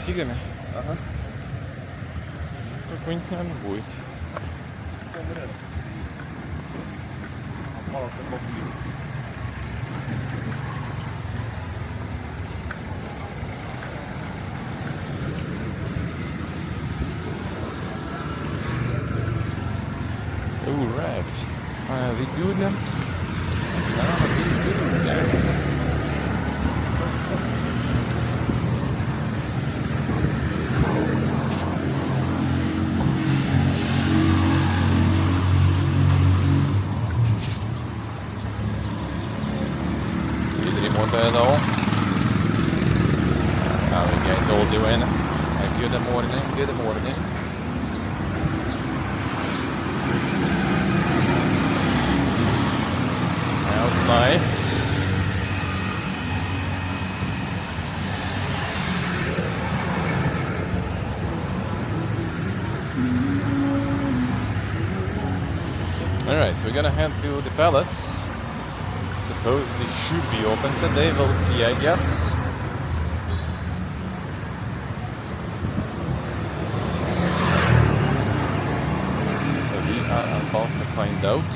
тиграми. Ага. Какой-нибудь, наверное, будет. Alright. Vi good then? Remote though. How are you guys all doing? Good morning, good morning. How's life? Alright, so we're gonna head to the palace. Supposedly should be open today, we'll see, I guess. So we are about to find out.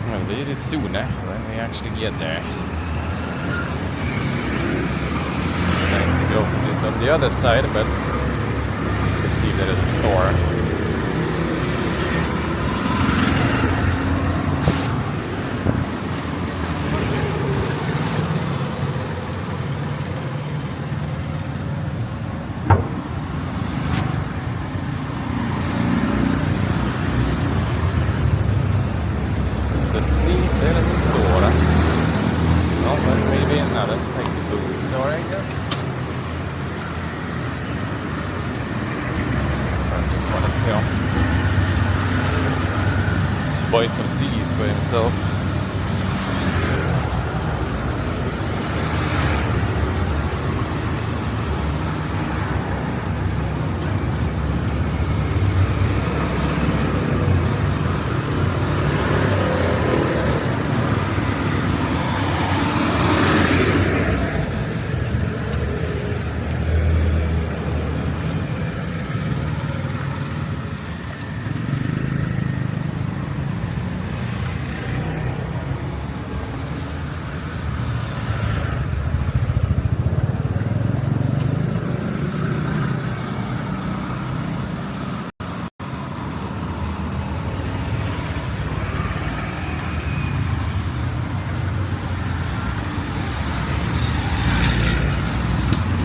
Well, very soon, when we actually get there. Nice to go from the other side, but see that at the store. The sleep there at the store. Well, but maybe another like the food store, I guess. Want to film to buy some CDs for himself.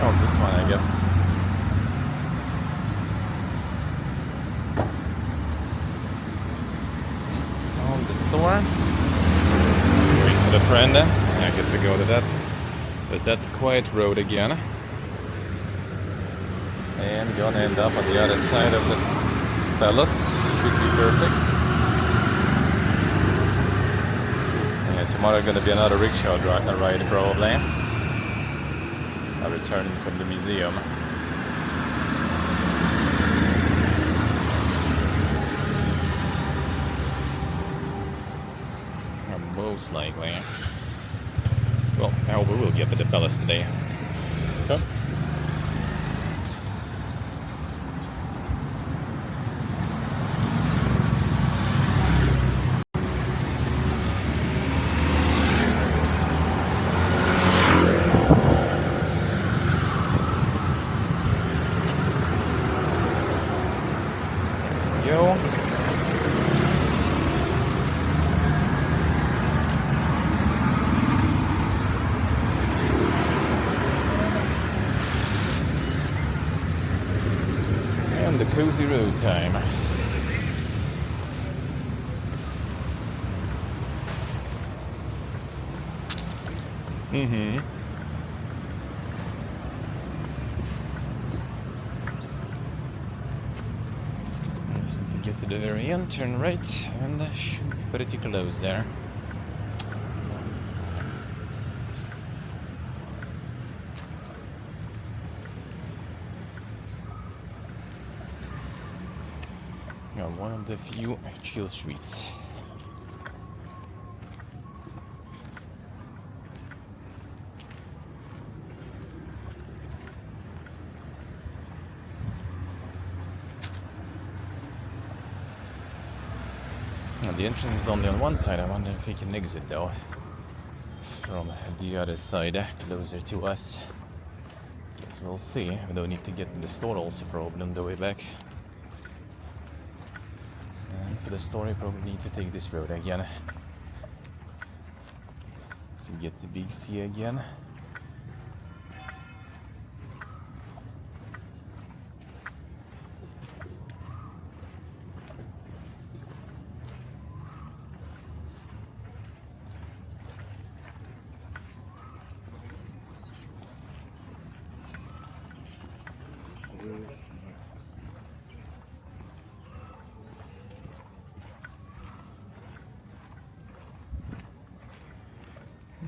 Oh, this one, I guess. On the store. Wait for the friend then. I guess we go to that quiet road again. And gonna end up on the other side of the palace. Should be perfect. Yeah, tomorrow gonna be another rickshaw ride probably. Returning from the museum. Most likely. Well, now we will get to the palace today. Okay. And the cozy road time. Just need to get to the very end, turn right, and should be pretty close there. One of the few chill streets. The entrance is only on one side. I wonder if we can exit though from the other side, closer to us. Guess we'll see. We don't need to get in the store also probably on the way back. And for the store I probably need to take this road again to get to Big C again.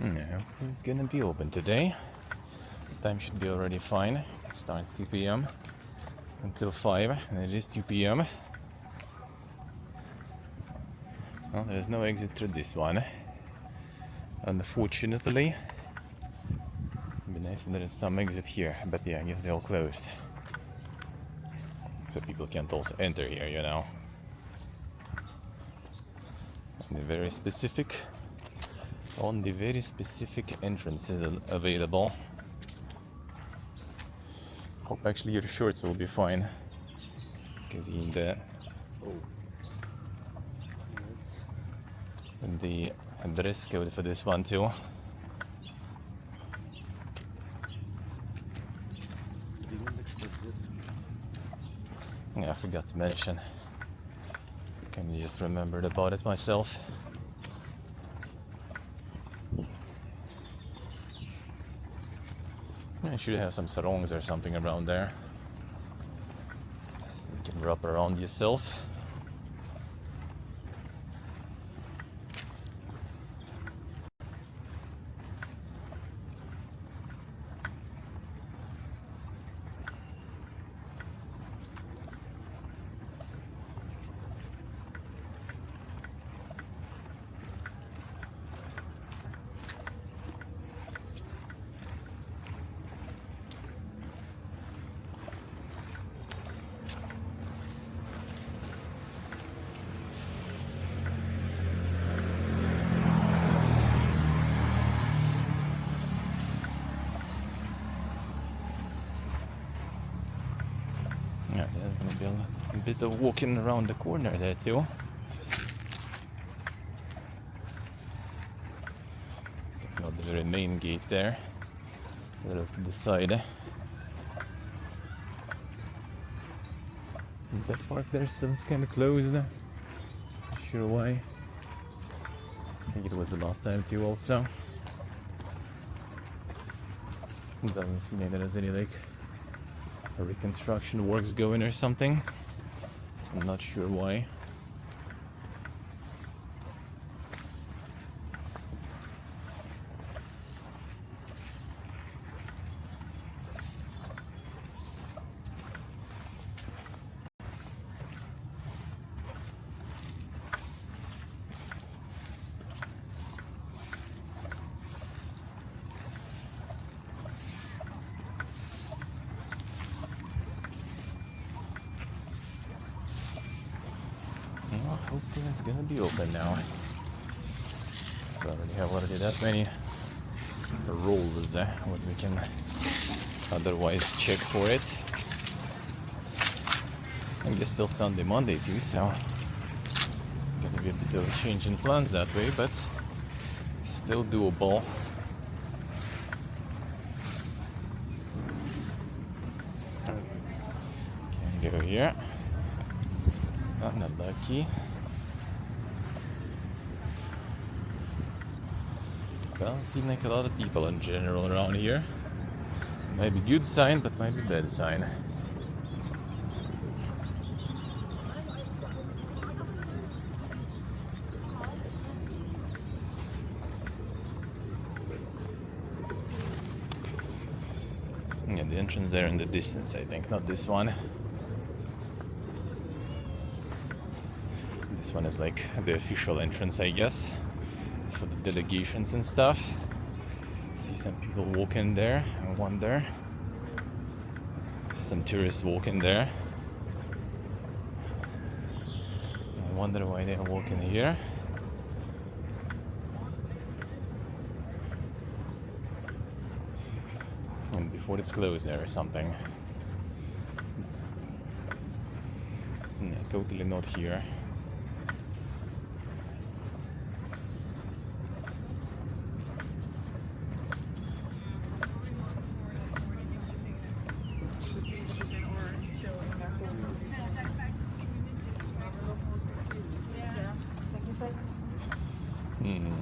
Yeah, it's gonna be open today. The time should be already fine. It starts 2 p.m. until 5, and it is 2 p.m. Well, there's no exit through this one, unfortunately. It'd be nice if there is some exit here, but yeah, I guess they're all closed. So people can't also enter here, you know. Only very specific entrances available. Hope actually your shorts will be fine, because in the dress code for this one too. Yeah, I forgot to mention. Can you just remembered about it myself? I should have some sarongs or something around there. You can wrap around yourself. Yeah, there's gonna be a bit of walking around the corner there too. It's not the very main gate there. But off to the side. That park there still is kind of closed. Not sure why. I think it was the last time too also. It doesn't seem like there's any like reconstruction works going or something. So I'm not sure why. Well, hopefully it's gonna be open now. I already have that many rolls what we can otherwise check for it. I guess still Sunday, Monday too, so gonna be a bit of a change in plans that way, but still doable. Can go here. Oh, not lucky. Well, seems like a lot of people in general around here. Might be good sign, but might be bad sign. Yeah, the entrance there in the distance, I think, not this one. This one is like the official entrance, I guess, for the delegations and stuff. See some people walking there, I wonder. Some tourists walking there. I wonder why they're walking here. And before it's closed there or something. Yeah, totally not here.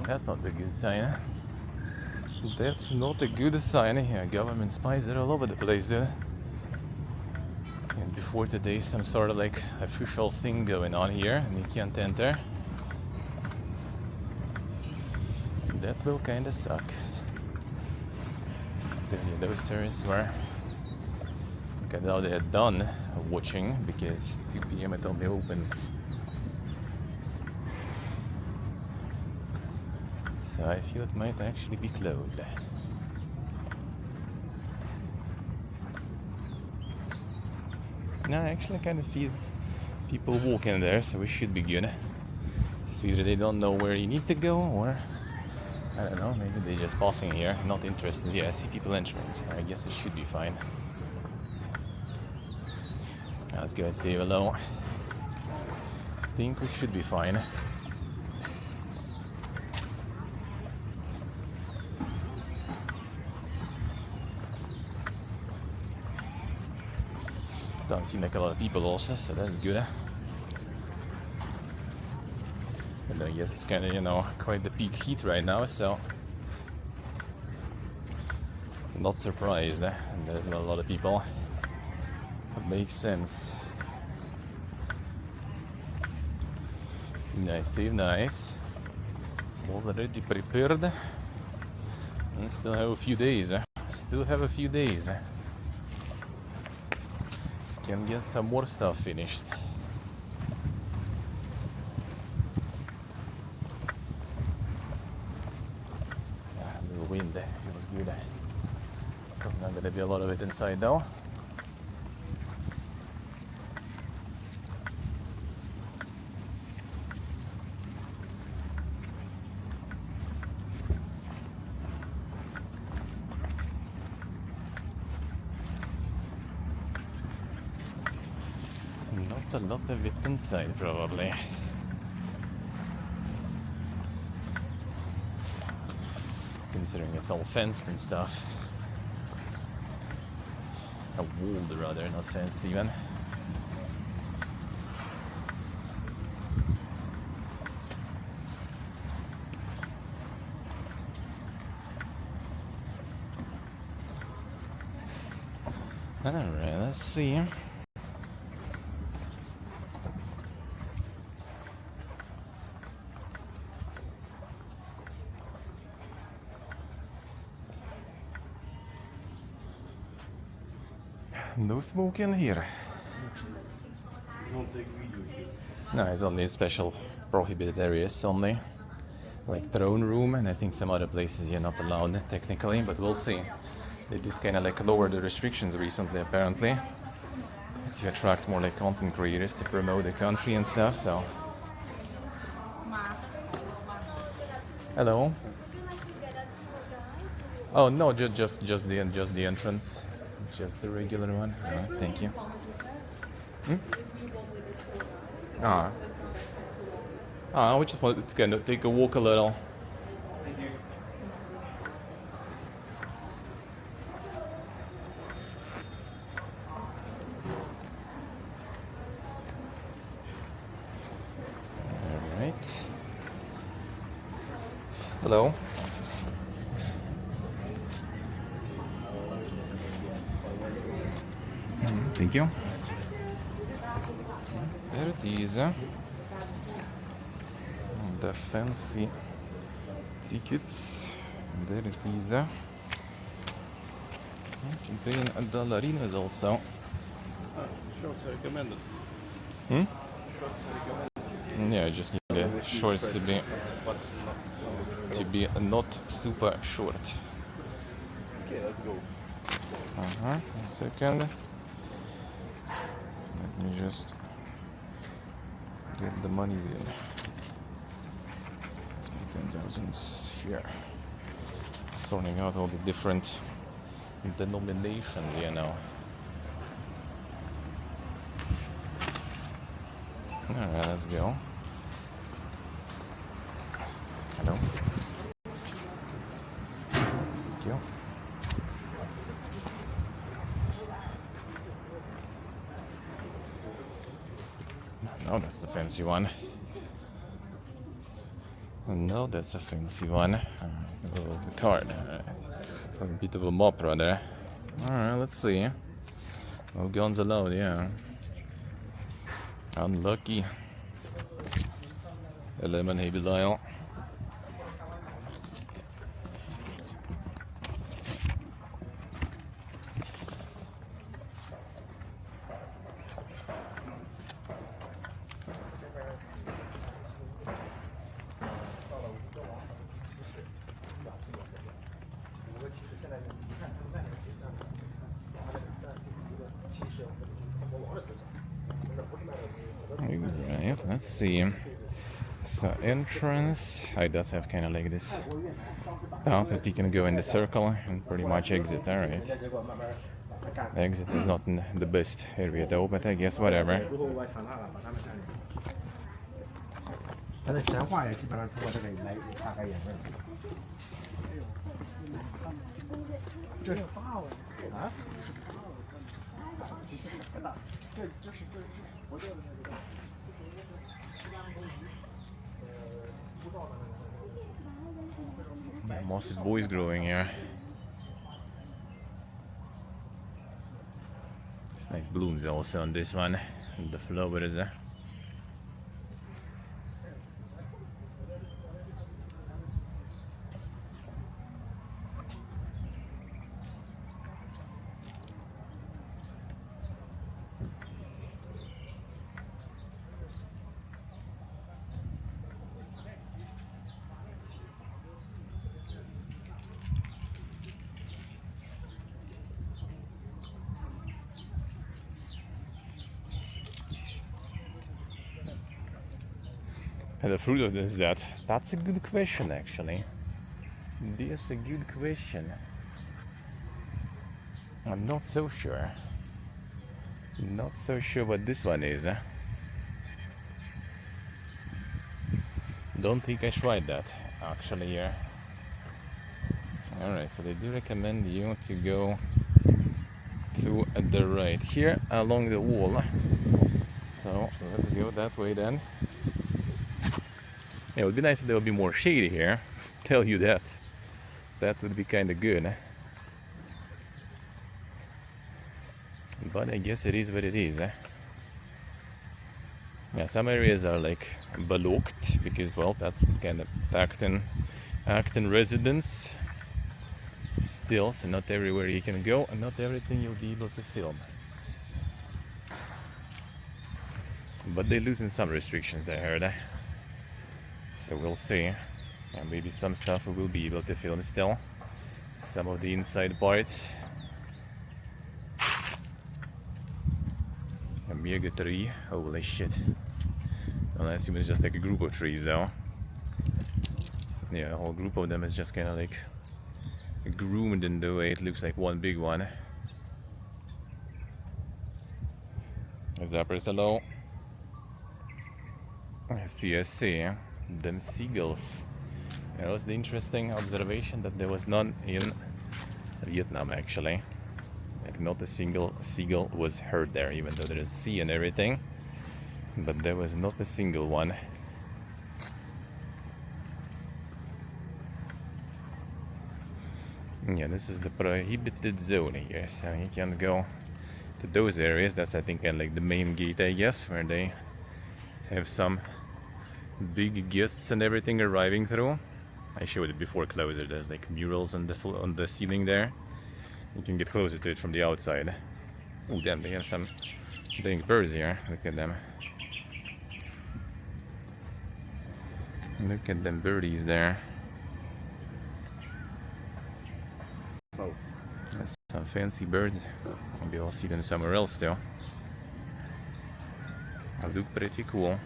That's not a good sign. That's not a good sign. Yeah, government spies, they're all over the place, dude. And before today, some sort of like official thing going on here, and you can't enter. That will kinda suck. Because yeah, those tourists were, okay, now they're done watching because 2 p.m. it only opens. So I feel it might actually be closed. No, I actually kind of see people walking there, so we should be good. So either they don't know where you need to go, or I don't know, maybe they're just passing here, not interested. Yeah, I see people entering, so I guess it should be fine. Let's go and stay below. I think we should be fine. Doesn't seem like a lot of people also, so that's good. And I guess it's kind of, you know, quite the peak heat right now, so not surprised there's not a lot of people. It makes sense. Nice, Steve, nice. Already prepared. And still have a few days. Still have a few days. Can get some more stuff finished. A little wind feels good. Not gonna be a lot of it inside though. Not a lot of it inside probably. Considering it's all fenced and stuff. Walled rather, not fenced even. Alright, let's see. No smoking here. No, it's only special prohibited areas only. Like throne room, and I think some other places you're not allowed technically, but we'll see. They did kind of like lower the restrictions recently apparently to attract more like content creators to promote the country and stuff, so. Hello. Oh no, just the entrance. Just the regular one. Alright, thank you. We just wanted to kind of take a walk a little. Alright. Hello. Thank you. There it is. The fancy tickets. There it is. You can pay in dollarinos also. Shorts are recommended. Yeah, I just need the shorts to be not super short. Okay, let's go. 1 second. Let me just get the money in. Let's put 10,000 here. Sorting out all the different denominations, you know. Alright, let's go. Hello. Thank you. No, that's the fancy one. No, that's a fancy one. Oh, the card. A bit of a mop, rather. Alright, let's see. No guns allowed, yeah. Unlucky. 11 heavy dial. Right, let's see. So entrance, it does have kind of like this path that you can go in the circle and pretty much exit. Alright. The exit is not in the best area though, but I guess whatever. Massive boys growing here. It's nice blooms also on this one. And the flowers. And the fruit of this is that? That's a good question, actually. That's a good question. I'm not so sure. Not so sure what this one is. Don't think I tried that, actually, here. Alright, so they do recommend you to go to the right here along the wall. So let's go that way then. It would be nice if there would be more shade here. Tell you that. That would be kind of good. But I guess it is what it is. Yeah, some areas are like blocked because, well, that's kind of Acton residence. Still, so not everywhere you can go and not everything you'll be able to film. But they loosen some restrictions, I heard. So we'll see. And maybe some stuff we will be able to film still. Some of the inside parts. A mega tree. Holy shit. Well, I assume it's just like a group of trees though. Yeah, a whole group of them is just kind of like groomed in the way it looks like one big one. Zappers, hello. I see. Them seagulls. That was the interesting observation that there was none in Vietnam actually. Like not a single seagull was heard there, even though there is sea and everything. But there was not a single one. Yeah, this is the prohibited zone here, so you can go to those areas. That's I think like the main gate, I guess, where they have some big guests and everything arriving through. I showed it before closer. There's like murals on the ceiling there. You can get closer to it from the outside. Oh damn, they have some dang birds here. Look at them. Look at them birdies there. That's some fancy birds. Maybe I'll see them somewhere else still. They look pretty cool.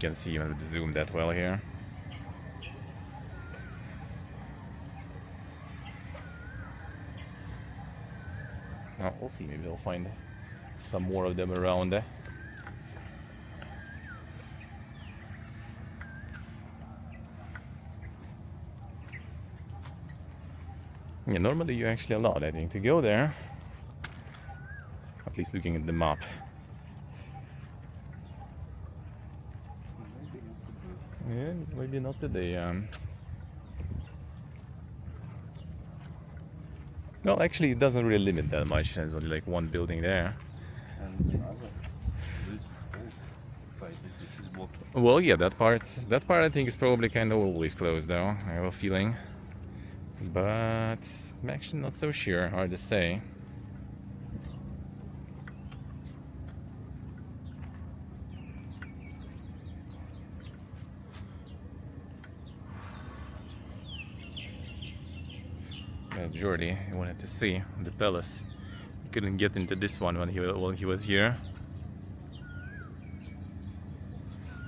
can see even with the zoom that well here. Well, we'll see, maybe we'll find some more of them around. Yeah, normally you're actually allowed, I think, to go there. At least looking at the map. Yeah, maybe not today. No, actually, it doesn't really limit that much. There's only like one building there. Well, yeah, that part I think is probably kind of always closed, though. I have a feeling, but I'm actually not so sure. Hard to say. Jordy wanted to see the palace. He couldn't get into this one when he was here.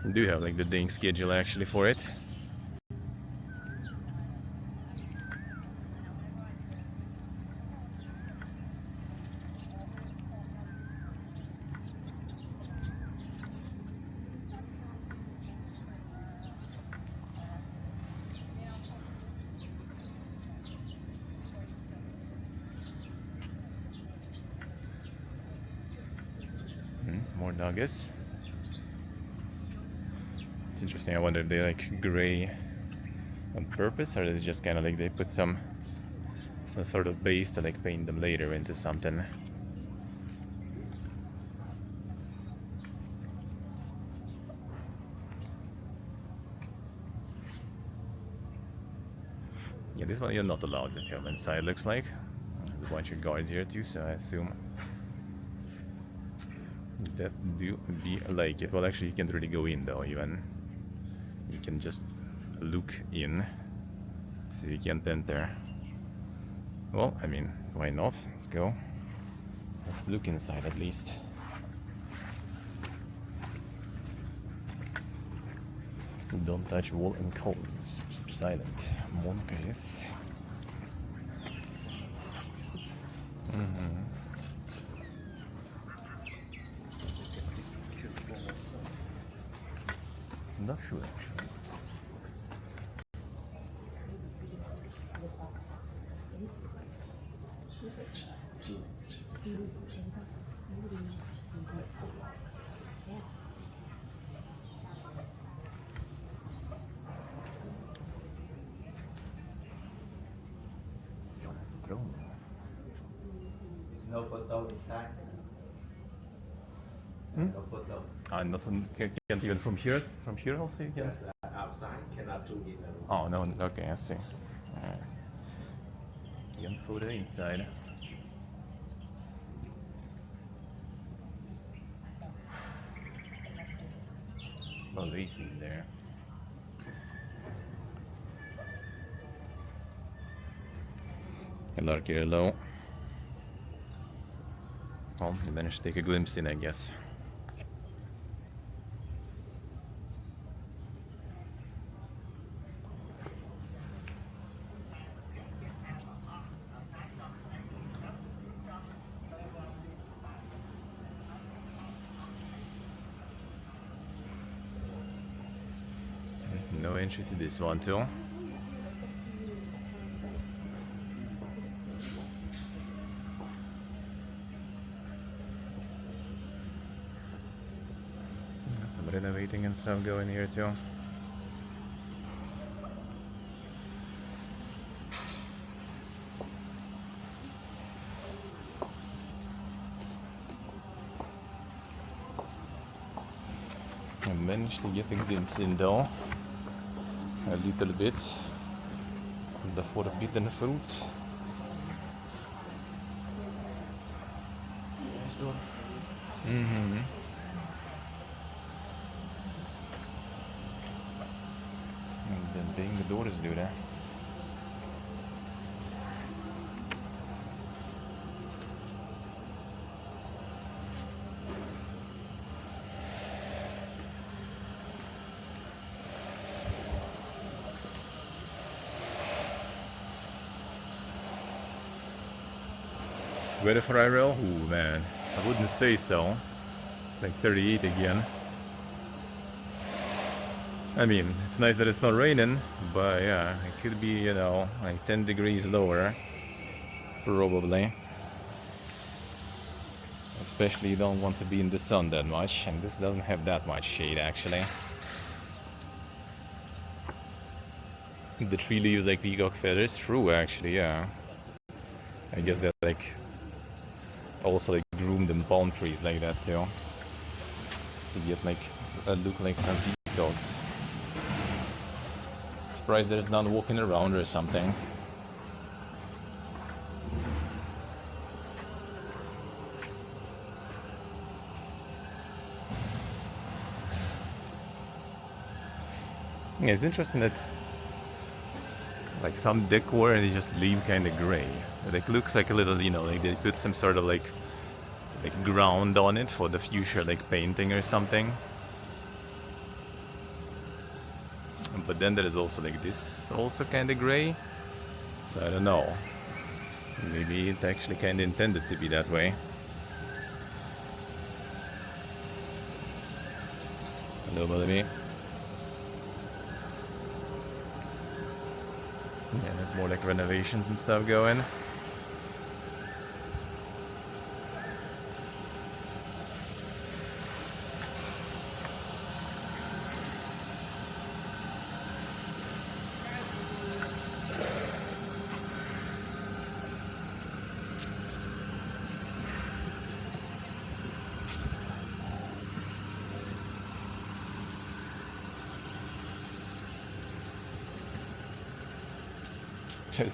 We do have like the daying schedule actually for it. More nuggets. It's interesting. I wonder if they like gray on purpose, or is it just kind of like they put some sort of base to like paint them later into something. Yeah, this one you're not allowed to film inside, looks like. There's a bunch of guards here too, so I assume that do be like it. Well, actually, you can't really go in though, even. You can just look in, so you can't enter. Well, I mean, why not? Let's go. Let's look inside at least. Don't touch wall and columns. Keep silent. Monkeys. Not sure actually. Throne. No photo inside. No photo. Nothing. Can't even from here. From here, I'll see. Yes. Yes, outside cannot do in the room. Oh no. Okay, I see. Alright. Can't photo inside. Well, Lacey's there. Hello, hello. Oh, we managed to take a glimpse in, I guess. No entry to this one too. Some renovating and stuff going here too. I managed to get a glimpse in though. A little bit. The forbidden fruit. Mm-hmm. En den ding de doors do that. It's better for IRL? Ooh, man. I wouldn't say so. It's like 38 again. I mean, it's nice that it's not raining, but yeah, it could be, you know, like 10 degrees lower. Probably. Especially you don't want to be in the sun that much, and this doesn't have that much shade actually. The tree leaves like peacock feathers. True, actually, yeah. I guess that like also like groomed in palm trees like that too, to get like a look like some peacocks. Surprised there's none walking around or something. Yeah, it's interesting that like some decor and they just leave kind of gray. It like looks like a little, you know, like they put some sort of like ground on it for the future, like painting or something. But then there is also like this, also kind of gray. So I don't know. Maybe it actually kind of intended to be that way. Hello, Melanie. Yeah, there's more like renovations and stuff going.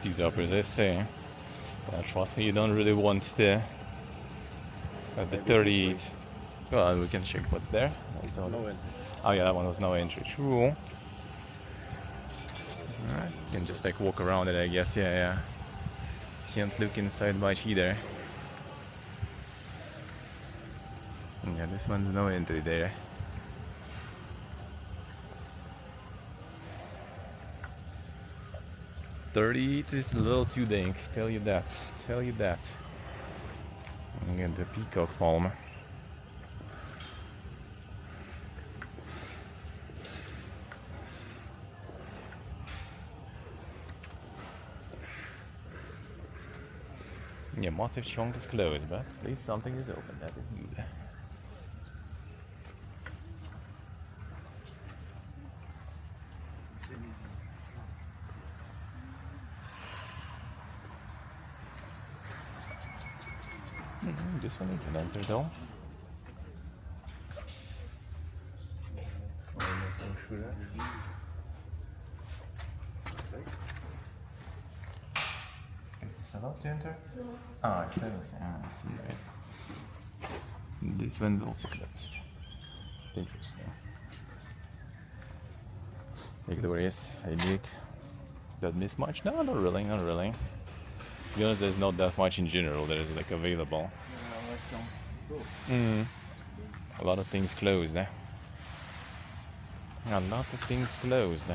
These uppers, I say. Trust me, you don't really want the 38. Well, we can check what's there. No entry. Oh yeah, that one was no entry. True. Alright, you can just like walk around it, I guess. Yeah, yeah. Can't look inside much either. Yeah, this one's no entry there. $38 is a little too dank, tell you that. Tell you that. And get the peacock palm. Yeah, massive chunk is closed, but at least something is open. That is good. This one you can enter though. Almost so sure actually. Is this allowed to enter? No. Oh, it's closed. Ah, I see, right. This one's also closed. Interesting. Hey, glorious. Hey, Nick. Did I miss much? No, not really, not really. To be honest, there's not that much in general that is like available. A lot of things closed. A lot of things closed.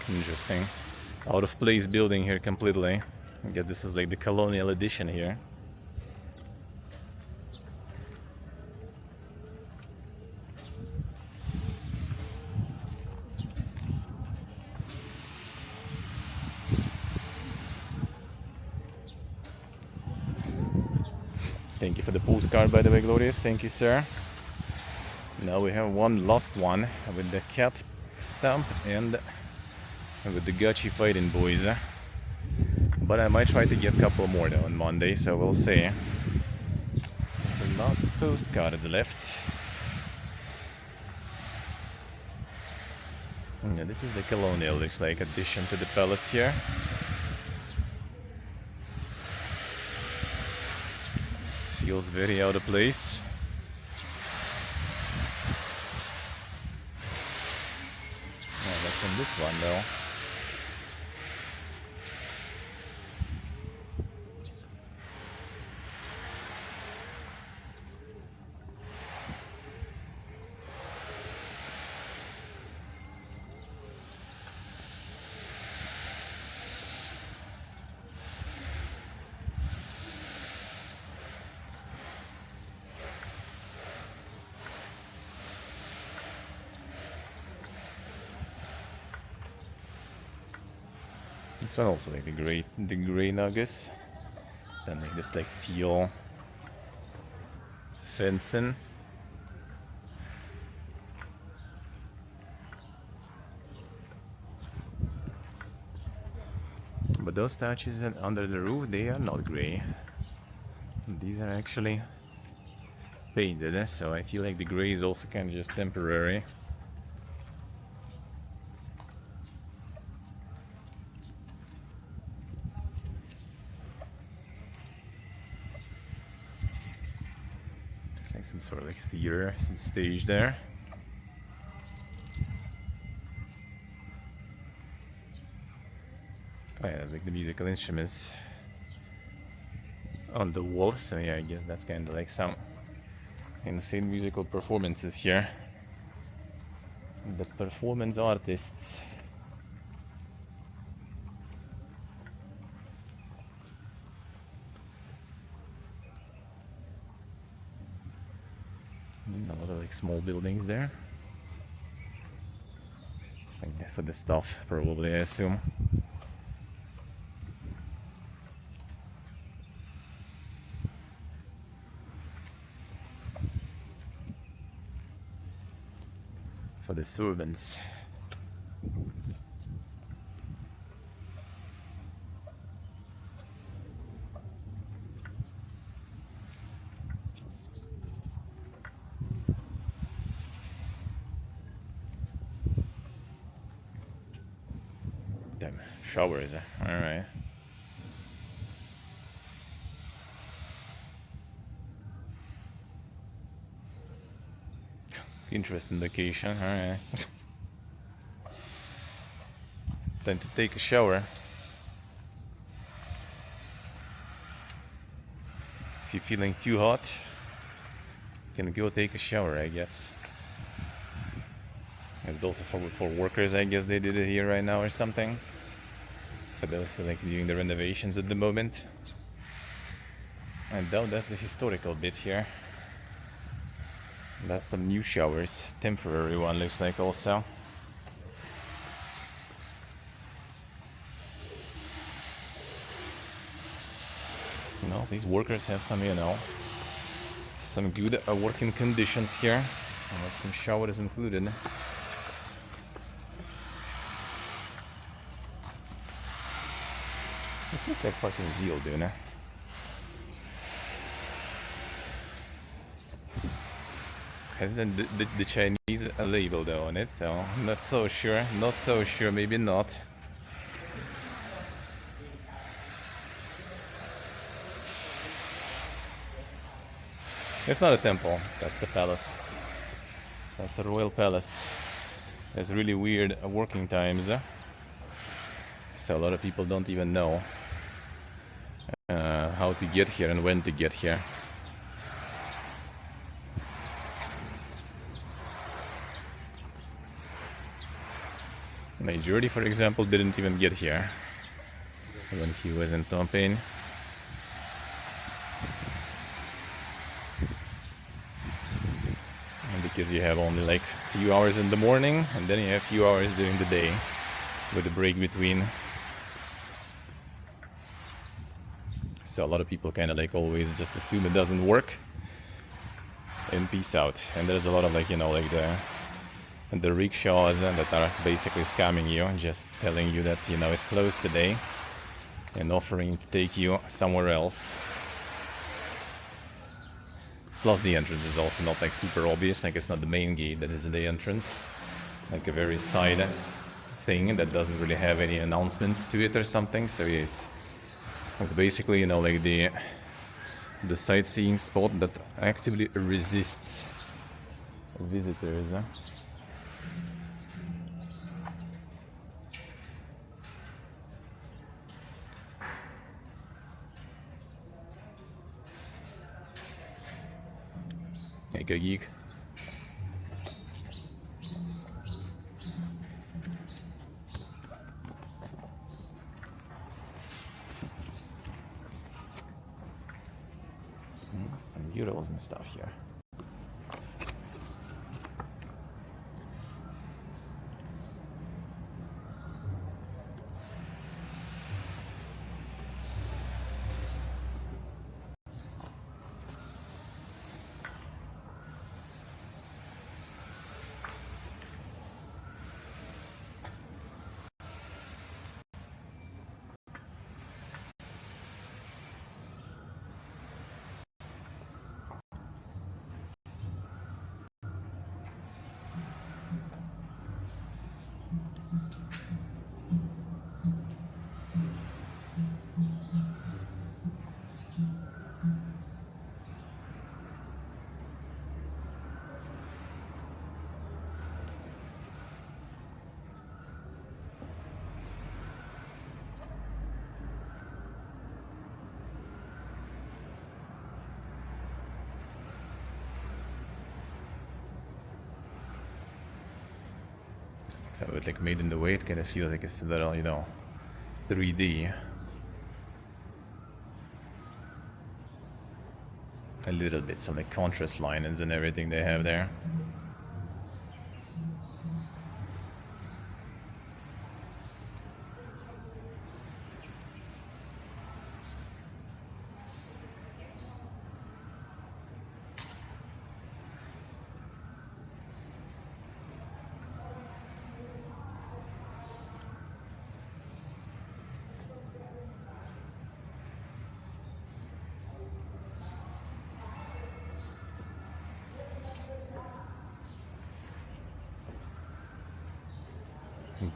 Interesting. Out of place building here completely. I guess this is like the colonial edition here. Thank you for the postcard, by the way, Glorious. Thank you, sir. Now we have one last one with the cat stamp and with the Gachi fighting boys. But I might try to get a couple more though on Monday, so we'll see. The last postcards left. Yeah, this is the colonial, looks like, addition to the palace here. Feels very out of place. in this one though. This one also like the gray nuggets. Then like this like teal fencing. But those statues under the roof, they are not gray. These are actually painted, so I feel like the gray is also kind of just temporary. Some sort of like theater, some stage there. Oh yeah, like the musical instruments on the wall, so yeah, I guess that's kind of like some insane musical performances here. The performance artists. A lot of like small buildings there. It's like for the stuff, probably, I assume. For the servants. Damn, showers, alright. Interesting location, alright. Time to take a shower. If you're feeling too hot, you can go take a shower, I guess. It's also for workers, I guess they did it here right now or something. For those who like doing the renovations at the moment. And though that's the historical bit here. That's some new showers. Temporary one looks like also. You know, these workers have some, you know, some good working conditions here. And some showers included. This looks like fucking zeal, dude. Has the Chinese label though on it, so not so sure, maybe not. It's not a temple, that's the palace. That's a royal palace. It's really weird working times. So a lot of people don't even know how to get here and when to get here. Majority, for example, didn't even get here when he was in Phnom Penh. And because you have only like a few hours in the morning and then you have a few hours during the day with a break between. So a lot of people kind of like always just assume it doesn't work and peace out. And there's a lot of like, you know, like the rickshaws that are basically scamming you, just telling you that, you know, it's closed today and offering to take you somewhere else. Plus the entrance is also not like super obvious, like it's not the main gate that is the entrance, like a very side thing that doesn't really have any announcements to it or something. So it's basically, you know, like the sightseeing spot that actively resists visitors. Like a geek. Some murals and stuff here. So it's like made in the way, it kind of feels like it's a little, you know, 3D. A little bit, some like contrast lines and everything they have there.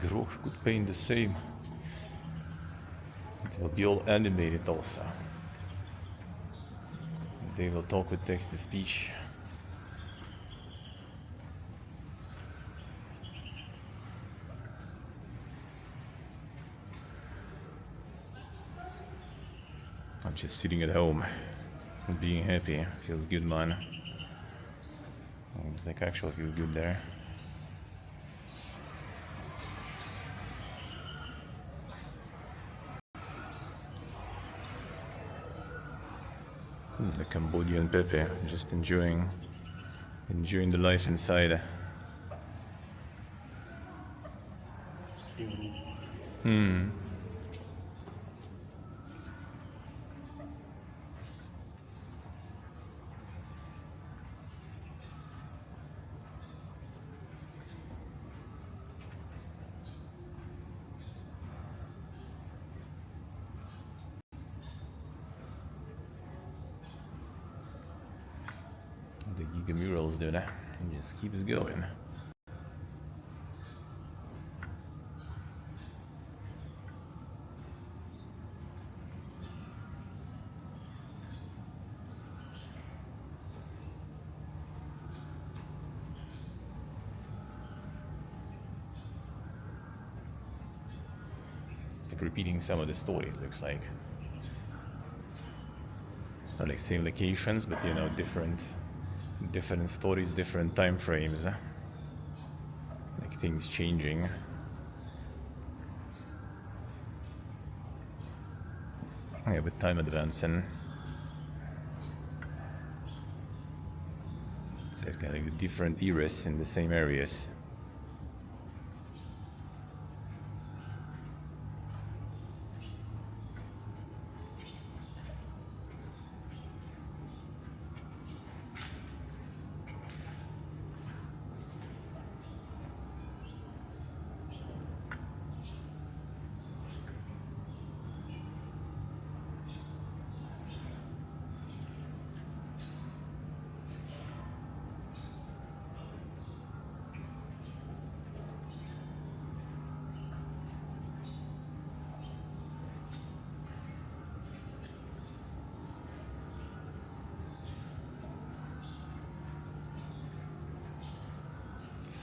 Grog could paint the same. It will be all animated also. They will talk with text to speech. I'm just sitting at home and being happy. Feels good, man. It's like actually feels good there. The Cambodian Pepe, just enjoying the life inside. The Giga murals do that. It just keeps going. It's like repeating some of the stories, looks like. Not like same locations, but you know, different stories, different time frames. Like things changing. Yeah, with time advancing. So it's kind of like different eras in the same areas.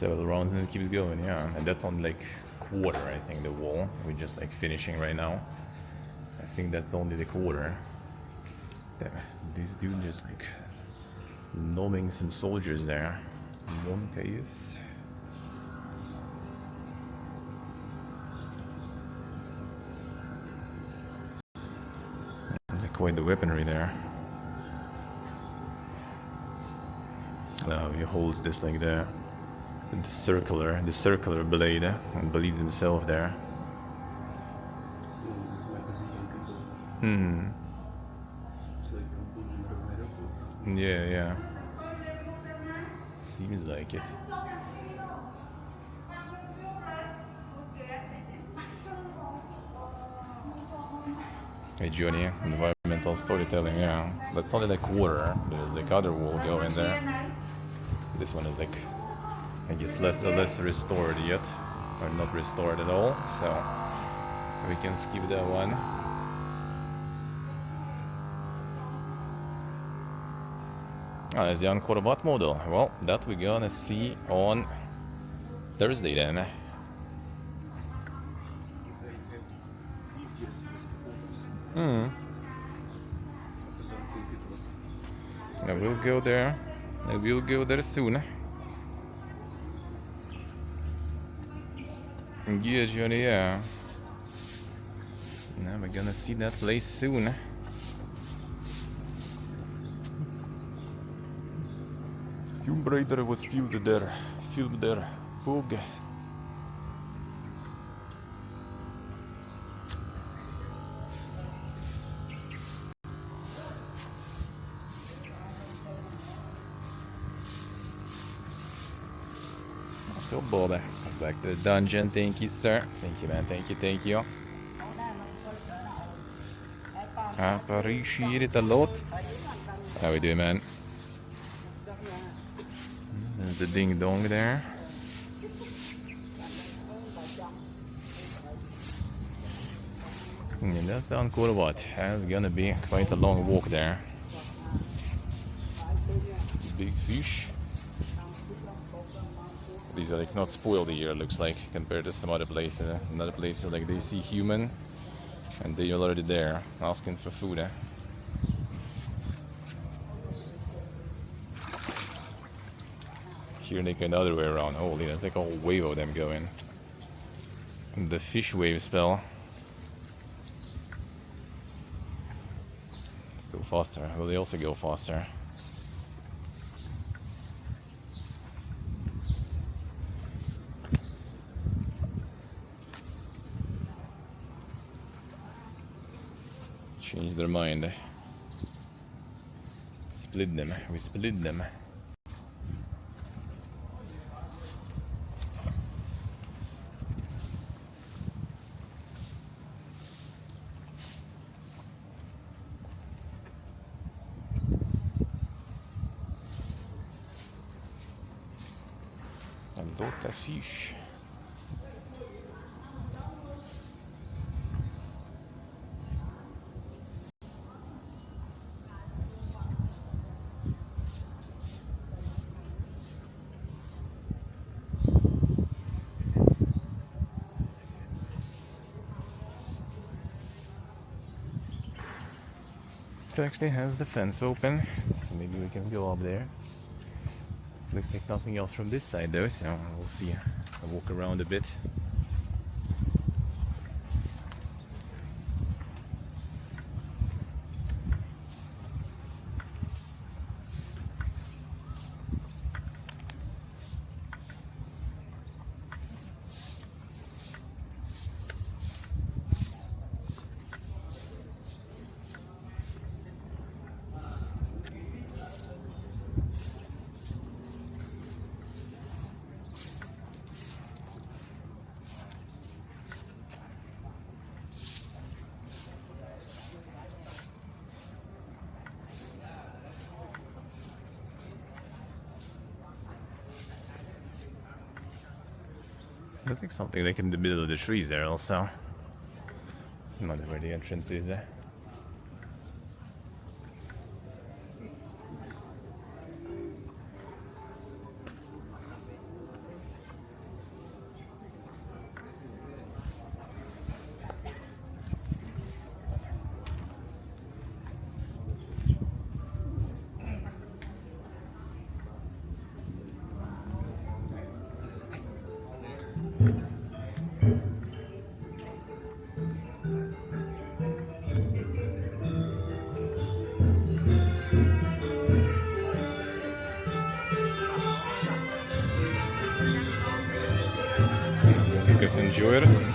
Several rounds and it keeps going, yeah. And that's on like quarter, I think, the wall. We're just like finishing right now. I think that's only the quarter. This dude just like Norming some soldiers there. In one case. Quite the weaponry there. Now he holds this like the circular blade and bleeds himself there. Hmm. Yeah. Seems like it. Hey Johnny, environmental storytelling, yeah. That's only like quarter. There's like other wall going there. This one is like, I guess less restored yet, or not restored at all. So we can skip that one. Oh, there's the Angkor Wat model. Well, that we're gonna see on Thursday then. I will go there. I will go there soon. Yeah, Johnny, yeah. Now we're gonna see that place soon. Tomb Raider was filmed there. Hoog. Still Bob. Back to the dungeon. Thank you, sir. Thank you, man. Thank you. Appreciate it a lot. How we doing, man? There's the ding dong there. And that's the Angkor Wat. That's gonna be quite a long walk there. Big fish. These are like not spoiled here, looks like, compared to some other places. Another places like they see human and they are already there asking for food. Here they go the other way around. Holy, that's like a whole wave of them going. And the fish wave spell. Let's go faster. Will they also go faster? Change their mind. Split them. We split them. A lot of fish. It actually has the fence open, so maybe we can go up there. Looks like nothing else from this side though, so we'll see. I'll walk around a bit. Looks like something like in the middle of the trees there also. I wonder where the entrance is there. Muzikos enjoyers.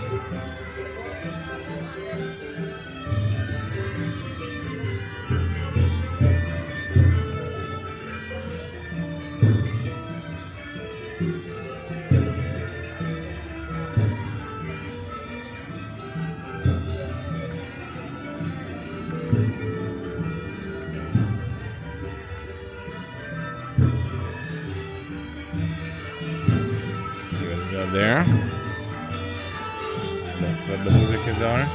See what we got there. That's what the muzikos are.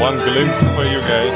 one glimpse for you guys.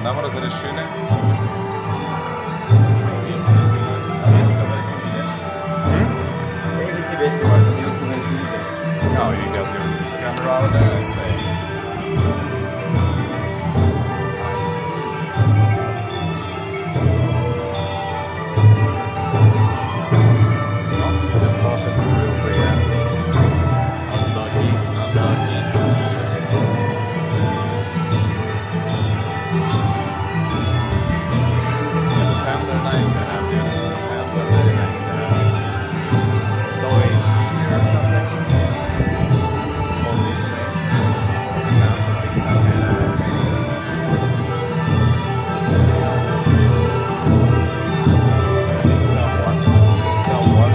Нам разрешили. Они себя снимают, они сказали, что нельзя. Oh, you got your camera out there, I see. Just lost it real quick. Unlucky, unlucky. Yeah, the fans are nice to have, dude. The fans are very nice to have. It's no AC here or something. Obviously. So the fans are fixed up somewhat.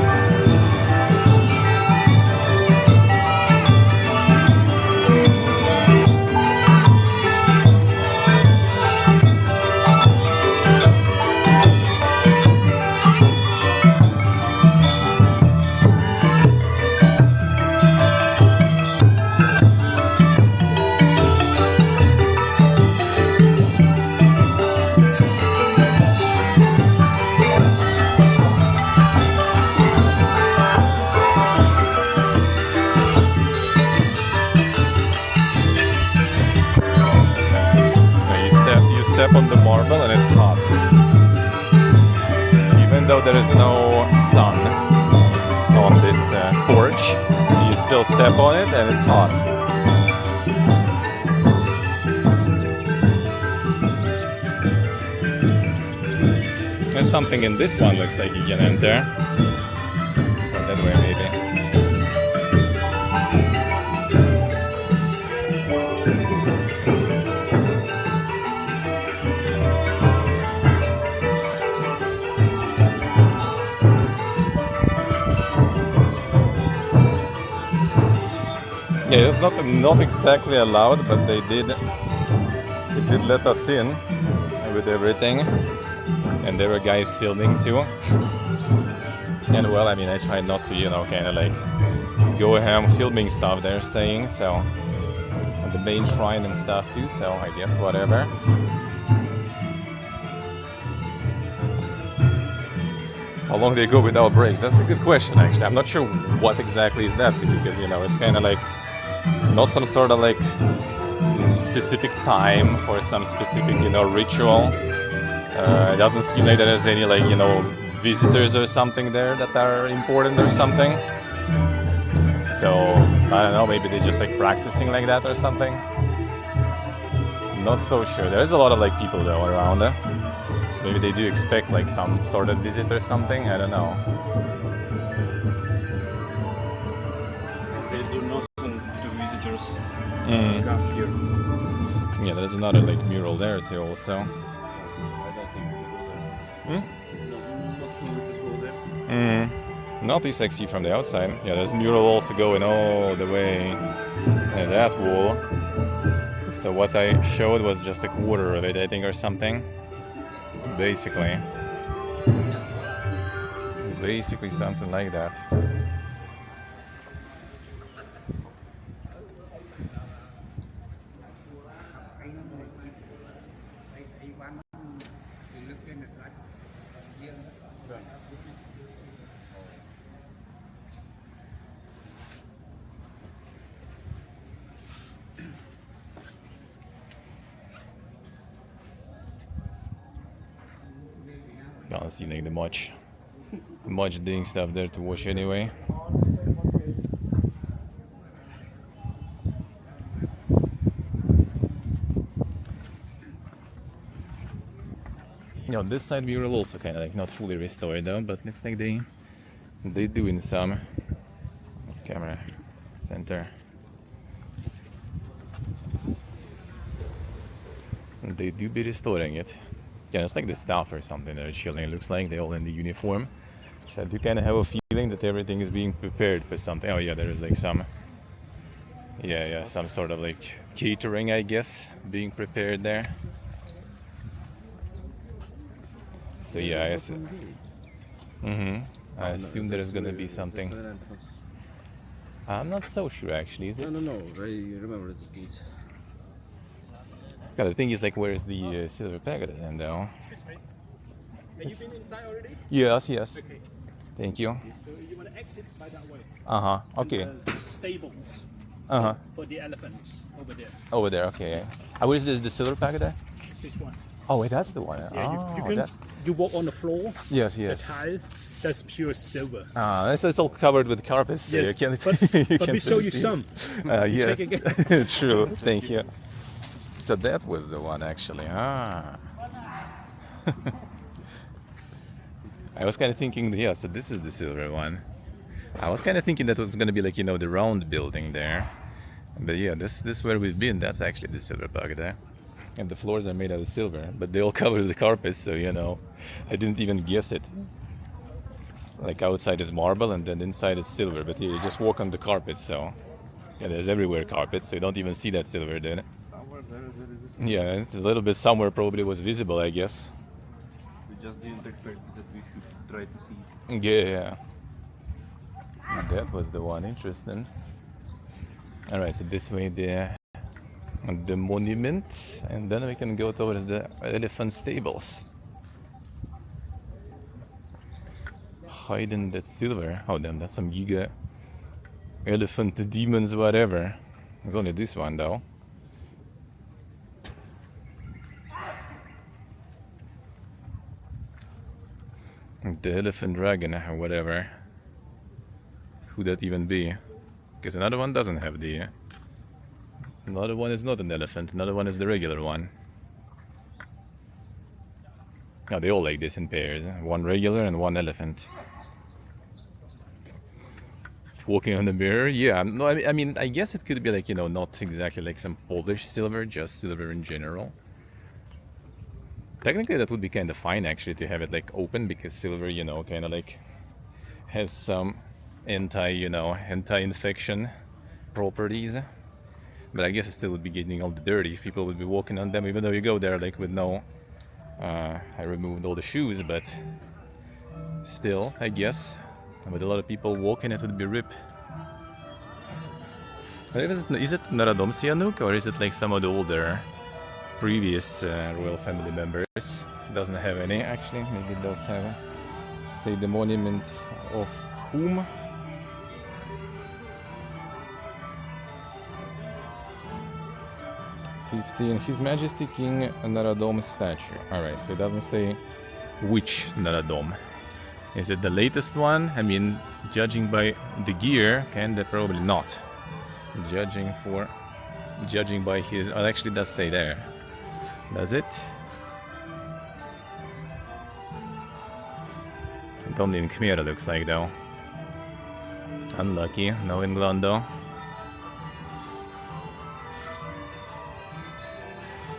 You step on the marble and it's hot. Even though there is no sun on this porch, you still step on it and it's hot. There's something in this one looks like you can enter. Go that way maybe. Yeah, it's not exactly allowed, but they did let us in with everything, and there were guys filming too. And well, I mean, I tried not to, you know, kind of like go ham filming stuff they're staying, so and the main shrine and stuff too. So I guess whatever. How long they go without breaks? That's a good question, actually. I'm not sure what exactly is that, because it's kind of like not some sort of like specific time for some specific ritual. It doesn't seem like there's any like visitors or something there that are important or something. So I don't know, maybe they're just like practicing like that or something. Not so sure. There's a lot of like people though around. So maybe they do expect like some sort of visit or something. I don't know. They do nothing to visitors come here. Yeah, there's another like mural there too also. I don't think we should go there. No, I'm not sure we should go there. Not at least like see from the outside. Yeah, there's a mural also going all the way in that wall. So what I showed was just a quarter of it, I think, or something. Basically something like that. Don't see like the much doing stuff there to watch anyway. This side mural also kind of like not fully restored though, but looks like they doing some. Camera center. They do be restoring it. Yeah, it's like the staff or something that are chilling. It looks like they're all in the uniform. So I do kind of have a feeling that everything is being prepared for something. Oh yeah, there is like some some sort of like catering, I guess, being prepared there. So yeah, I guess. I assume there's gonna be something. I'm not so sure actually. Is it? No. I remember this gate. Yeah, the thing is like, where's the silver pagoda then though? Excuse me. Have you been inside already? Yes. Okay. Thank you. So you want to exit by that way. Okay. And the stables for the elephants over there. Over there. Okay. Where is this? The silver pagoda? This one. Oh wait, that's the one. Yeah, you can you walk on the floor. Yes. The tiles. That's pure silver. It's all covered with carpets. So Yes. you can't, But we show you some. Yes. Check again. True. Thank you. So that was the one actually. I was kind of thinking, yeah, so this is the silver one. I was kind of thinking that it was going to be like, the round building there. But yeah, this where we've been, that's actually the silver pagoda. And the floors are made out of silver, but they all covered with carpets, so I didn't even guess it. Like outside is marble and then inside it's silver, but you just walk on the carpet, so yeah, there's everywhere carpets, so you don't even see that silver there. Yeah, it's a little bit somewhere probably was visible, I guess. We just didn't expect that we should try to see. Yeah. That was the one. Interesting. All right, so this way the monument, and then we can go towards the elephant stables. Hiding that silver. Oh damn, that's some giga elephant demons, whatever. It's only this one though. The elephant dragon or whatever. Who that even be? Because another one doesn't have the. Another one is not an elephant. Another one is the regular one. No, they all like this in pairs. One regular and one elephant. Walking on the mirror, yeah. No, I mean, I guess it could be like not exactly like some polished silver, just silver in general. Technically, that would be kind of fine actually to have it like open, because silver, kind of like has some anti-infection properties. But I guess it still would be getting all the dirty if people would be walking on them, even though you go there like with no. I removed all the shoes, but still, I guess with a lot of people walking, it would be rip. Is it Naradom Sihanouk, or is it like some of the older previous royal family members? Doesn't have any actually. Maybe it does have Say the monument of whom? His Majesty King Naradom statue. Alright, so it doesn't say which Naradom. Is it the latest one? I mean, judging by the gear, probably not. Judging by his... Oh, it actually does say there. Does it? Only in Khmer looks like though. Unlucky, no England though.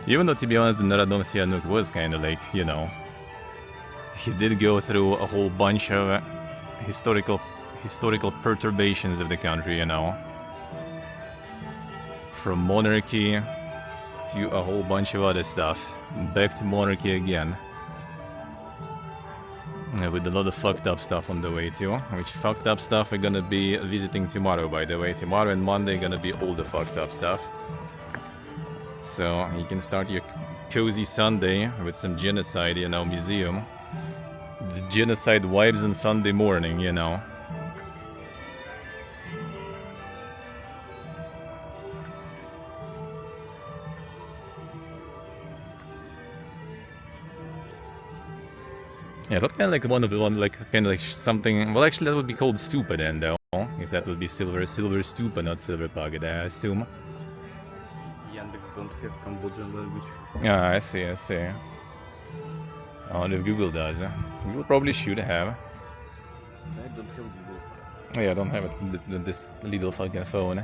Even though, to be honest, the Naradom Sihanouk was kind of like, you know, he did go through a whole bunch of historical perturbations of the country, you know. From monarchy to a whole bunch of other stuff. Back to monarchy again. With a lot of fucked up stuff on the way too. Which fucked up stuff we're gonna be visiting tomorrow, by the way. Tomorrow and Monday gonna be all the fucked up stuff. So you can start your cozy Sunday with some genocide, you know, museum. The genocide vibes on Sunday morning, you know. Yeah, that kind of like kind of like something. Well, actually, that would be called stupa then, though. If that would be silver stupa, not silver pagoda, I assume. Yandex don't have Cambodian language. Ah, I see. I wonder if Google does. Google probably should have. I don't have Google. Oh, yeah, I don't have it. This little fucking phone.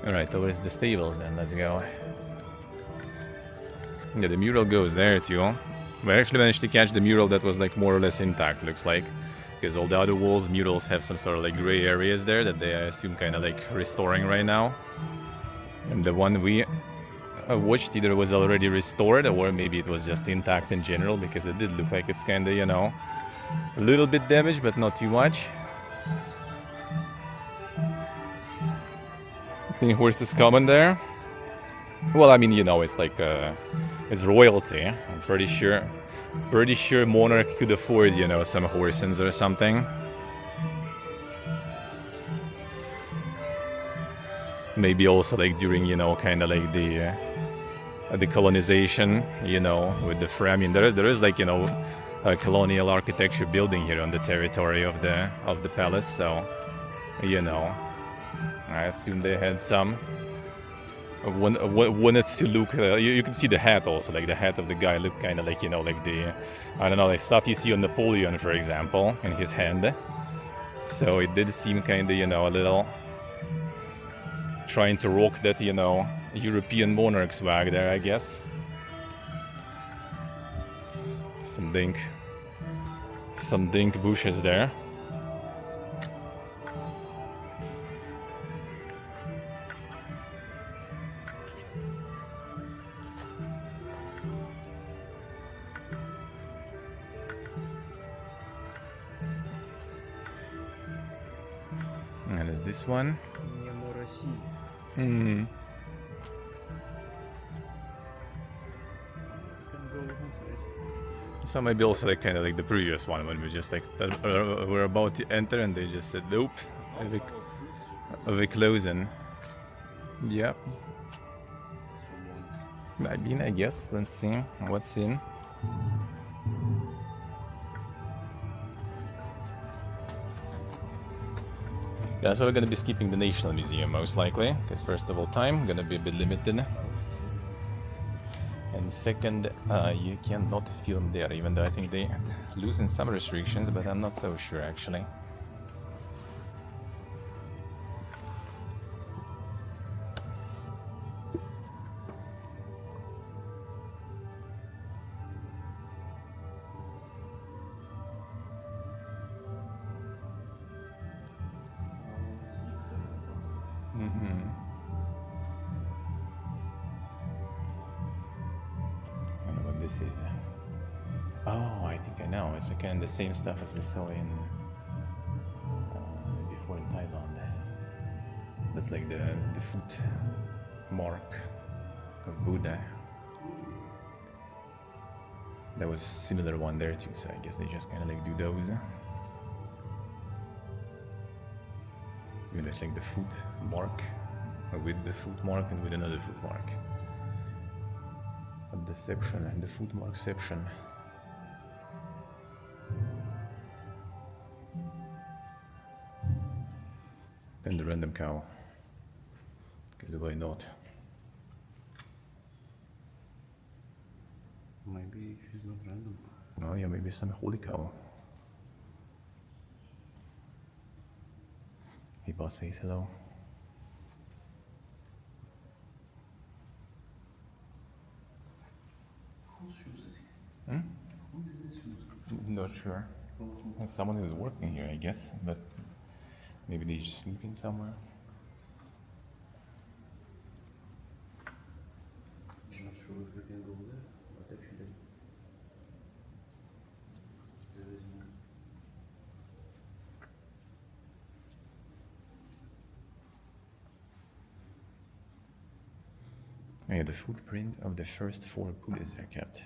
Alright, towards the stables then. Let's go. Yeah, the mural goes there too. We actually managed to catch the mural that was like more or less intact, looks like. Because all the other murals have some sort of like gray areas there that they, I assume, kind of like restoring right now. And the one we watched either was already restored or maybe it was just intact in general, because it did look like it's kind of, you know, a little bit damaged, but not too much. Any horses coming there? Well, I mean, you know, it's like it's royalty. I'm pretty sure monarch could afford, you know, some horses or something. Maybe also like during, you know, kind of like the colonization, you know, with the I mean, there is like, you know, a colonial architecture building here on the territory of the palace, so, you know, I assume they had some. Wanted to look, you can see the hat also, like the hat of the guy looked kind of like, you know, like the, I don't know, like stuff you see on Napoleon, for example, in his hand. So it did seem kind of, you know, a little trying to rock that, you know, European monarch swag there, I guess. Some dink bushes there. And is this one? Hmm. So maybe also like kind of like the previous one when we just like we're about to enter and they just said nope, we're closing. Yep. I mean, I guess. Let's see what's in. Yeah, so we're gonna be skipping the National Museum most likely, because first of all, time gonna be a bit limited, and second, you cannot film there, even though I think they loosen some restrictions, but I'm not so sure actually. Oh, I think I know. It's again the same stuff as we saw in before in Thailand. That's like the foot mark of Buddha. There was similar one there too, so I guess they just kind of like do those. Even there's like the foot mark, with the foot mark and with another foot mark. A deception and the foot markception. Then the random cow, because why not? Maybe she's not random. Oh yeah, maybe some holy cow. Hey boss face, hello. Whose shoes is he? Hmm? Who is this shoes? Not sure. Like someone who's working here, I guess, but maybe they're just sleeping somewhere. I'm not sure if we can go there, but actually there is no. Oh yeah, the footprint of the first 4 Buddhas are kept.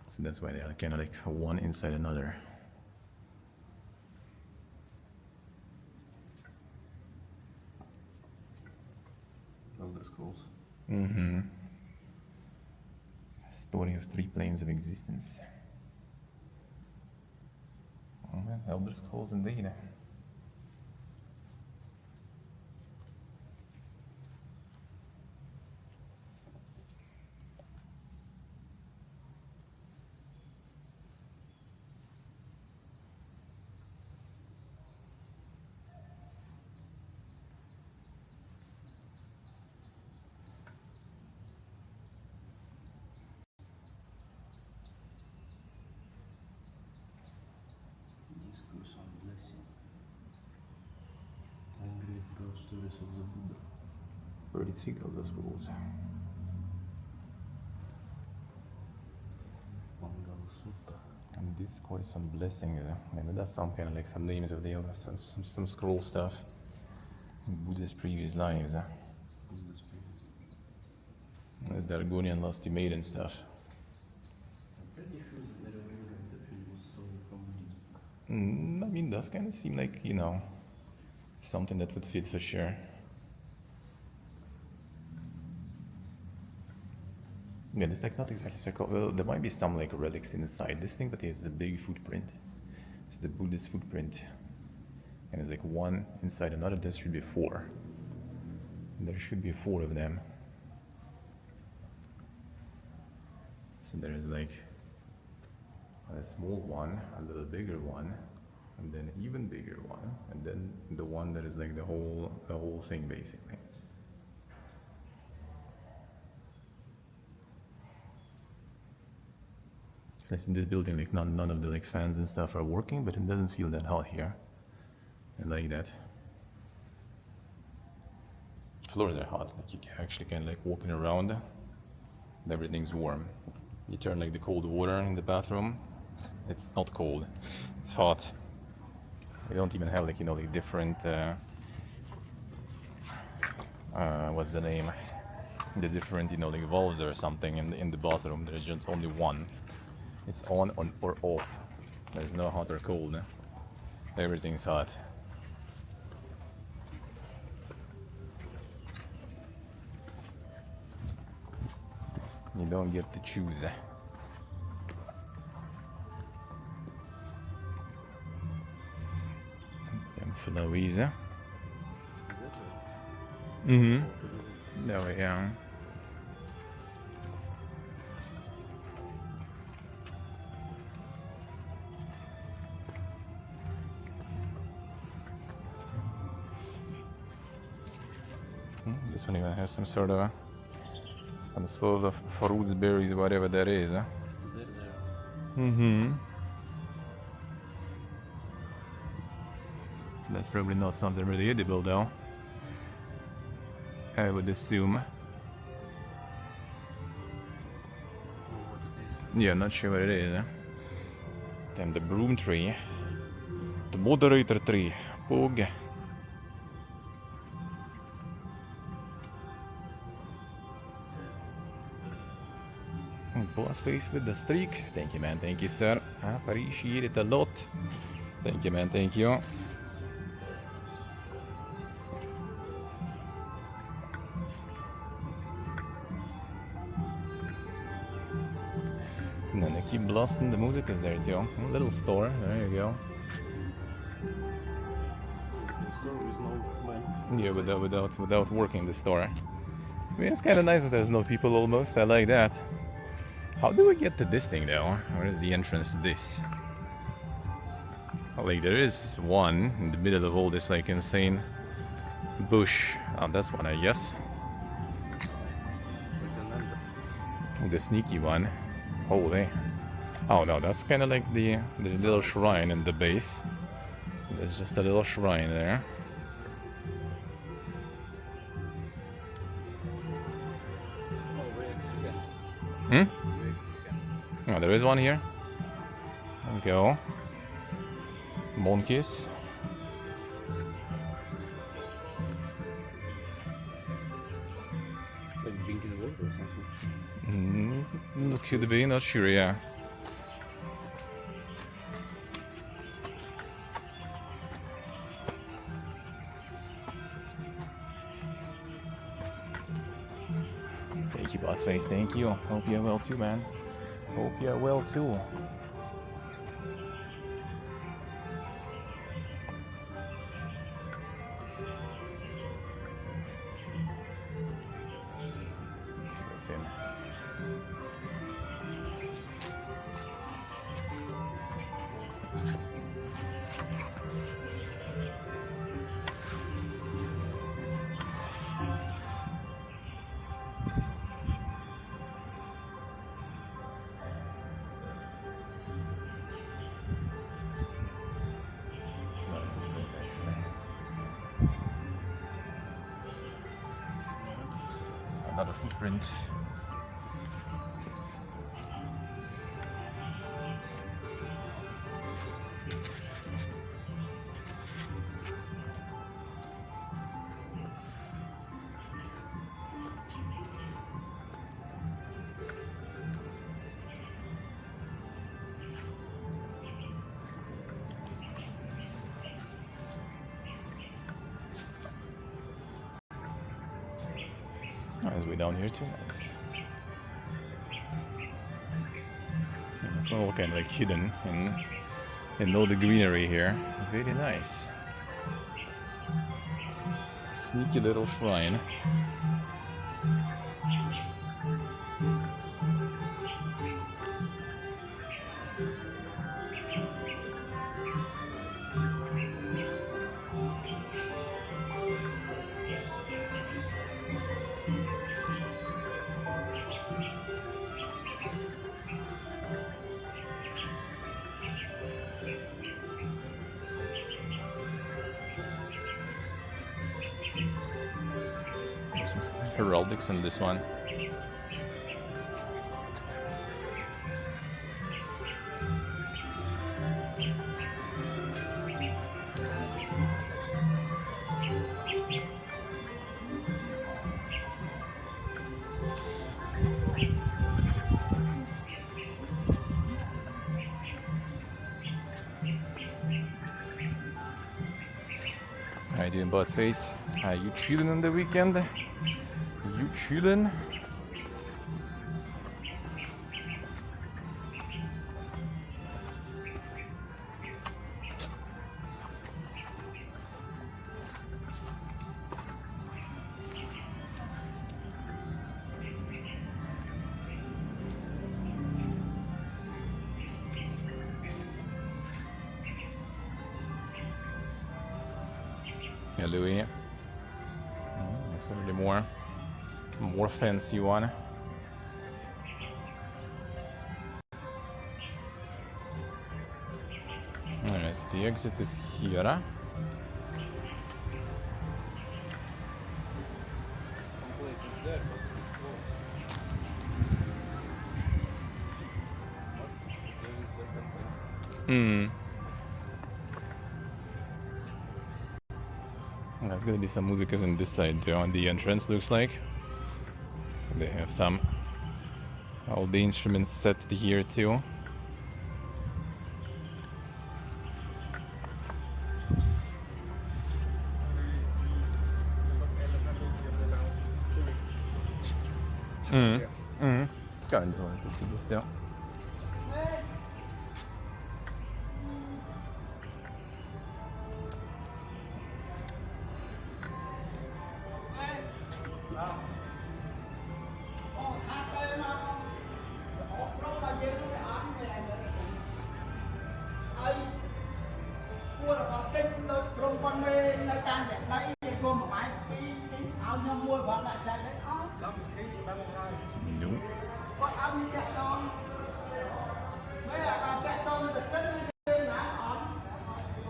So that's why they're kind of like one inside another. Elder Scrolls. Mm-hmm. Story of 3 planes of existence. Oh man, Elder Scrolls indeed. Discourse on blessing. 10 great broad stories of the Buddha. Pretty thick Elder Scrolls. Mangal Sutta. And discourse on blessings. Maybe that's some kind of like some names of the other, some scroll stuff. Buddha's previous lives. Buddha's previous. There's the Argonian lusty maiden stuff. I'm pretty sure that the Armenian conception was stolen from Buddhism. I mean, does kind of seem like, you know, something that would fit for sure. Yeah, it's like not exactly circle. Well, there might be some like relics inside this thing, but it's a big footprint. It's the Buddhist footprint. And it's like one inside another. There should be 4. There should be 4 of them. So there's like a small one, a little bigger one, and then even bigger one, and then the one that is like the whole thing basically. So in this building, like none of the like fans and stuff are working, but it doesn't feel that hot here. I like that. Floors are hot, like you can actually kind of like walking around, and everything's warm. You turn like the cold water in the bathroom, it's not cold, it's hot. We don't even have like, you know, like different, what's the name? The different, you know, like valves or something in the bathroom. There's just only one. It's on or off. There's no hot or cold. Everything's hot. You don't get to choose. För Louisa. There we go. This one even has some sort of fruits, berries, whatever that is. That's probably not something really edible though, I would assume. Yeah, not sure what it is. Then the broom tree, the moderator tree, bog. Boss face with the streak. Thank you, man. Thank you, sir. Appreciate it a lot. Thank you, man. Thank you. And then they keep blasting the music is there too. A little store. There you go. The store is no man. Yeah, without working the store. I mean, it's kind of nice that there's no people almost. I like that. How do we get to this thing though? Where is the entrance to this? Oh, like there is one in the middle of all this like insane bush. Oh, that's one, I guess. We can enter. The sneaky one. Holy. Oh no, that's kind of like the little shrine in the base. There's just a little shrine there. Oh, we actually can. Hmm? We actually can. Oh, there is one here. Let's go. Monkeys. Like drinking water or something. Could be, not sure, yeah. Thank you, boss face. Thank you. Hope you're well too, man. Hope you're well too. Let's see what's in. It's not a footprint, actually. It's another footprint. As way down here too, nice. It's all kind of like hidden in all the greenery here. Very nice. Sneaky little shrine. Some heraldics on this one. How you doing, boss face? How you chilling on the weekend? You chilling? Yeah, Louis. That's a really more fancy one. Alright, so the exit is here. Some places there, but it's closed. What's there is like a Hmm. There's gonna be some musicas on this side too, on the entrance looks like. They have some. All the instruments set here too. Kind of want to see this still. Đúng.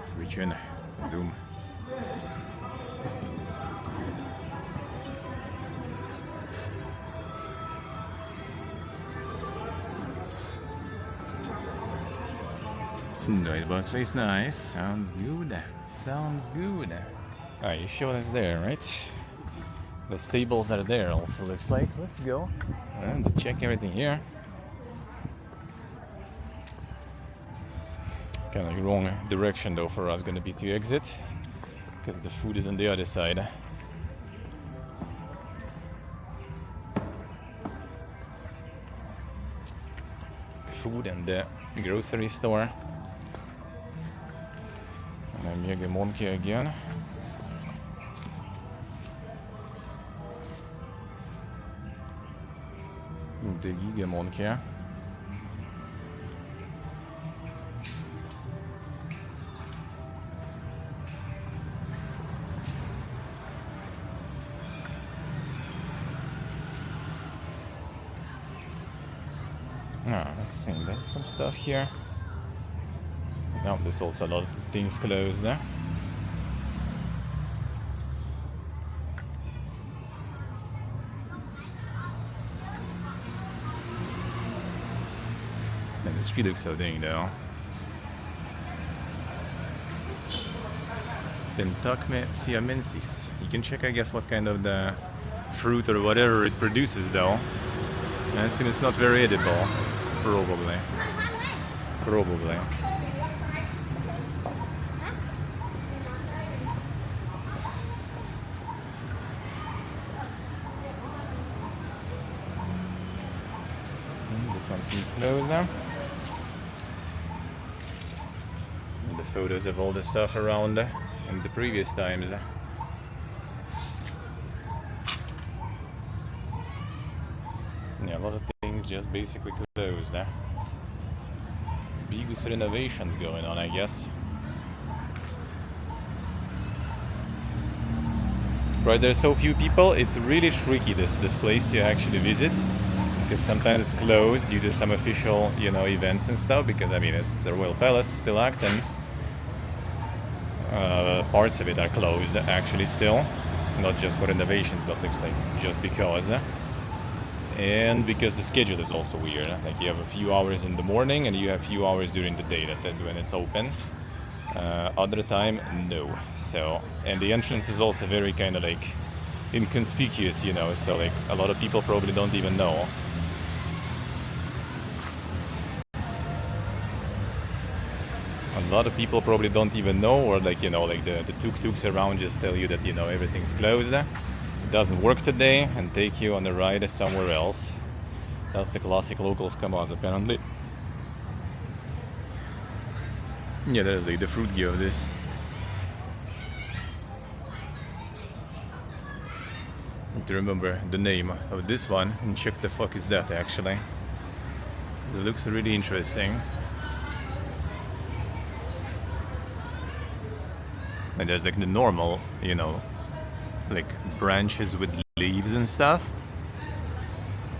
Switch in, zoom. Noise boss face nice. Sounds good. Sounds good. Alright, you showed us there, right? The stables are there also, looks like. Let's go and check everything here. Kind of wrong direction though for us, gonna be to exit because the food is on the other side. Food and the grocery store. And I'm Jäger Monkey again. The Giga Monkey. Let's see, there's some stuff here. No, there's also a lot of things closed there. And this tree looks so dang though. Pentacme siamensis. You can check, I guess, what kind of the fruit or whatever it produces though. And I assume it's not very edible. Probably. Probably. This one seems closed now. And the photos of all the stuff around in the previous times. Yeah, a lot of things just basically closed. Big renovations going on, I guess. Right, there's so few people, it's really tricky this place to actually visit. Because sometimes it's closed due to some official, events and stuff. Because I mean, it's the Royal Palace still acting. Parts of it are closed actually still, not just for renovations, but looks like just because. And because the schedule is also weird. Like you have a few hours in the morning and you have a few hours during the day that when it's open. Other time, no. So, and the entrance is also very kind of like inconspicuous, so like a lot of people probably don't even know. A lot of people probably don't even know, or like, like the tuk-tuks around just tell you that, everything's closed. It doesn't work today and take you on the ride somewhere else. That's the classic locals commands apparently. Yeah, that is like the fruit gear of this. Need to remember the name of this one and check the fuck is that actually. It looks really interesting. And there's like the normal, like branches with leaves and stuff.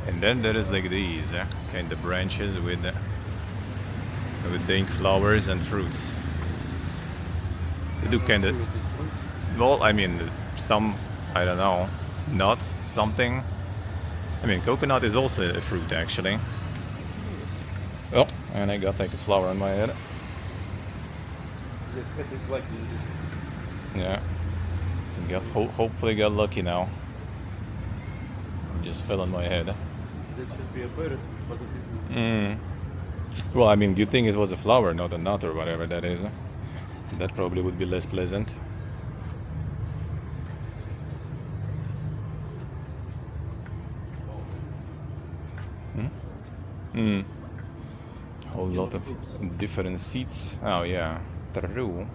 And then there is like these kind of branches with dank flowers and fruits. They do kind of, well, I mean, some, I don't know, nuts, something. I mean, coconut is also a fruit actually. Oh, and I got like a flower on my head. Yeah, hopefully got lucky now. It just fell on my head. Dit should be a bird. but it isn't. Well, I mean, good thing it was a flower, not a nut or whatever that is. That probably would be less pleasant. Whole lot of different seeds. Oh yeah, true.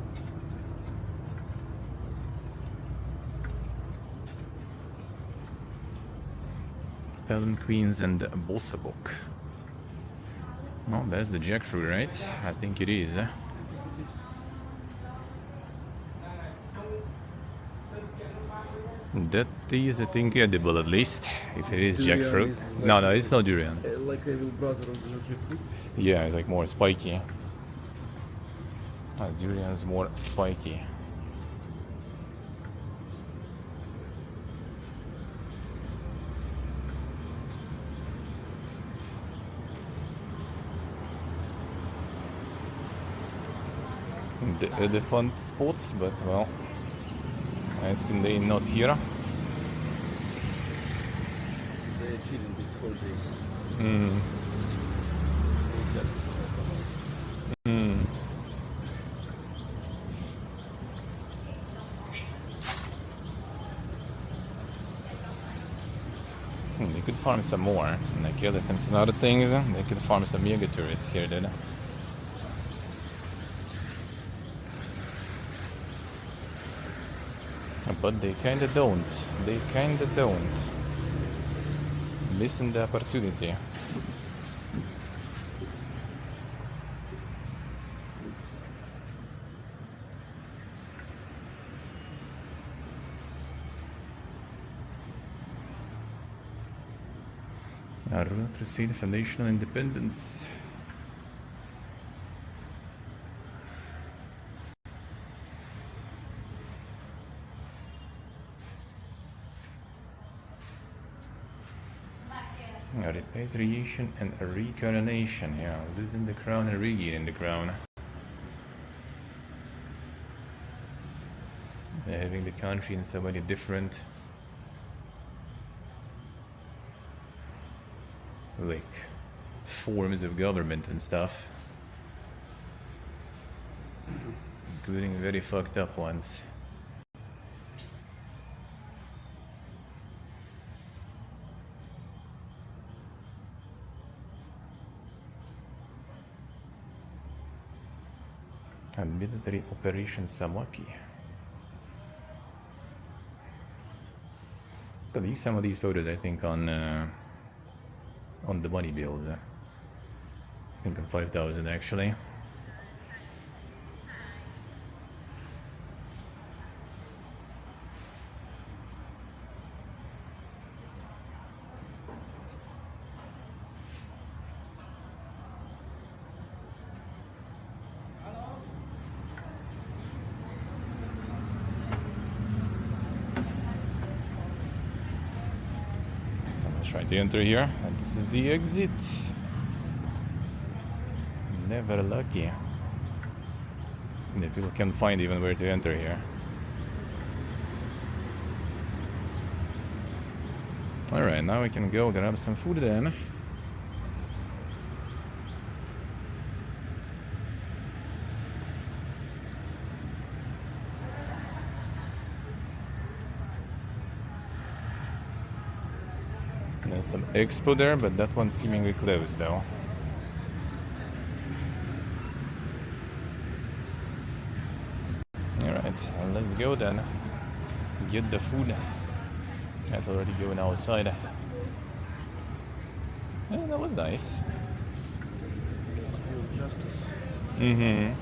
Pelham Queens and Bossabok. Oh, that's the jackfruit, right? I think it is. That is, I think, edible at least, if it is Durian jackfruit. is No, like- no, it's not durian. Like a little brother of the jackfruit. Yeah, it's like more spiky. Durian's more spiky. The fun spots, but well, I think they're not here. They're chilling these whole days. Mm. It's just Mm. They could farm some more, like elephants and other things. They could farm some mega tourists here then. But they kinda don't. They kinda don't. Missing the opportunity. Aruna Crusade Foundational Independence. A repatriation and a recoronation. Yeah, losing the crown and regaining the crown. Having the country in so many different, like, forms of government and stuff, including very fucked up ones. And military operation Samaki. Could use some of these photos, I think, on the money bills. I think on 5,000 actually. Someone's trying to enter here, and this is the exit. Never lucky. The people can't find even where to enter here. Alright, now we can go grab some food then. There's some expo there, but that one's seemingly closed though. Alright, well, let's go then. Get the food. That's already going outside. Yeah, that was nice. justice. Mm-hmm.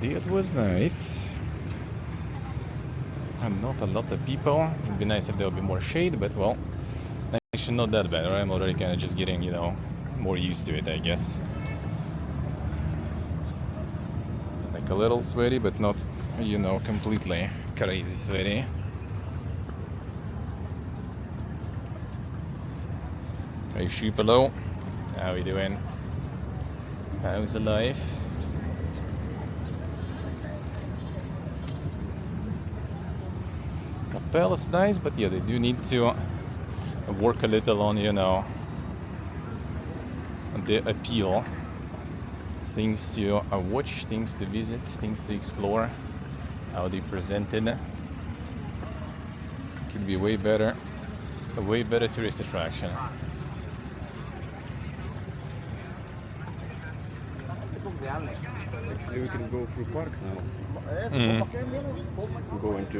It was nice. And not a lot of people. It'd be nice if there would be more shade, but well, actually not that bad, right? I'm already kind of just getting, you know, more used to it, I guess. Like a little sweaty, but not, you know, completely crazy sweaty. Hey Sheepalo, how you doing? How's the life? hotel is nice, but yeah, they do need to work a little on, you know, the appeal. Things to watch, things to visit, things to explore, how they presented. Could be way better, a way better tourist attraction. Actually, we can go through park now. Go into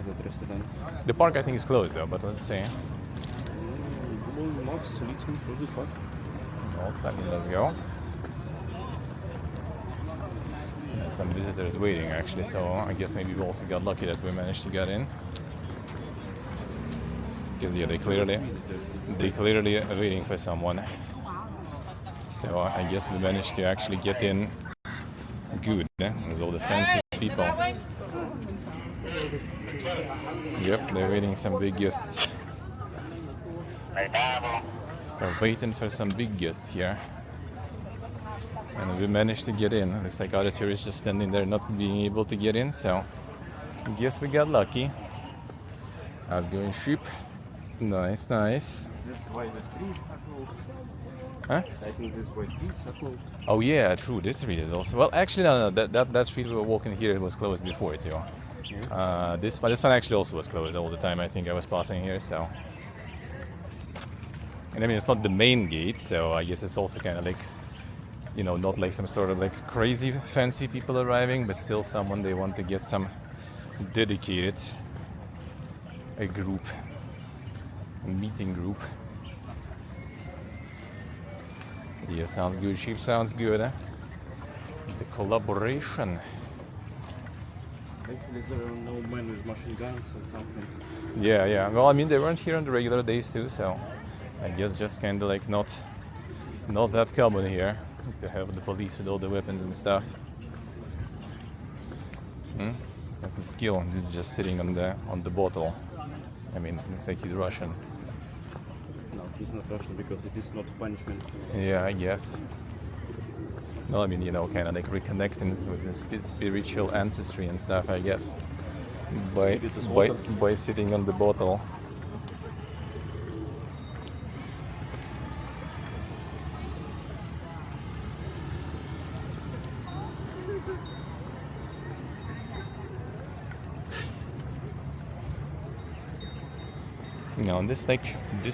that restaurant. The park I think is closed though, but let's see. Max, let's go through the park. Let's go. And some visitors waiting actually, so I guess maybe we also got lucky that we managed to get in. Because yeah, they clearly are waiting for someone. So I guess we managed to actually get in good. There's all the fancy people. Yep, they're waiting some big guests. We're waiting for some big guests here. And we managed to get in. Looks like other tourists just standing there not being able to get in, so I guess we got lucky. Outgoing ship. Nice, nice. That's why the streets are closed. Huh? I think that's why streets are closed. Oh yeah, true. This street is also well. Actually, no. That street we were walking here was closed before too. Yeah. This one actually also was closed all the time. I think I was passing here, so. And I mean, it's not the main gate, so I guess it's also kind of like, you know, not like some sort of like crazy fancy people arriving, but still someone they want to get some dedicated a group, a meeting group. Yeah, sounds good. Ship sounds good. Eh? The collaboration. Actually, there are no men with machine guns or something. Yeah, yeah. Well, I mean, they weren't here on the regular days too, so I guess just kind of like not that common here to have the police with all the weapons and stuff. That's the skill. Dude just sitting on the bottle. I mean, looks like he's Russian. No, he's not Russian because it is not punishment. Yeah, I guess. No, I mean, you know, kind of like reconnecting with the spiritual ancestry and stuff, I guess. By sitting on the bottle. You know, this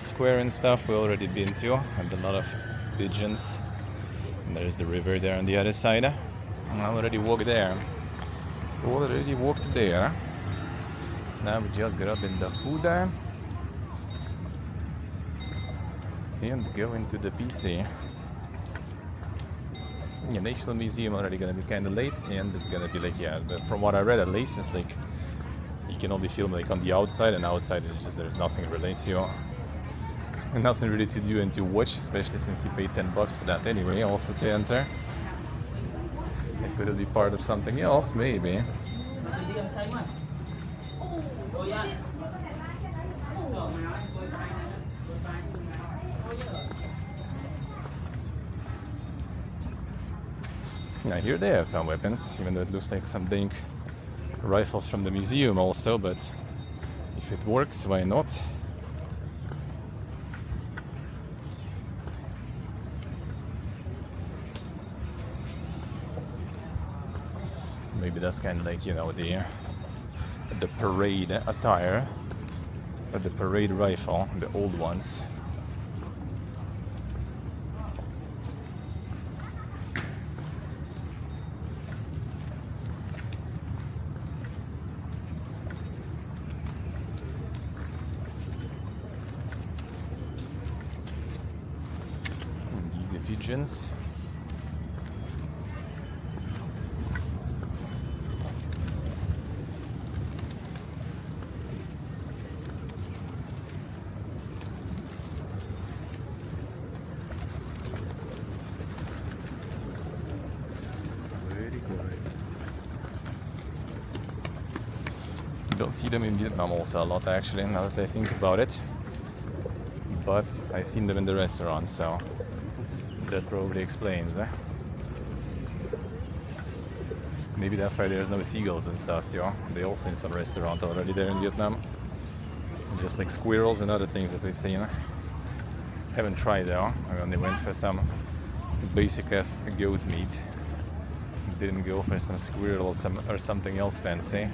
square and stuff we already been to, and a lot of pigeons. And there's the river there on the other side. I already walked there. So now we just grabbing the food there and go into the PC. Yeah, National Museum already gonna be kind of late, and it's gonna be like, yeah, but from what I read at least, it's like you can only film like on the outside, and outside is just there's nothing really to nothing really to do and to watch, especially since you pay $10 for that anyway, also to enter. It could be part of something else, maybe. Yeah, here they have some weapons, even though it looks like some dang rifles from the museum also, but if it works, why not? Maybe that's kind of like, you know, the parade attire, or the parade rifle, the old ones. Indeed, the pigeons. Don't see them in Vietnam also a lot actually, now that I think about it. But I've seen them in the restaurants, so that probably explains. Maybe that's why there's no seagulls and stuff too. They also in some restaurant already there in Vietnam. Just like squirrels and other things that we've seen. Haven't tried though. I only went for some basic as goat meat. Didn't go for some squirrel or something else fancy.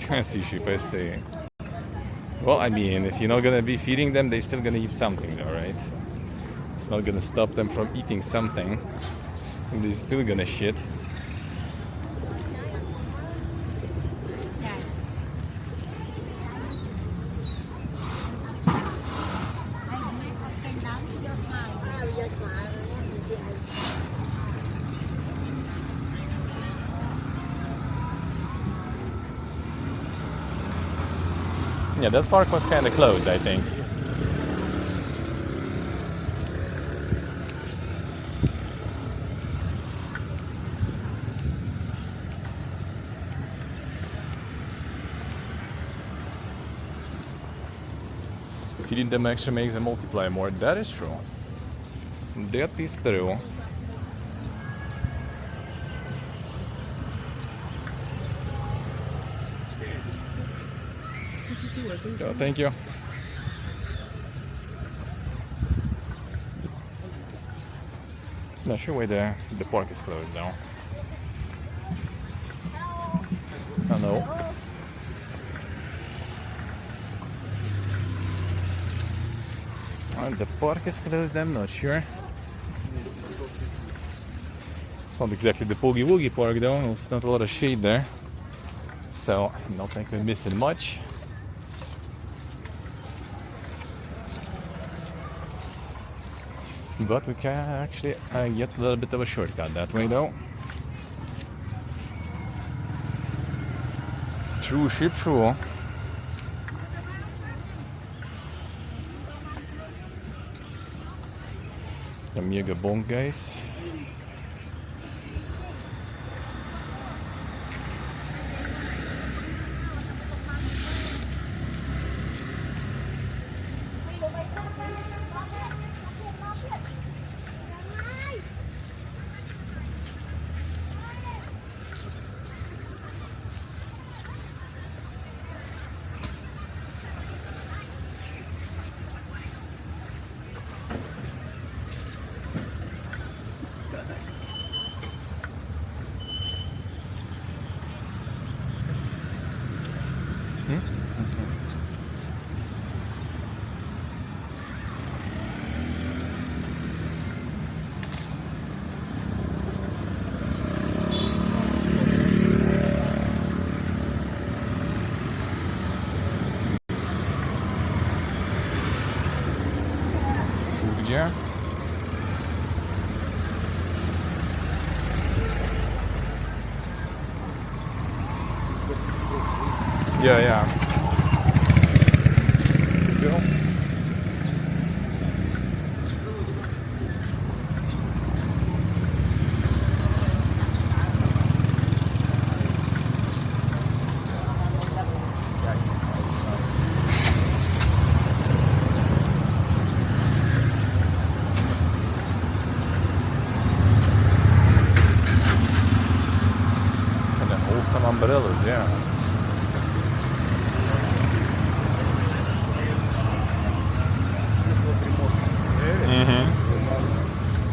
Sushi paste. Well, I mean, if you're not gonna be feeding them, they're still gonna eat something though, right? It's not gonna stop them from eating something. And they're still gonna shit. Yeah, that park was kind of closed, I think. Feeding them extra makes them multiply more. That is true. That is true. Oh, thank you. Not sure why the park is closed now. Hello. The park is closed, I'm not sure. It's not exactly the Boogie Woogie Park though, it's not a lot of shade there. So, I don't think we're missing much. But we can actually get a little bit of a shortcut that way though. True ship, true. The mega bomb guys. Yeah. Yeah. Go. And then hold some umbrellas, yeah.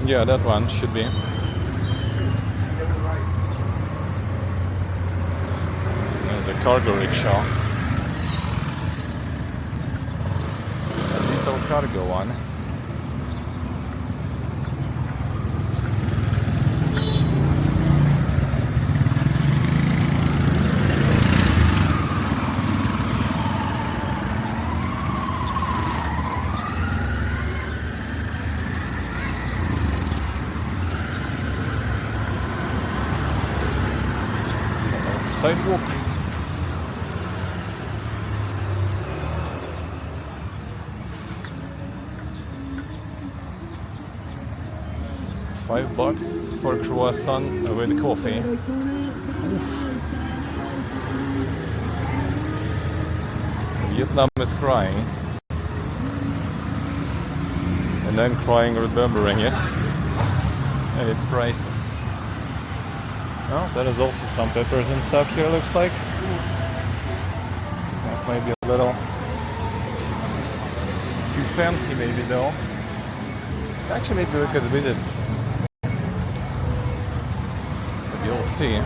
Yeah, that one should be. There's the cargo rickshaw. A little cargo one. Sidewalk. $5 for croissant with coffee. Vietnam is crying. And I'm crying remembering it. And its prices. Oh, there is also some peppers and stuff here, looks like. That might be a little too fancy maybe though. Actually maybe we could visit. But you'll see.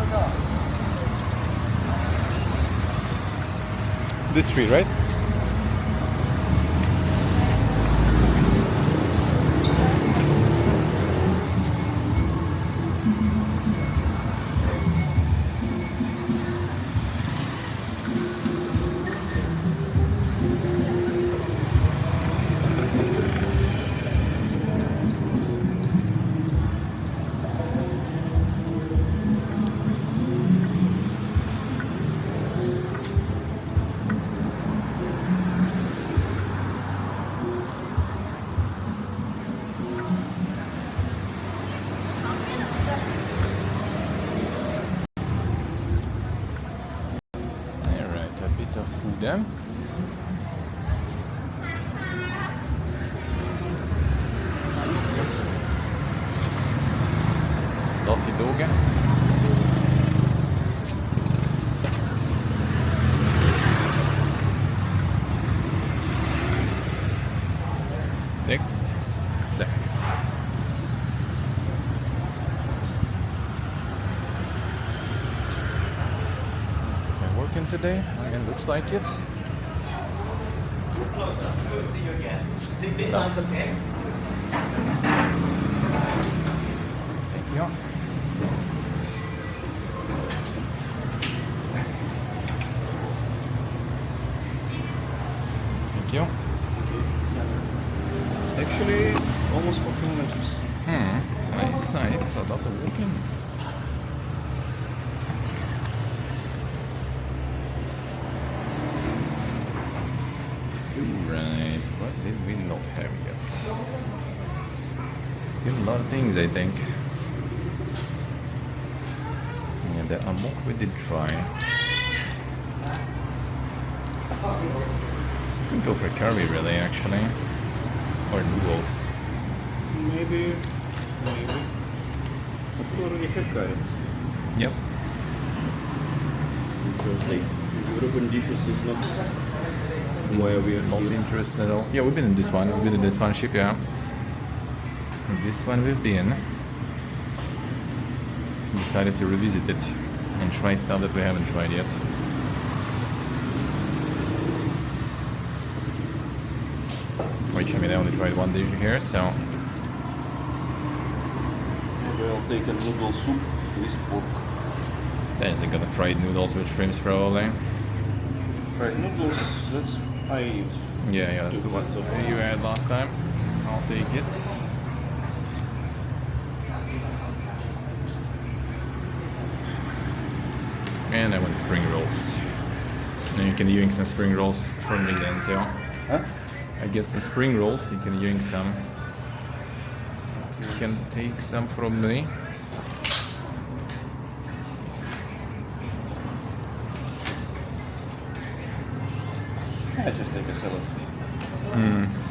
This street, right? Food then. Lassie Doge. Next. There. Working today, again looks like it. Close up, we'll see you again. Think this sounds okay? Thank you. Thank you. Actually, almost 4 kilometers. Nice, nice. A lot of walking. Right, what did we not have yet? Still a lot of things, I think. Yeah, the amok we did try. We can go for curry, really, actually. Or noodles. Maybe. But we already have curry. Yep. So like European dishes is not where we are Not here. interested at all. Yeah, we've been in this one. We've been in this one ship, yeah. In this one we've been. Decided to revisit it and try stuff that we haven't tried yet. Which, I mean, I only tried one dish here, so... Maybe I'll take a noodle soup with pork. Then they got the fried noodles with shrimps, probably. Fried noodles, that's Yeah, that's the one you had last time. I'll take it. And I want spring rolls. And you can use some spring rolls from me then, so. Huh? I get some spring rolls, you can use some. You can take some from me. I just take a salad.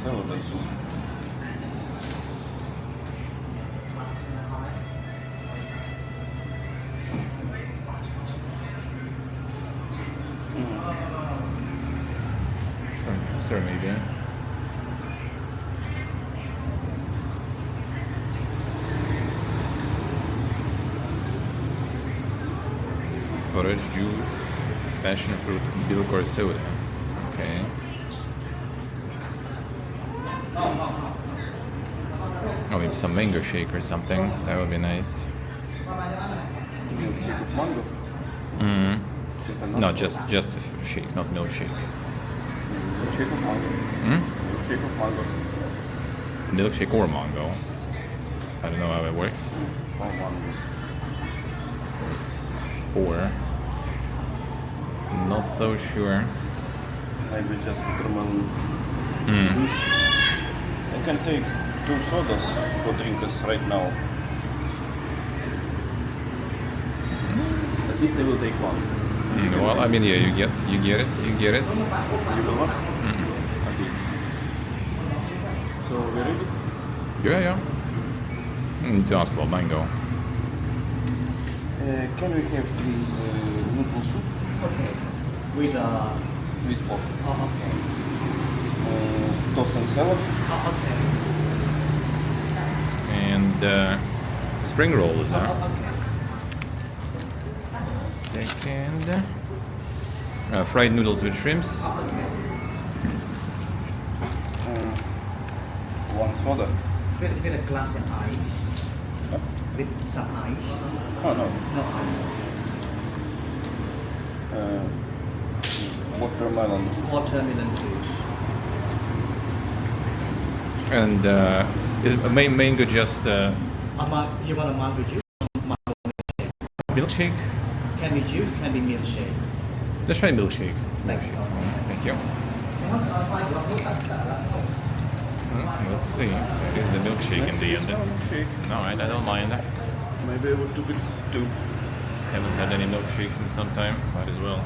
Salad and soup. Some juicer maybe. Forage juice, passion fruit, milk or soda. Okay. Oh, maybe some mango shake or something. That would be nice. Milkshake with mango. No, just a shake, not milkshake. Milkshake of mango. Milkshake of mango. Milkshake or mango. I don't know how it works. Or mango. Or not so sure. Maybe just watermelon juice. I can take 2 sodas for drinkers right now. least I will take one. Well, I mean, yeah, you get it. You will what? Okay. So we ready? Yeah. I need to ask about mango. Can we have please noodle soup Okay. With with pork? oh, okay. Toast and salad. Oh, okay. And spring rolls, huh? Oh, okay. Second. Fried noodles with shrimps. Oh, okay. One soda. With a glass of ice. Huh? With some ice. Oh no. No ice. Watermelon. Watermelon juice. And is mango just You want a mango juice? milkshake? Can be juice, can be milkshake. Let's try milkshake. Thank you so much. Thank you. Let's see. So it is the milkshake in the end. Alright, I don't mind. Maybe I would do it too. Haven't had any milkshakes in some time. Might as well.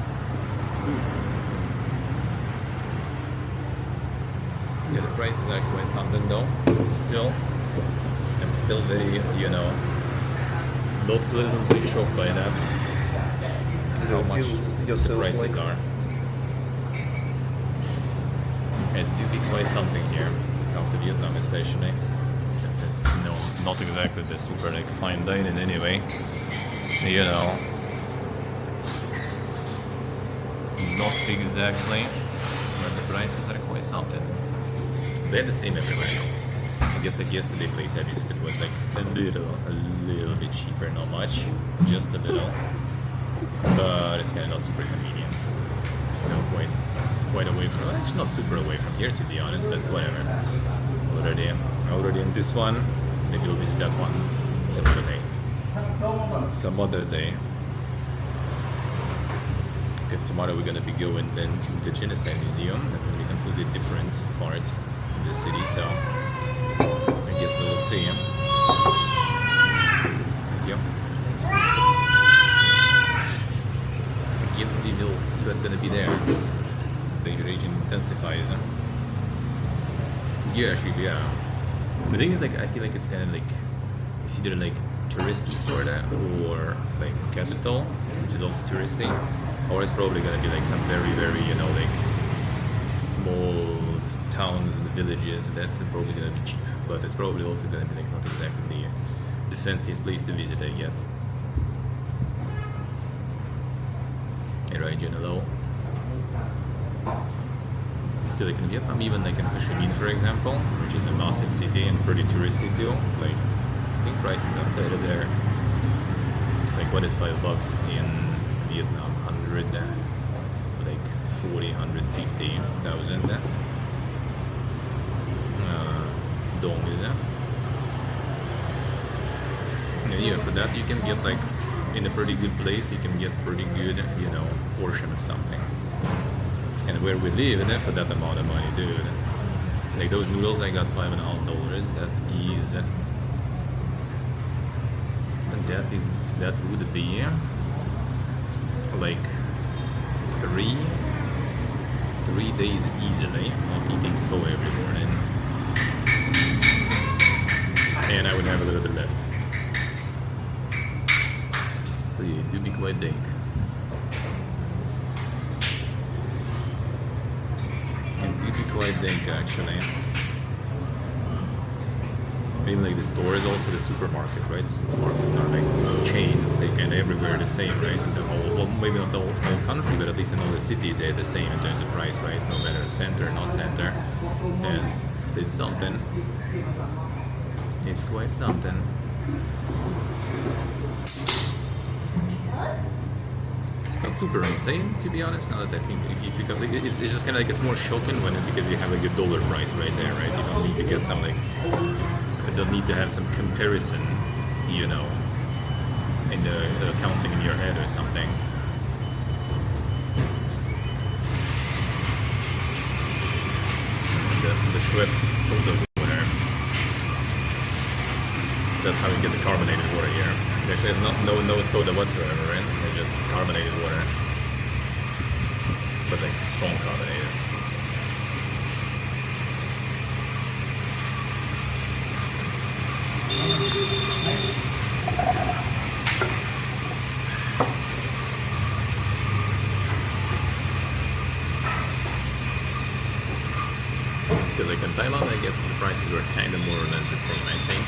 Yeah, the prices are quite something though. I'm still very, not pleasantly shocked by that. How much the prices are. It do be quite something here, after Vietnam especially. Since it's not exactly the super like fine dining anyway. Not exactly, but the prices are quite something. They're the same everywhere now. I guess like yesterday place I visited was like a little bit cheaper, not much, just a little. But it's kind of not super convenient. Still quite away from, actually not super away from here to be honest, but whatever. Already in this one, maybe we'll visit that one some other day. Because tomorrow we're gonna be going then to the Genocide Museum. That's gonna be a completely different part of the city, so I guess we'll see. Yep. I guess we will see what's gonna be there. The region intensifies. Yeah, actually, yeah. The thing is, like, I feel like it's kind of like it's either like touristy sorta or like capital, which is also touristy, or it's probably gonna be like some very like small towns and villages that's probably gonna be cheap, but it's probably also gonna be like not exactly the fanciest place to visit, I guess. Hey, right, Hello. I feel like in Vietnam, even like in Ho Chi Minh, for example, which is a massive city and pretty touristy too, like I think prices are better there. Like what is $5 in Vietnam? 100, like 40, 150,000 dong is that? Yeah, for that you can get like in a pretty good place, you can get pretty good, portion of something. And where we live, and for that amount of money, dude, like those noodles, I got $5.50. That is, and that would be like three days easily of eating pho every morning, and I would have a little bit left. So yeah, it do be quite dank. Quite dank actually. Even like the stores, also the supermarkets, right? The supermarkets are like chain, they kind of everywhere the same, right? In the whole, well, maybe not the whole country, but at least in all the cities they're the same in terms of price, right? No matter center, not center, and it's something. It's quite something. Not super insane, to be honest. Now that I think, if you like, it's just kind of like it's more shocking when because you have like a dollar price right there, right? You don't need to get some like, you don't need to have some comparison, in the accounting in your head or something. The Schweppes soda water. That's how you get the carbonated water here. Actually, there's no soda whatsoever, right? It's just carbonated water, but like strong carbonated. Because like in Thailand, I guess the prices were kind of more or less the same, I think.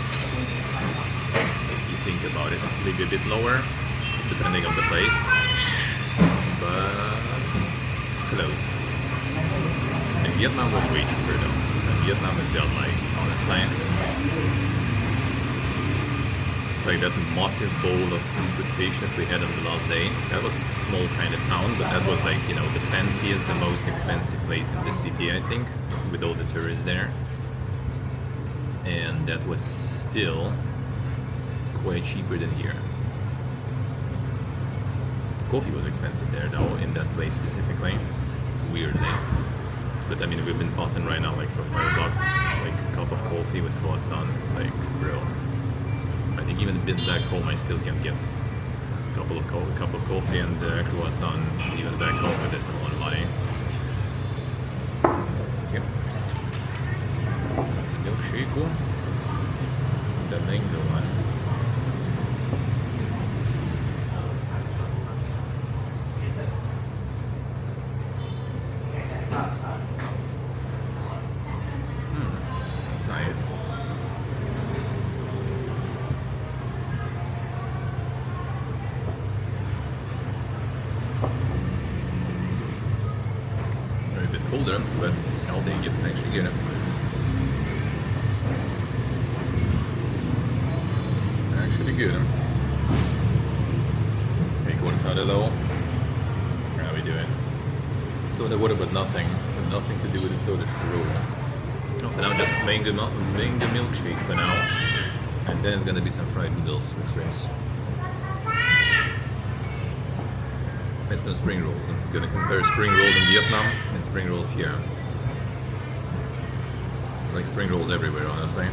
If you think about it, maybe a bit lower, depending on the place, but close. And Vietnam was way cheaper though. And Vietnam is just like, honestly, like that massive bowl of soup with fish that we had on the last day. That was a small kind of town, but that was like, you know, the fanciest, the most expensive place in the city, I think, with all the tourists there. And that was still way cheaper than here. Coffee was expensive there though, in that place specifically, weirdly. But I mean, we've been passing right now like for $5, like a cup of coffee with croissant, like bro. I think even a bit back home I still can get a cup of coffee and croissant even back home with this amount of money. Thank you. Milkshake, the mango one. That's nice. A bit colder, but I'll take it. Actually get it. Actually good. Okay, what's out of low? How are we doing? Soda water, but nothing to do with the soda shroom. Oh, for now, just making the milkshake for now, and then it's gonna be some fried noodles with shrimps. And some spring rolls. I'm gonna compare spring rolls in Vietnam and spring rolls here. Like spring rolls everywhere, honestly.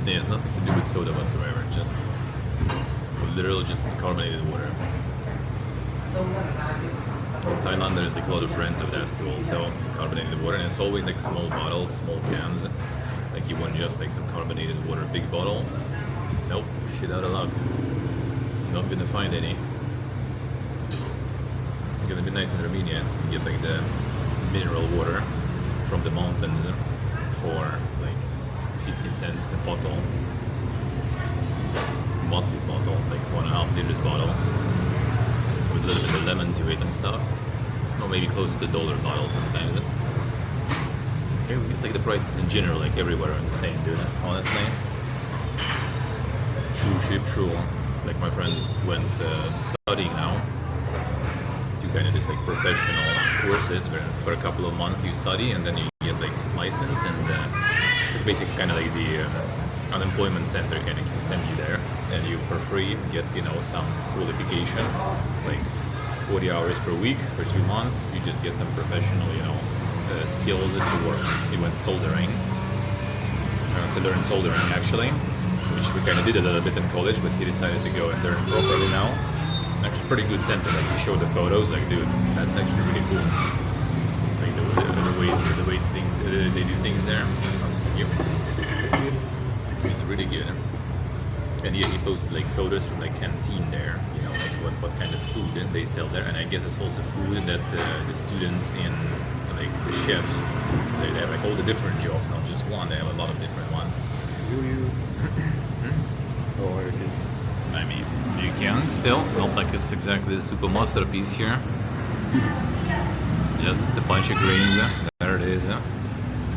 Yeah, it's nothing to do with soda whatsoever. Just literally just carbonated water. In Thailand, there's like a lot of friends of that too, also carbonated water, and it's always like small bottles, small cans. Like you want just like some carbonated water, big bottle. Nope, shit out of luck. Not gonna find any. It's gonna be nice in Armenia. You get like the mineral water from the mountains for like 50 cents a bottle. Massive bottle, like 1.5 liters bottle. With a little bit of lemon to it and stuff. Or maybe close to the dollar bottle sometimes. It's like the prices in general, like everywhere are the same, dude, honestly. True. Like my friend went studying now to kind of this like professional courses where for a couple of months you study and then you get like license, and it's basically kind of like the unemployment center kind of can send you there, and you for free get, you know, some qualification, like 40 hours per week for 2 months. You just get some professional, you know, skills to work. He went soldering to learn soldering actually, which we kind of did a little bit in college, but he decided to go and learn properly now. Actually, pretty good center. Like he showed the photos, like dude, that's actually really cool. Like the way things they do things there. It's really good. And yeah, he posted like photos from the canteen there. You know, like what kind of food they sell there. And I guess it's also food that the students in like the chef, they have like all the different jobs, not just one. They have a lot of different ones. I mean, you can still, not like it's exactly the super masterpiece here. Just a bunch of grains, there it is.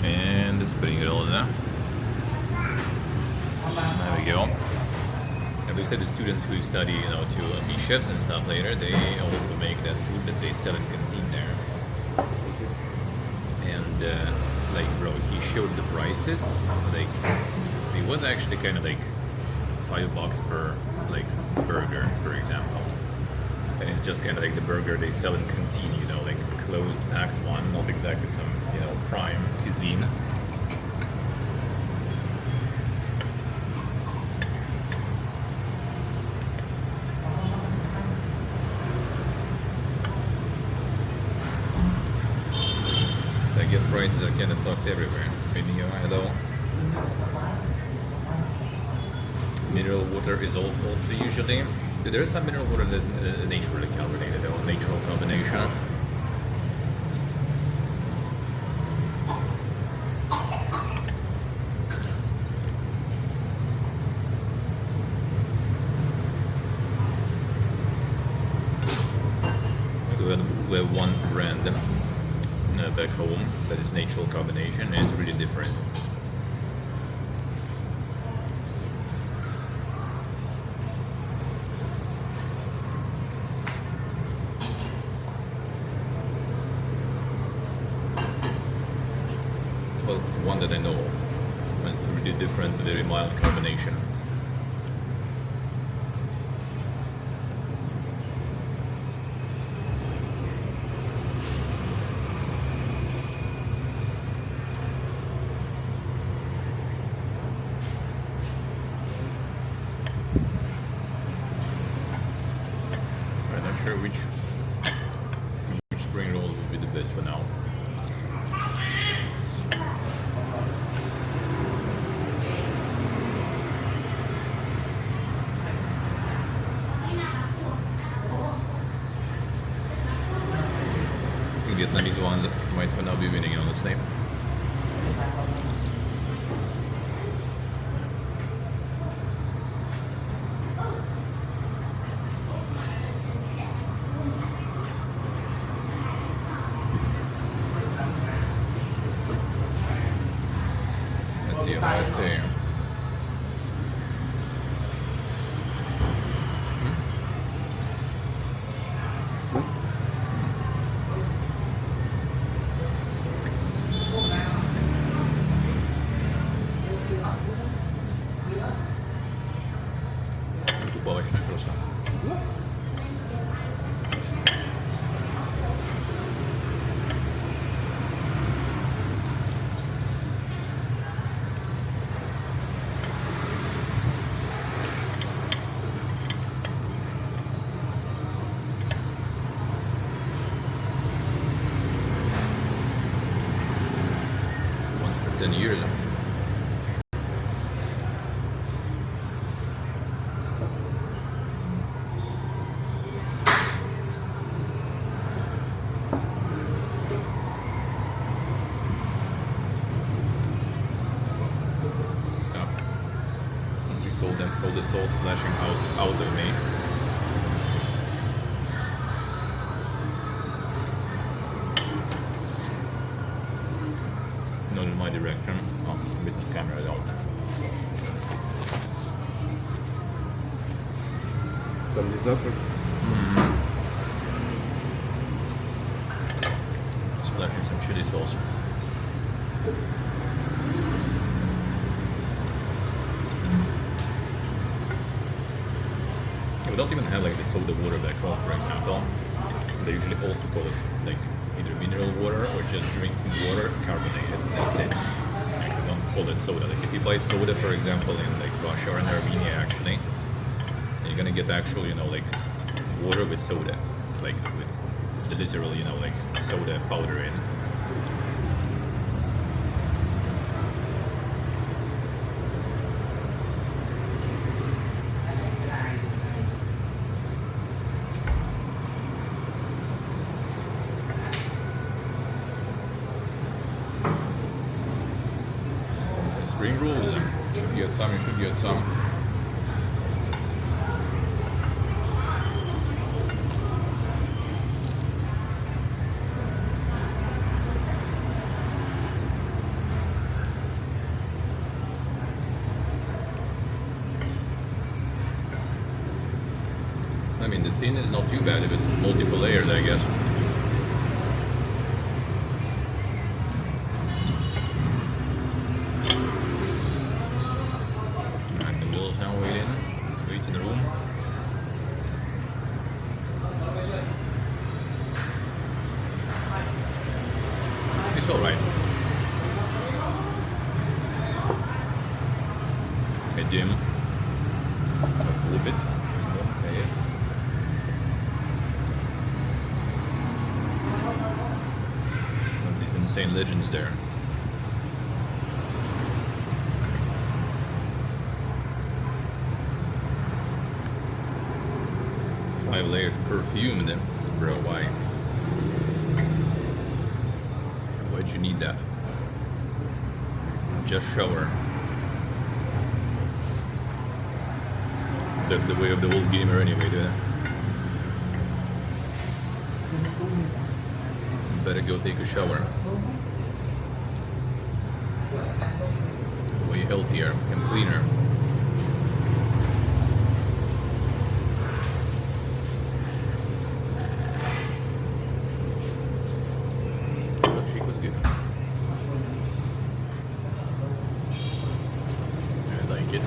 And the spring roll there. There we go. And they said the students who study, you know, to be chefs and stuff later, they also make that food that they sell in canteen there. And like, bro, he showed the prices. Like, it was actually kind of like $5 per like burger, for example. And it's just kind of like the burger they sell in canteen, you know, like a closed packed one, not exactly some, you know, prime cuisine. Maybe though. Mineral water is also usually. There is some mineral water that is naturally carbonated, though, natural combination. We have one brand back home that is natural carbonation, and it's really different. Well, one that I know of is really different, very mild carbonation. Sure which spring roll would be the best for now. The Vietnamese ones might for now be winning, honestly. I see. Туповочная просто. Once per 10 years. All the salt splashing out of me. Not in my direction. Oh, a bit of camera down. Some risotto. Splashing some chili sauce. We don't even have like the soda water back home, for example. They usually also call it like either mineral water or just drinking water, carbonated. That's it. They don't call it soda. Like if you buy soda, for example, in like Russia or in Armenia, actually, you're gonna get actual, like water with soda, like with the literal, like soda powder in. Spring rolls, you should get some, you should get some. I mean, the thin is not too bad if it's multiple layers, I guess. It's alright. Medium. A little bit. Okay, yes. These insane legends there. tired, perfumed, bro. Why? Why'd you need that? Just shower. That's the way of the old gamer anyway, dude. Better go take a shower. Way healthier and cleaner. Milkshake was good. I like it.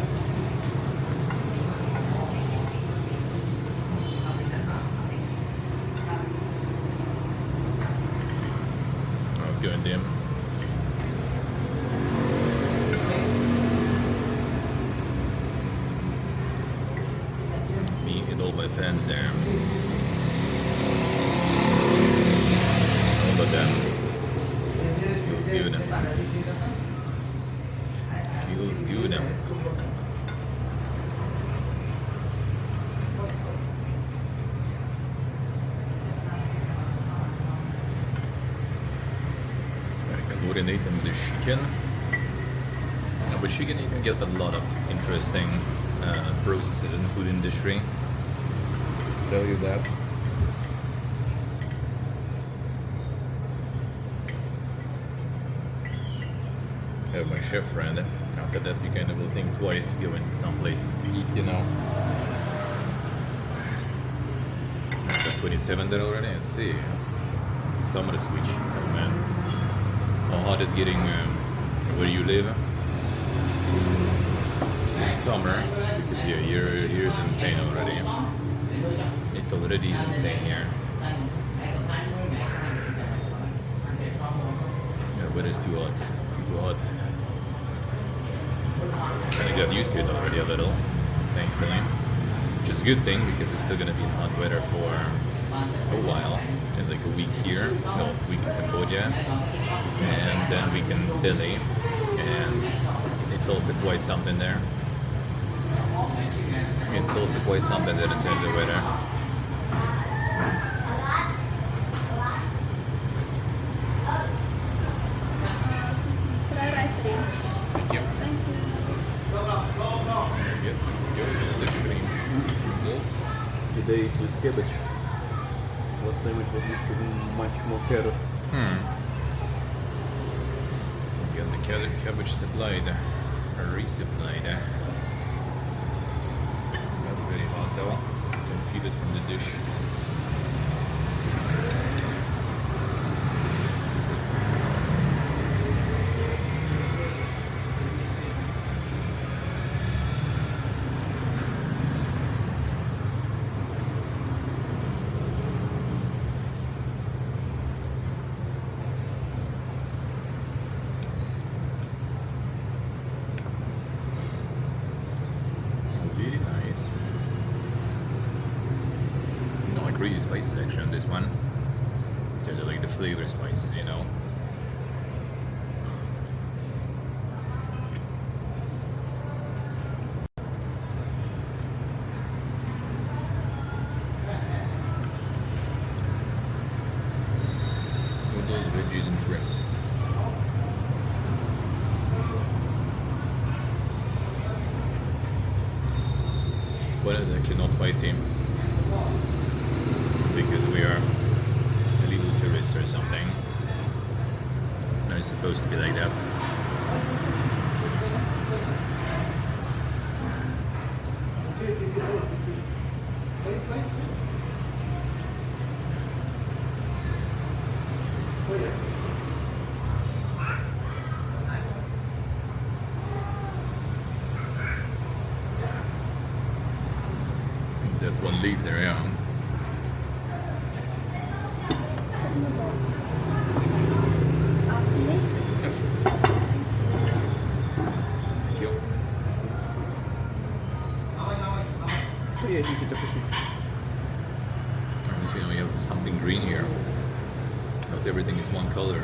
Let's go in dim. Me and all my friends there. All of them. Feels good. Feels good. Coordinate with the chicken. Now, with chicken you can get a lot of interesting processes in the food industry. I'll tell you that. I have my chef friend. After that you kind of will think twice going to some places to eat, you know. I've got 27 there already. Let's see. Summer switch. Oh man. How hot is getting where you live in summer? Because yeah, here is insane already. It already is insane here. The weather's too hot. Too hot. Kind of got used to it already a little, thankfully. Which is a good thing because we're still gonna be in hot weather for a while. It's like a week here, no, a week in Cambodia, and then we can Delhi, and it's also quite something there. It's also quite something there in terms of weather. Thank you. Yes, yours is the noodles. Today it's with cabbage. Last time it was with much more carrot. Got the cabbage supplied, or resupplied. That's very hot though. Can feel it from the dish. Really nice. Not like really spices actually on this one. They're like the flavor spices, you know. Noodles, veggies, and shrimp. Well, it's actually not spicy because we are illegal tourists or something. No, it's supposed to be like that. That one leaf there, yeah. Yes. Thank you. Приятненький такой суп. At least, you know, we have something green here. Not everything is one color.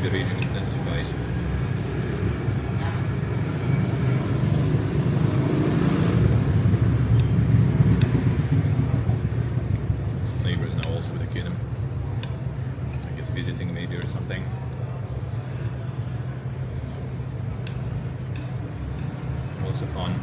the raging intensifies. Some neighbors now also with a kid. I guess visiting maybe or something. Also fun.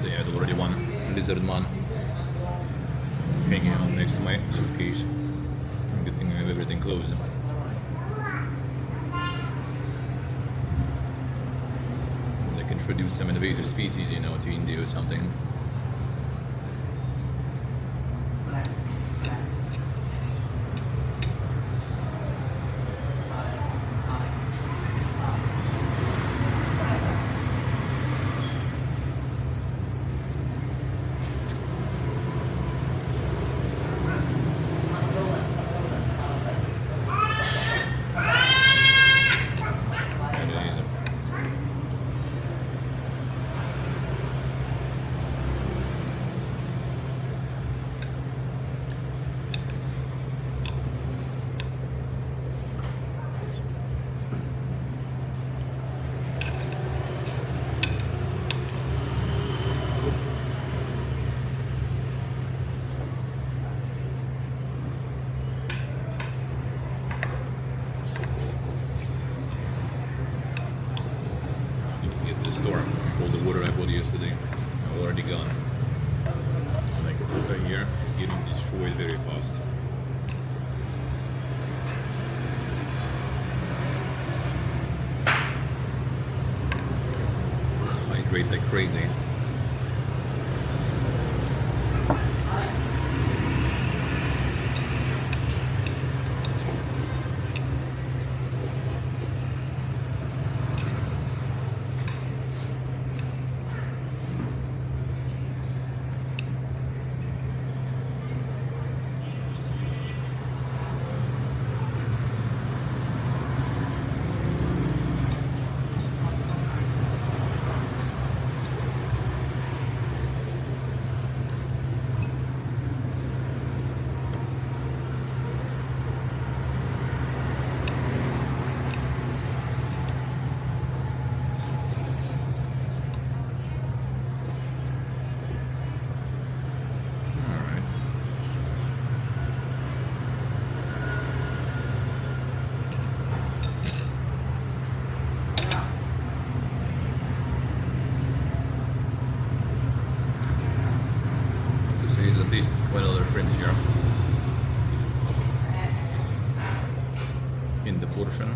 They had already one lizard man hanging out next to my suitcase. I'm getting everything closed. Like introduce some invasive species, you know, to India or something. Store. All the water I bought yesterday are already gone. Like water here is getting destroyed very fast. Just hydrate like crazy. At least quite a lot of shrimps here in the portion.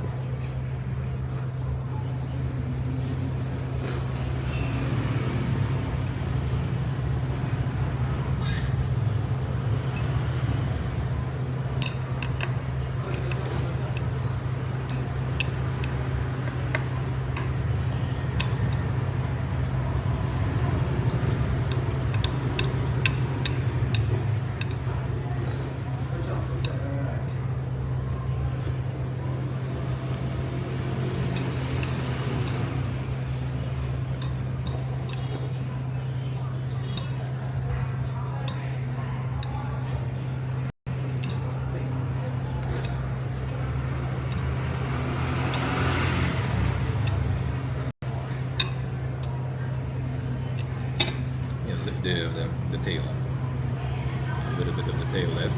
The tail. A little bit of the tail left.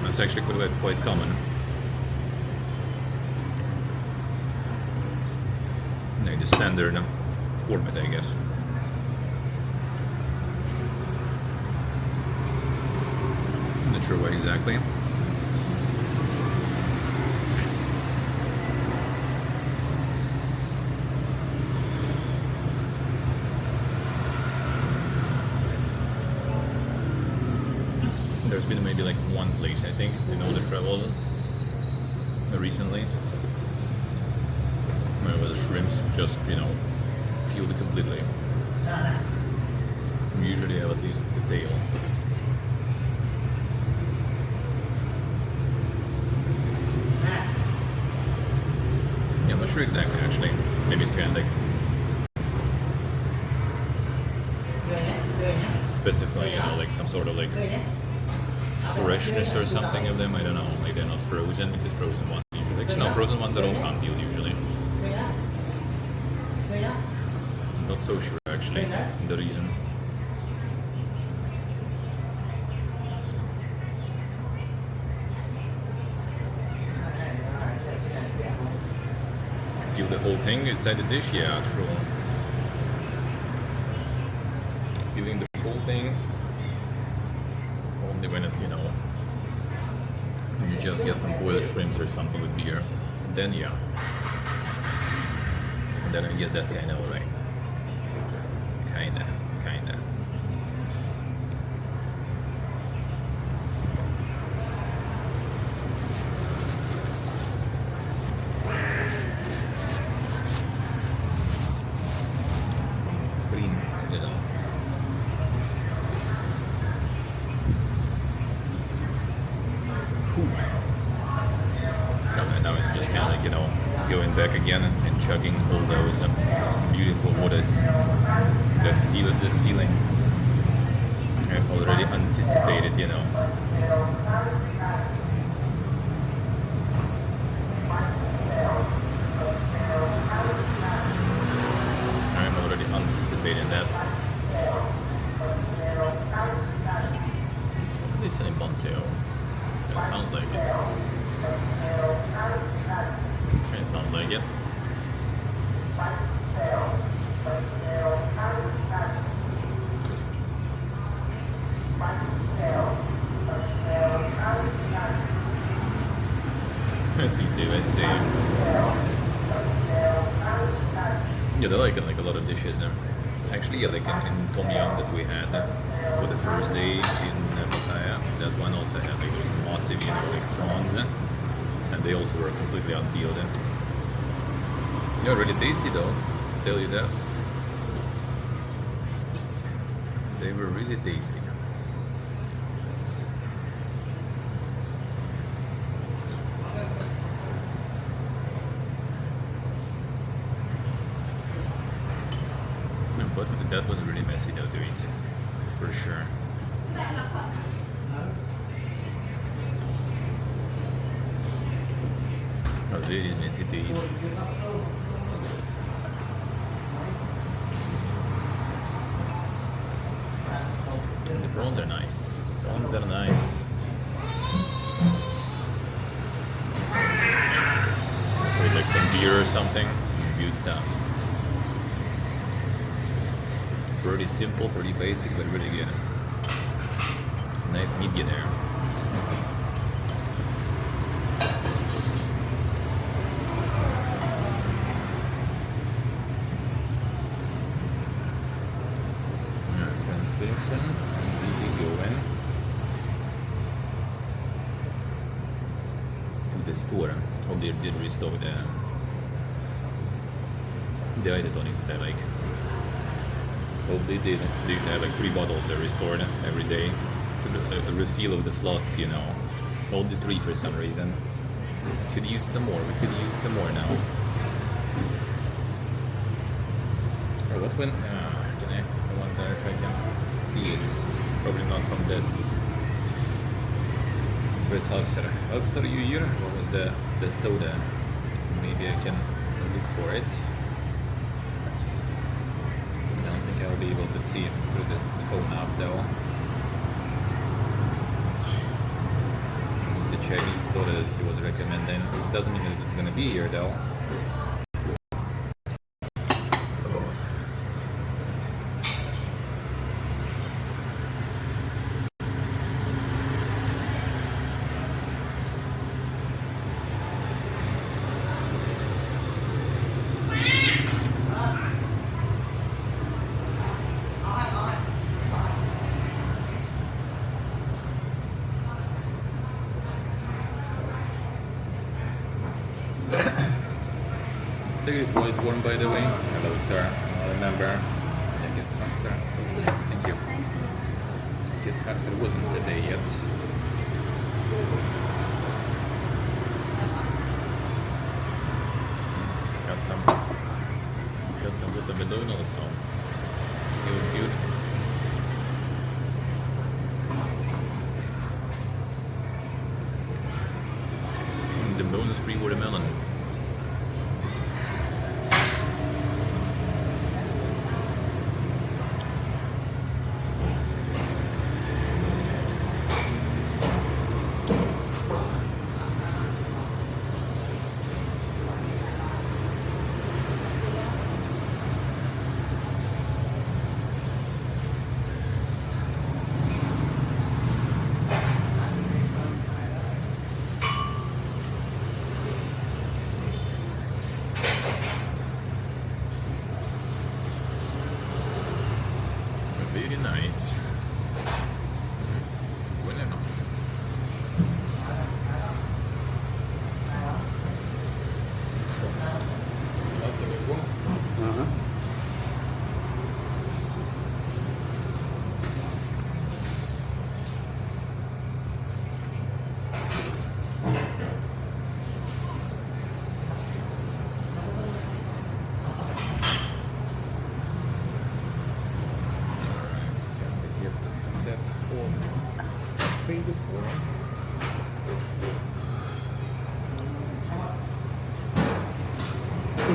That's actually quite common. Like the standard format, I guess. Not sure why exactly. There's been maybe like one place, I think, in all the travel recently where the shrimps just, you know, peeled completely. We usually have at least the tail. Yeah, I'm not sure exactly actually. Maybe it's kind of like specify, you know, like some sort of like freshness or something of them. I don't know, like they're not frozen, because frozen ones usually, like, no, frozen ones are also unpeeled usually. Not so sure actually the reason. Peel the whole thing inside the dish, yeah, true. Peeling the full thing only when it's, you know, you just get some boiled shrimps or something with beer, then yeah. And then I guess that's kind of alright. Kinda. Screen, you know. And now it's just kind of like, you know, going back again and chugging all those beautiful waters. The feeling I've already anticipated, you know. I'm already anticipating that. Listen in Bonseo. It sounds like it. It sounds like it. Let's see, Steve, I see. Yeah, they like a lot of dishes. Actually, yeah, like in Tom Yum that we had for the first day in Pattaya, that one also had like those massive, you know, like prawns, and they also were completely unpeeled. They're really tasty though, I'll tell you that. They were really tasty. But that was really messy though to eat, for sure. Really messy to eat. And the prawns are nice. Prawns are nice. So with like some beer or something, good stuff. Pretty simple, pretty basic, but really good. Nice media there. Translation, we go in to the store. Hope they did restock the isotonics that I like. Well, they did. They usually have like 3 bottles they're restored every day to the refill of the flask, you know. Only 3 for some reason. Could use some more. We could use some more now. Or what when? I wonder if I can see it. Probably not from this. Where's Haksar? Haksar, you here? What was the soda? Maybe I can look for it. I'll be able to see it through this phone app though. The Chinese soda that he was recommending. It doesn't mean that it's gonna be here though. It was warm, by the way. Hello, sir. I remember. I guess Haksar. Thank you. I guess Haksar wasn't today yet. Got some watermelon also. It was good.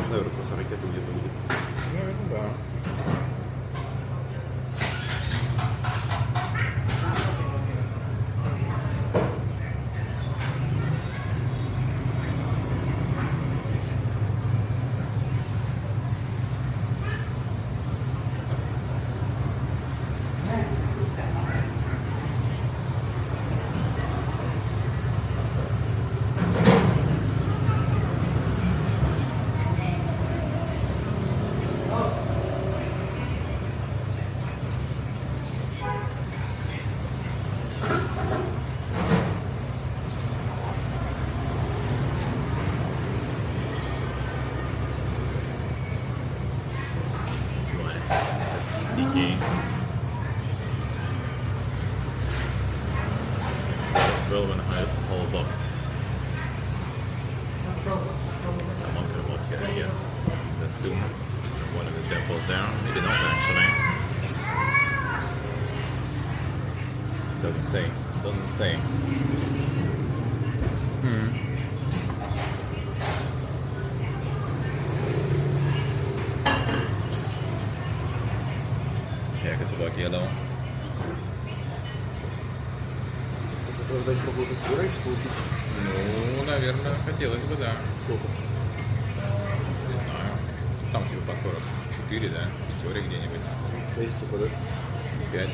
больше, наверное, по 40 где-то будет. Наверное, да. Tiki. Relevant whole box. Someone could walk here, I guess. That's the one of the temples there. Maybe not actually. Doesn't say. Doesn't say. Яка собака yellow. Если это ждать, что будет экспирайш получить, Ну, наверное, хотелось бы, да. сколько? Не знаю. Там типа по 44, да? Пятерик где-нибудь. 6 типа, да? 5.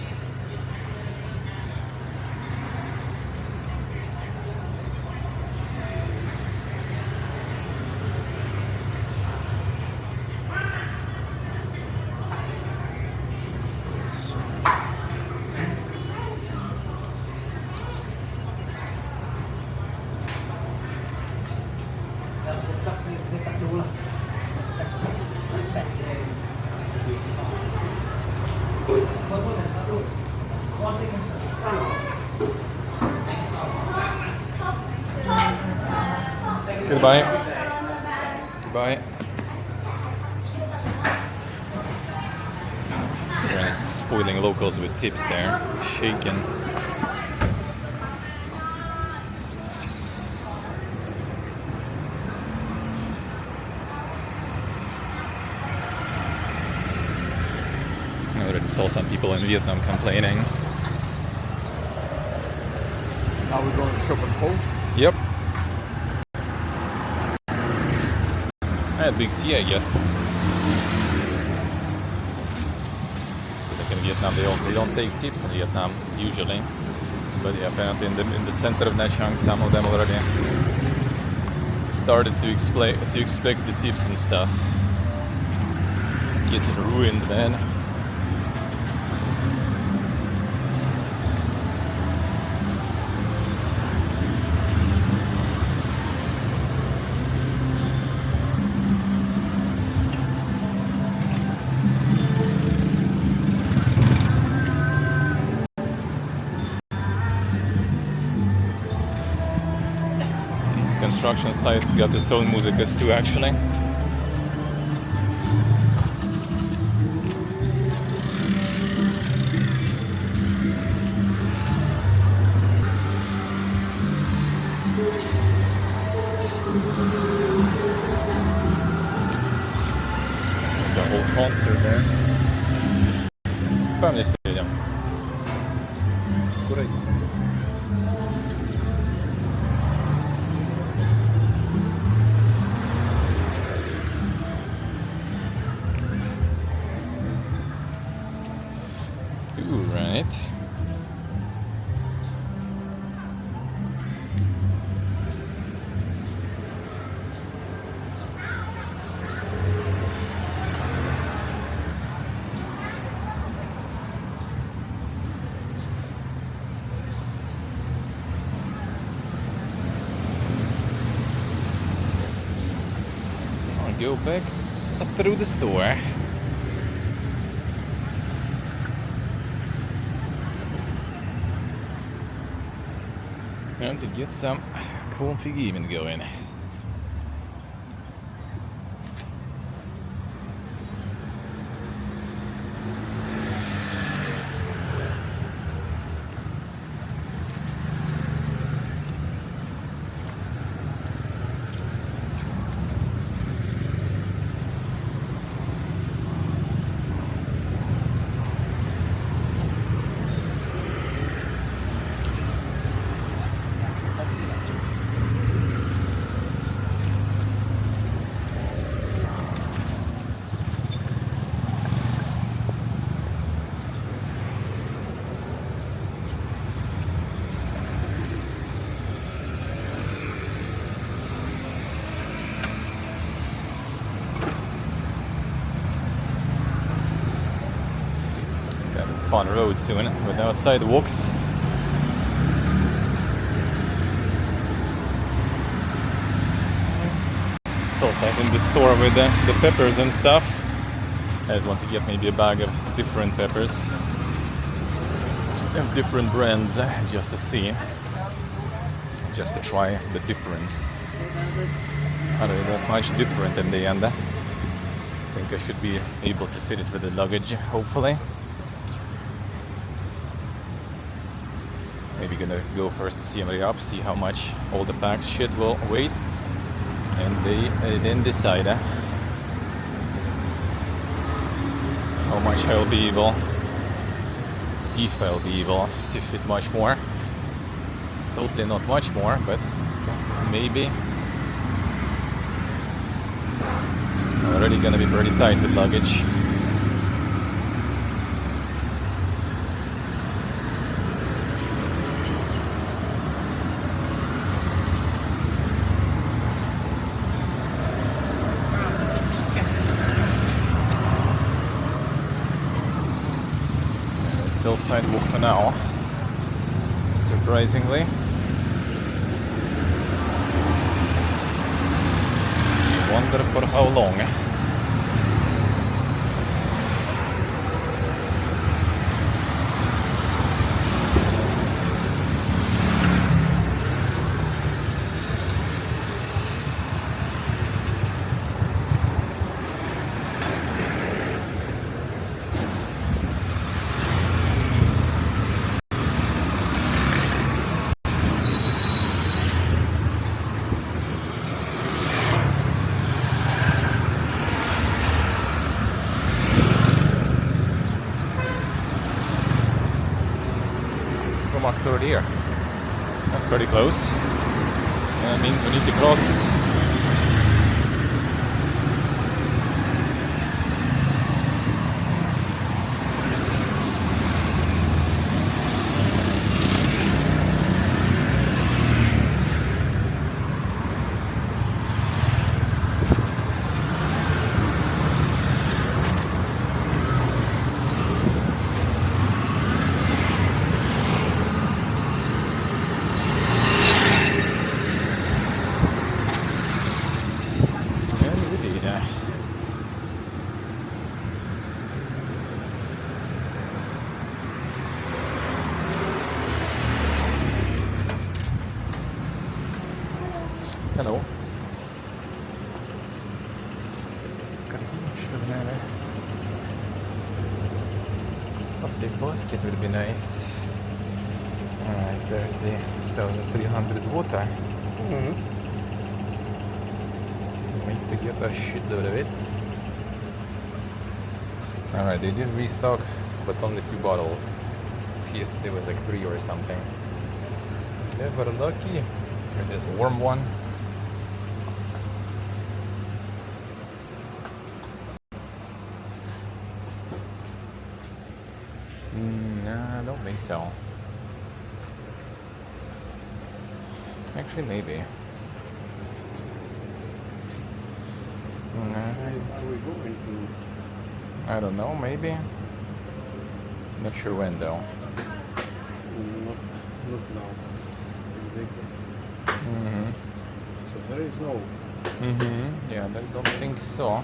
Letak dulu lah. That's that. One second, sir. Thanks so much. Goodbye. Goodbye. Friends spoiling locals with tips there. Shaken. I already saw some people in Vietnam complaining. Are we going to shop and hold? Yep. At Big C, I guess. Like in Vietnam, they don't take tips in Vietnam usually. But yeah, apparently in the center of Nha Trang, some of them already started to expect the tips and stuff. Getting ruined, man. Construction site got its own musicas too, actually. The whole concert there. Пойдем здесь перейдем. Аккуратнее. Ooh, right. I'll go back through the store. And to get some config even going. fun road soon with our sidewalks. It's also in the store with the peppers and stuff. I just want to get maybe a bag of different peppers of different brands just to see, just to try the difference. Not really that much different in the end. I think I should be able to fit it with the luggage, hopefully. Maybe gonna go first to CMR up, see how much all the packed shit will weigh, and then decide how much I'll be able, if I'll be able to fit much more. Totally not much more, but maybe. Already gonna be pretty tight with luggage. Still sidewalk for now, surprisingly. Wonder for how long. Third here. That's pretty close. That means we need to cross. Hello. Update basket would be nice. Alright, there's the 1300 water. Need to get a shitload of it. Alright, they did restock, but only 2 bottles. Yesterday was like 3 or something. Never lucky. There's a warm one. No, I don't think so. Actually, maybe. Are we going to? I don't know, maybe. Not sure when though. Not now. Exactly. Mm-hmm. So there is no. Mm-hmm. Yeah, I don't think so.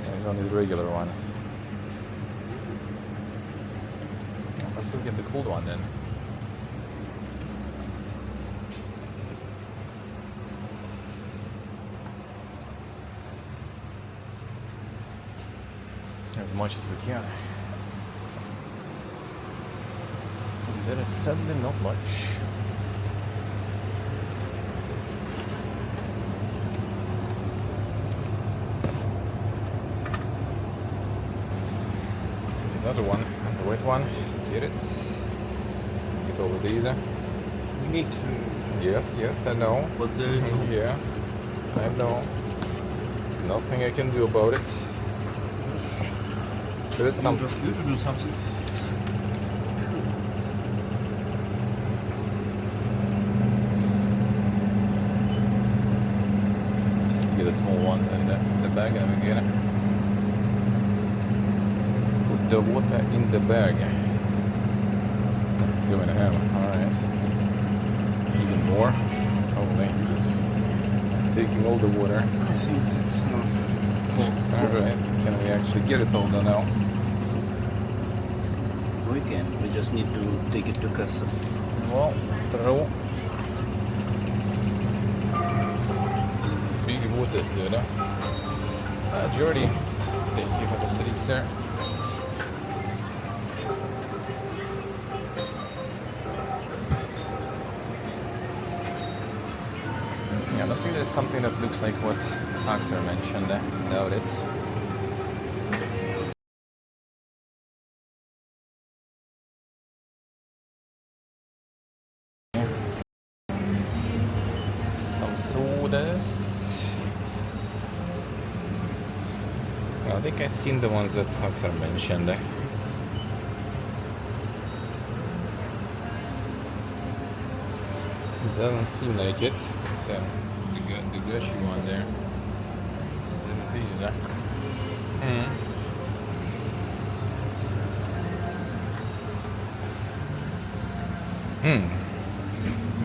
There's only the regular ones. Let's go get the cold one then. As much as we can. There is sadly not much. Another one, the wet one. Get it. Get over these. We need to. Yes, I know. But there is no. Yeah, I know. Nothing I can do about it. There is some. You should do something. Just get the small ones in the bag and we get it. Put the water in the bag. 2.5. Alright. Even more. Probably. It's taking all the water. It's not full. Alright. Can we actually get it all done now? We can. We just need to take it to Casa. Well, throw. Big waters there. Jordy, thank you for the study, sir. Yeah, I don't think there's something that looks like what Axel mentioned. Doubt it. Some sodas. I think I've seen the ones that Axel mentioned. Doesn't seem like it. The gushy one there. These are.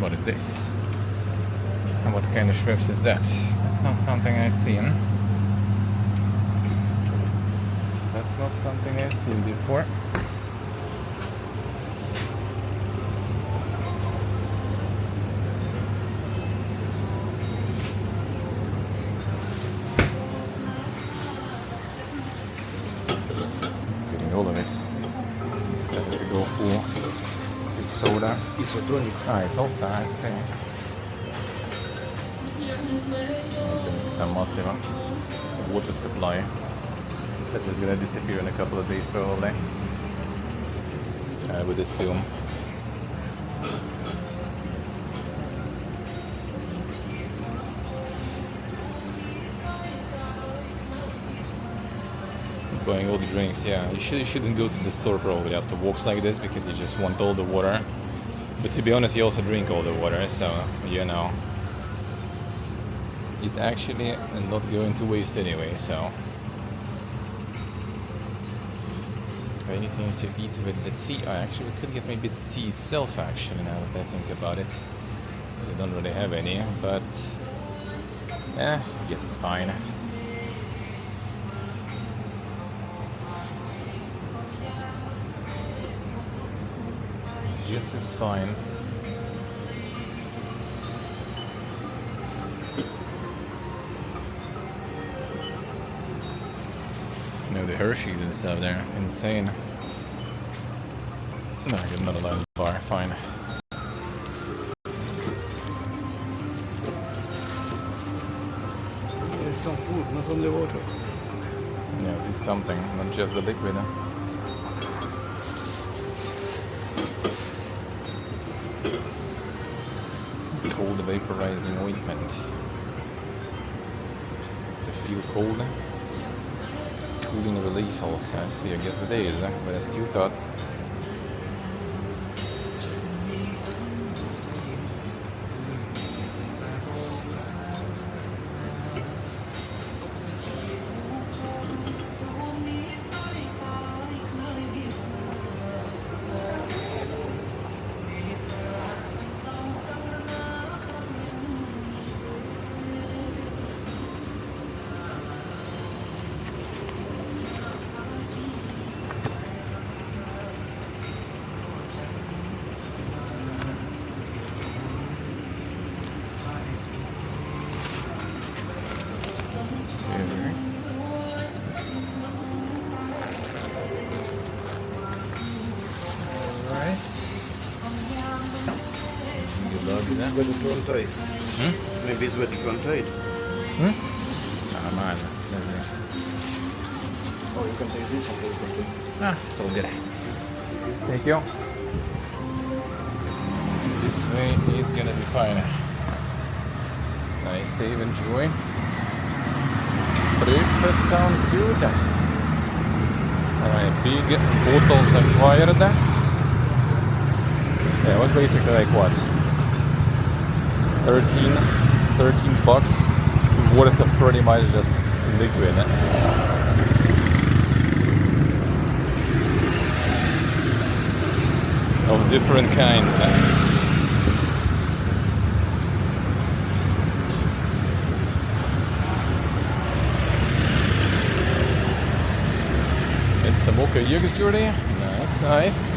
What is this? And what kind of Schweppes is that? That's not something I've seen. That's not something I've seen before. Getting all of it. So we go for this soda. Isotonic. It's also, I see. Some massive water supply that was gonna disappear in a couple of days probably. I would assume. Buying all the drinks, yeah. You shouldn't go to the store probably after walks like this because you just want all the water. But to be honest, you also drink all the water, so you know. It actually not going to waste anyway, so. Anything to eat with the tea? I actually could get maybe the tea itself actually now that I think about it. Because I don't really have any, but I guess it's fine. Guess it's fine. No, the Hershey's and stuff there, insane. No, I got another loud bar, fine. There's some food, not only water. Yeah, it's something, not just the liquid. Cold vaporizing ointment. To feel cold. Cooling relief also, I see, I guess it is, but it's too hot. Where the front tight. Maybe it's where the front tight. Ah, man. Oh, you can take this and take something. So good. Thank you. This way is gonna be fine. Nice, Dave, enjoy. Breakfast sounds good. Alright, big bottles acquired. Yeah, it was basically like what? 13 bucks worth of pretty much just liquid. of different kinds. It's some mocha yogurt Jordy. That's nice.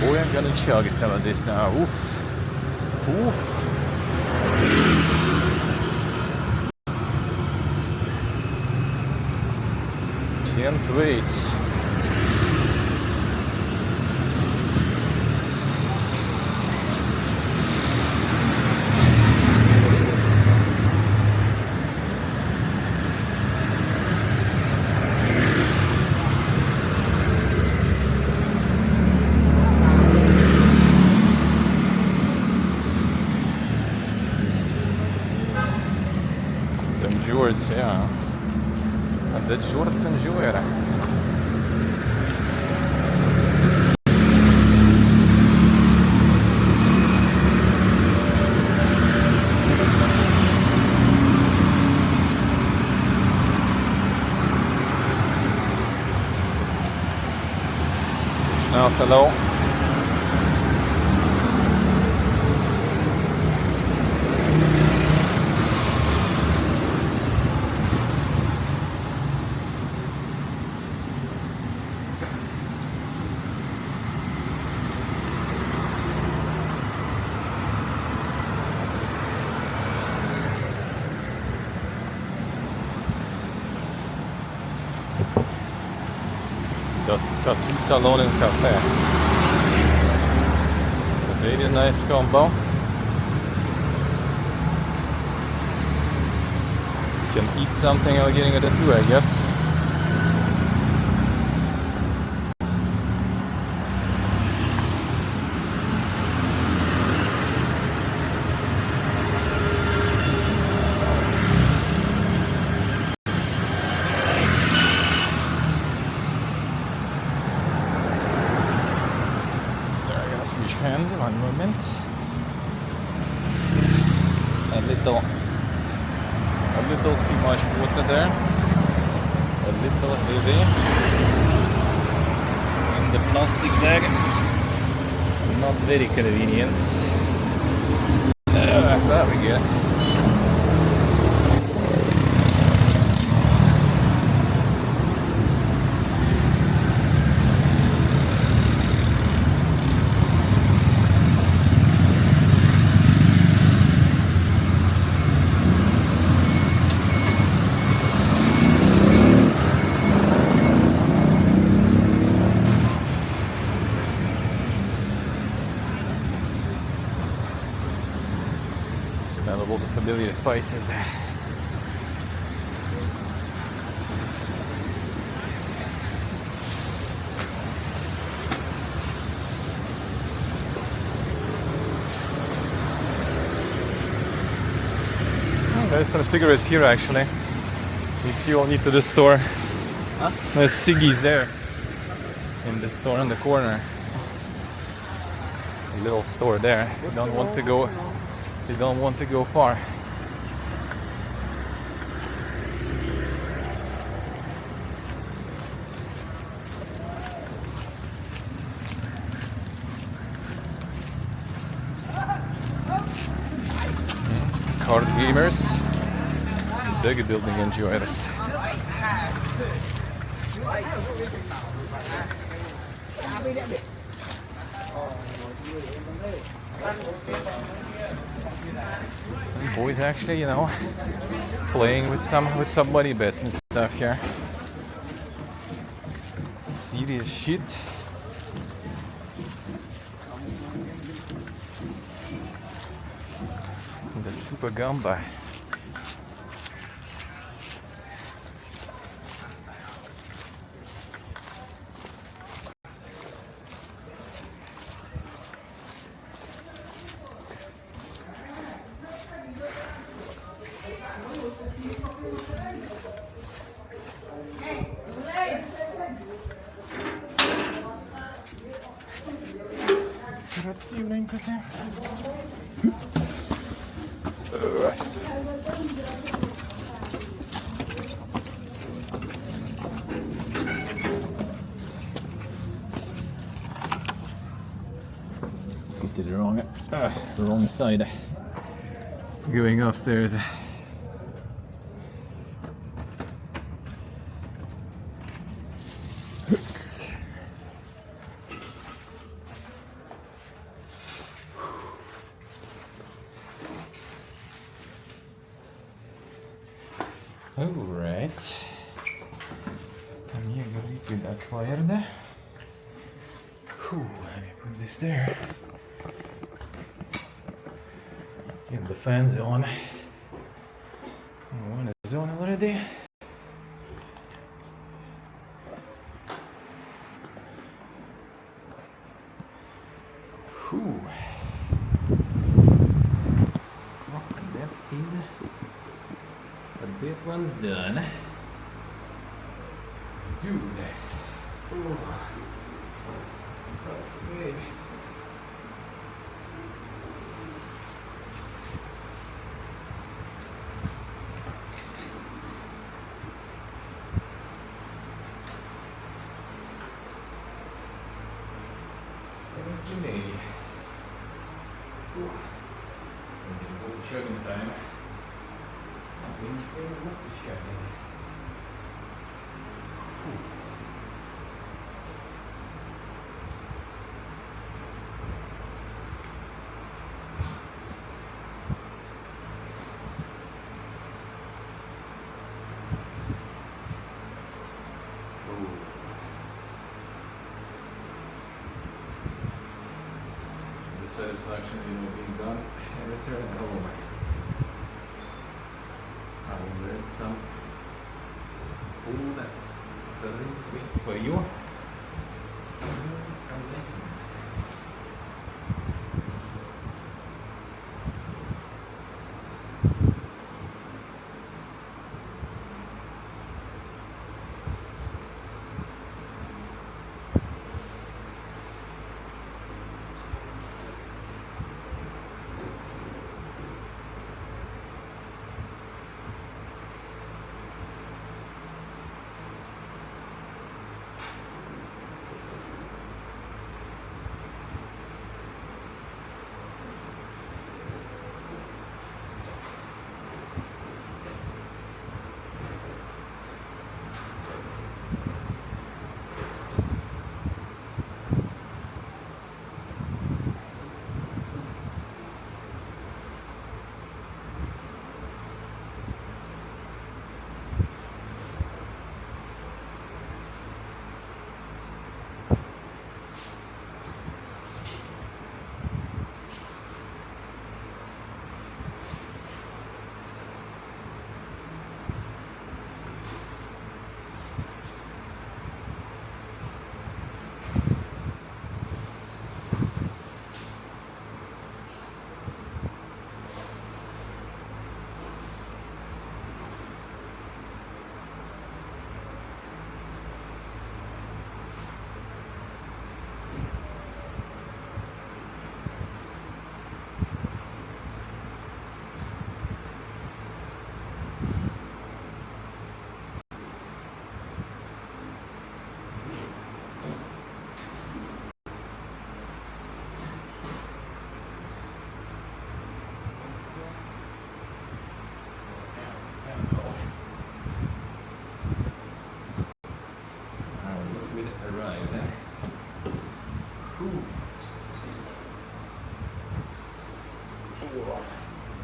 Boy, I'm gonna chug some of this now. Oof. Oof. Can't wait. Jords, ja. De Jords en Jora. Nou, hello. The tattoo salon and cafe. A very nice combo. You can eat something while getting a tattoo, I guess. Hands, one moment. It's a little too much water there. A little heavy. And the plastic bag, not very convenient. There we go. Smell of all the familiar spices. Oh, there's some cigarettes here actually. If you all need to the store. Huh? There's ciggies there. In the store in the corner. A little store there. You don't want to go. You don't want to go far. Card gamers, big building enjoyers. And boys actually, you know, playing with some money bets and stuff here. Serious shit. The Super Gamba. evening, Peter. Get to the wrong side. Going upstairs. Oops. All right. I'm here to get acquired. Whew, let me put this there. Get the fans on. One is on already. Whew. Oh, that is. But that one's done. Dude. Ooh. Okay. Okay. Ooh. It's gonna be a whole chugging time. Not being still, not the chugging. Satisfaction in being done and return home. I will learn some cool things for you.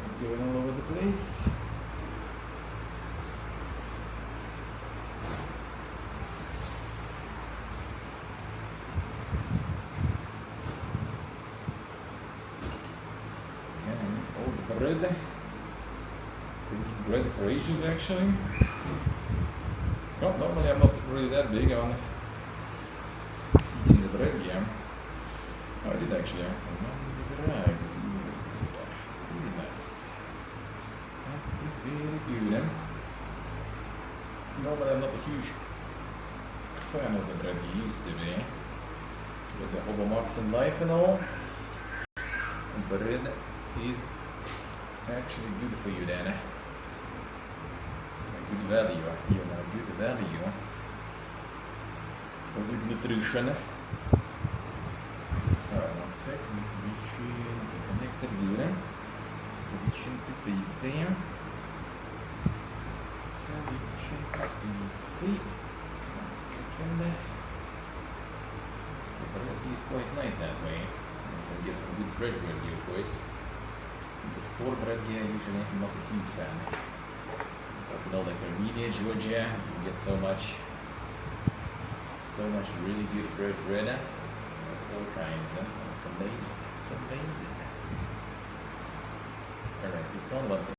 It's going all over the place. All the bread. Bread for ages actually. Well, normally I'm not really that big on eating the bread, yeah. Oh, I did actually. Right. Really nice. That is very good. Normally I'm not a huge fan of the bread you used to be. With the hobo mox and life and all. bread is actually good for you then. Good value, you know, good value with nutrition. Alright, 1 sec, switching, connected good. Switching to PC. Switching to PC. 1 second. So bread is quite nice that way. You can get some good fresh bread here, of course. The store bread here usually I'm not a huge fan. But you know, like Armenia, Georgia, you get so much really good fresh bread of all kinds. It's amazing. It's amazing. Alright, this one, what's it?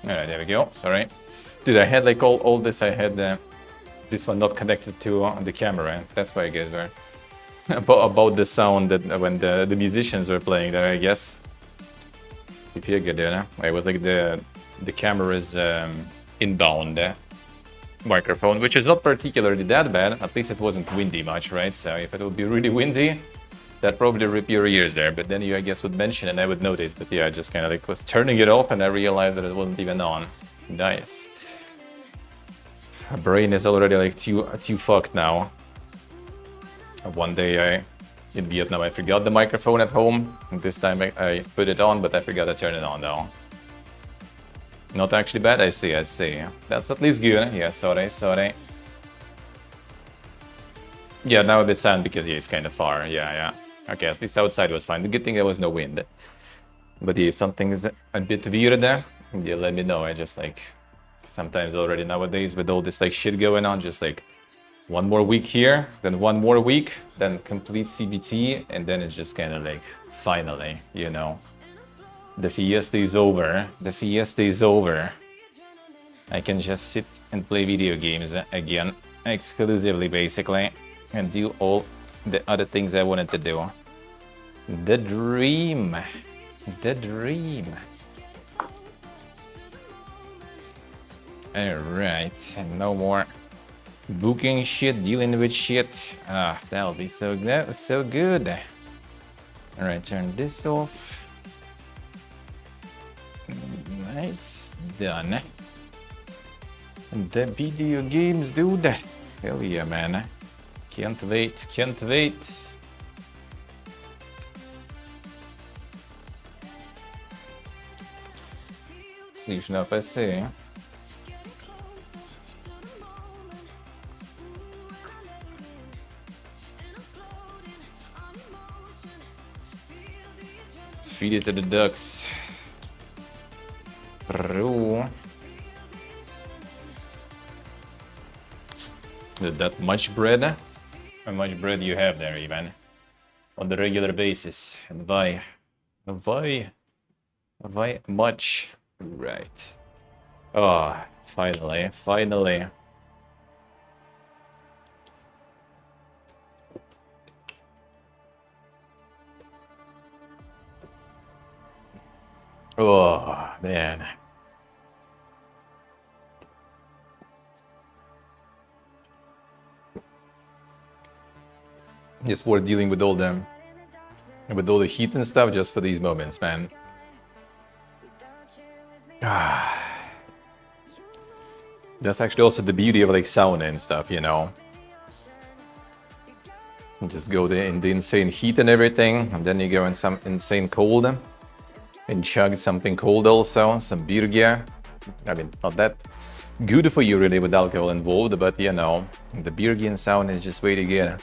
Alright, there we go. Sorry. Dude, I had like all this, I had this one not connected to the camera. That's why I guess were about the sound that when the musicians were playing there, I guess. If you get there, it was like the camera's inbound microphone, which is not particularly that bad. At least it wasn't windy much, right? So if it would be really windy, that probably rip your ears there. But then you, I guess, would mention and I would notice. But yeah, I just kind of like was turning it off and I realized that it wasn't even on. Nice. My brain is already like too fucked now. One day in Vietnam, I forgot the microphone at home. And this time I put it on, but I forgot to turn it on though. Not actually bad, I see. That's at least good. Yeah, sorry. Yeah, now a bit sad because yeah, it's kind of far. Yeah. Okay, at least outside was fine. The good thing there was no wind. But yeah, if something's a bit weird there, yeah, let me know. I just like sometimes already nowadays with all this like shit going on, just like one more week here, then one more week, then complete CBT, and then it's just kind of like finally, you know, the fiesta is over. The fiesta is over. I can just sit and play video games again, exclusively basically, and do all the other things I wanted to do. The dream. The dream. Alright, and no more booking shit, dealing with shit. Ah, that'll be so good. Alright, turn this off. Nice, done. The video games, dude. Hell yeah, man. Can't wait. Отлично, спасибо. Feed it to the ducks. True. That much bread? How much bread you have there, Ivan? On the regular basis. And why much? Right. Oh, finally. Oh, man. It's worth dealing with all the heat and stuff just for these moments, man. That's actually also the beauty of like sauna and stuff, you know. You just go there in the insane heat and everything, and then you go in some insane cold and chug something cold also, some beer gear. I mean, not that good for you really with alcohol involved, but you know, the beer gear and sauna is just way to get.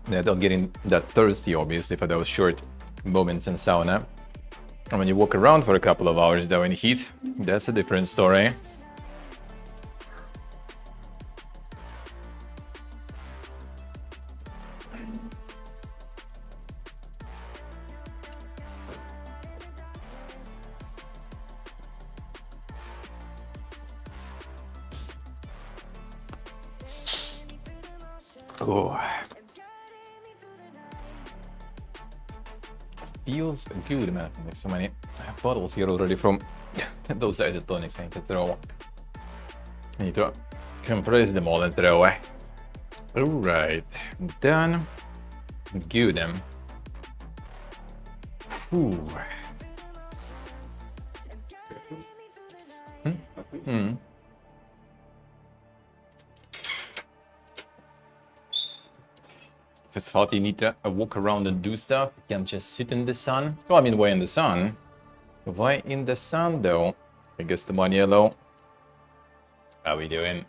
Yeah, don't get that thirsty, obviously, for those short moments in sauna. And when you walk around for a couple of hours though in heat, that's a different story. Oh. Feels good, man. Like so many bottles here already from those isotonics I need to throw. I need to compress them all and throw away. Alright, done. Good then. If it's hot, you need to walk around and do stuff. You can't just sit in the sun. Well, I mean, why in the sun? Why in the sun, though? I guess the one yellow. How we doing?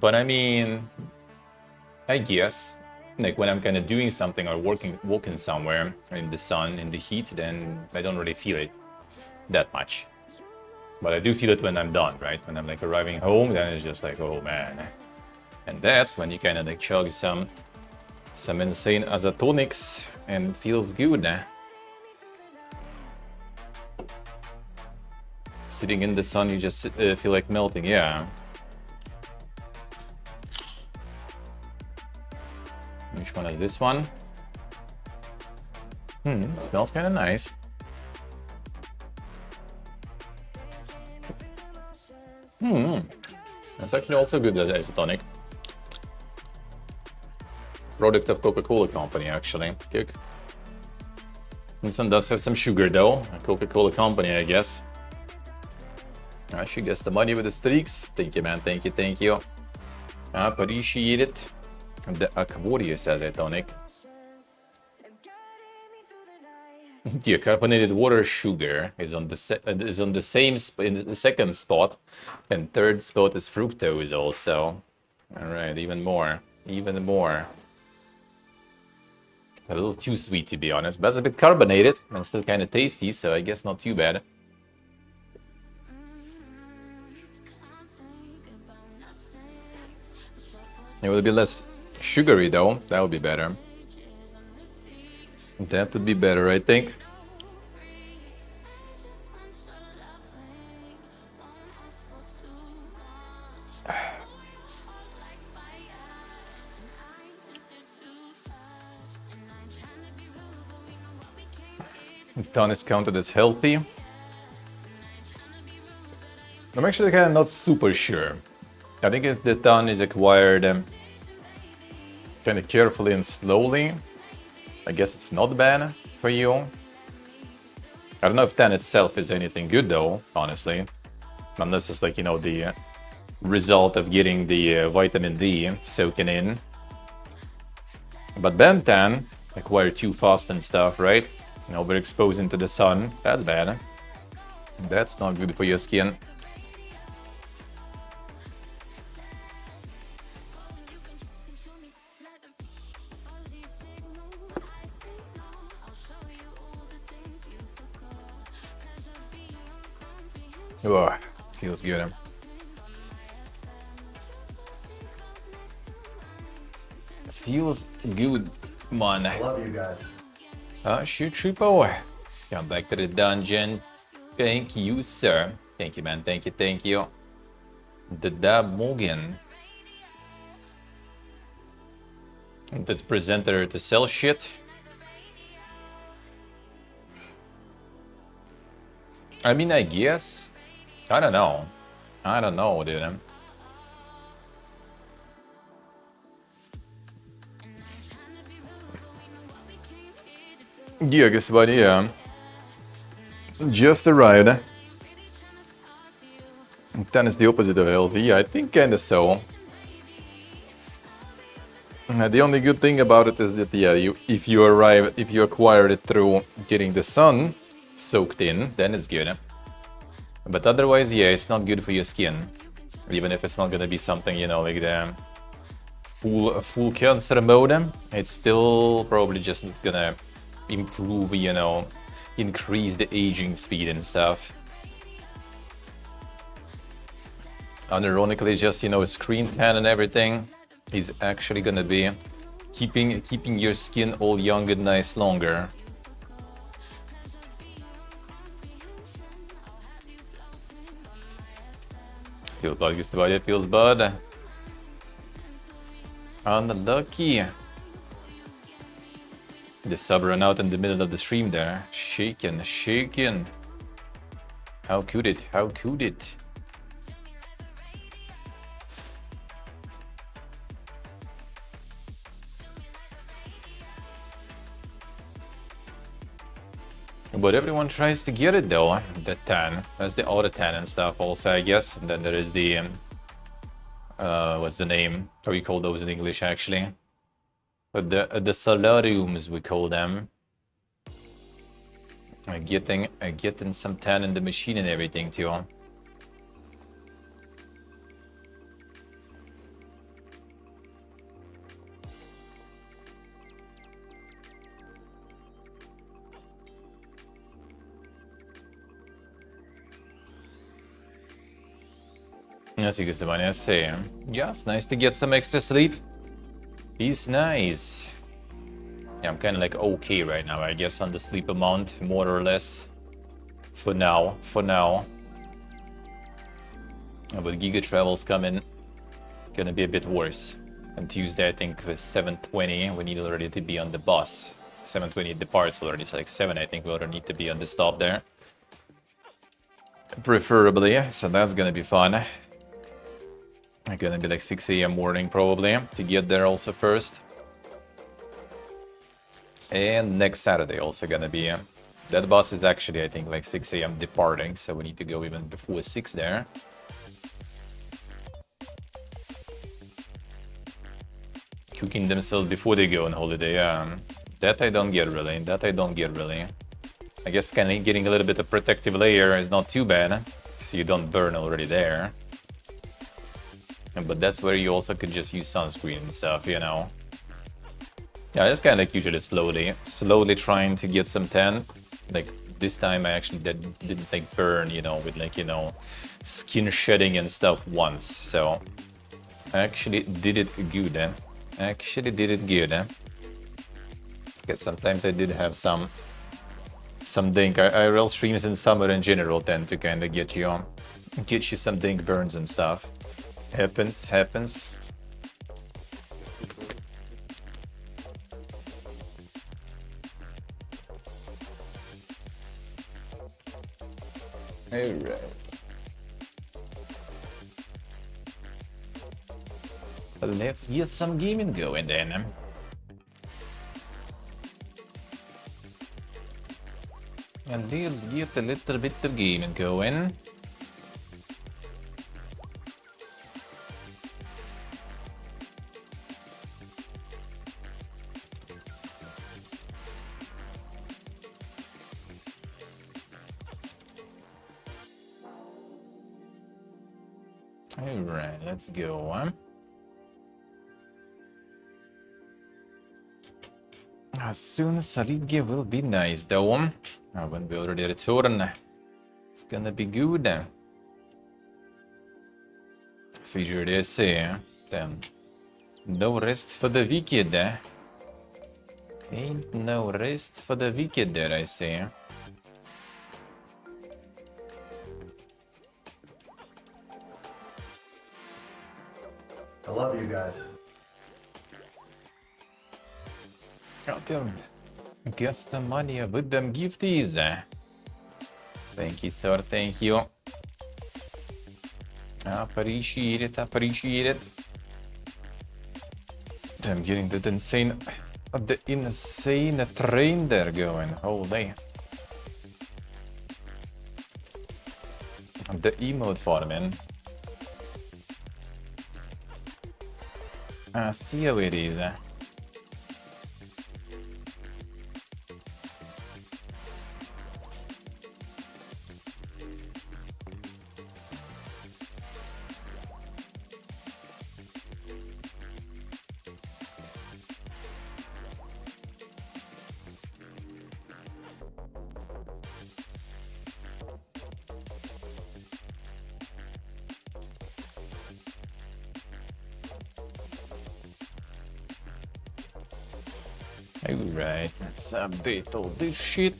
But I mean, I guess, like when I'm kind of doing something or walking somewhere in the sun, in the heat, then I don't really feel it that much. But I do feel it when I'm done, right? When I'm like arriving home, then it's just like, oh man. And that's when you kind of like chug some insane isotonics and feels good. Sitting in the sun, you just feel like melting, yeah. Which one is this one? Smells kind of nice. That's actually also good as isotonic. Product of Coca-Cola company, actually. Kick. This one does have some sugar though. A Coca-Cola company, I guess. She gets the money with the streaks. Thank you, man. Thank you, thank you. Appreciate it. The Cambodia says isotonic. The carbonated water sugar is on the same in the second spot, and third spot is fructose also. All right, even more. A little too sweet, to be honest, but it's a bit carbonated and still kind of tasty, so I guess not too bad. It will be less sugary though, that would be better. That would be better, I think. Ton is counted as healthy. I'm actually kind of not super sure. I think if the ton is acquired kind of carefully and slowly, I guess it's not bad for you. I don't know if tan itself is anything good though, honestly. Unless it's like, you know, the result of getting the vitamin D soaking in. But Bentan acquired too fast and stuff, right? Overexposing to the sun, that's bad. That's not good for your skin. Oh, feels good. Feels good, man. I love you guys. Shoot, boy. Come back to the dungeon. Thank you, sir. Thank you, man. Thank you. The Dab Morgan. This presenter to sell shit. I mean, I guess. I don't know. I don't know, dude. Yeah, guess what? Yeah. Just arrived. Then is the opposite of healthy. I think kinda so. The only good thing about it is that if you acquire it through getting the sun soaked in, then it's good. But otherwise, yeah, it's not good for your skin. Even if it's not gonna be something, you know, like the full cancer mode, it's still probably just gonna improve, you know, increase the aging speed and stuff. Unironically, just, you know, screen tan and everything is actually gonna be keeping your skin all young and nice longer. Feels bad, just about it feels bad. Unlucky. The sub ran out in the middle of the stream there. Shaken, shaken. How could it? How could it? But everyone tries to get it though, the tan. That's the auto tan and stuff also, I guess. And then there is the, what's the name? How you call those in English actually? But the solariums, we call them. Getting some tan in the machine and everything too. That's a good one, I say. Yeah, it's nice to get some extra sleep. It's nice. Yeah, I'm kind of like okay right now, I guess, on the sleep amount, more or less. For now. But Giga Travel's coming. Gonna be a bit worse. On Tuesday, I think, with 7:20, we need already to be on the bus. 7:20 departs already, so like 7, I think we already need to be on the stop there. Preferably, so that's gonna be fun. Gonna be like 6 a.m. morning probably to get there also first. And next Saturday also gonna be that bus is actually I think like 6 a.m. departing, so we need to go even before 6 there. Cooking themselves before they go on holiday, that I don't get really. I guess kind of getting a little bit of protective layer is not too bad, so you don't burn already there. But that's where you also could just use sunscreen and stuff, you know. Yeah, just kind of like usually slowly trying to get some tan. Like this time I actually didn't like burn, you know, with like, you know, skin shedding and stuff once. So I actually did it good, Because sometimes I did have some dink. IRL streams in summer in general tend to kind of get you some dink burns and stuff. Happens. Alright. Let's get some gaming going then. And let's get a little bit of gaming going. Alright, let's go. As soon as Salige will be nice though. When we already return, it's gonna be good. Seizure they say. Then no rest for the wicked. Ain't no rest for the wicked there, I say. I love you guys. Out there. Get the money with them gifties. Thank you, sir. Thank you. Appreciate it, appreciate it. I'm getting the insane train there going. Holy. The emote farming. I see how it is. Alright, let's update all this shit.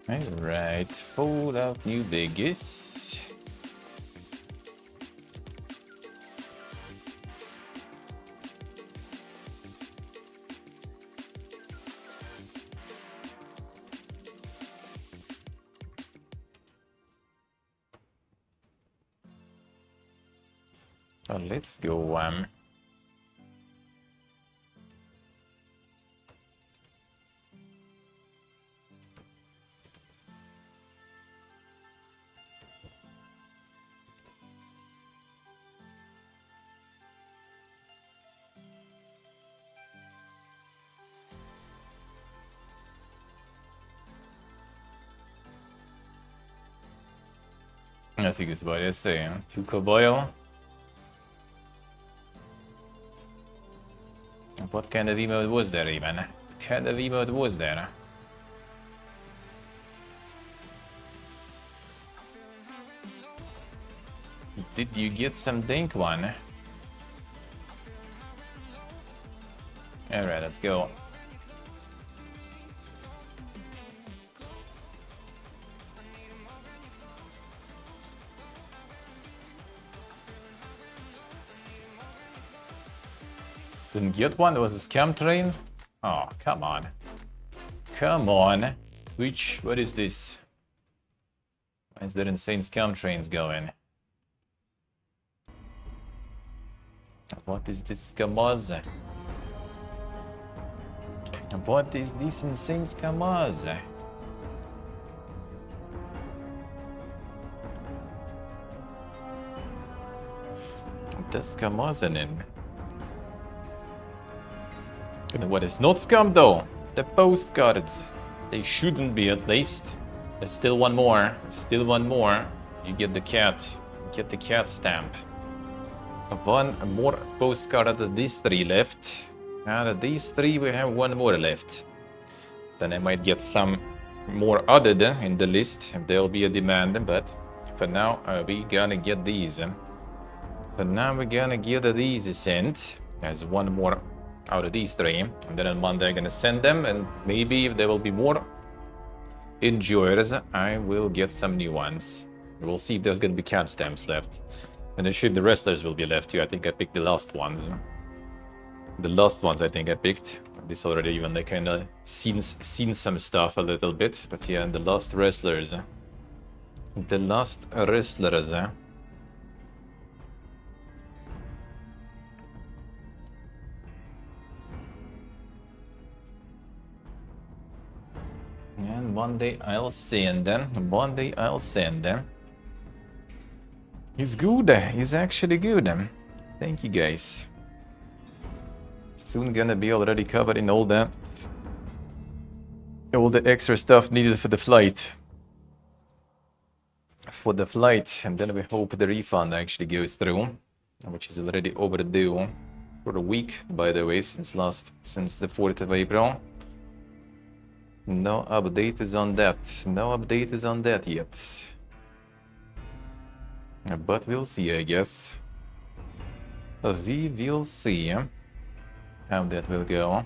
Alright, full of new biggies. Oh, let's go, I think it's about SA, to Koboyo. What kind of emote was there even? What kind of emote was there? Did you get some dink one? Alright, let's go. Didn't get one? There was a scam train? Oh, come on. Come on. What is this? Why is there insane scam trains going? What is this Kamaz? What is this insane Kamaz? What does Kamaz in? What is not scam though? The postcards. They shouldn't be, at least. There's still one more. Still one more. You get the cat. You get the cat stamp. One more postcard out of these three left. Out of these three we have one more left. Then I might get some more added in the list if there'll be a demand, but for now we gonna get these. For now we're gonna get these sent. There's one more out of these three, and then on Monday I'm gonna send them, and maybe if there will be more enjoyers I will get some new ones. We'll see if there's gonna be cat stamps left, and then the wrestlers will be left too. I think I picked the last ones. The last ones I think I picked. This already even they kind of seen some stuff a little bit, but yeah, the last wrestlers. The last wrestlers. And one day I'll send them. One day I'll send them. He's good. He's actually good. Thank you guys. Soon gonna be already covered in all the extra stuff needed for the flight. And then we hope the refund actually goes through, which is already overdue for a week, by the way, since the 4th of April. No update is on that. No update is on that yet. But we'll see, I guess. We will see how that will go.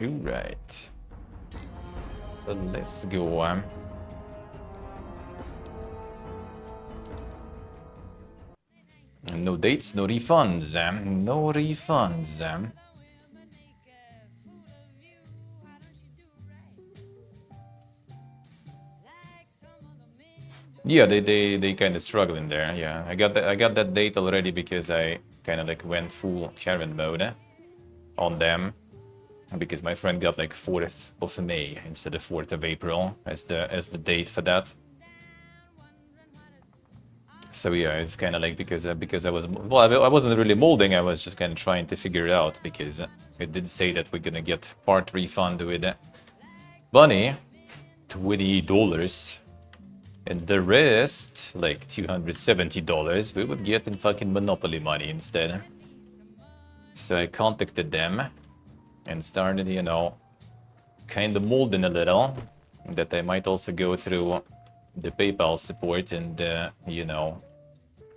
Alright. Let's go. No dates, no refunds. No refunds. Yeah, they kind of struggling there. Yeah, I got that date already because I kind of like went full Karen mode on them, because my friend got like 4th of May instead of 4th of April as the date for that. So yeah, it's kind of like because I was, well, I wasn't really molding. I was just kind of trying to figure it out, because it did say that we're gonna get part refund with Bunny, $20, and the rest, like $270, we would get in fucking Monopoly money instead. So I contacted them and started, you know, kind of molding a little, that I might also go through the PayPal support and, you know,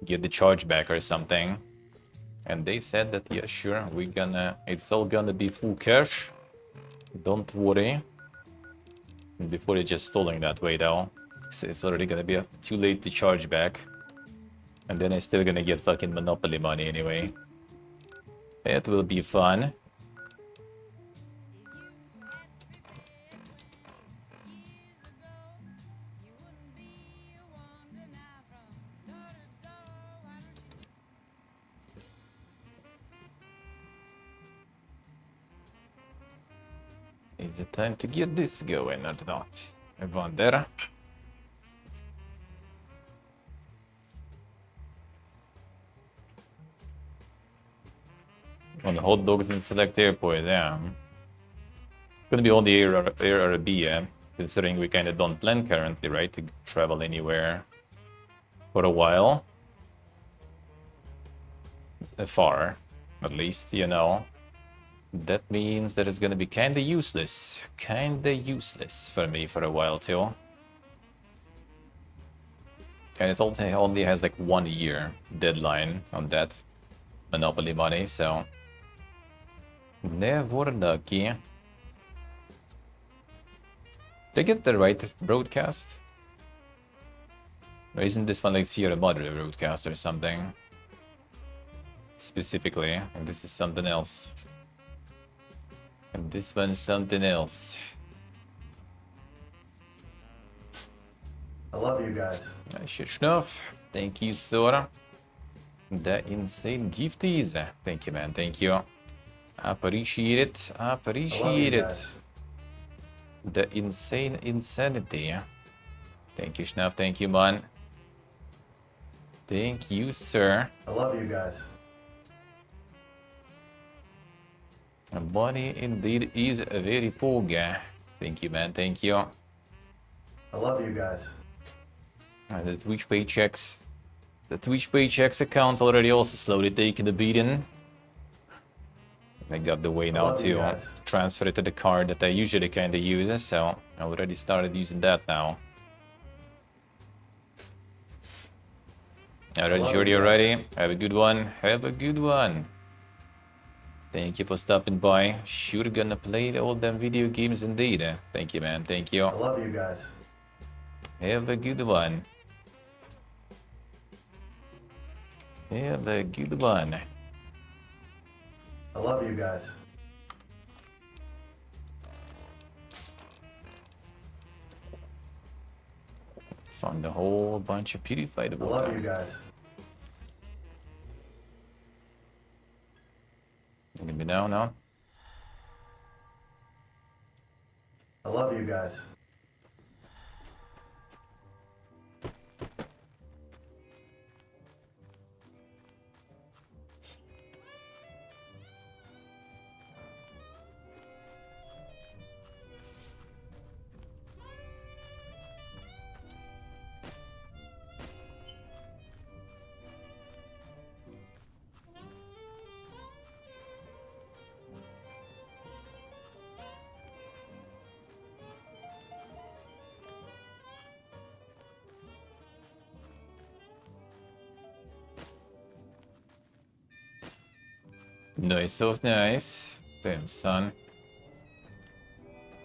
get the chargeback or something. And they said that, yeah, sure, it's all gonna be full cash. Don't worry. Before it just stalling that way though. So it's already gonna be too late to charge back. And then I'm still gonna get fucking Monopoly money anyway. It will be fun. Is it time to get this going or not? I wonder. On hot dogs and select airports, yeah. It's gonna be on the Air Arabia, considering we kind of don't plan currently, right, to travel anywhere for a while. Far, at least, you know. That means that it's gonna be kinda useless. Kinda useless for me for a while too. And it only has like 1 year deadline on that Monopoly money, so never lucky. Did I get the right broadcast? Or isn't this one like Sierra Madre broadcast or something? Specifically, and this is something else. And this one's something else. I love you guys. Shit stuff. Thank you, Sora. The insane gifties. Thank you, man. Thank you. Appreciate it. Appreciate it. guys. The insane insanity. Thank you, Schnuff. Thank you, man. Thank you, sir. I love you guys. Bunny indeed is a very poor guy. Thank you, man. Thank you. I love you guys. The Twitch paychecks. The Twitch paychecks account already also slowly taking the beating. I got the way now love you to guys. transfer it to the card that I usually kind of use, so I already started using that now. Alright, love Jordy, you guys. already. Have a good one. Have a good one. Thank you for stopping by. Sure gonna play all them video games indeed. Thank you, man. Thank you. I love you guys. Have a good one. Have a good one. I love you guys. Found a whole bunch of purified I water. love you guys. Gonna be now, now. I love you guys. Nice, so nice. Damn, son.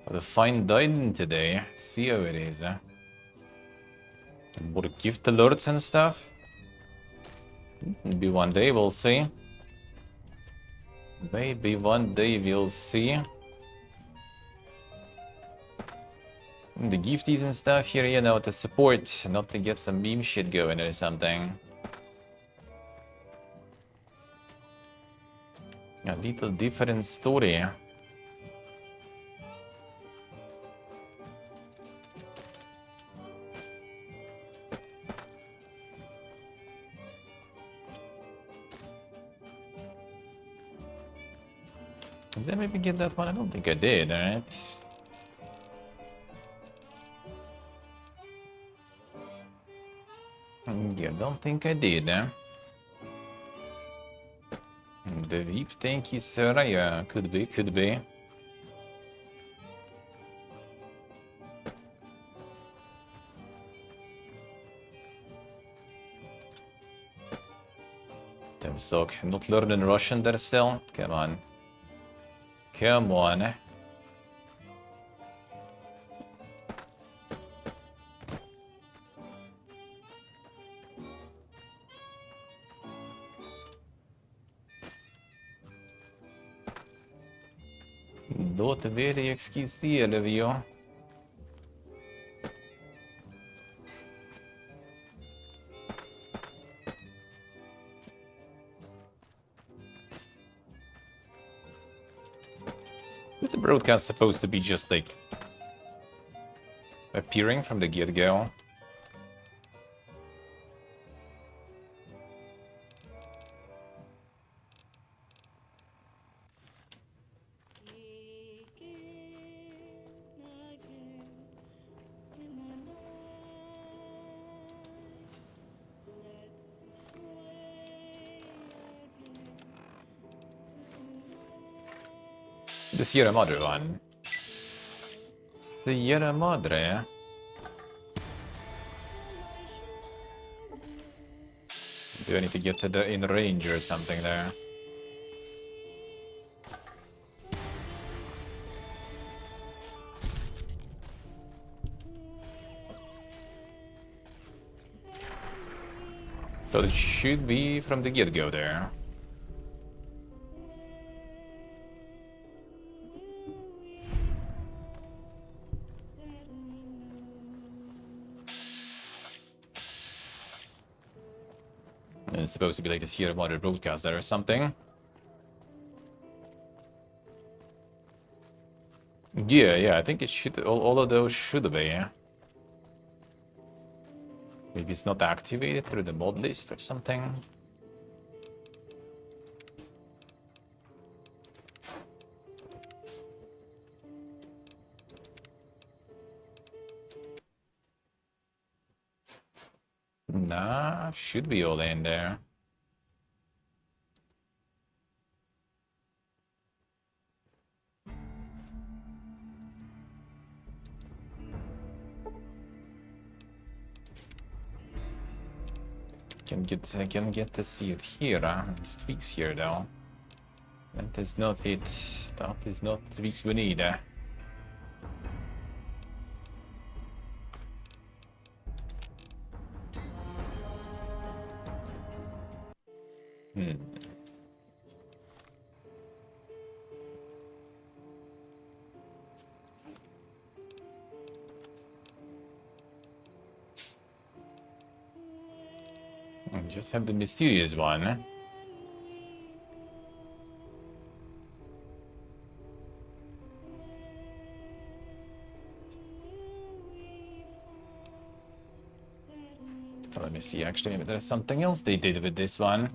The fine dining today. See how it is, huh? More gift alerts and stuff. Maybe one day we'll see. Maybe one day we'll see. The gifties and stuff here, you know, to support, not to get some meme shit going or something. A little different story. Did I maybe get that one? I don't think I did, alright? Yeah, don't think I did, eh? The VIP tank is Raya. Could be, could be. Damn suck. Not learning Russian there still? Come on. Come on, eh? Låter very excusez of you. But the broadcast supposed to be just like appearing from the get-go. The Sierra Madre one. Sierra Madre. Do I need to get to the in range or something there? So it should be from the get-go there. And it's supposed to be like the Sierra Madre broadcaster or something. Yeah, I think it should. All of those should be. Yeah. Maybe it's not activated through the mod list or something. Nah, should be all in there. I can get to see it here. It's tweaks here though. That is not it. That is not tweaks we need. Just have the mysterious one. So let me see, actually, maybe there's something else they did with this one.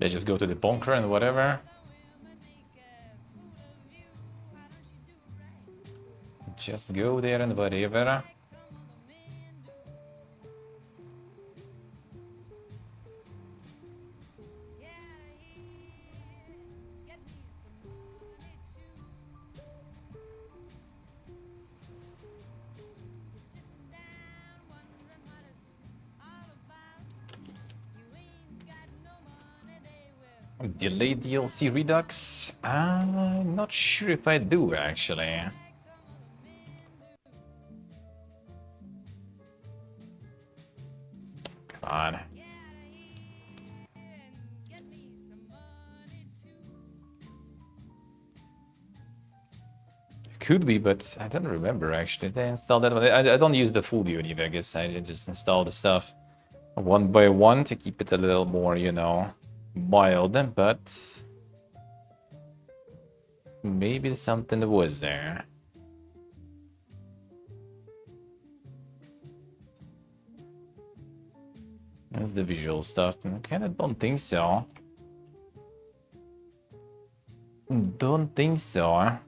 They just go to the bunker and whatever. Just go there and whatever. Delayed DLC Redux? I'm not sure if I do actually. Come on. Could be, but I don't remember actually. They installed that one. I don't use the full Univegas. I just install the stuff one by one to keep it a little more, you know, mild, but maybe something was there. That's the visual stuff. Okay, I don't think so. Don't think so.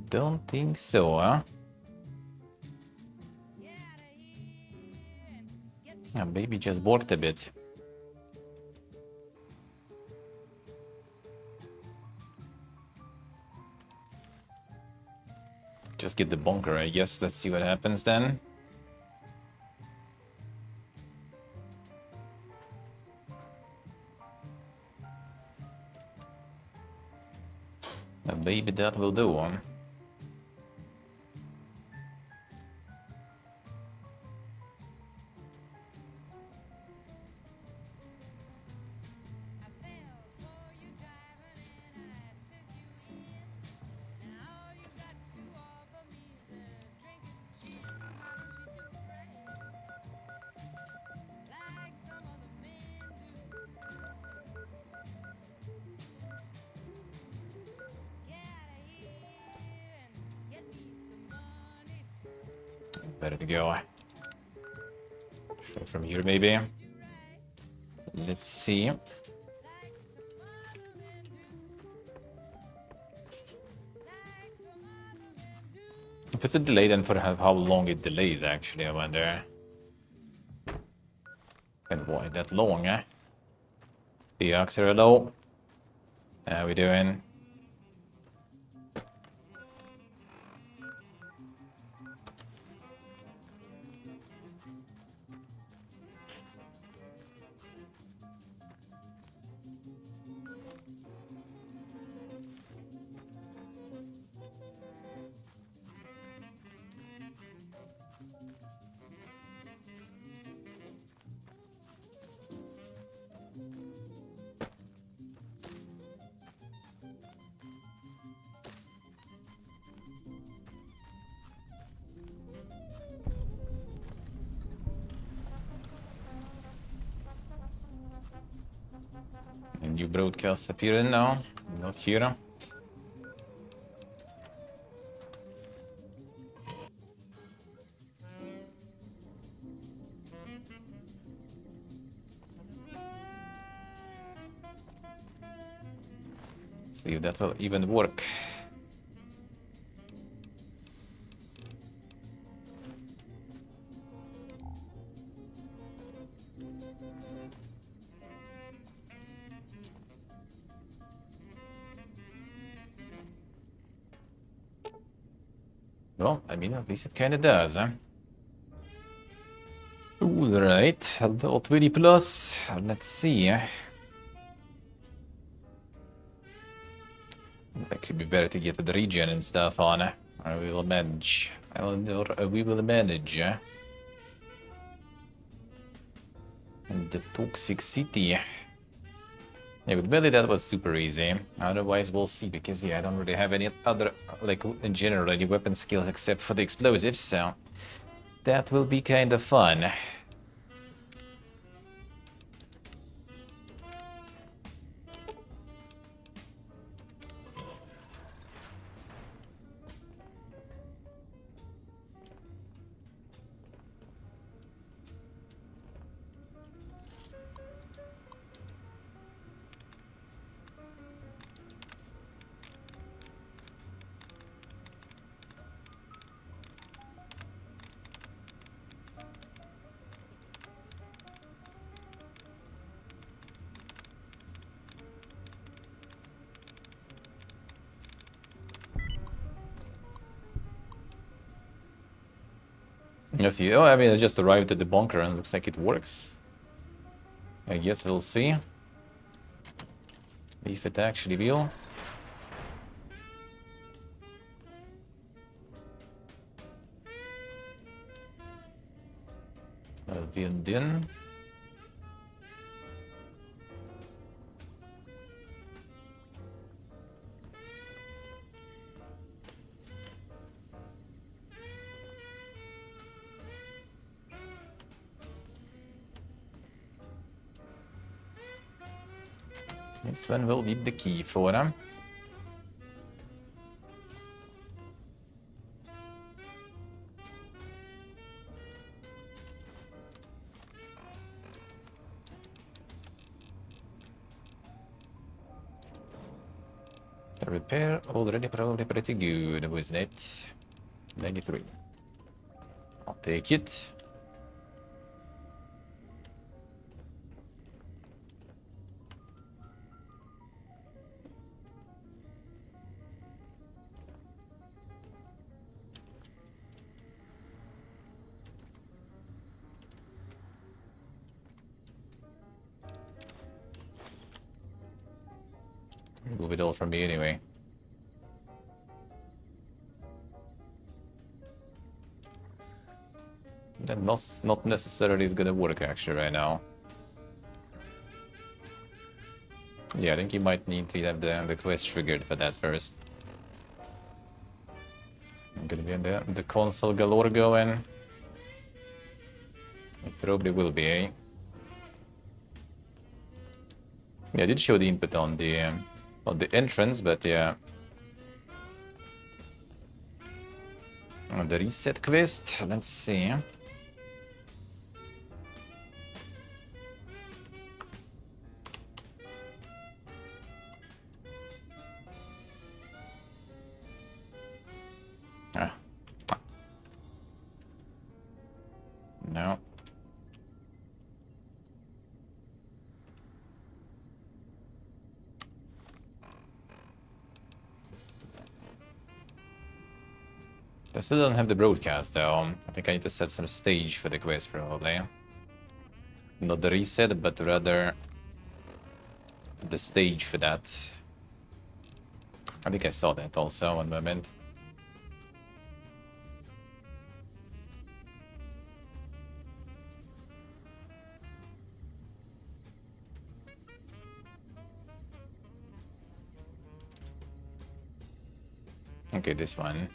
Don't think so, huh? Maybe just worked a bit. Just get the bunker, I guess. Let's see what happens then. Maybe that will do one. Better to go. From here, maybe. Let's see. If it's a delay, then for how long it delays, actually, I wonder. And why that long, eh? The are low. How we doing? A new broadcast appearing now. Not here. See if that will even work. Well, I mean, at least it kinda does, huh? Alright, hello 20 plus. Let's see. That could be better to get to the region and stuff on. Or we will manage. We will manage. And the Toxic City. Yeah, with Billy that was super easy. Otherwise we'll see, because yeah, I don't really have any other, like in general, any weapon skills except for the explosives, so that will be kind of fun. Yes, oh, I mean, I just arrived at the bunker and looks like it works. I guess we'll see if it actually will. Vinden. This one will be the key for them. The repair already probably pretty good, wasn't it? 93. I'll take it. Move it all from me anyway. That not necessarily is gonna work actually right now. Yeah, I think you might need to have the quest triggered for that first. I'm gonna be in the console galore going. It probably will be, eh? Yeah, I did show the input on the entrance, but yeah. On the reset quest, let's see. Ah. No. I still don't have the broadcast though. I think I need to set some stage for the quest probably. Not the reset, but rather the stage for that. I think I saw that also one moment. Okay, this one.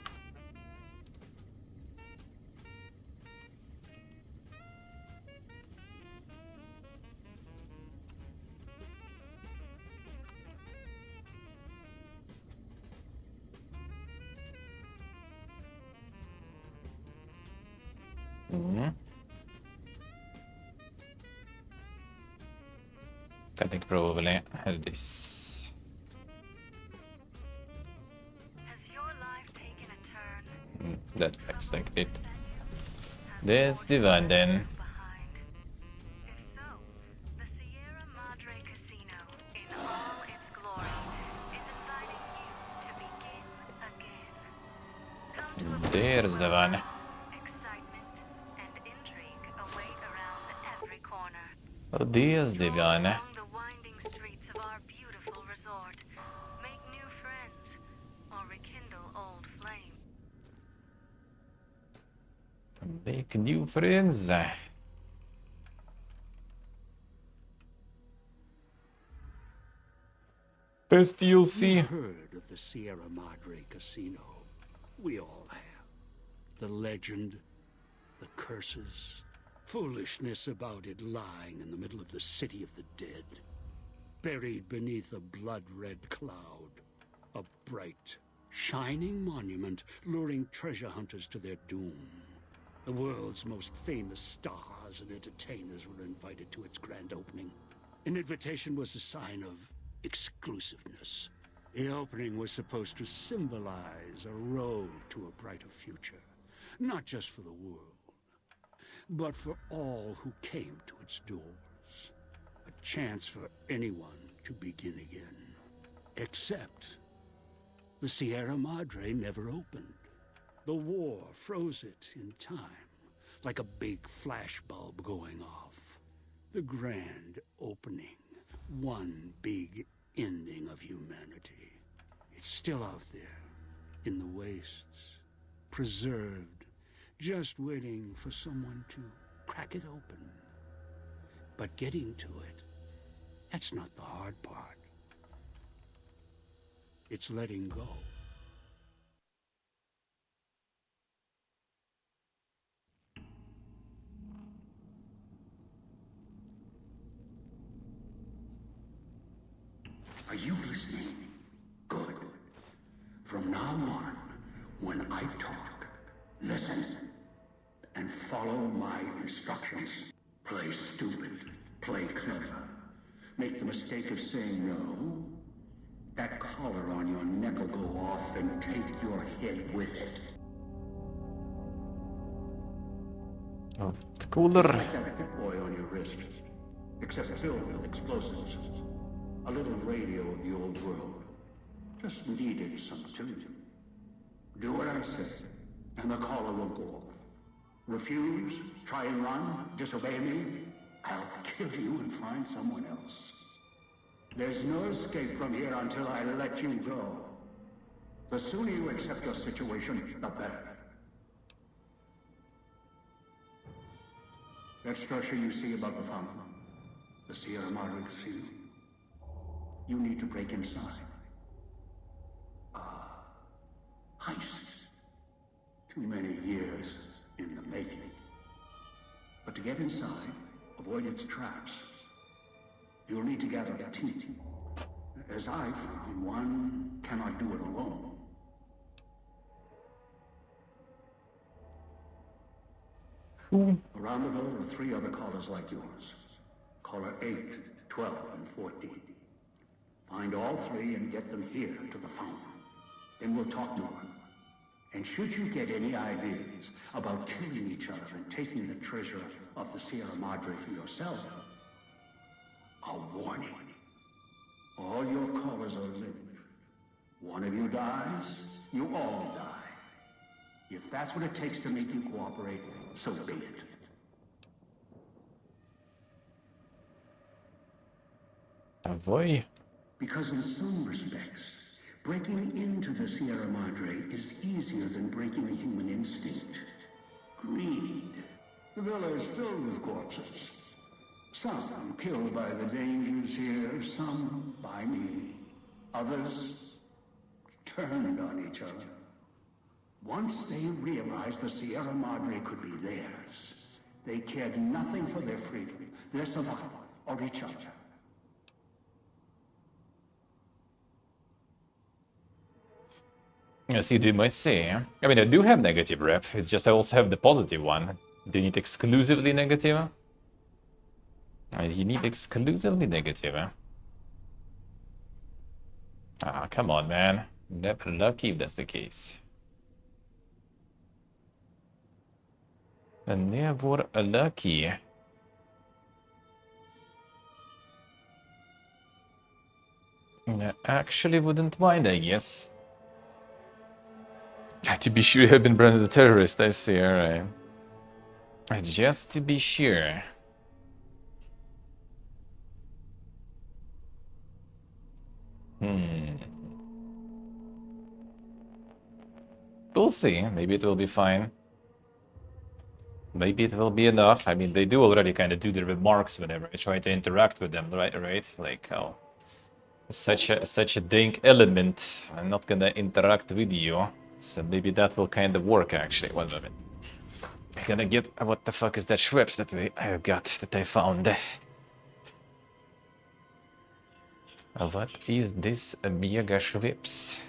I think probably this. Has your life taken a turn? That looks like it. That's the one then. If so, the Sierra Madre Casino, in all its glory, is inviting you to begin again. Come to a There's the one. excitement and intrigue await around every corner. Oh, there's the one. Along the winding streets of our beautiful resort, make new friends or rekindle old flames. Make new friends. Best DLC. You've heard of the Sierra Madre Casino. We all have. The legend, the curses, foolishness about it lying in the middle of the city of the dead. Buried beneath a blood-red cloud. A bright, shining monument luring treasure hunters to their doom. The world's most famous stars and entertainers were invited to its grand opening. An invitation was a sign of exclusiveness. The opening was supposed to symbolize a road to a brighter future, not just for the world, but for all who came to its doors. A chance for anyone to begin again. Except the Sierra Madre never opened. The war froze it in time, like a big flashbulb going off. The grand opening, one big ending of humanity. It's still out there, in the wastes, preserved, just waiting for someone to crack it open. But getting to it, that's not the hard part. It's letting go. Are you listening? Good. From now on, when I talk, listen and follow my instructions. Play stupid, play clever. Make the mistake of saying no. That collar on your neck will go off and take your head with it. Oh, cooler. Like that Pit Boy on your wrist, except filled with explosives. A little radio of the old world. Just needed some tuning. Do what I say, and the collar will go off. Refuse, try and run, disobey me, I'll kill you and find someone else. There's no escape from here until I let you go. The sooner you accept your situation, the better. That structure you see above the fountain, the Sierra Madre Casino, you need to break inside. Heist. Too many years in the making. But to get inside, avoid its traps, you'll need to gather a team. As I found, one cannot do it alone. Around the villa are 3 other callers like yours. Caller 8, 12, and 14. Find all 3 and get them here to the fountain. Then we'll talk more. And should you get any ideas about killing each other and taking the treasure of the Sierra Madre for yourself, a warning. All your callers are linked. One of you dies, you all die. If that's what it takes to make you cooperate, so be it. Avoy. Because in some respects, breaking into the Sierra Madre is easier than breaking human instinct. Greed. The villa is filled with corpses. Some killed by the dangers here, some by me. Others turned on each other. Once they realized the Sierra Madre could be theirs, they cared nothing for their freedom, their survival, or each other. As you might say. I mean, I do have negative rep, it's just I also have the positive one. Do you need exclusively negative? You need exclusively negative. Ah, come on, man. Never lucky if that's the case. Never lucky. I actually wouldn't mind, I guess. To be sure you have been branded a terrorist, I see, alright. Just to be sure. We'll see. Maybe it will be fine. Maybe it will be enough. I mean, they do already kind of do the remarks whenever I try to interact with them, right? Like, oh, such a dang element. I'm not gonna interact with you. So maybe that will kind of work, actually. 1 moment. I'm gonna get... What the fuck is that Schweppes that I got, that I found? What is this mega Schweppes?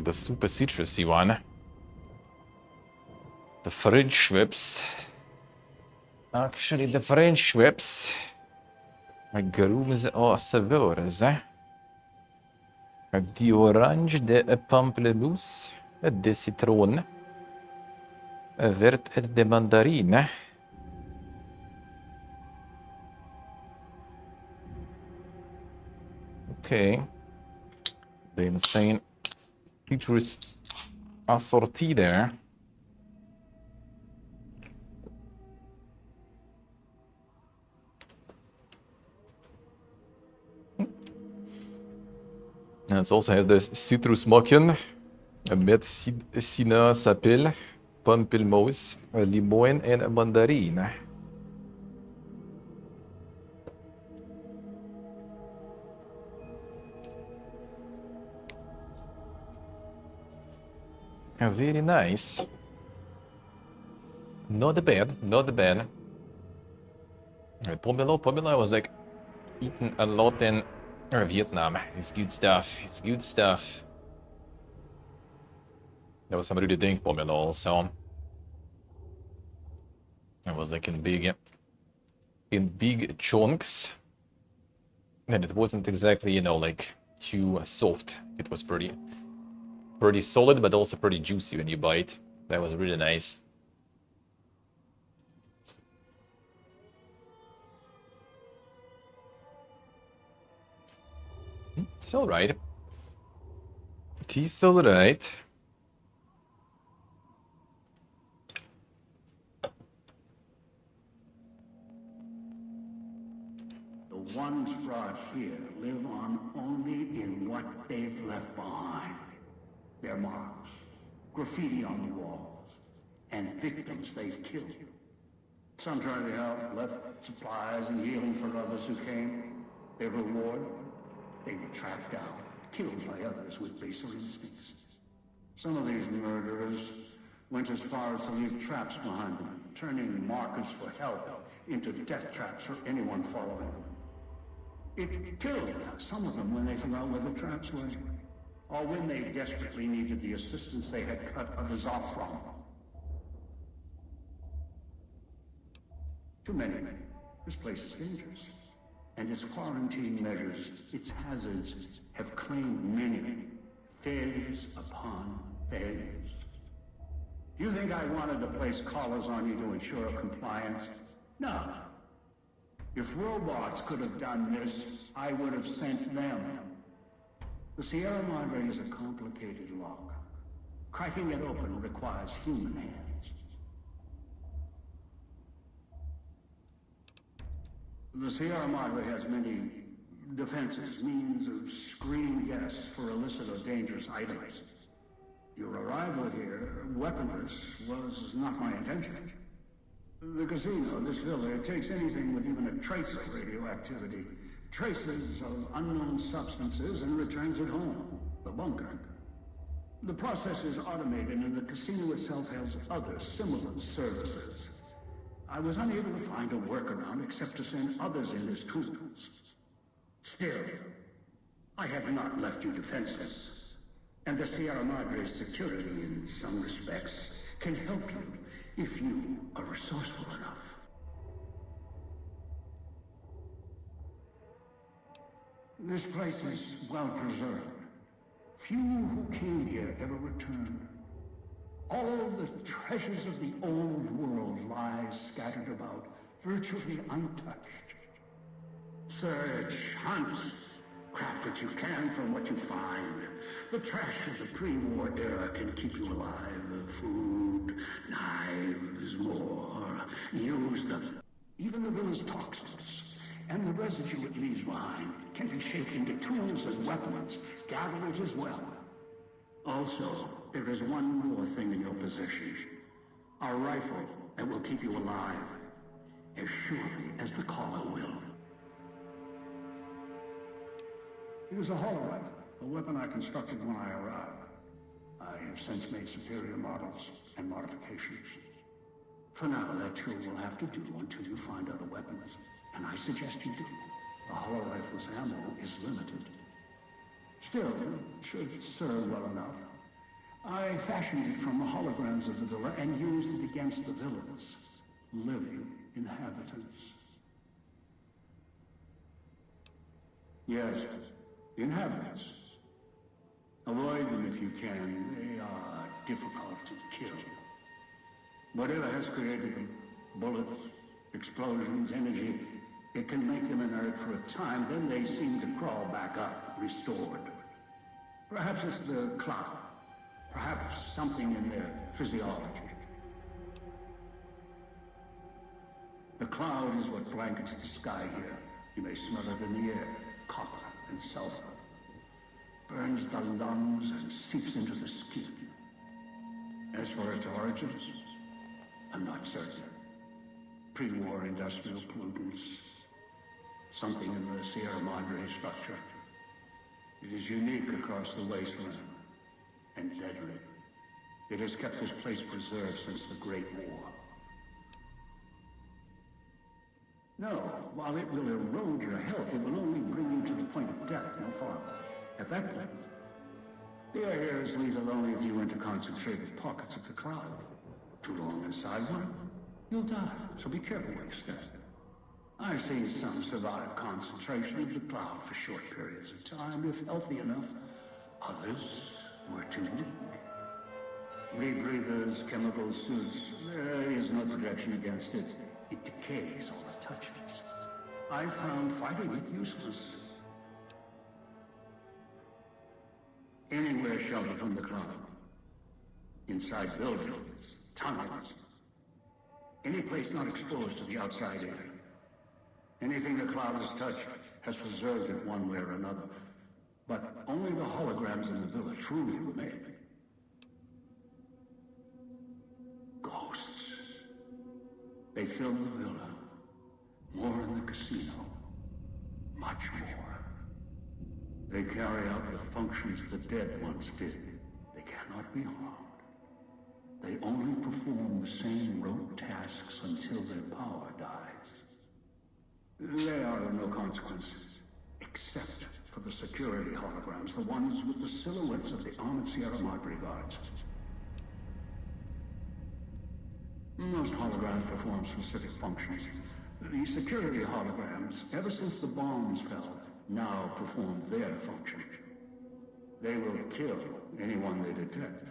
The super citrusy one. The French Schweppes. Actually, the French Schweppes. Grooves are saveurs. The orange, the pamplemousse, the citron. Werd het de mandarine? Okay. The insane citrus assorti there. And it also has the citrusmokken met sinaasappel, pampelmoos, limoen en mandarine. Very nice. Not bad, not bad. Pomelo, I was like eating a lot in Vietnam. It's good stuff. It's good stuff. There was some really dank pomelo also. It was like in big chunks. And it wasn't exactly, like too soft. It was pretty solid, but also pretty juicy when you bite. That was really nice. It's alright. It's alright. The ones brought here live on only in what they've left behind. Their marks, graffiti on the walls, and victims they've killed. Some tried to help, left supplies and healing for others who came. Their reward? They were tracked down, killed by others with baser instincts. Some of these murderers went as far as to leave traps behind them, turning markers for help into death traps for anyone following them. It killed some of them when they forgot where the traps were, or when they desperately needed the assistance they had cut others off from. Too many. This place is dangerous. And its quarantine measures, its hazards, have claimed many failures upon failures. Do you think I wanted to place collars on you to ensure compliance? No. If robots could have done this, I would have sent them. The Sierra Madre is a complicated lock. Cracking it open requires human hands. The Sierra Madre has many defenses, means of screening guests for illicit or dangerous items. Your arrival here, weaponless, was not my intention. The casino, this villa, it takes anything with even a trace of radioactivity, traces of unknown substances, and returns it home, the bunker. The process is automated, and the casino itself has other similar services. I was unable to find a workaround except to send others in as tools. Still, I have not left you defenseless. And the Sierra Madre's security, in some respects, can help you if you are resourceful enough. This place is well preserved. Few who came here ever returned. All the treasures of the old world lie scattered about, virtually untouched. Search, hunt, craft what you can from what you find. The trash of the pre-war era can keep you alive. Food, knives, more. Use them. Even the villa's toxins and the residue it leaves behind can be shaped into tools and weapons. Gather it as well. Also, there is one more thing in your possession. A rifle that will keep you alive, as surely as the caller will. It is a hollow rifle, a weapon I constructed when I arrived. I have since made superior models and modifications. For now, that tool will have to do until you find other weapons. And I suggest you do. The hollow rifle's ammo is limited. Still, it should serve well enough. I fashioned it from the holograms of the villa and used it against the villa's living inhabitants. Yes, inhabitants. Avoid them if you can. They are difficult to kill. Whatever has created them, bullets, explosions, energy, it can make them inert for a time, then they seem to crawl back up, restored. Perhaps it's the cloud. Perhaps something in their physiology. The cloud is what blankets the sky here. You may smell it in the air. Copper and sulfur. Burns the lungs and seeps into the skin. As for its origins, I'm not certain. Pre-war industrial pollutants. Something in the Sierra Madre structure. It is unique across the wasteland. And deadly. It has kept this place preserved since the Great War. No, while it will erode your health, it will only bring you to the point of death, no farther. At that point, the air is lethal only if you enter concentrated pockets of the cloud. Too long inside one, you'll die, so be careful where you step. I've seen some survive concentration of the cloud for short periods of time, if healthy enough. Others were too weak. Rebreathers, chemical suits, there is no protection against it. It decays all it touches. I found fighting it useless. Anywhere sheltered from the cloud. Inside buildings, tunnels. Any place not exposed to the outside air. Anything the cloud has touched has preserved it one way or another. But only the holograms in the villa truly remain. Ghosts. They fill the villa. More in the casino. Much more. They carry out the functions the dead once did. They cannot be harmed. They only perform the same rote tasks until their power dies. They are of no consequence, except for the security holograms, the ones with the silhouettes of the armored Sierra Madre guards. Most holograms perform specific functions. The security holograms, ever since the bombs fell, now perform their function. They will kill anyone they detect.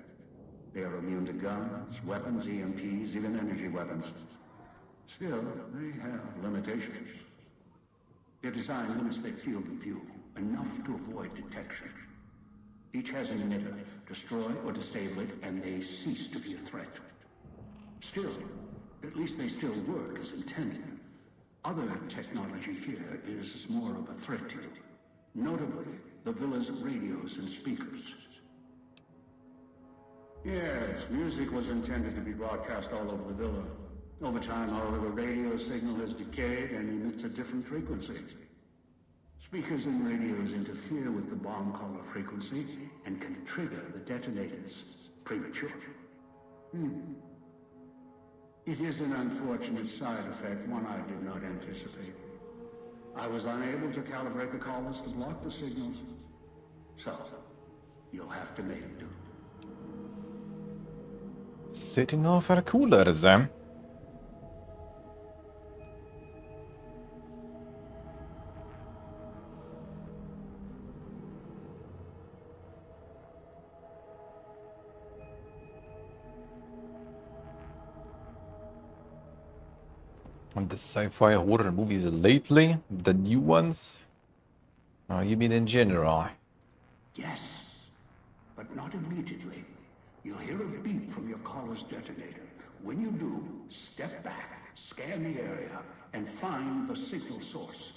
They are immune to guns, weapons, EMPs, even energy weapons. Still, they have limitations. Their design limits their field of view, enough to avoid detection. Each has an emitter. Destroy or disable it, and they cease to be a threat. Still, at least they still work as intended. Other technology here is more of a threat to you. Notably, the villa's radios and speakers. Yes, music was intended to be broadcast all over the villa. Over time, however, the radio signal has decayed and emits a different frequency. Speakers and radios interfere with the bomb caller frequency and can trigger the detonators prematurely. It is an unfortunate side effect, one I did not anticipate. I was unable to calibrate the callers to block the signals. So, you'll have to make do. Setting off our coolers, eh? And the sci-fi horror movies lately? The new ones? Oh, you mean in general? Yes, but not immediately. You'll hear a beep from your caller's detonator. When you do, step back, scan the area, and find the signal source.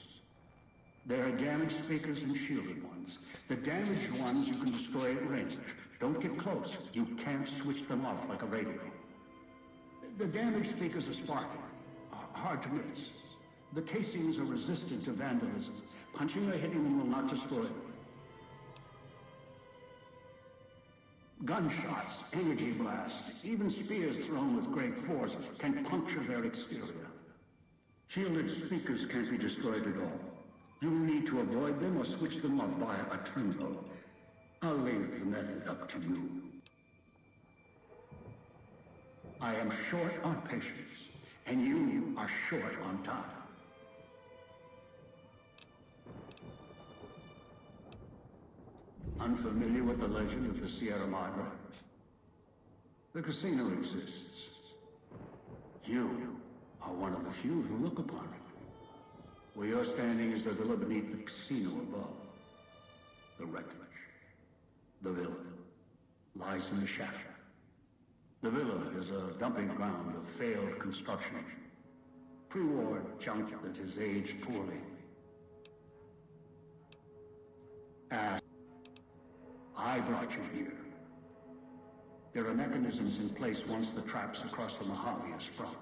There are damaged speakers and shielded ones. The damaged ones you can destroy at range. Don't get close. You can't switch them off like a radio. The damaged speakers are sparking. Hard to miss. The casings are resistant to vandalism. Punching or hitting them will not destroy them. Gunshots, energy blasts, even spears thrown with great force can puncture their exterior. Shielded speakers can't be destroyed at all. You'll need to avoid them or switch them off via a terminal. I'll leave the method up to you. I am short on patience, and you are short on time. Unfamiliar with the legend of the Sierra Madre? The casino exists. You are one of the few who look upon it. Where you're standing is the villa beneath the casino above. The wreckage. The villa lies in the shadow. The villa is a dumping ground of failed construction. Pre-war junk that has aged poorly. As I brought you here. There are mechanisms in place once the traps across the Mojave are sprung.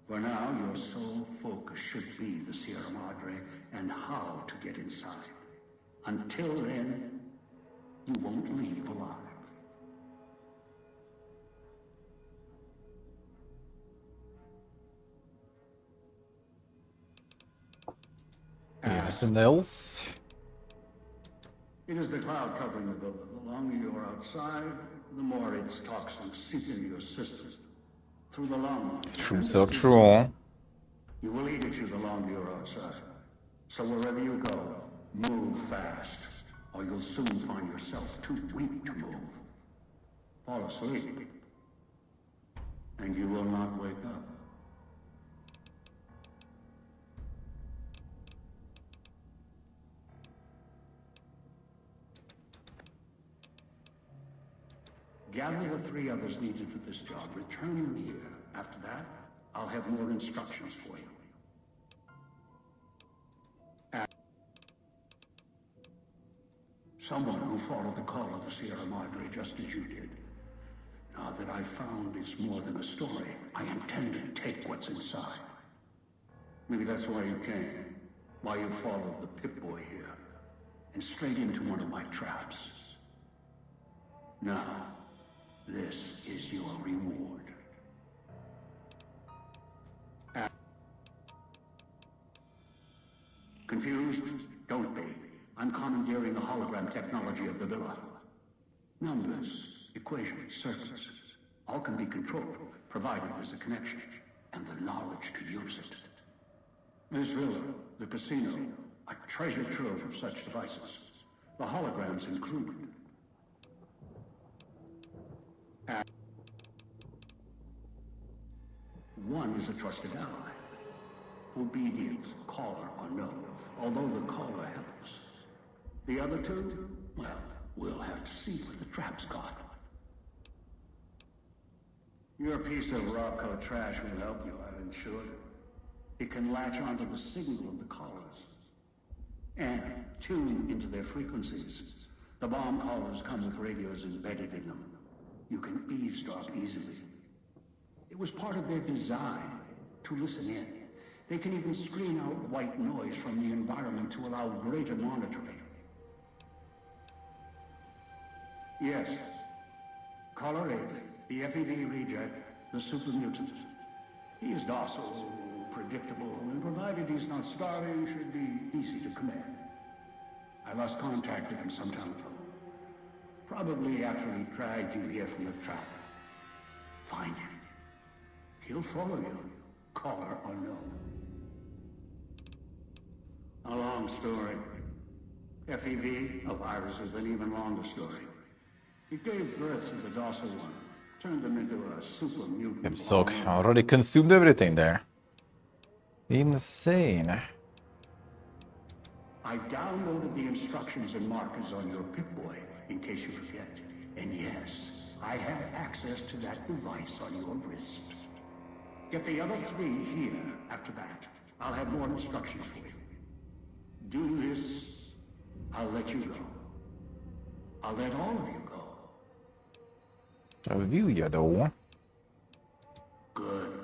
For now, your sole focus should be the Sierra Madre and how to get inside. Until then, you won't leave alive. Anything else? It is the cloud covering the villa. The longer you are outside, the more its toxins seep into your system. Through the lungs. True, so true. You will eat at you the longer you're outside. So wherever you go, move fast, or you'll soon find yourself too weak to move. Fall asleep, and you will not wake up. Gather the 3 others needed for this job. Return them here. After that, I'll have more instructions for you. Someone who followed the call of the Sierra Madre just as you did. Now that I've found it's more than a story, I intend to take what's inside. Maybe that's why you came. Why you followed the Pip-Boy here. And straight into one of my traps. Now, this is your reward. Confused? Don't be. I'm commandeering the hologram technology of the villa. Numbers, equations, circuits, all can be controlled, provided there's a connection, and the knowledge to use it. This villa, the casino, a treasure trove of such devices. The holograms included. One is a trusted ally. Obedient, caller or no, although the caller helps. The other 2, well, we'll have to see what the trap's got. Your piece of Rocco trash will help you, I've ensured it. It can latch onto the signal of the callers and tune into their frequencies. The bomb callers come with radios embedded in them. You can eavesdrop easily. It was part of their design to listen in. They can even screen out white noise from the environment to allow greater monitoring. Yes. Caller 8, the FEV reject, the super mutant. He is docile, predictable, and provided he's not starving, should be easy to command. I lost contact with him some time ago. Probably after he dragged you here from the trap. Find him. He'll follow you, caller or no. A long story. FEV, a virus with an even longer story. It gave birth to the docile one, turned them into a super mutant. Pipsog already consumed everything there. Insane. I've downloaded the instructions and markers on your Pip-Boy, in case you forget. And yes, I have access to that device on your wrist. Get the other 3 here after that. I'll have more instructions for you. Do this, I'll let you go. I'll let all of you go. Vad vill jag då? Good.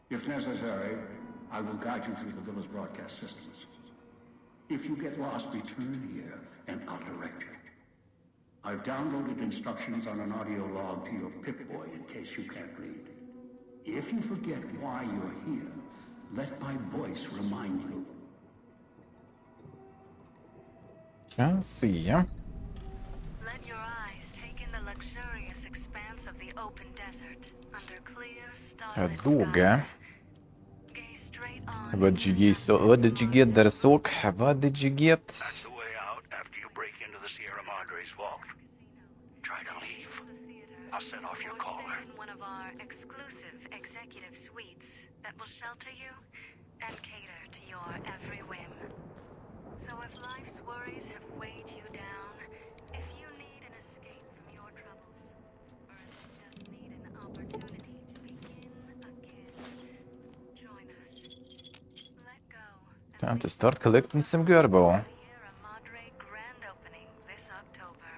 If necessary, I will guide you through the villa's broadcast systems. If you get lost, return here, and I'll direct you. I've downloaded instructions on an audio log to your Pip-Boy in case you can't read. If you forget why you're here, let my voice remind you. Ska se. Let your eyes take in the luxurious expanse of the open desert under clear starlit Долго. skies. Gaze straight on. What did you get? So what did you get there, Sok? What did you get? That's the way out after you break into the Sierra Madre's vault. Try to leave. I'll set off your Or caller. stay in one of our exclusive executive suites that will shelter you and cater to your every whim. So if life's worries have weighed you down, if you need an escape from your troubles, or if you just need an opportunity to begin again, join us. Let go. and Time to leave start the collecting world some behind gerbo. at the Sierra Madre grand opening this October.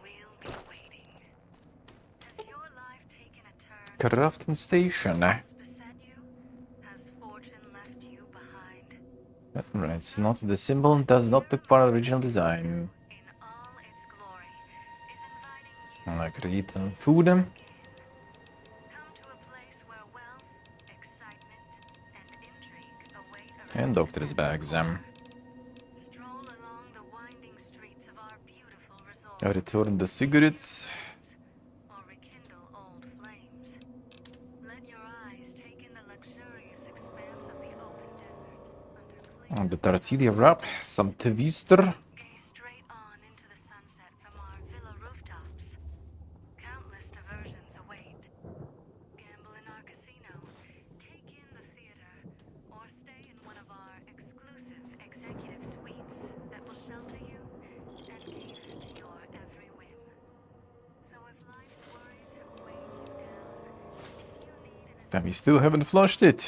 We'll be waiting. Has your life taken a turn? Crafting station. Has beset you? Has fortune left you behind? Right, it's not the symbol does not look part of original design. In all its glory, is inviting you I could eat some food. again. Come to a place where wealth, excitement, and intrigue await around And doctor's bags. corner. Stroll along the winding streets of our beautiful resort. I return the cigarettes. Or rekindle old flames. Let your eyes take in the luxurious expanse of the open desert under And the clear tortilla wrap, some twister. Gaze straight on into the sunset from our villa rooftops. Countless diversions await. Gamble in our casino, take in the theater, or stay in one of our exclusive executive suites that will shelter you and cater to your every whim. So if life's worries have weighed you down, if you need an And we still haven't flushed it.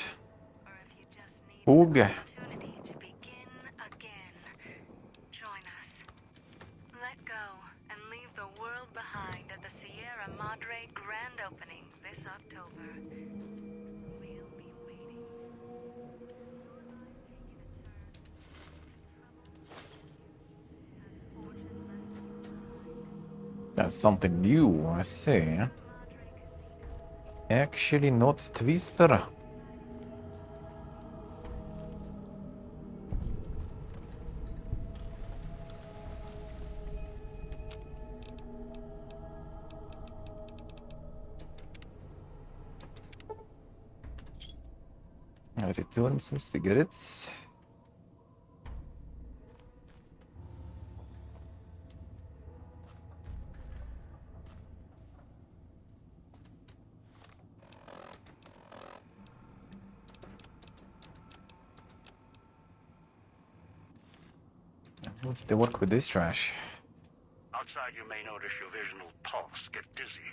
or if you just need Ooga. an opportunity to begin again, join us. Let go and leave the world behind at the Sierra Madre grand opening this October. We'll be waiting. Has fortune left you behind? That's something new, I see. Madre Casino. Actually not twister. I return some cigarettes. How did they work with this trash? Outside, you may notice your vision will pulse, get dizzy.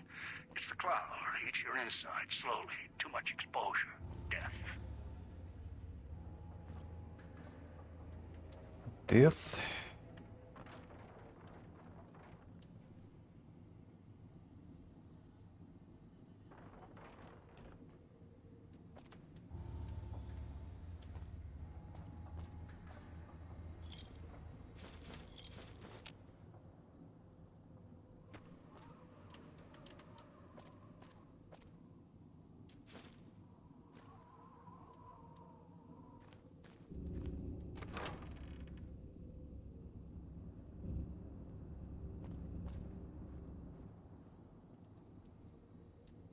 It's the cloud. Eats your inside slowly. Too much exposure. Death. Death.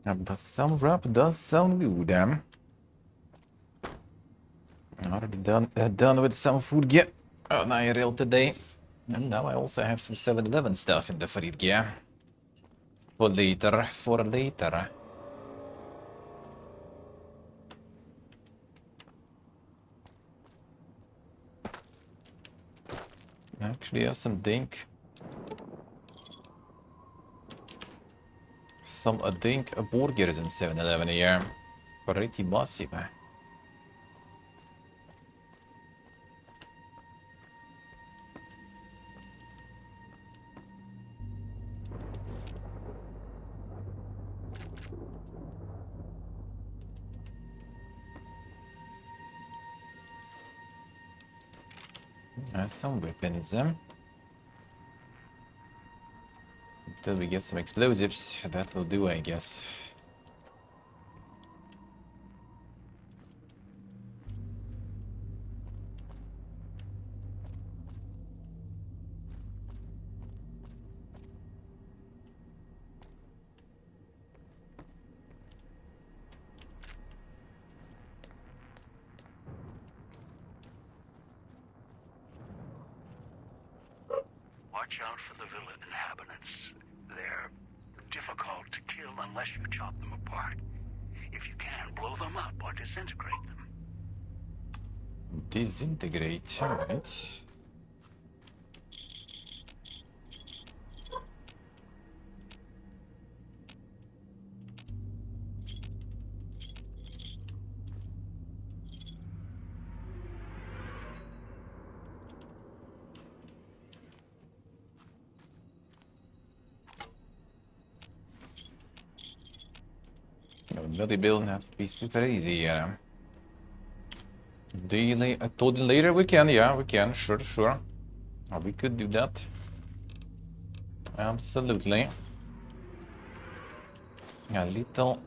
But some rap does sound good, Already done with some food gear on IRL today. And now I also have some 7-Eleven stuff in the fridge gear. For later. Actually have some dink. Some dink burgers in 7-Eleven here. Pretty massive. Some weapons. Until we get some explosives, that will do, I guess. Watch out for the villa inhabitants. They're difficult unless you chop them apart. If you can, blow them up or disintegrate them. Disintegrate, alright. Millie build have to be super easy, yeah. I told you later we can, yeah, we can, sure. We could do that. Absolutely. A little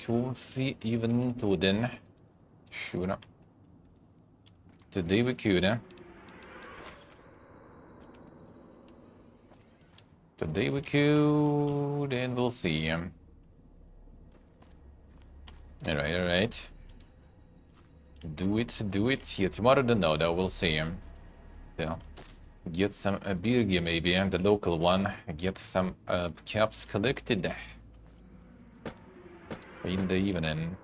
coffee even to then. Sure. Today we could, Today we could, and we'll see. Alright. Do it. Yeah, tomorrow don't know though, we'll see. Yeah. Get some beer maybe, and the local one. Get some caps collected in the evening.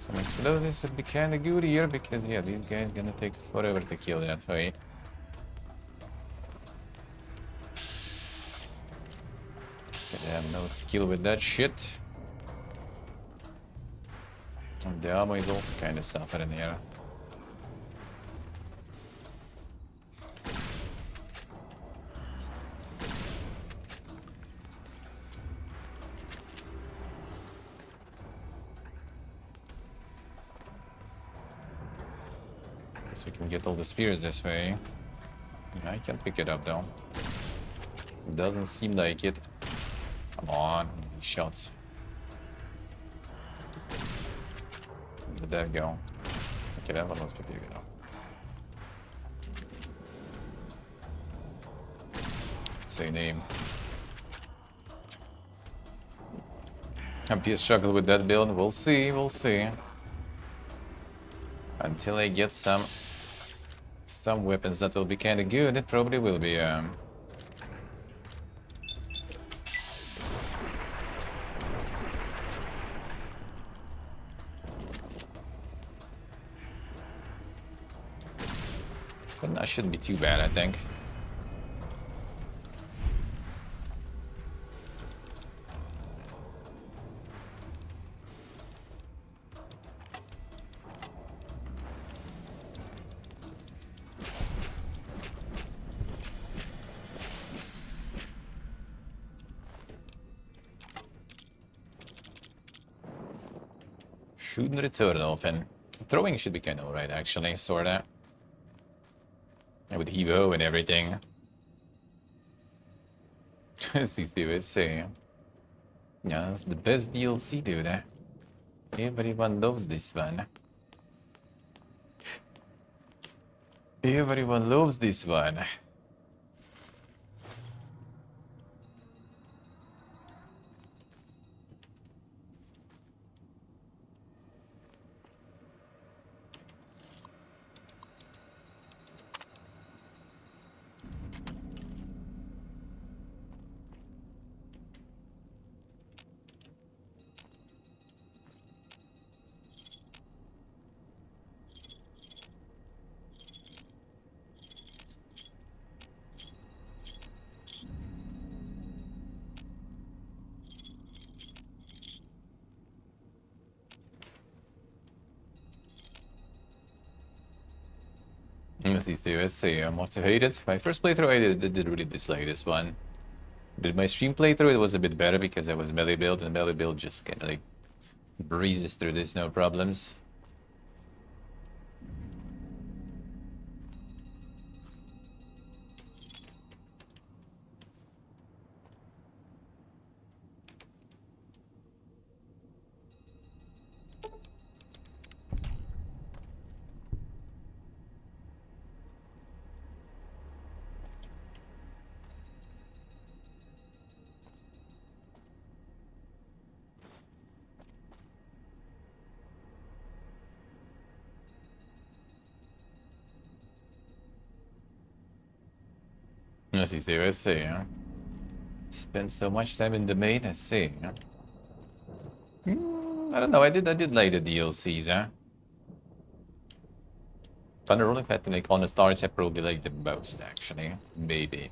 Some explosives would be kinda good here because yeah, these guys gonna take forever to kill that way. I have no skill with that shit. And the ammo is also kinda suffering here. Guess we can get all the spears this way. I can't pick it up though. Doesn't seem like it. Come on, shots. Where did that go? Okay, that one must be big enough. Say name. MP struggle with that build. We'll see. Until I get some weapons that will be kinda good, it probably will be. But that shouldn't be too bad, I think. Shooting return often. Throwing should be kinda alright, actually, sorta. With Evo and everything. CCUSC. Yeah, it's the best DLC, dude. Everyone loves this one. Everyone loves this one. Let's see, I must have hated. My first playthrough, I did really dislike this one. Did my stream playthrough, it was a bit better because I was melee build, and melee build just kinda like breezes through this, no problems. let's see. Spent so much time in the main, let's see. I don't know, I did like the DLCs, huh? Thunder Rolling Fat, like on the stars, I probably like the most actually. Maybe.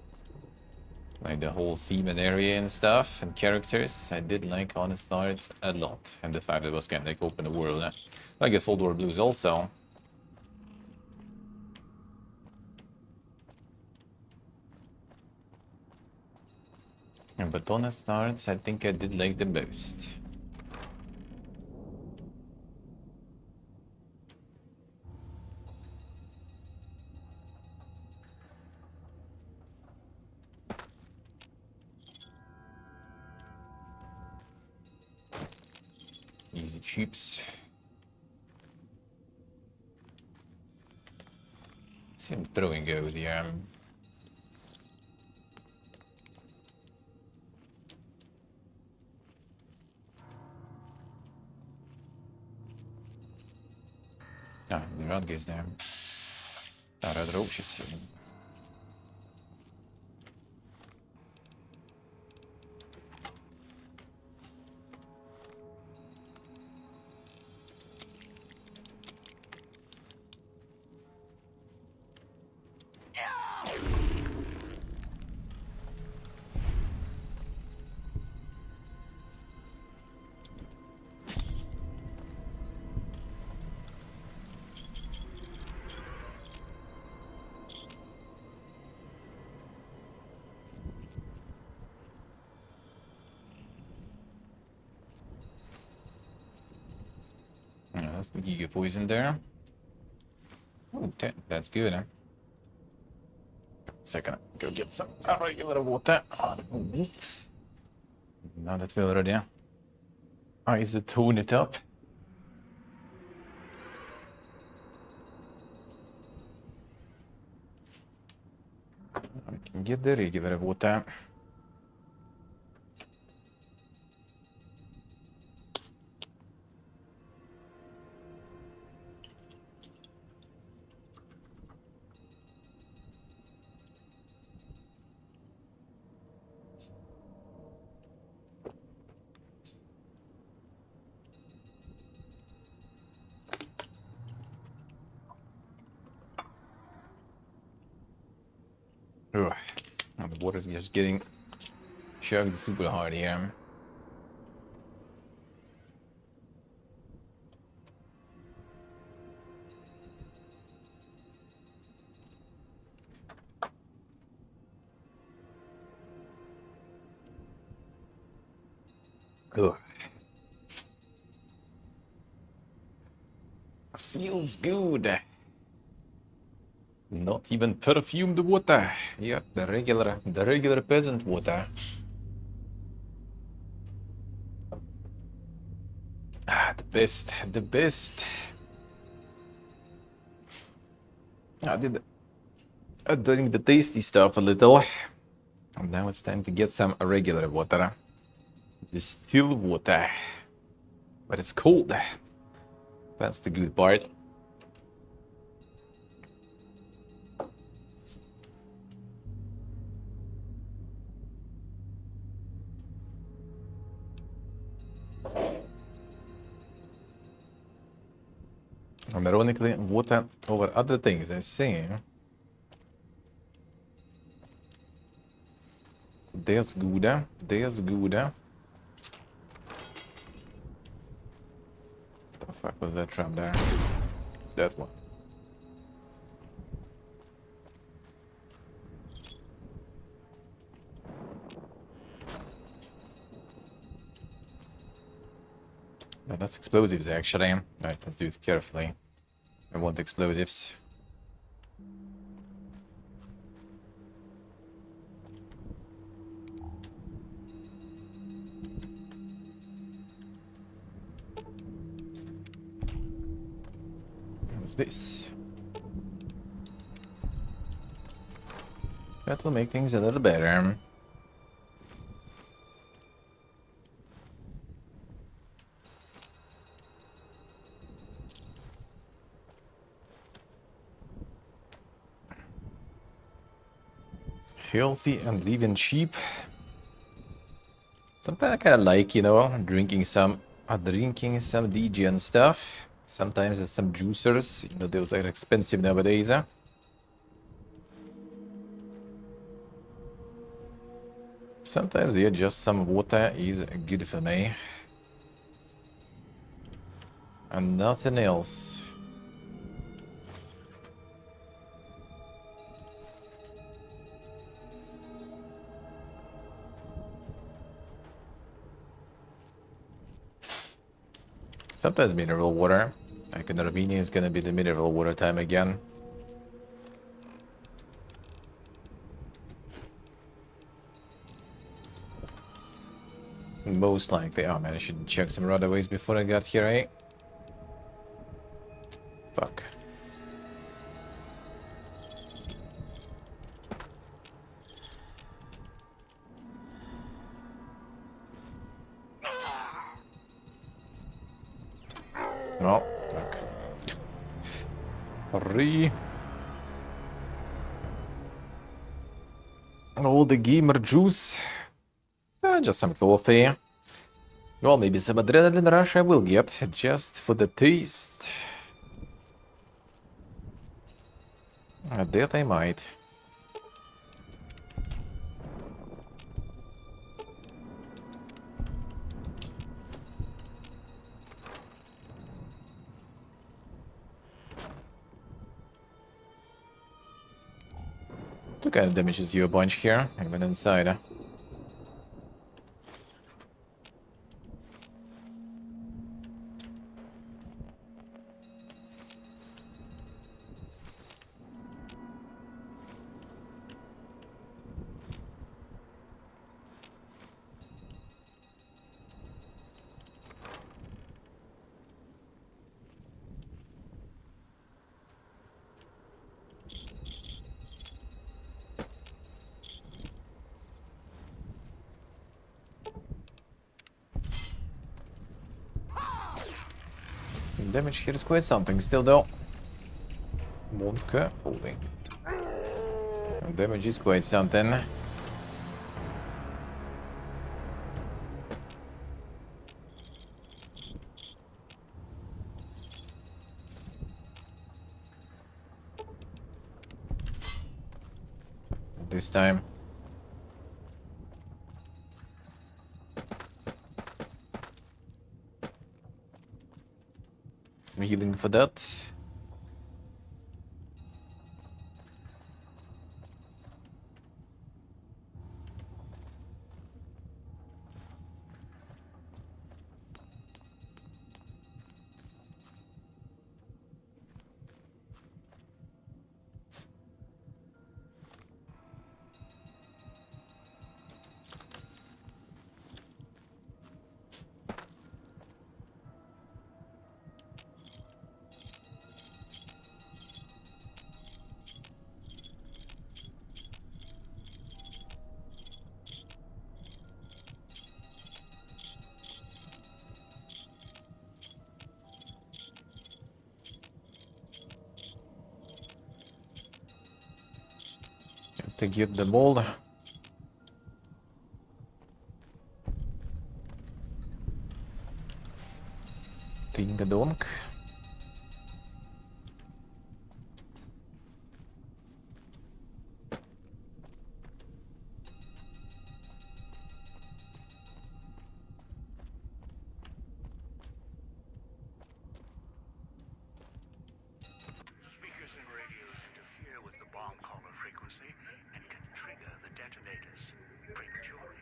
Like the whole theme and area and stuff and characters. I did like on the stars a lot. And the fact that it was kind of like open the world. I guess Old War Blues also. But on the stars, I think I did like the most. Easy cheaps. See him throwing goes here. Ja, die rad is daar. Daar had roosjes zien. Yeah, that's the Giga poison there. Oh, that's good, huh? Second, go get some regular water. Now that we're already eyes to tone it up. I can get the regular water. Ugh. Oh, the water's just getting chugged super hard here. Ugh. Feels good. Not even perfumed water. Yeah, the regular peasant water. Ah, the best. I did doing the tasty stuff a little. And now it's time to get some regular water. Distilled water. But it's cold. That's the good part. And ironically, water over other things, I see. There's Gouda. The fuck was that trap there? That one. No, that's explosives actually. Alright, let's do it carefully. I want explosives. What's this? That will make things a little better. Healthy and living cheap. Sometimes I kind of like, you know, drinking some DG and stuff. Sometimes there's some juicers. You know, those are expensive nowadays. Huh? Sometimes, yeah, just some water is good for me. And nothing else. Sometimes mineral water. Like in Armenia is gonna be the mineral water time again. Most likely. Oh man, I should check some roadways before I got here, eh? Fuck. No, fuck. Hurry. All the gamer juice. Just some coffee. Well, maybe some adrenaline rush I will get, just for the taste. That I might. What kind of damages you a bunch here, even inside. Damage here is quite something still though. Wonka holding. Damage is quite something. This time. Some healing for that. To get the ball. Ding-a-donk. Speakers and radios interfere with the bomb caller frequency and can trigger the detonators prematurely.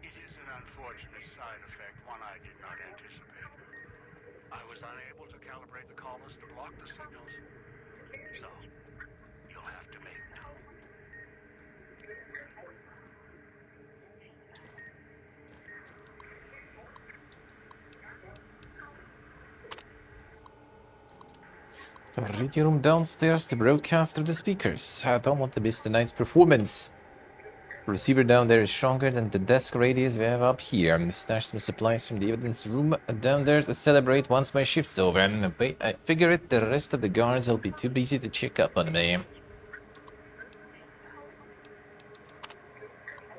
It is an unfortunate side effect, one I did not anticipate. I was unable to calibrate the collars to block the signals, so you'll have to make do. Radio room downstairs to broadcast through the speakers. I don't want to miss tonight's performance. Receiver down there is stronger than the desk radios we have up here. Stash some supplies from the evidence room down there to celebrate once my shift's over. And I figure it, the rest of the guards will be too busy to check up on me.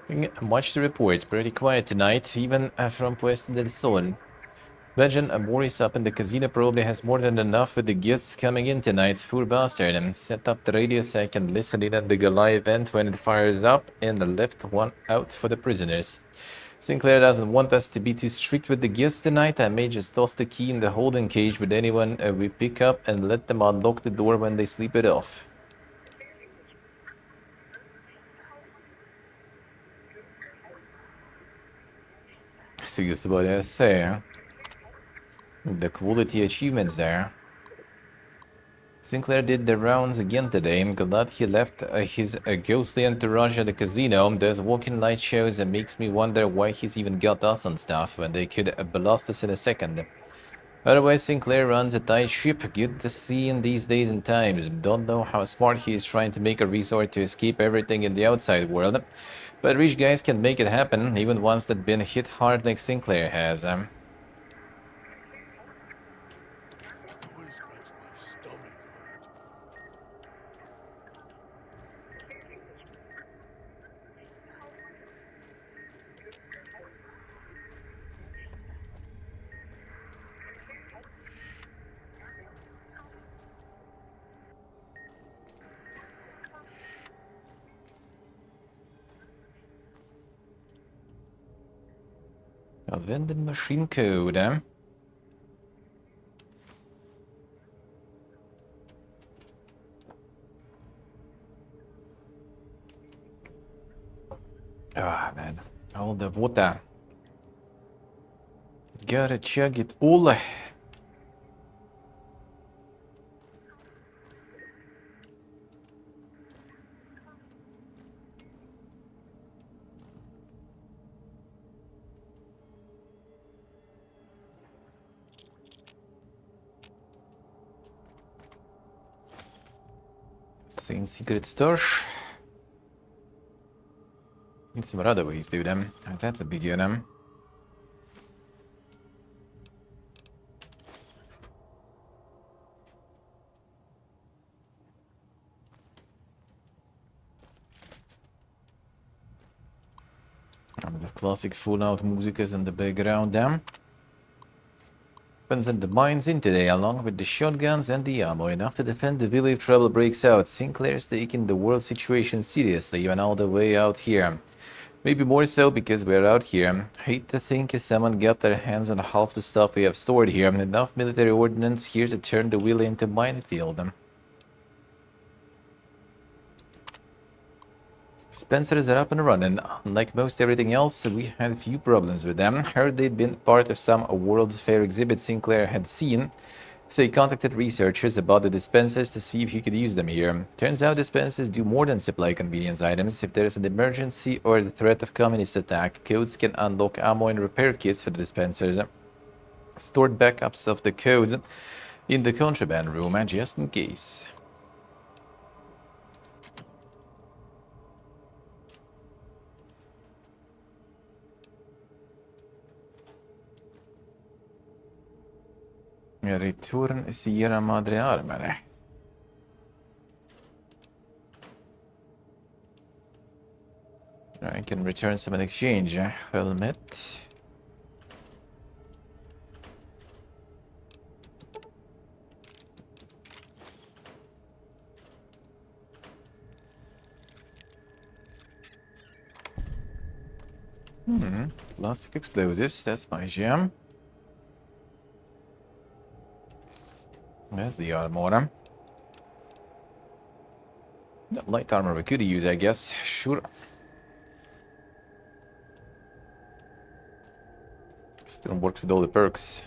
Nothing much to report. Pretty quiet tonight, even from Puesto del Sol. Imagine Maurice up in the casino probably has more than enough with the guests coming in tonight. Poor bastard. And set up the radio so I can listen in at the Gala event when it fires up and left one out for the prisoners. Sinclair doesn't want us to be too strict with the guests tonight. I may just toss the key in the holding cage with anyone we pick up and let them unlock the door when they sleep it off. So just what I say. The quality achievements there. Sinclair did the rounds again today. I'm glad he left his ghostly entourage at the casino. Those walking light shows and makes me wonder why he's even got us on stuff when they could blast us in a second. Otherwise, Sinclair runs a tight ship. Good to see in these days and times. Don't know how smart he is trying to make a resort to escape everything in the outside world. But rich guys can make it happen, even ones that been hit hard like Sinclair has. Noise makes my stomach hurt. A vending machine code, eh? Ah, man. All the water. Gotta chug it all. Same secret stash. Need some other ways, dude. That would be good. The classic Fallout music is in the background. Weapons and the mines in today, along with the shotguns and the ammo, enough to defend the village if trouble breaks out. Sinclair's taking the world situation seriously, even all the way out here. Maybe more so because we're out here. Hate to think if someone got their hands on half the stuff we have stored here. Enough military ordnance here to turn the wheel into minefield. Spencers are up and running. Unlike most everything else, we had few problems with them. Heard they'd been part of some World's Fair exhibit Sinclair had seen, so he contacted researchers about the dispensers to see if he could use them here. Turns out dispensers do more than supply convenience items. If there's an emergency or the threat of communist attack, codes can unlock ammo and repair kits for the dispensers. Stored backups of the codes in the contraband room, just in case. Return Sierra Madre Armor. I can return some in exchange. Helmet. Plastic explosives, that's my jam. There's the armor. That light armor we could use, I guess. Sure. Still works with all the perks.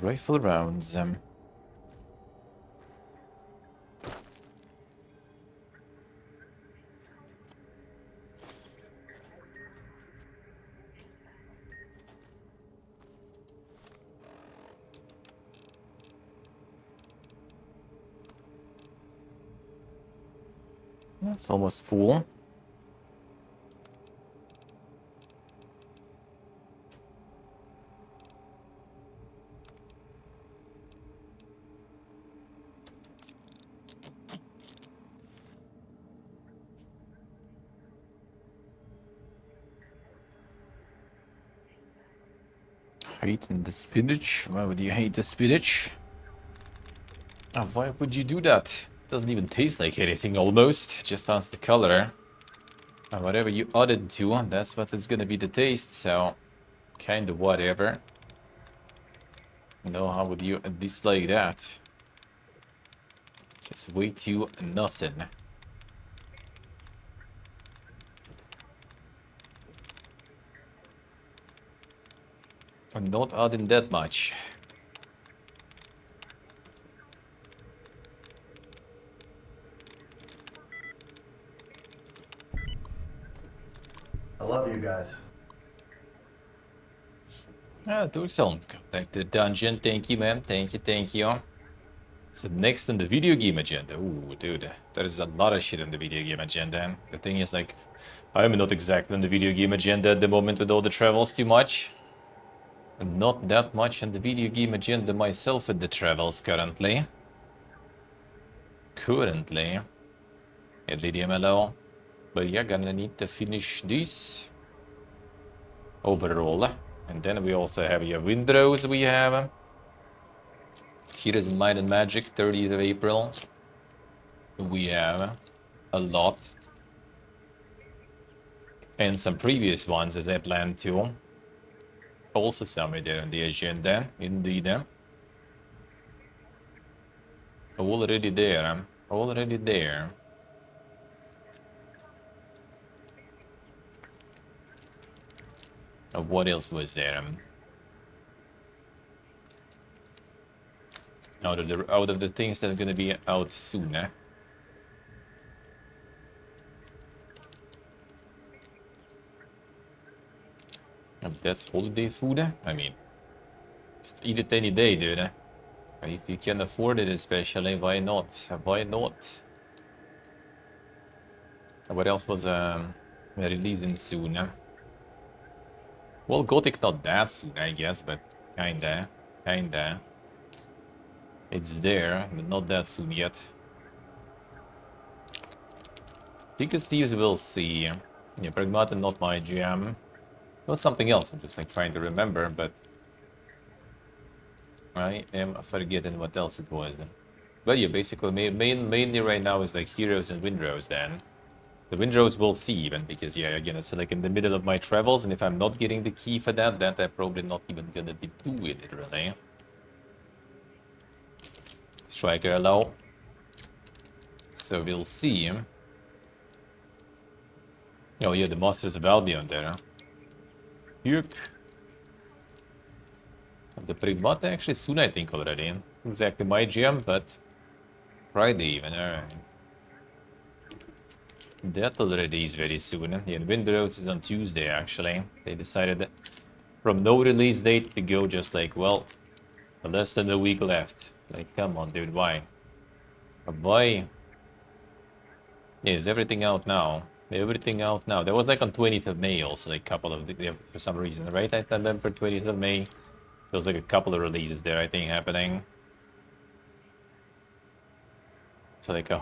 Rifle rounds. It's almost full. Hating the spinach? Why would you hate the spinach? Why would you do that? It doesn't even taste like anything almost. Just adds the color. And whatever you add it to, that's what is gonna be the taste, so kinda whatever. No, how would you dislike that? Just way too nothing. I'm not adding that much. I love you guys. Doing some. Come back to the dungeon. Thank you, man. Thank you, thank you. So next on the video game agenda. Ooh, dude, there is a lot of shit on the video game agenda. The thing is, like, I'm not exactly on the video game agenda at the moment with all the travels too much. I'm not that much on the video game agenda myself with the travels currently. Currently. LDMLO. But yeah, gonna need to finish this overall. And then we also have your Windrose we have. Heroes in Might and Magic, 30th of April. We have a lot. And some previous ones as I planned to. Also somewhere there on the agenda, indeed. Already there. Already there. What else was there? Out of the things that are gonna be out soon. That's holiday food. I mean, just eat it any day, dude. If you can afford it, especially, why not? Why not? What else was releasing soon? Well, Gothic not that soon, I guess, but kinda. It's there, but not that soon yet. Biggest Thieves we'll see. Yeah, Pragmata not my jam. It was something else, I'm just like trying to remember, but I am forgetting what else it was. But yeah, basically mainly right now is like Heroes and Windrose then. The Windrose we'll see even, because yeah, again, it's like in the middle of my travels, and if I'm not getting the key for that, then I'm probably not even gonna be doing it, really. Striker allow. So we'll see. Oh yeah, the Masters of Albion there. Yuk. The Prigmata actually soon, I think, already. Exactly my jam, but Friday even, alright. That already is very soon. Yeah, Windrose is on Tuesday, actually. They decided from no release date to go just like, well, less than a week left. Like, come on, dude, why? Why? Yeah, is everything out now? Everything out now. That was like on 20th of May also, like a couple of, yeah, for some reason, right? I remember 20th of May. There was like a couple of releases there, I think, happening. So like a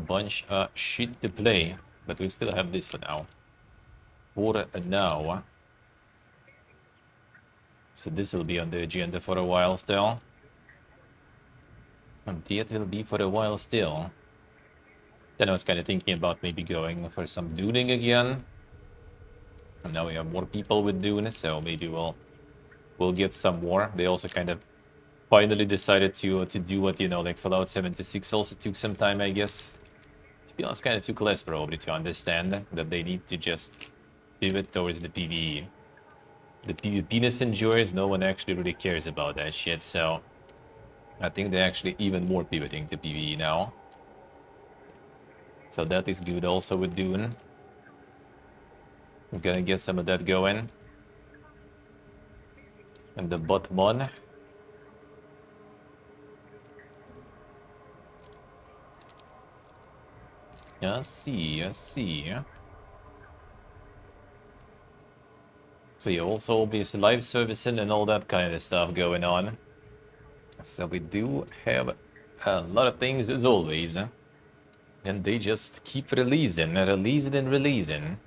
bunch of shit to play. But we still have this for now. For now. So this will be on the agenda for a while still. And that will be for a while still. Then I was kind of thinking about maybe going for some Dooning again. And now we have more people with Dune, so maybe we'll get some more. They also kind of finally decided to do what, you know, like Fallout 76 also took some time, I guess. To be honest, kind of took less probably to understand that they need to just pivot towards the PvE. The PvP-ness enjoys, no one actually really cares about that shit, so I think they're actually even more pivoting to PvE now. So that is good also with Dune. I'm gonna get some of that going. And the Botmon. I see, I see. So you also obviously live servicing and all that kind of stuff going on. So we do have a lot of things as always. And they just keep releasing and releasing and releasing.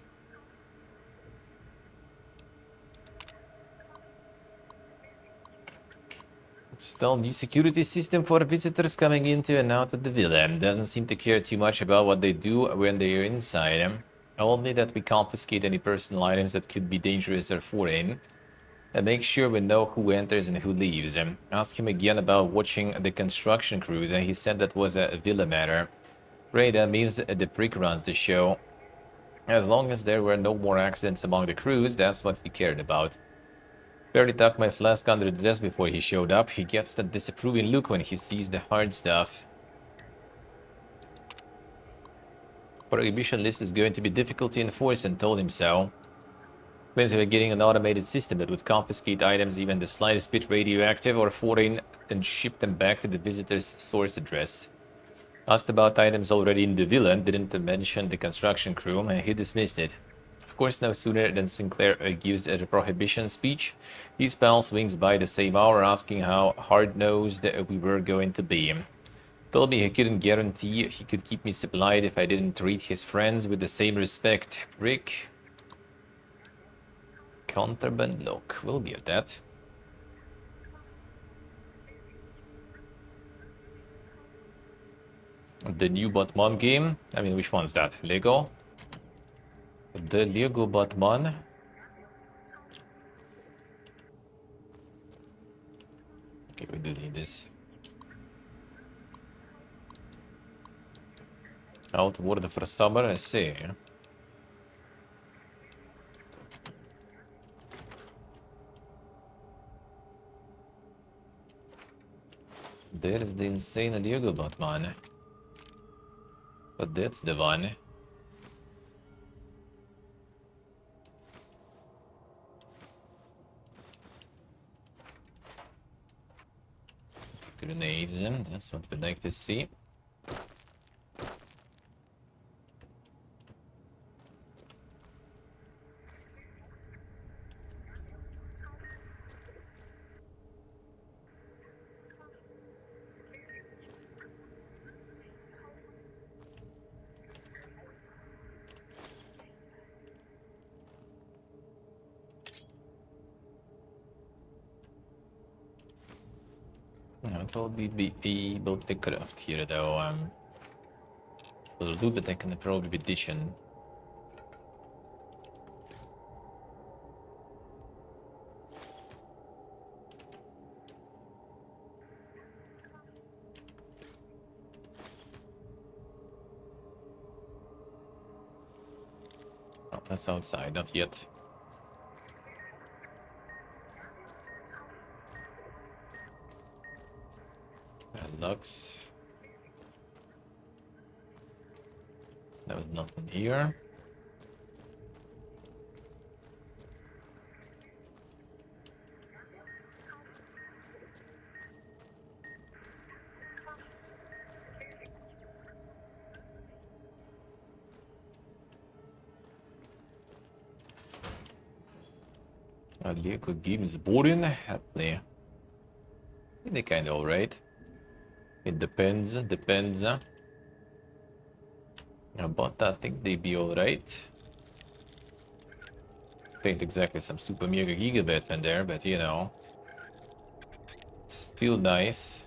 Install new security system for visitors coming into and out of the villa. Doesn't seem to care too much about what they do when they are inside. Only that we confiscate any personal items that could be dangerous or foreign. And make sure we know who enters and who leaves. Ask him again about watching the construction crews, and he said that was a villa matter. Great, that means the brick runs the show. As long as there were no more accidents among the crews, that's what we cared about. Barely tucked my flask under the desk before he showed up. He gets that disapproving look when he sees the hard stuff. Prohibition list is going to be difficult to enforce and told him so. Claims we were getting an automated system that would confiscate items even the slightest bit radioactive or foreign and ship them back to the visitor's source address. Asked about items already in the villa, didn't mention the construction crew, and he dismissed it. Of course, no sooner than Sinclair gives a prohibition speech, his pal swings by the same hour asking how hard-nosed we were going to be. Told me he couldn't guarantee he could keep me supplied if I didn't treat his friends with the same respect. Rick. Contraband lock. We'll get that. The new Batman game. I mean, which one's that? Lego? The Lego Batman. Okay, we do need this. Outward for summer, I see. There's the insane Lego Batman. But that's the one. Grenades, that's what we'd like to see. I thought we'd be able to craft here though. We'll do the tech in the prohibition. Oh, that's outside, not yet. Lux. There was nothing here. Lego games boring. They kind of alright. It depends. But I think they'd be alright. Ain't exactly some super mega giga Batman there, but you know. Still nice.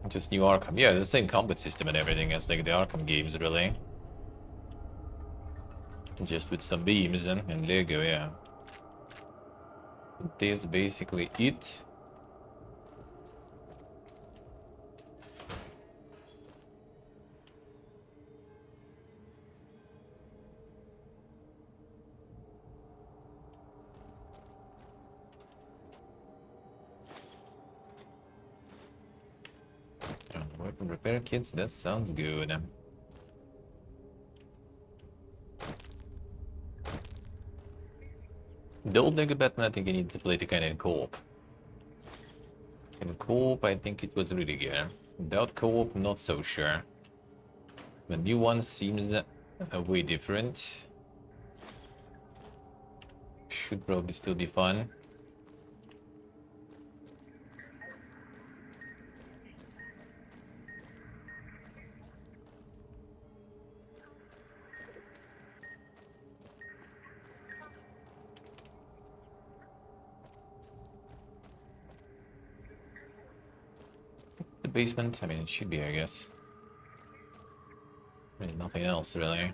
Just new Arkham. Yeah, the same combat system and everything as like the Arkham games, really. Just with some beams and Lego, yeah. That's basically it. Weapon repair kits, that sounds good. The old Lego Batman, I think you need to play the kind of co-op. In co-op, I think it was really good. Without co-op, not so sure. The new one seems way different. Should probably still be fun. The basement, I mean, it should be, I guess. I mean, nothing else, really.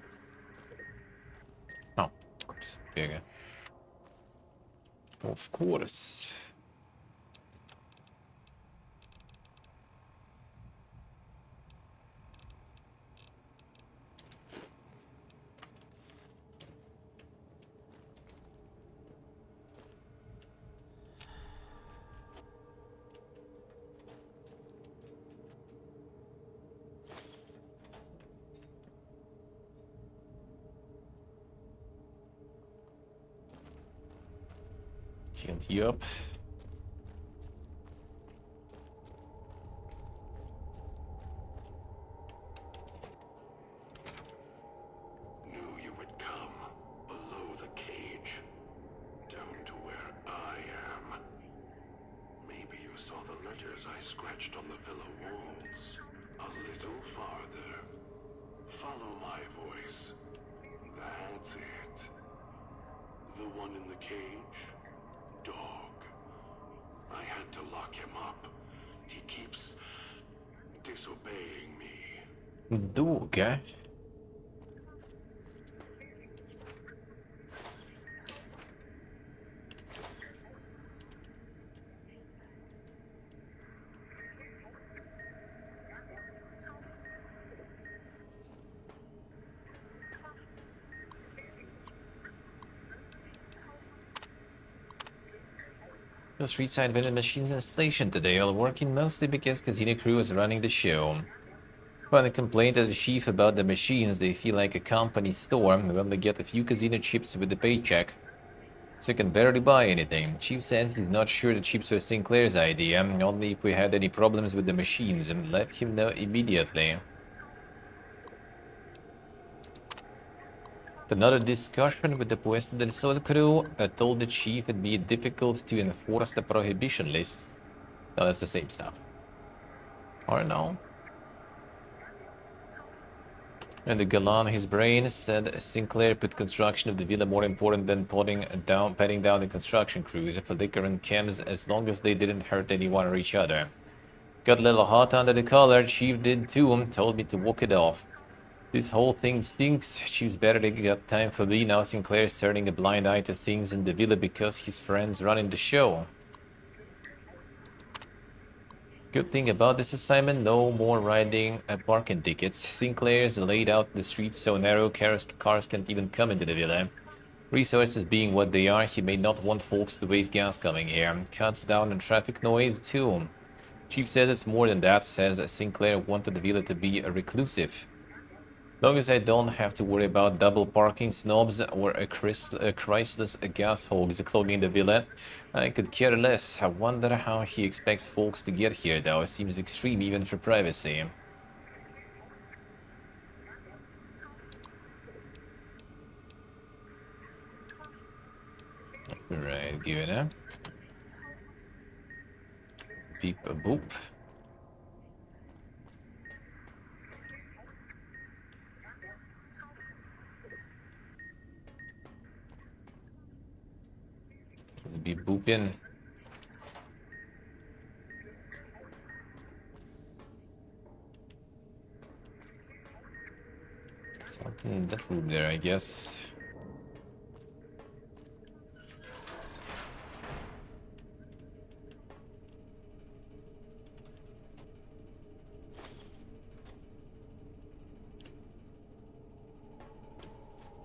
Oh, of course, bigger. Of course. Healed you up. Knew you would come below the cage, down to where I am. Maybe you saw the letters I scratched on the villa walls. A little farther. Follow my voice. That's it. The one in the cage? Dog. I had to lock him up. He keeps disobeying me. Dog, eh? The street side vending machines installation today are working mostly because casino crew is running the show. When they complained to the chief about the machines, they feel like a company store when they get a few casino chips with the paycheck. So you can barely buy anything. Chief says he's not sure the chips were Sinclair's idea, only if we had any problems with the machines, and let him know immediately. Another discussion with the Puesto del Sol crew told the chief it'd be difficult to enforce the prohibition list. No, that's the same stuff. Or no? And the Galan, his brain, said Sinclair put construction of the villa more important than patting down the construction crews for liquor and chems as long as they didn't hurt anyone or each other. Got a little hot under the collar, Chief did too, told me to walk it off. This whole thing stinks. Chief's barely got time for me. Now Sinclair's turning a blind eye to things in the villa because his friends running the show. Good thing about this assignment, no more riding parking tickets. Sinclair's laid out the streets so narrow cars can't even come into the villa. Resources being what they are, he may not want folks to waste gas coming here. Cuts down on traffic noise too. Chief says it's more than that, says Sinclair wanted the villa to be reclusive. Long as I don't have to worry about double parking snobs or a Christless gas hogs clogging the villa, I could care less. I wonder how he expects folks to get here, though. It seems extreme even for privacy. Right, give it a beep a boop. Be booping. Something in that room there, I guess.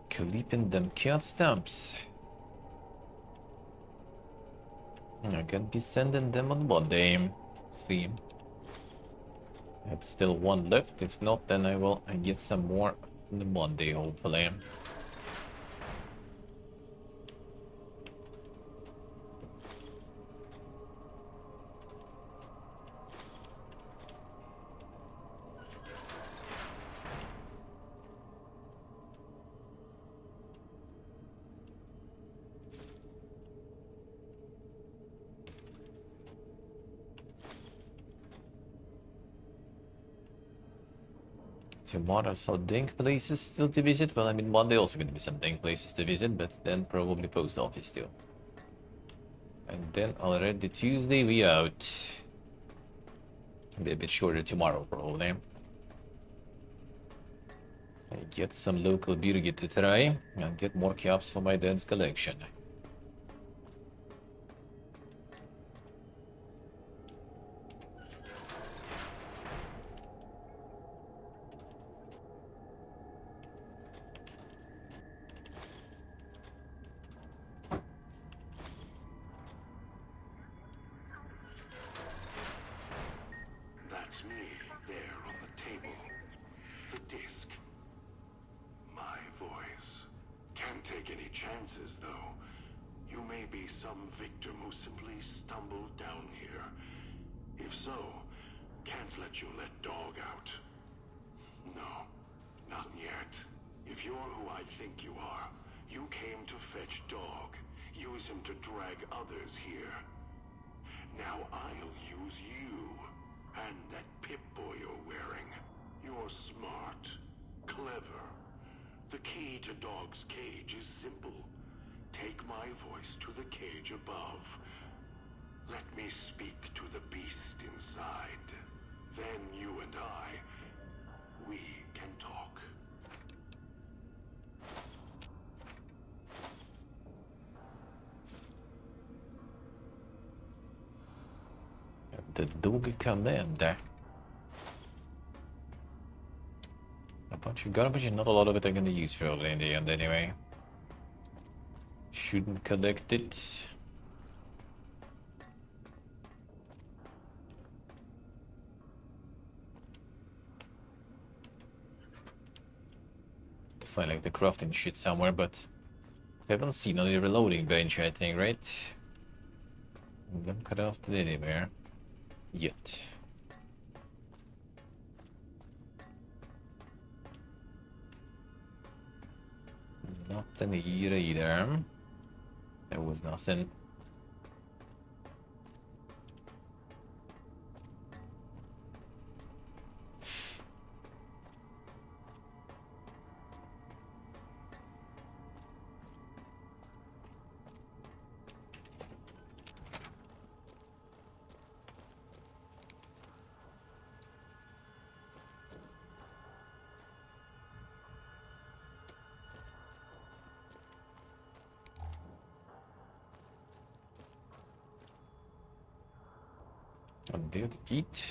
Clipping them cat stamps. I can be sending them on Monday. Let's see. I have still one left. If not, then I will get some more on the Monday, hopefully. Tomorrow, so Dink places still to visit. Well, I mean, Monday also gonna be some Dink places to visit, but then probably post office too. And then already Tuesday we out. Be a bit shorter tomorrow probably. I get some local beer to try and get more caps for my dad's collection. That's me, there on the table. The disc. My voice. Can't take any chances, though. You may be some victim who simply stumbled down here. If so, can't let you let Dog out. No, not yet. If you're who I think you are, you came to fetch Dog. Use him to drag others here. Now I'll use you. And that Pip-Boy you're wearing. You're smart. Clever. The key to Dog's cage is simple. Take my voice to the cage above. Let me speak to the beast inside. Then you and we can talk. The dog command. A bunch of garbage and not a lot of it I'm gonna use probably in the end anyway. Shouldn't collect it. Find like the crafting shit somewhere, but I haven't seen any reloading bench, I think, right? Don't craft it anywhere yet. Nothing here either. There was nothing. I did eat.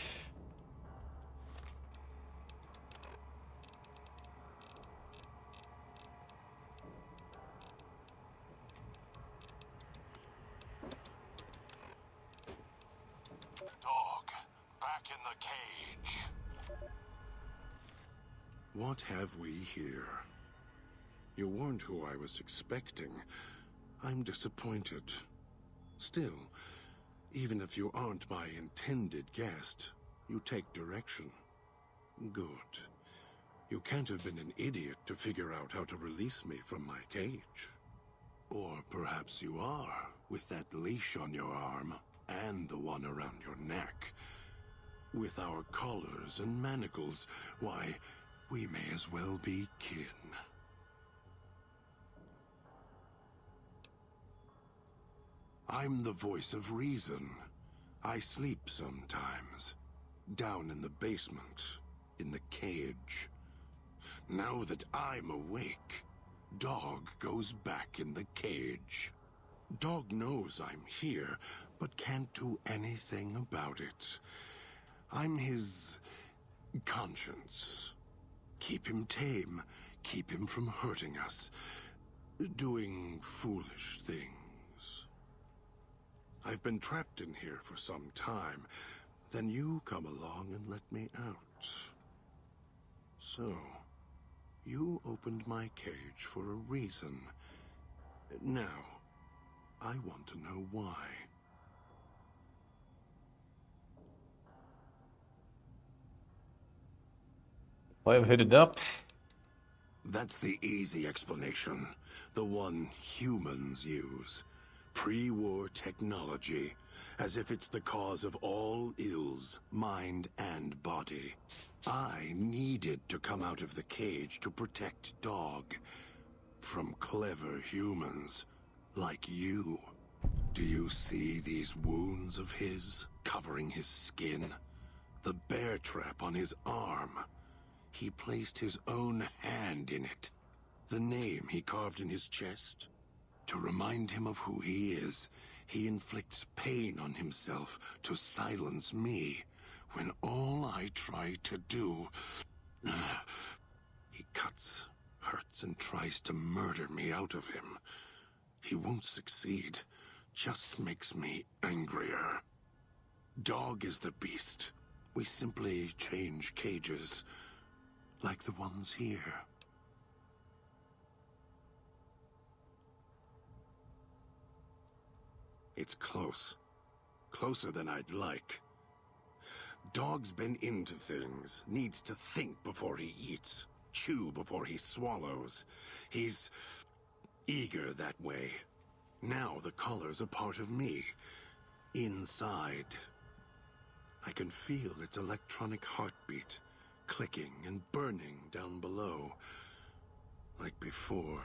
Dog, back in the cage. What have we here? You weren't who I was expecting. I'm disappointed. Still, even if you aren't my intended guest, you take direction. Good. You can't have been an idiot to figure out how to release me from my cage. Or perhaps you are, with that leash on your arm, and the one around your neck. With our collars and manacles, why, we may as well be kin. I'm the voice of reason. I sleep sometimes. Down in the basement, in the cage. Now that I'm awake, Dog goes back in the cage. Dog knows I'm here, but can't do anything about it. I'm his conscience. Keep him tame, keep him from hurting us, doing foolish things. I've been trapped in here for some time. Then you come along and let me out. So, you opened my cage for a reason. Now, I want to know why. I've hit it up. That's the easy explanation. The one humans use. Pre-war technology. As if it's the cause of all ills, mind and body. I needed to come out of the cage to protect Dog from clever humans like you. Do you see these wounds of his covering his skin? The bear trap on his arm. He placed his own hand in it. The name he carved in his chest. To remind him of who he is, he inflicts pain on himself to silence me, when all I try to do... He cuts, hurts, and tries to murder me out of him. He won't succeed, just makes me angrier. Dog is the beast. We simply change cages, like the ones here. It's close. Closer than I'd like. Dog's been into things, needs to think before he eats, chew before he swallows. He's eager that way. Now the collar's a part of me. Inside. I can feel its electronic heartbeat, clicking and burning down below. Like before.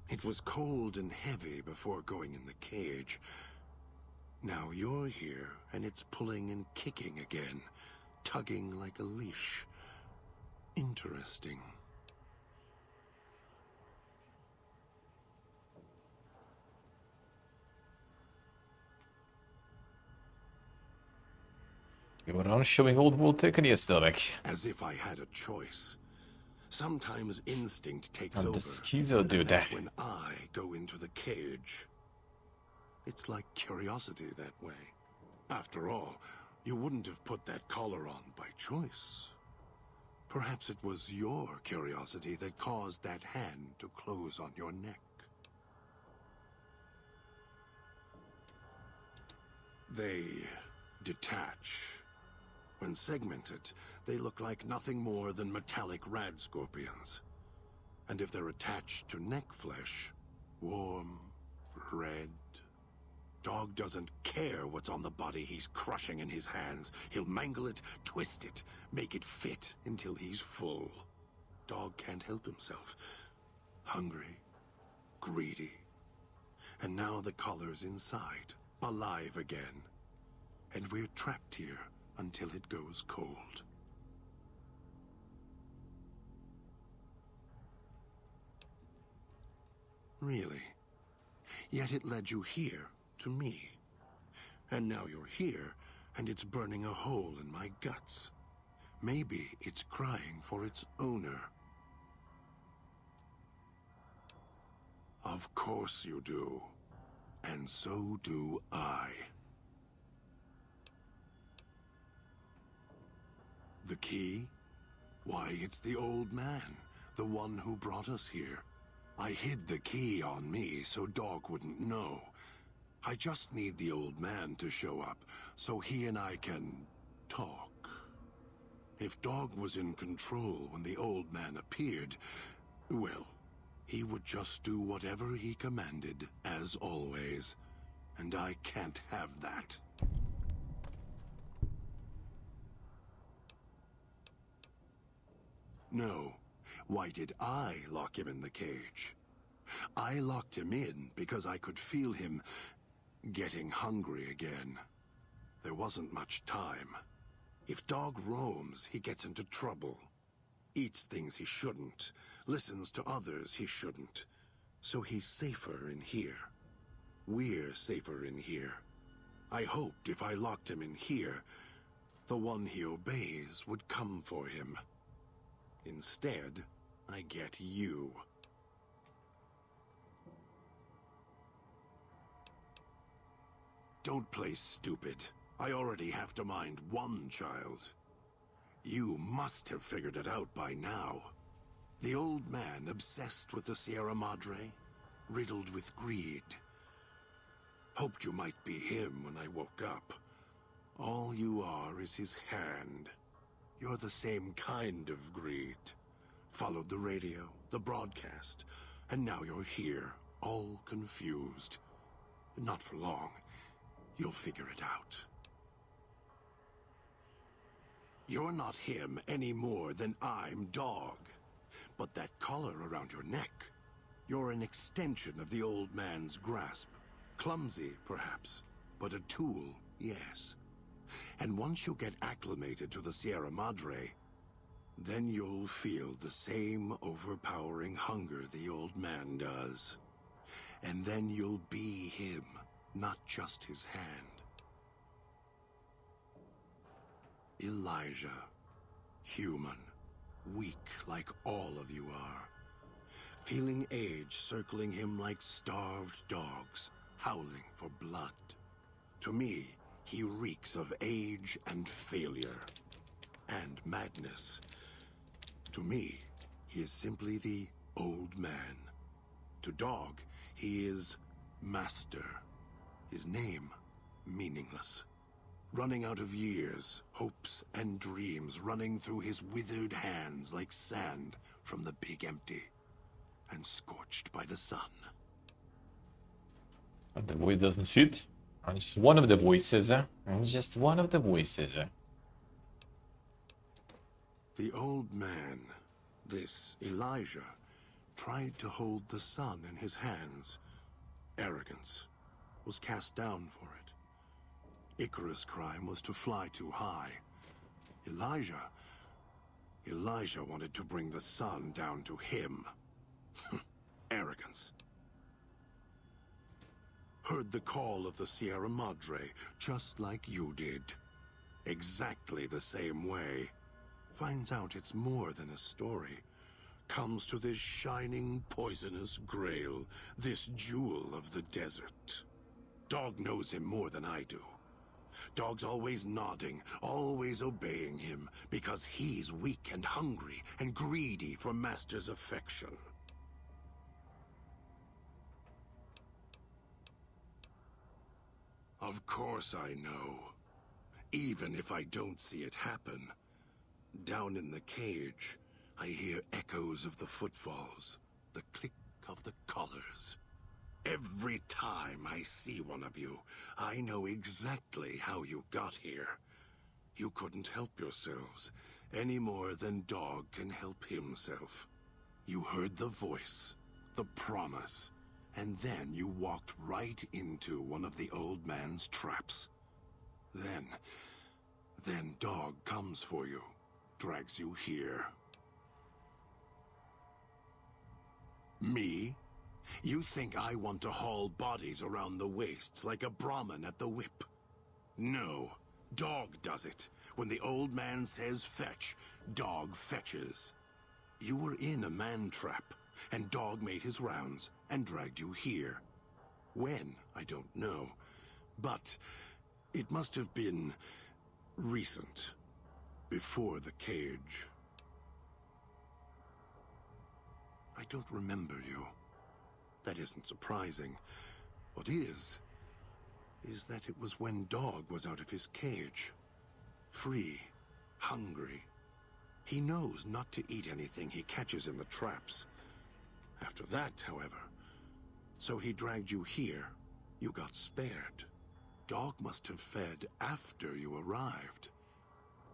It was cold and heavy before going in the cage. Now you're here, and it's pulling and kicking again, tugging like a leash. Interesting. Going on showing old world tekeniyestek. As if I had a choice. Sometimes instinct takes And over, the schizo and dude. that's when I go into the cage. It's like curiosity that way. After all, you wouldn't have put that collar on by choice. Perhaps it was your curiosity that caused that hand to close on your neck. They detach. When segmented, they look like nothing more than metallic rad scorpions. And if they're attached to neck flesh, warm, red. Dog doesn't care what's on the body he's crushing in his hands. He'll mangle it, twist it, make it fit until he's full. Dog can't help himself. Hungry, greedy. And now the collar's inside, alive again. And we're trapped here until it goes cold. Really? Yet it led you here, to me. And now you're here, and it's burning a hole in my guts. Maybe it's crying for its owner. Of course you do. And so do I. The key? Why, it's the old man, the one who brought us here. I hid the key on me so Dog wouldn't know. I just need the old man to show up, so he and I can talk. If Dog was in control when the old man appeared, well, he would just do whatever he commanded, as always. And I can't have that. No. Why did I lock him in the cage? I locked him in because I could feel him getting hungry again. There wasn't much time. If Dog roams, he gets into trouble. Eats things he shouldn't. Listens to others he shouldn't. So he's safer in here. We're safer in here. I hoped if I locked him in here, the one he obeys would come for him. Instead, I get you. Don't play stupid. I already have to mind one child. You must have figured it out by now. The old man obsessed with the Sierra Madre, riddled with greed. Hoped you might be him when I woke up. All you are is his hand. You're the same kind of greed. Followed the radio, the broadcast, and now you're here, all confused. Not for long. You'll figure it out. You're not him any more than I'm Dog. But that collar around your neck, you're an extension of the old man's grasp. Clumsy, perhaps, but a tool, yes. And once you get acclimated to the Sierra Madre, then you'll feel the same overpowering hunger the old man does. And then you'll be him, not just his hand. Elijah. Human. Weak like all of you are. Feeling age circling him like starved dogs, howling for blood. To me, he reeks of age and failure. And madness. To me, he is simply the old man. To Dog, he is Master. His name, meaningless. Running out of years, hopes and dreams running through his withered hands like sand from the big empty. And scorched by the sun. But the voice doesn't fit. And just one of the voices. It's just one of the voices. The old man, this Elijah, tried to hold the sun in his hands. Arrogance was cast down for it. Icarus' crime was to fly too high. Elijah wanted to bring the sun down to him. Arrogance. Heard the call of the Sierra Madre, just like you did. Exactly the same way. Finds out it's more than a story. Comes to this shining, poisonous grail, this jewel of the desert. Dog knows him more than I do. Dog's always nodding, always obeying him, because he's weak and hungry and greedy for Master's affection. Of course I know. Even if I don't see it happen. Down in the cage, I hear echoes of the footfalls, the click of the collars. Every time I see one of you, I know exactly how you got here. You couldn't help yourselves, any more than Dog can help himself. You heard the voice, the promise, and then you walked right into one of the old man's traps. Then Dog comes for you, drags you here. Me? You think I want to haul bodies around the wastes like a Brahmin at the whip? No, Dog does it. When the old man says fetch, Dog fetches. You were in a man trap, and Dog made his rounds and dragged you here. When, I don't know, but it must have been recent, before the cage. I don't remember you. That isn't surprising. What is that it was when Dog was out of his cage. Free, hungry. He knows not to eat anything he catches in the traps. After that, however, so he dragged you here. You got spared. Dog must have fed after you arrived.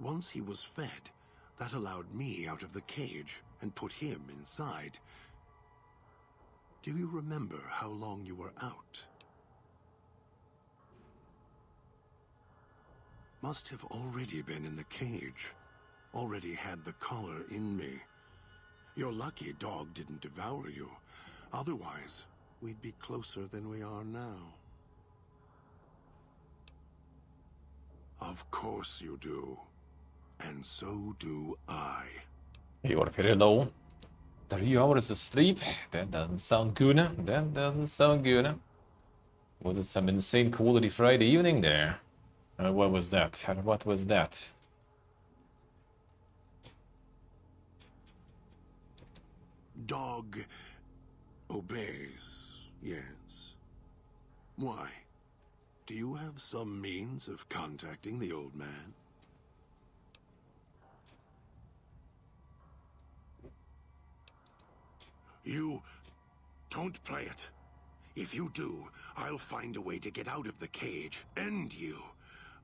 Once he was fed, that allowed me out of the cage and put him inside. Do you remember how long you were out? Must have already been in the cage. Already had the collar in me. You're lucky Dog didn't devour you. Otherwise, we'd be closer than we are now. Of course you do. And so do I. You're very low. 3 hours of sleep? That doesn't sound good. That doesn't sound good. Was it some insane quality Friday evening there? What was that? What was that? Dog obeys, yes. Why? Do you have some means of contacting the old man? You don't play it. If you do, I'll find a way to get out of the cage, end you.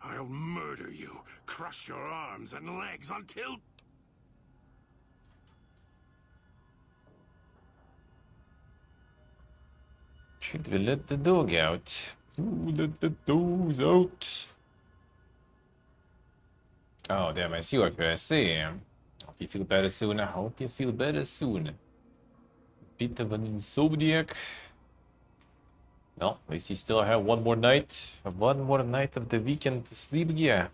I'll murder you, crush your arms and legs until... Should we let the dog out? Ooh, let the dogs out. Oh, damn, I see what I see. Hope you feel better soon. I hope you feel better soon. Bit of an insomniac. Well, at least you still have one more night. One more night of the weekend to sleep, yeah.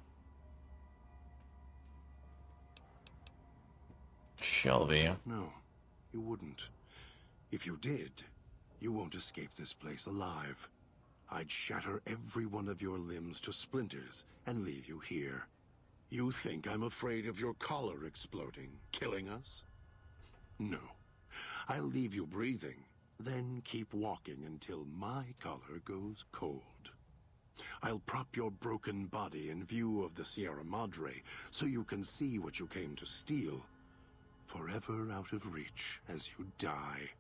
Shall we? No, you wouldn't. If you did, you won't escape this place alive. I'd shatter every one of your limbs to splinters and leave you here. You think I'm afraid of your collar exploding, killing us? No. I'll leave you breathing, then keep walking until my collar goes cold. I'll prop your broken body in view of the Sierra Madre so you can see what you came to steal, forever out of reach as you die.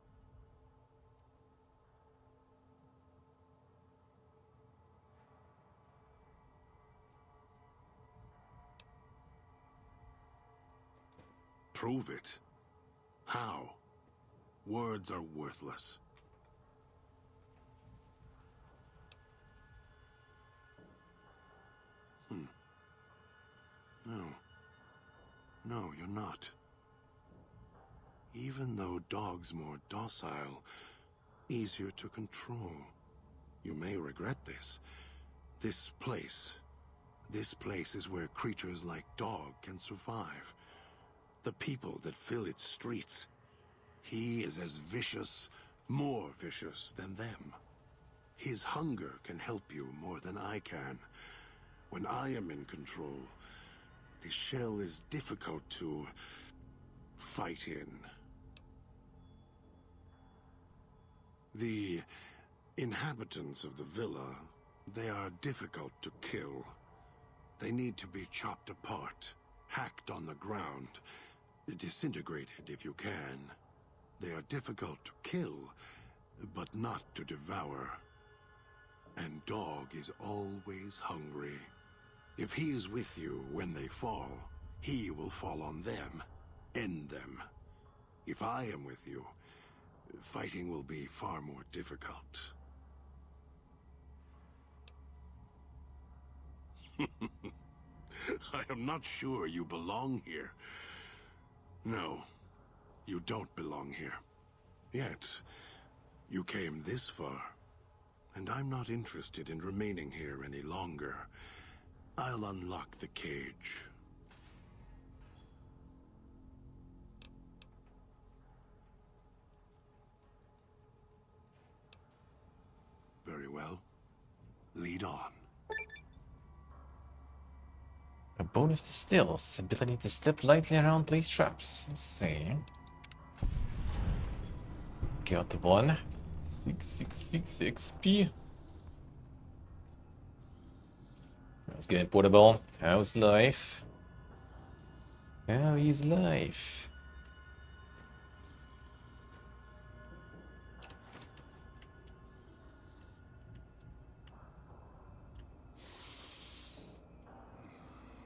Prove it. How? Words are worthless. No. No, you're not. Even though dogs more docile, easier to control. You may regret this. This place is where creatures like dog can survive. The people that fill its streets. He is as vicious, more vicious than them. His hunger can help you more than I can. When I am in control, the shell is difficult to fight in. The inhabitants of the villa, they are difficult to kill. They need to be chopped apart, hacked on the ground, disintegrated if you can. They are difficult to kill, but not to devour. And Dog is always hungry. If he is with you when they fall, he will fall on them, end them. If I am with you, fighting will be far more difficult. I am not sure you belong here. No, you don't belong here. Yet, you came this far, and I'm not interested in remaining here any longer. I'll unlock the cage. Very well. Lead on. A bonus to stealth. Ability to step lightly around place traps. Let's see. Got one. 666 XP. Let's get portable. How's life? How is life?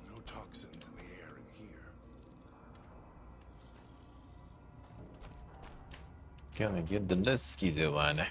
No toxins in the air in here. Gonna get the less schizo one.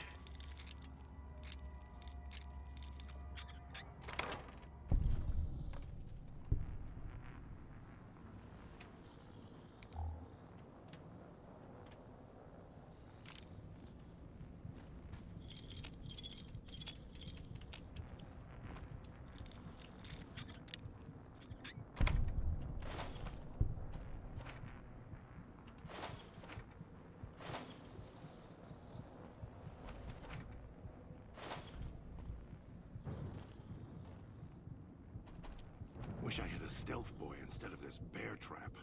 Wish I had a stealth boy instead of this bear trap.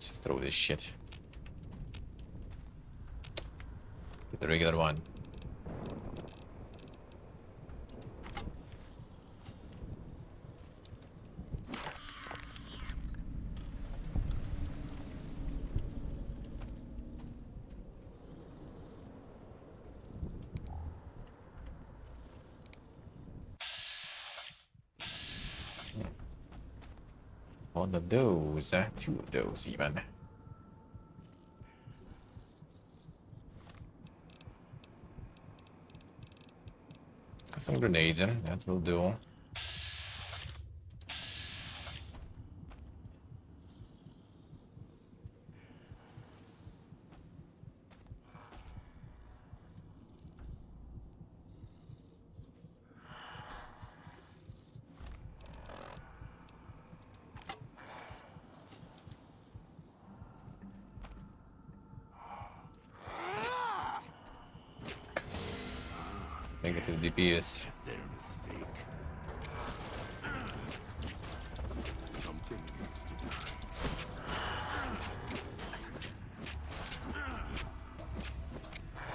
Just throw this shit. Get the regular one. One of those, two of those even. Got some grenades in, that will do. Negative DPS. Their mistake. Something needs to die.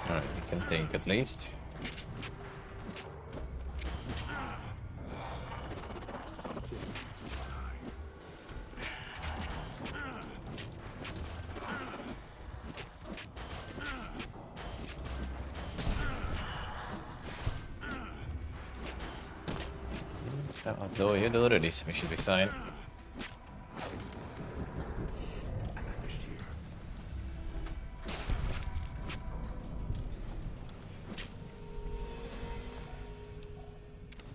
Alright, we can think at least. Something needs to die. Though you do already, so we should be fine. Finished here.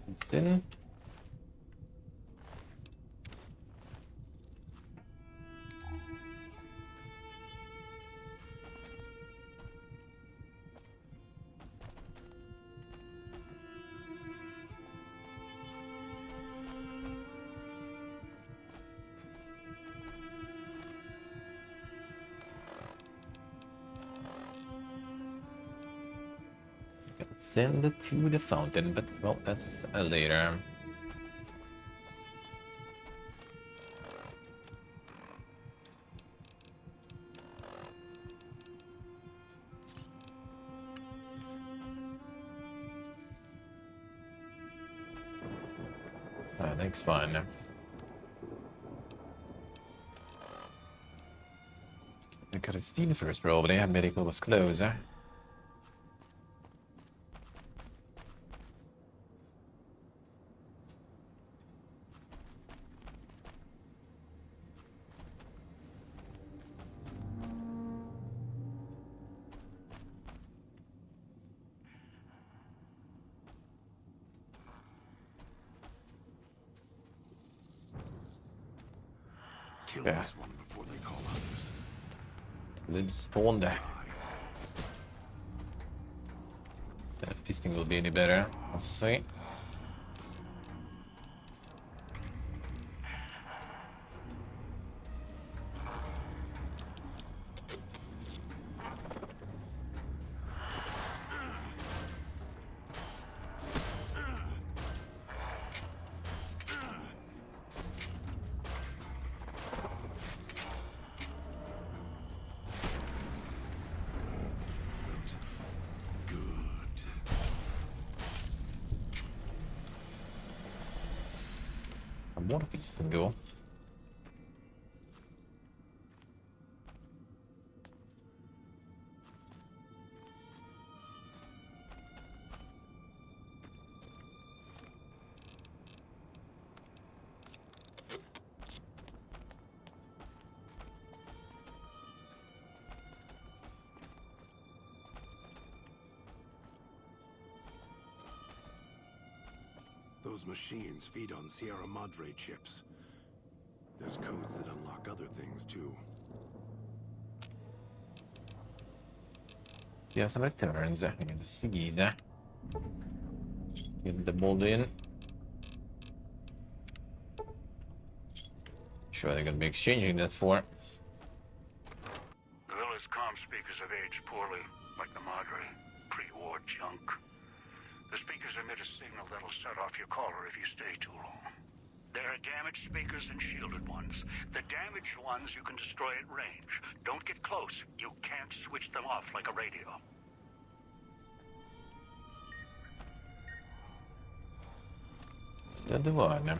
It's in. Send it to the fountain, but well, that's later. Thanks, fine. I could have seen the first probably. Medical was closed. Kill Yeah. this one before they call others. Live spawned. If this thing will be any better. Let's see. More of these can go. Those machines feed on Sierra Madre chips. There's codes that unlock other things, too. Yeah, some returns. I can see these. Get the mold in. Sure, they're gonna be exchanging that for. The village comm speakers have aged poorly, like the Madre. Pre-war junk. The speakers emit a signal that'll set off your caller if you stay too long. There are damaged speakers and shielded ones. The damaged ones you can destroy at range. Don't get close. You can't switch them off like a radio. Zdecydowanie.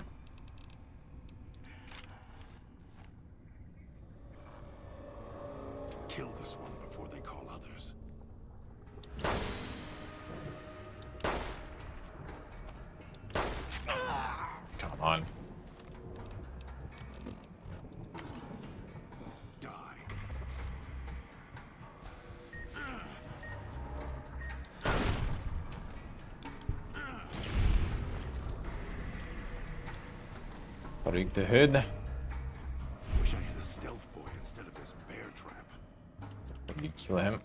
Kill this one before they call others. Come on. Die. Break the hood. Wish I had a stealth boy instead of this bear trap. You kill him.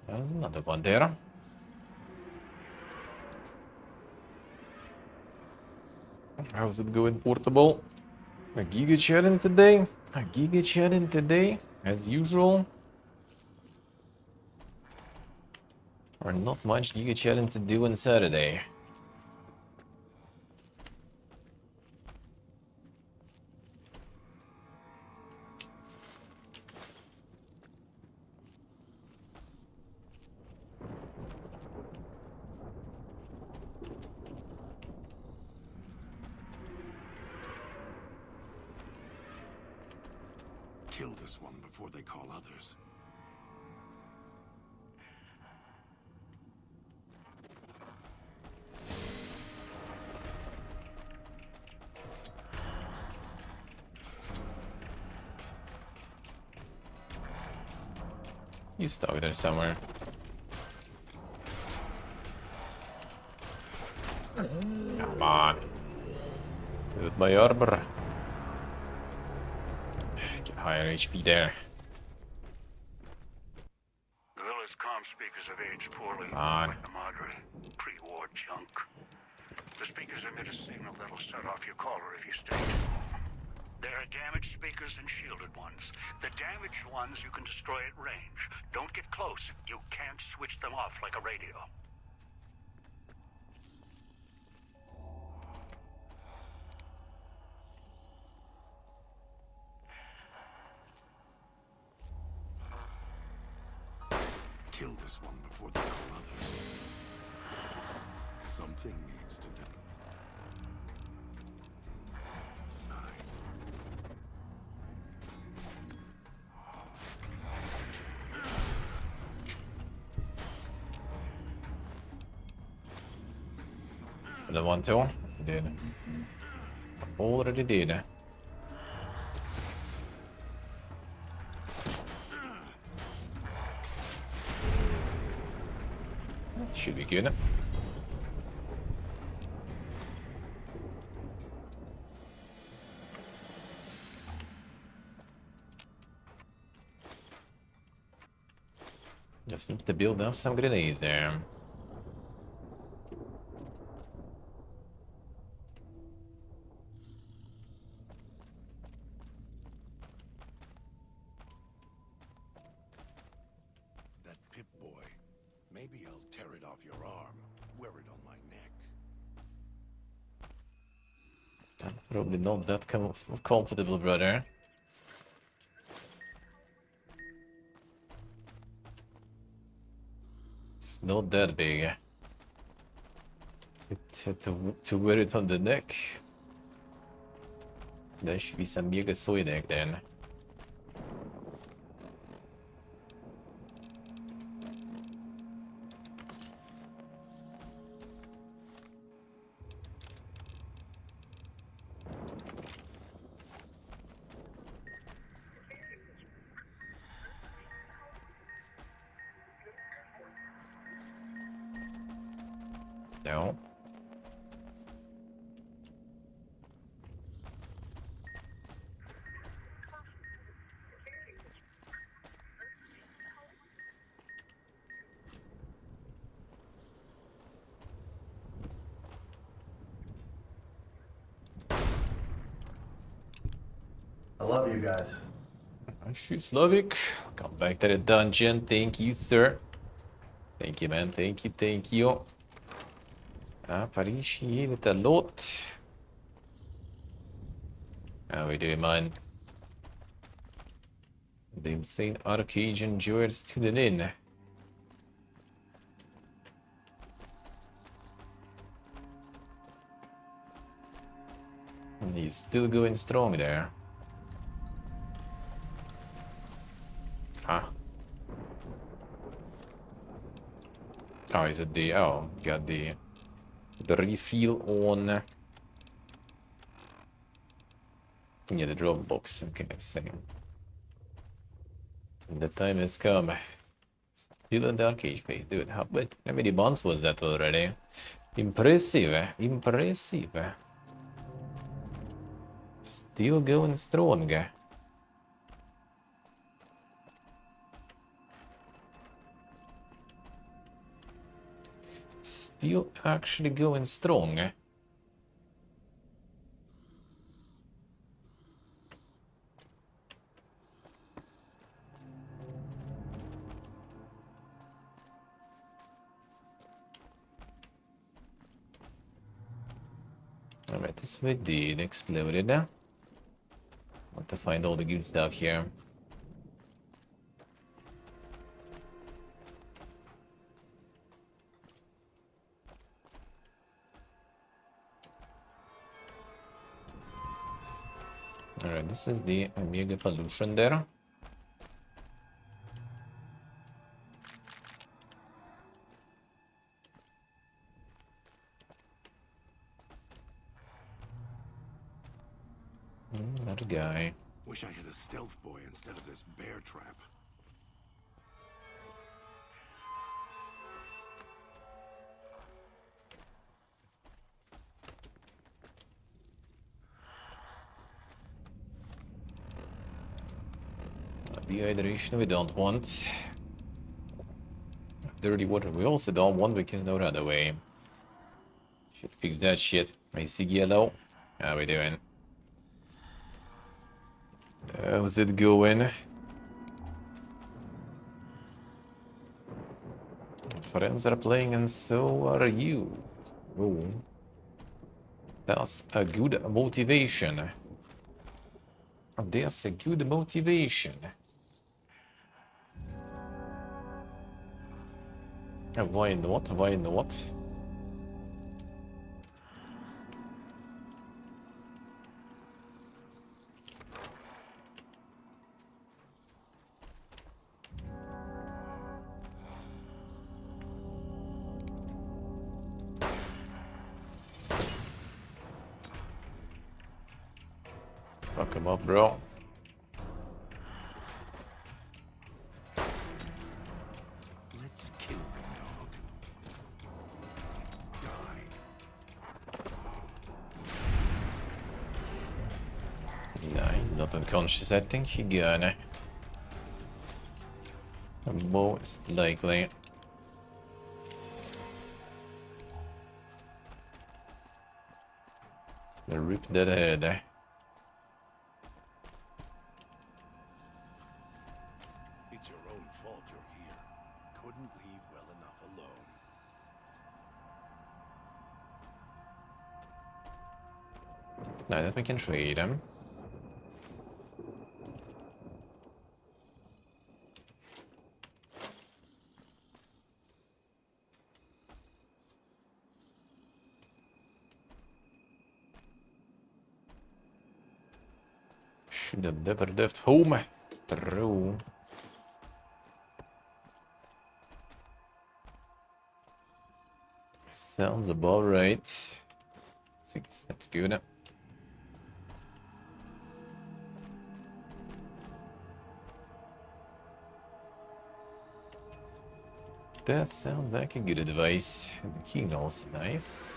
There's another one there. How's it going, portable? A giga chatting today? A giga chatting today, as usual. Or not much giga chatting to do on Saturday. Kill this one before they call others. You stuck there somewhere. Come on. With my armor. Get higher HP there. The villa's comm speakers have aged poorly. On. Like the Madre. Pre-war junk. The speakers emit a signal that'll set off your caller if you stay too long. There are damaged speakers and shielded ones. The damaged ones you can destroy at range. Don't get close. You can't switch them off like a radio. Kill this one before they call others. Something needs to die. The one too? Did. Already did. Should be good. Just need to build up some grenades there. That Pip-Boy. Maybe I'll tear it off your arm. Wear it on my neck. Probably not that comfortable, brother. It's not that big. To wear it on the neck. There should be some mega soy neck then. No. love you guys. Shoot, Slovak. Come back to the dungeon. Thank you, sir. Thank you, man. Thank you, thank you. Appreciate it a lot. How we doing, man? The insane Arcadian Jewels tuning in. And he's still going strong there. Huh? Oh, is it the... Oh, got the refill on... Yeah, the drop box. Okay, same. The time has come. Still in the arcade phase, dude. How many months was that already? Impressive, impressive. Still going strong. Still actually going strong. Alright, this way did exploded. Want to find all the good stuff here. Alright, this is the Omega pollution there. That guy. Wish I had a stealth boy instead of this bear trap. Dehydration we don't want. Dirty water we also don't want because no other way. Should fix that shit. I see yellow. How we doing? How's it going? Friends are playing and so are you. Oh. That's a good motivation. There's a good motivation. Why not? Why not? Fuck him up, bro. Let's kill the dog. Die. No, he's not unconscious. I think he gonna. Most likely. Rip that head. It's your own fault you're here. Couldn't leave well enough alone. Now that we can trade him. Should have never left home. True. Sounds about right. 6, that's good. That sounds like a good advice. The king also nice.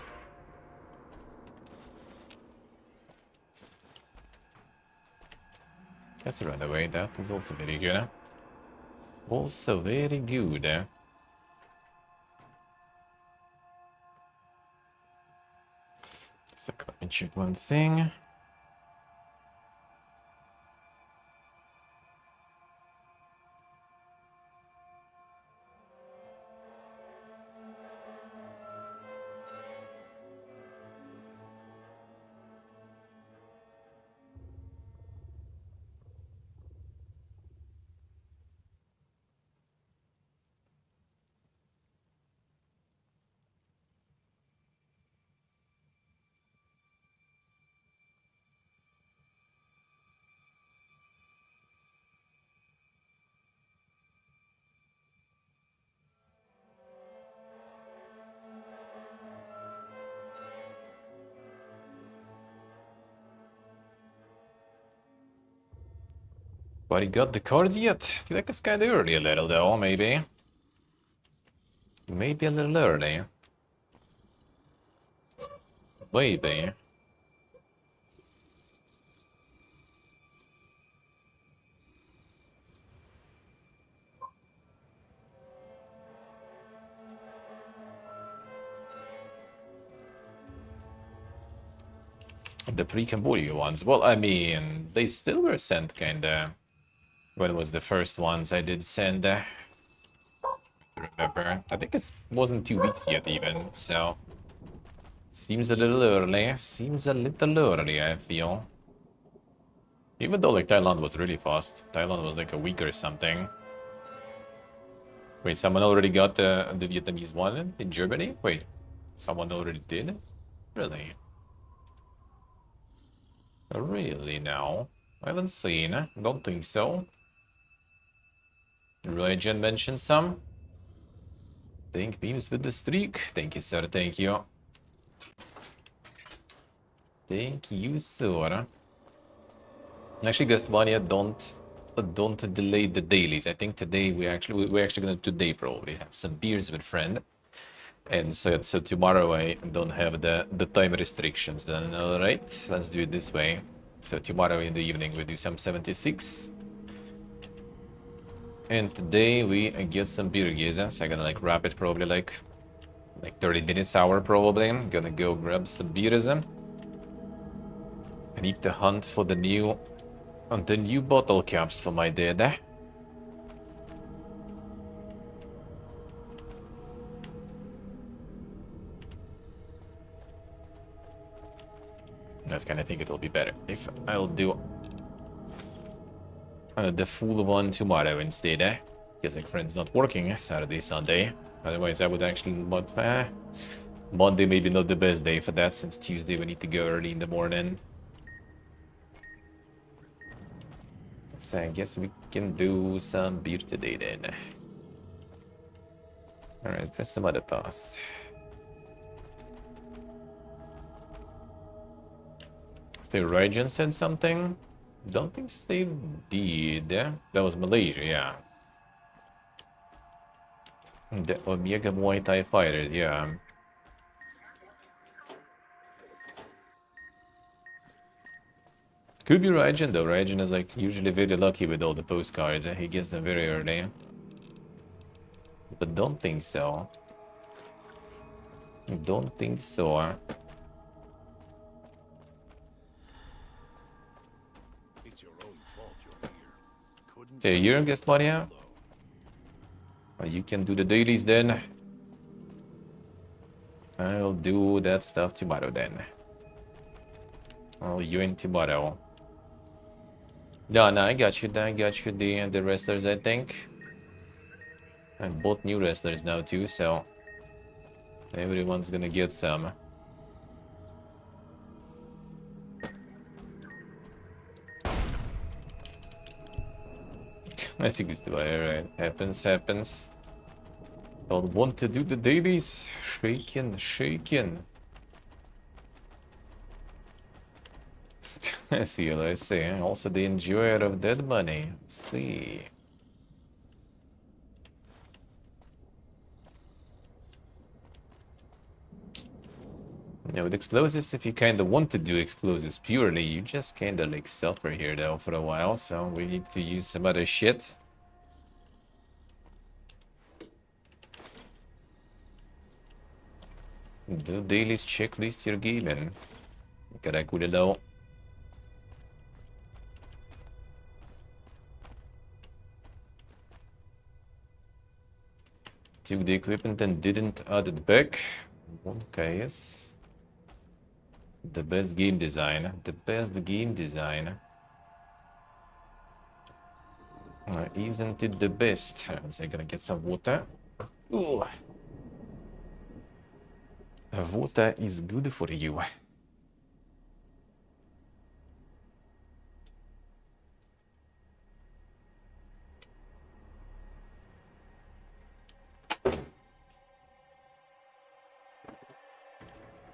That's a runaway, that is also very good. Also very good. So let me check one thing. Anybody got the cards yet? I feel like it's kinda early a little though, maybe. Maybe a little early. Maybe. The pre-Cambodia ones. Well, I mean, they still were sent kinda. When was the first ones I did send? Remember? I think it wasn't 2 weeks yet even, so... Seems a little early. Seems a little early, I feel. Even though, like, Thailand was really fast. Thailand was like a week or something. Wait, someone already got the Vietnamese one in Germany? Wait, someone already did? Really? Really now? I haven't seen. Don't think so. Rajan mentioned some. Thank beams with the streak. Thank you, sir. Thank you. Thank you, sir. Actually, Gastmania, don't delay the dailies. I think today we're actually gonna today probably have some beers with friend. And so tomorrow I don't have the time restrictions then. Alright, let's do it this way. So tomorrow in the evening we do some 76. And today we get some beer guys. So I'm gonna like wrap it probably like 30 minutes hour probably. I'm gonna go grab some beers. I need to hunt for the new bottle caps for my dad. That's kind of think it will be better if I'll do the full one tomorrow instead. Because like friend's not working Saturday, Sunday. Otherwise I would actually Monday maybe not the best day for that since Tuesday we need to go early in the morning. So I guess we can do some beer today then. Alright, press some other path. The Rajan said something? Don't think they did. That was Malaysia, yeah. The Omega Muay Thai fighters, yeah. Could be Rajan though. Rajan is like usually very lucky with all the postcards. He gets them very early. But don't think so. Don't think so. It's your own fault you're here. Couldn't Okay, you're guest Maria. You can do the dailies then. I'll do that stuff tomorrow then. I'll you in tomorrow. No, I got you. I got you the wrestlers, I think. And both new wrestlers now too, so everyone's gonna get some. I think it's the way, right? Happens. Don't want to do the dailies. Shaking. I see what I say. Also the enjoyer of dead money. Let's see. You know, with explosives, if you kind of want to do explosives purely, you just kind of like suffer here though for a while, so we need to use some other shit. Do dailies checklist your gaming. Correct with it though. Took the equipment and didn't add it back. Okay, yes. The best game design. Isn't it the best? So I'm gonna get some water. Ooh. Water is good for you.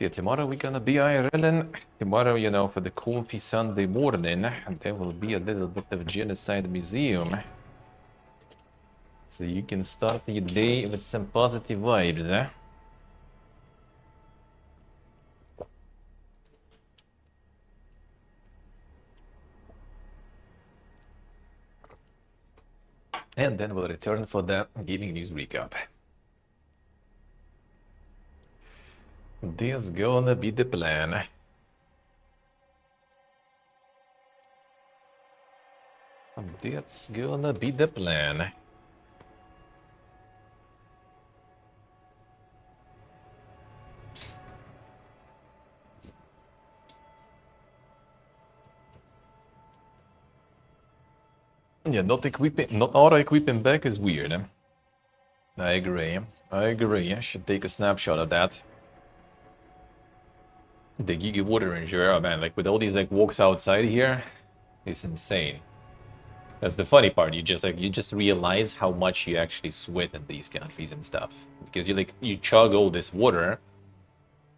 Yeah, tomorrow we're gonna be IRLing. Tomorrow, you know, for the coffee Sunday morning, there will be a little bit of genocide museum. So you can start your day with some positive vibes, eh? And then we'll return for the gaming news recap. That's gonna be the plan. That's gonna be the plan. Yeah, not auto-equipping back is weird. I agree. I agree. I should take a snapshot of that. The Gigi Water Ranger, oh man, like with all these like walks outside here, it's insane. That's the funny part. You just realize how much you actually sweat in these countries and stuff. Because you chug all this water,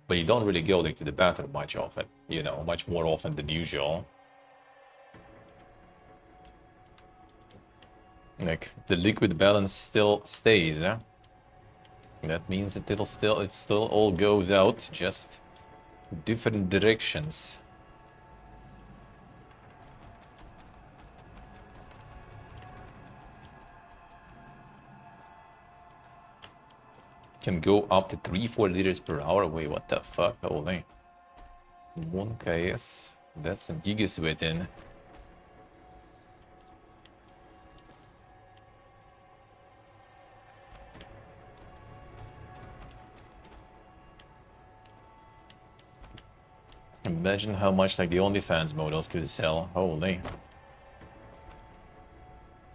but you don't really go like to the bathroom much often. You know, much more often than usual. Like the liquid balance still stays, huh? That means that it still all goes out, just different directions. Can go up to 3-4 liters per hour. Wait, what the fuck? Holy. 1 KS. That's some gigas within. Imagine how much like the OnlyFans models could sell. Holy.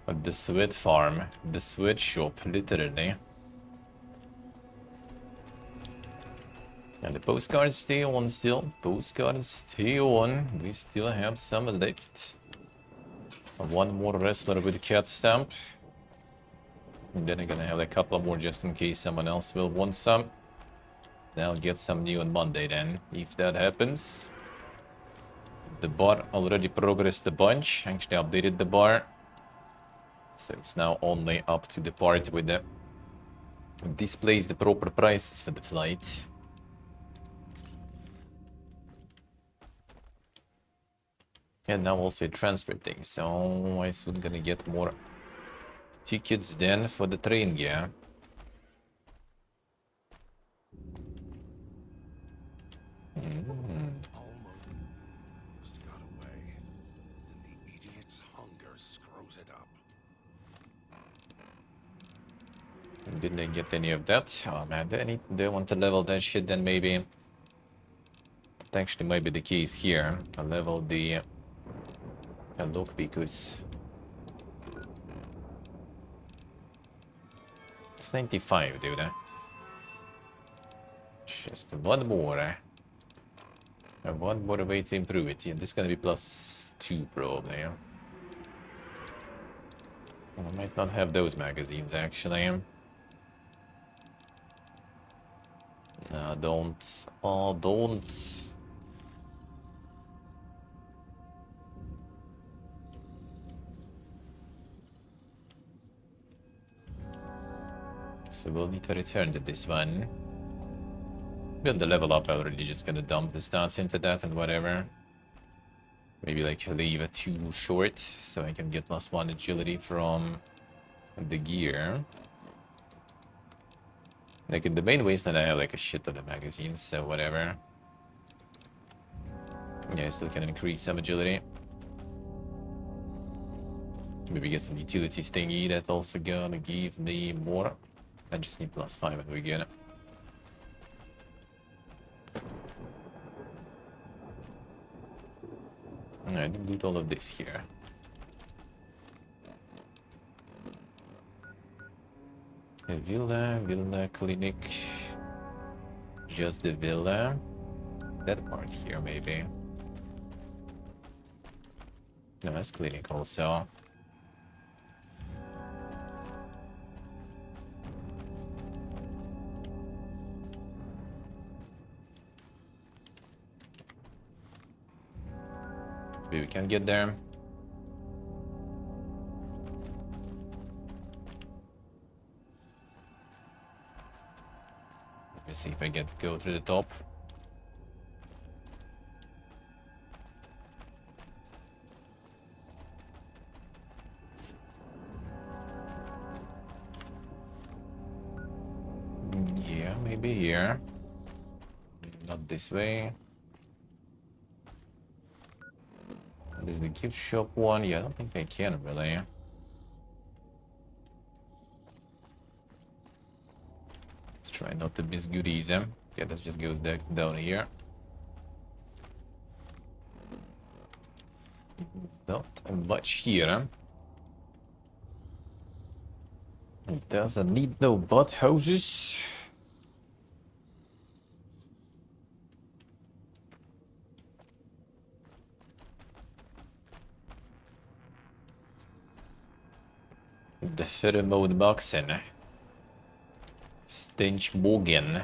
But the sweat farm, the sweat shop, literally. And the postcards stay on still. Postcards stay on. We still have some left. One more wrestler with a cat stamp. And then I'm gonna have a couple more just in case someone else will want some. I'll get some new on Monday then, if that happens. The bar already progressed a bunch. Actually updated the bar. So it's now only up to the part with the displays the proper prices for the flight. And now also transfer things. So I soon gonna get more tickets then for the train, yeah. Almost got away. Then the idiot's hunger screws it up. Didn't I get any of that? Oh man, they want to level that shit, then maybe. That actually might be the case here. I level the look because it's 95, dude. Just one more. One more way to improve it. Yeah, this is gonna be +2 probably. Yeah. I might not have those magazines actually. Don't. Oh, don't. So we'll need to return to this one. Build the level up, I'm already just gonna dump the stats into that and whatever. Maybe like leave it too short so I can get +1 agility from the gear. Like in the main wasteland I have like a shit ton of magazines, so whatever. Yeah, I still can increase some agility. Maybe get some utilities thingy that also gonna give me more. I just need +5 and we get it. I didn't do all of this here. A villa clinic. Just the villa. That part here maybe. No, that's clinic also. Maybe we can get there. Let's see if I get go through the top. Yeah, maybe here. Not this way. This is the gift shop one. Yeah, I don't think I can really. Let's try not to miss goodies. Yeah, that just goes down here. Not much here. It doesn't need no butt houses. The pheromone boxen. Stench Morgan.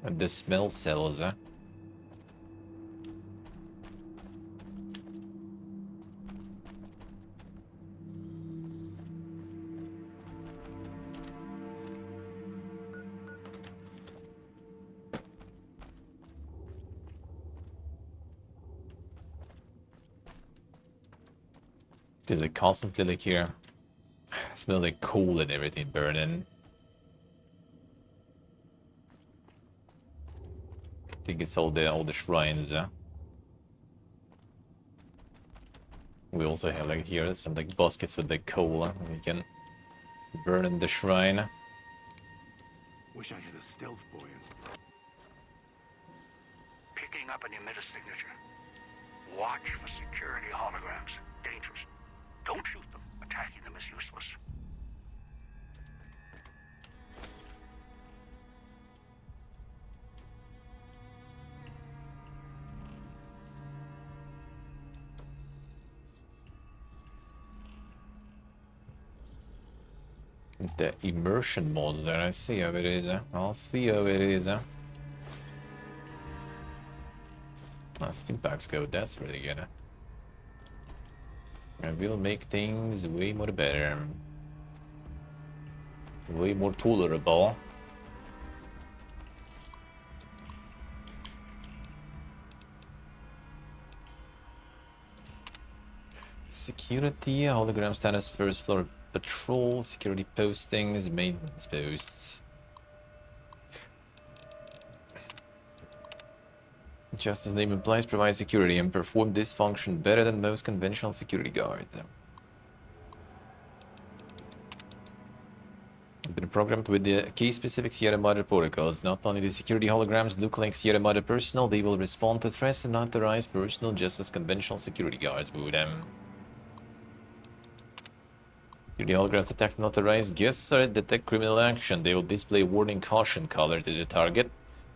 The smell cells. Does it constantly like here? Smell like coal and everything burning. I think it's all the shrines. We also have like here some like baskets with like coal. We can burn in the shrine. Wish I had a stealth boy and... Picking up an emitter signature. Watch for security holograms. Dangerous. Don't shoot them. Attacking them is useless. The immersion mods there. I see how it is. I'll see how it is. Steam packs go. That's really good. I will make things way more better. Way more tolerable. Security, hologram status, first floor patrol, security postings, maintenance posts. Just as name implies, provide security and perform this function better than most conventional security guards. Been programmed with the case-specific Sierra Madre protocols. Not only the security holograms look like Sierra Madre personnel, they will respond to threats and authorize personnel just as conventional security guards would. Security holograms detect unauthorized guests or detect criminal action. They will display warning caution color to the target.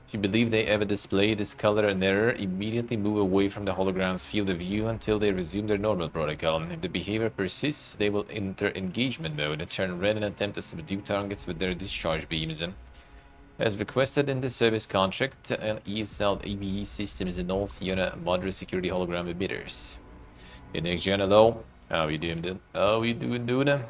If you believe they ever display this color in error, immediately move away from the hologram's field of view until they resume their normal protocol. If the behavior persists, they will enter engagement mode and turn red and attempt to subdue targets with their discharge beams. As requested in the service contract, installed ABE systems in all Sierra Madre security hologram emitters. In next gen, hello. How we doing, dude? How we doing, dude?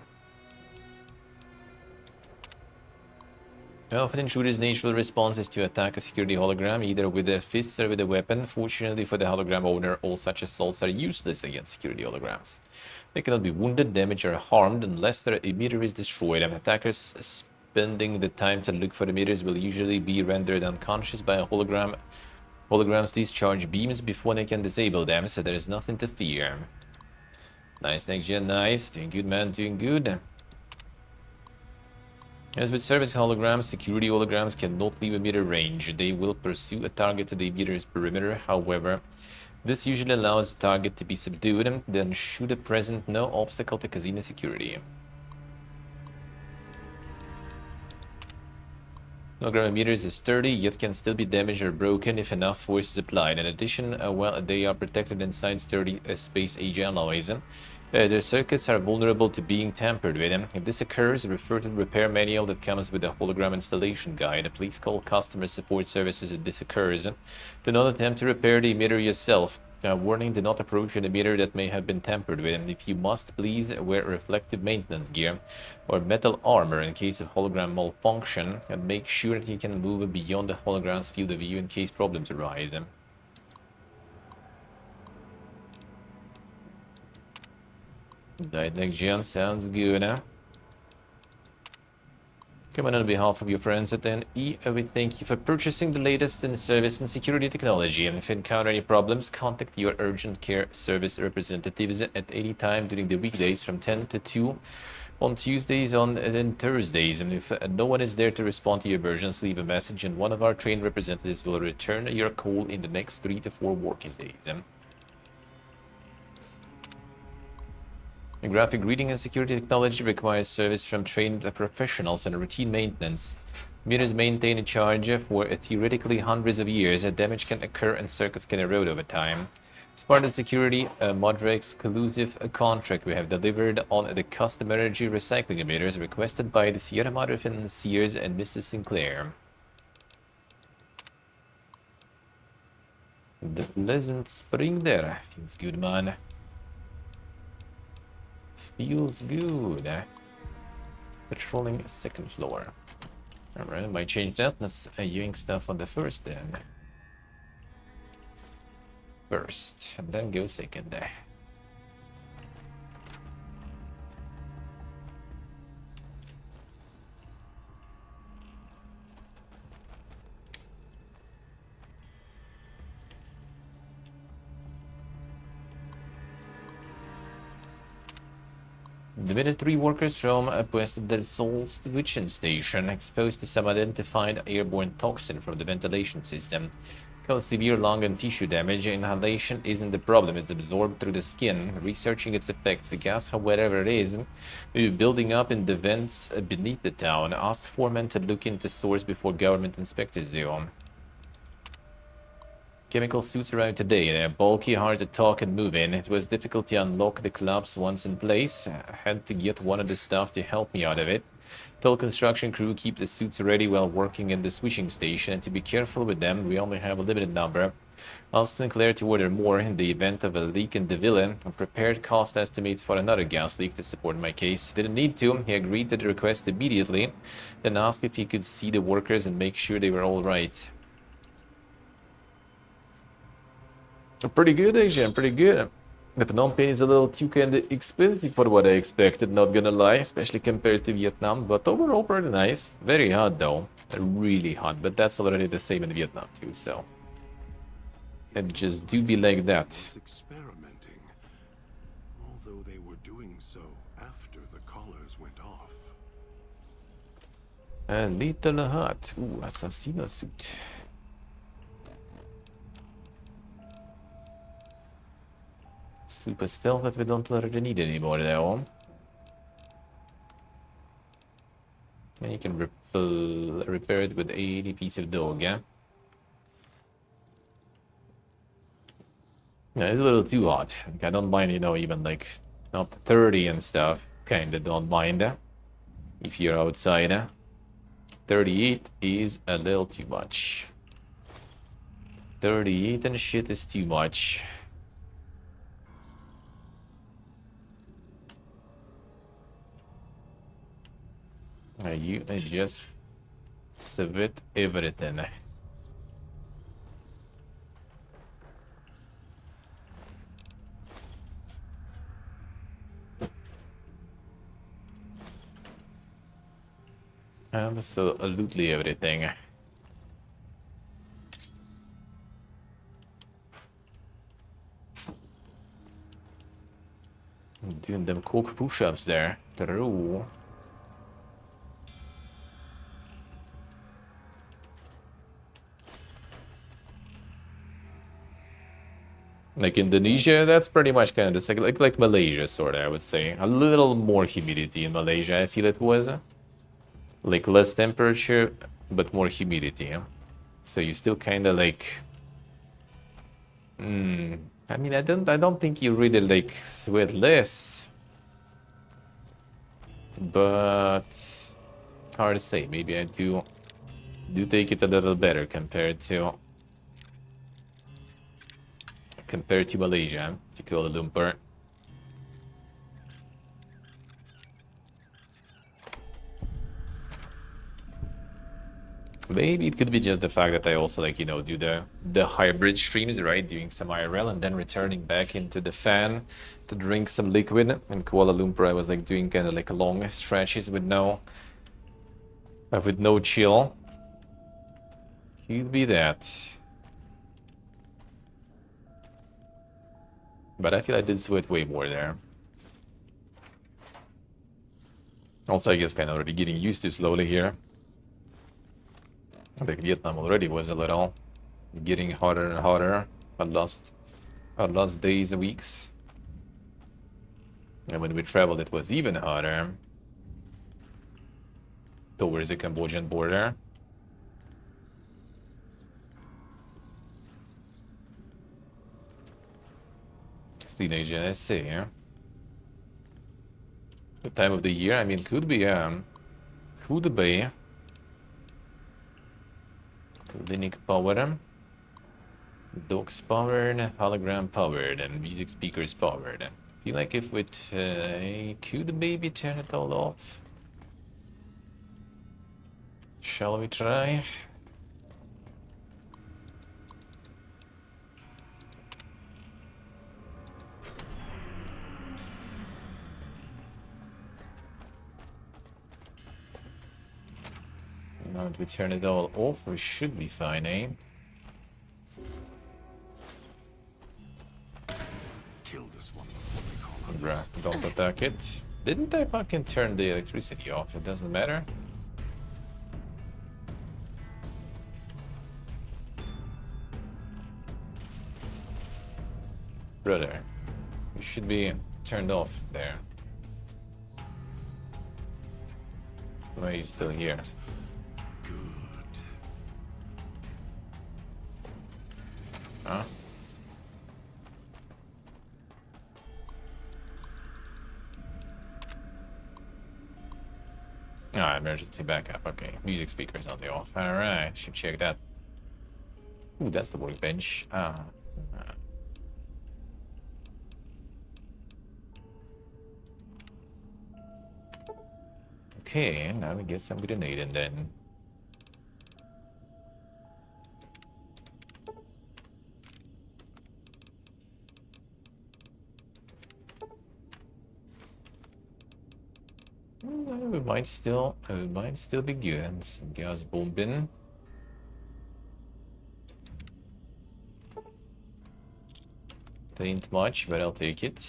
Often intruder's natural response is to attack a security hologram, either with a fist or with a weapon. Fortunately for the hologram owner, all such assaults are useless against security holograms. They cannot be wounded, damaged, or harmed unless their emitter is destroyed, and attackers spending the time to look for emitters will usually be rendered unconscious by a hologram. Holograms discharge beams before they can disable them, so there is nothing to fear. Nice, next gen, nice. Doing good, man, doing good. As with service holograms, security holograms cannot leave emitter range. They will pursue a target to the emitter's perimeter. However, this usually allows the target to be subdued and then shoot a present no obstacle to casino security. Hologram emitters is sturdy, yet can still be damaged or broken if enough force is applied. In addition, while they are protected inside sturdy space-age alloys, their circuits are vulnerable to being tampered with. If this occurs, refer to the repair manual that comes with a hologram installation guide. Please call customer support services if this occurs. Do not attempt to repair the emitter yourself. Warning, do not approach an emitter that may have been tampered with, and if you must, please wear reflective maintenance gear or metal armor in case of hologram malfunction, and make sure that you can move beyond the hologram's field of view in case problems arise. Died next gen sounds good, huh? Come on behalf of your friends at NE, we thank you for purchasing the latest in service and security technology, and if you encounter any problems, contact your urgent care service representatives at any time during the weekdays from 10 to 2, on Tuesdays and Thursdays, and if no one is there to respond to your emergency, leave a message and one of our trained representatives will return your call in the next 3 to 4 working days. Graphic reading and security technology requires service from trained professionals and routine maintenance. Meters maintained in charge for theoretically hundreds of years. Damage can occur and circuits can erode over time. As part of the security Madre exclusive contract, we have delivered on the custom energy recycling emitters requested by the Sierra Madre financiers and Mr. Sinclair. The pleasant spring there. Feels good, man. Feels good. Patrolling second floor. Alright, I might change that. Let's viewing stuff on the first then. First, and then go second. The 3 workers from West del Sol switching station exposed to some identified airborne toxin from the ventilation system. Caused severe lung and tissue damage. Inhalation isn't the problem, it's absorbed through the skin. Researching its effects, the gas, however it is, will be building up in the vents beneath the town. Asked foremen to look into source before government inspectors do. Chemical suits arrived today. They're bulky, hard to talk and move in. It was difficult to unlock the collapse once in place. I had to get one of the staff to help me out of it. Told construction crew keep the suits ready while working in the switching station and to be careful with them. We only have a limited number. Asked Sinclair to order more in the event of a leak in the villa. I prepared cost estimates for another gas leak to support my case. Didn't need to. He agreed to the request immediately. Then asked if he could see the workers and make sure they were all right. Pretty good, actually. Pretty good. The Phnom Penh is a little too kind of expensive for what I expected, not gonna lie, especially compared to Vietnam, but overall pretty nice. Very hot though, really hot, but that's already the same in Vietnam too, so it just do be like that. Experimenting, although they were doing so after the collars went off. A little hot. Ooh, assassino suit. Super stealth that we don't already need anymore though. And you can repair it with 80 piece of dog, yeah? Yeah, it's a little too hot. Like, I don't mind, you know, even like up to 30 and stuff. Kinda don't mind. If you're outside. 38 is a little too much. 38 and shit is too much. You just submit everything. Absolutely everything. I'm doing them coke push-ups there. True. Like Indonesia, that's pretty much kind of the second, like Malaysia, sort of, I would say. A little more humidity in Malaysia, I feel it was. Like less temperature, but more humidity. So you still kind of like. I mean, I don't think you really like sweat less. But hard to say. Maybe I do take it a little better compared compared to Malaysia, to Kuala Lumpur. Maybe it could be just the fact that I also like, you know, do the hybrid streams, right? Doing some IRL and then returning back into the fan to drink some liquid. In Kuala Lumpur, I was like doing kind of like long stretches with no chill. Could be that. But I feel I did sweat way more there. Also, I guess kind of already getting used to slowly here. Like Vietnam already was a little getting hotter and hotter at last days and weeks. And when we traveled, it was even hotter towards the Cambodian border. Teenager, let's see. The time of the year, I mean, could be clinic powered, docks powered, hologram powered, and music speakers powered. I feel like if it could maybe turn it all off. Shall we try? Now that we turn it all off, we should be fine, eh? Kill this one before they call others. Bruh, don't attack it. Didn't I fucking turn the electricity off? It doesn't matter. Brother, you should be turned off there. Why are you still here? Good. Huh? Ah, emergency backup. Okay, music speakers on the off. Alright, should check that. Ooh, that's the workbench. Okay, now we get some grenade and then. We might still be good. Some gas bombing. Ain't much, but I'll take it.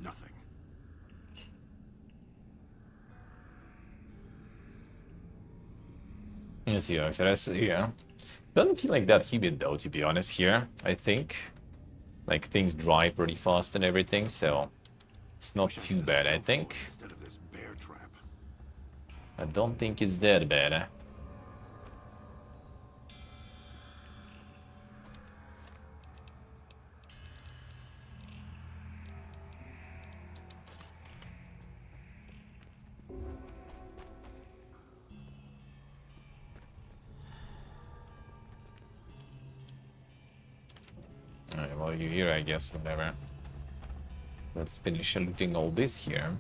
Nothing. Yes, yeah, so that's, yeah. Doesn't feel like that humid though, to be honest here. I think like things dry pretty fast and everything, so it's not too bad, I think. Instead of this bear trap. I don't think it's that bad. Alright, well, you're here, I guess, whatever. Let's finish looting all this here.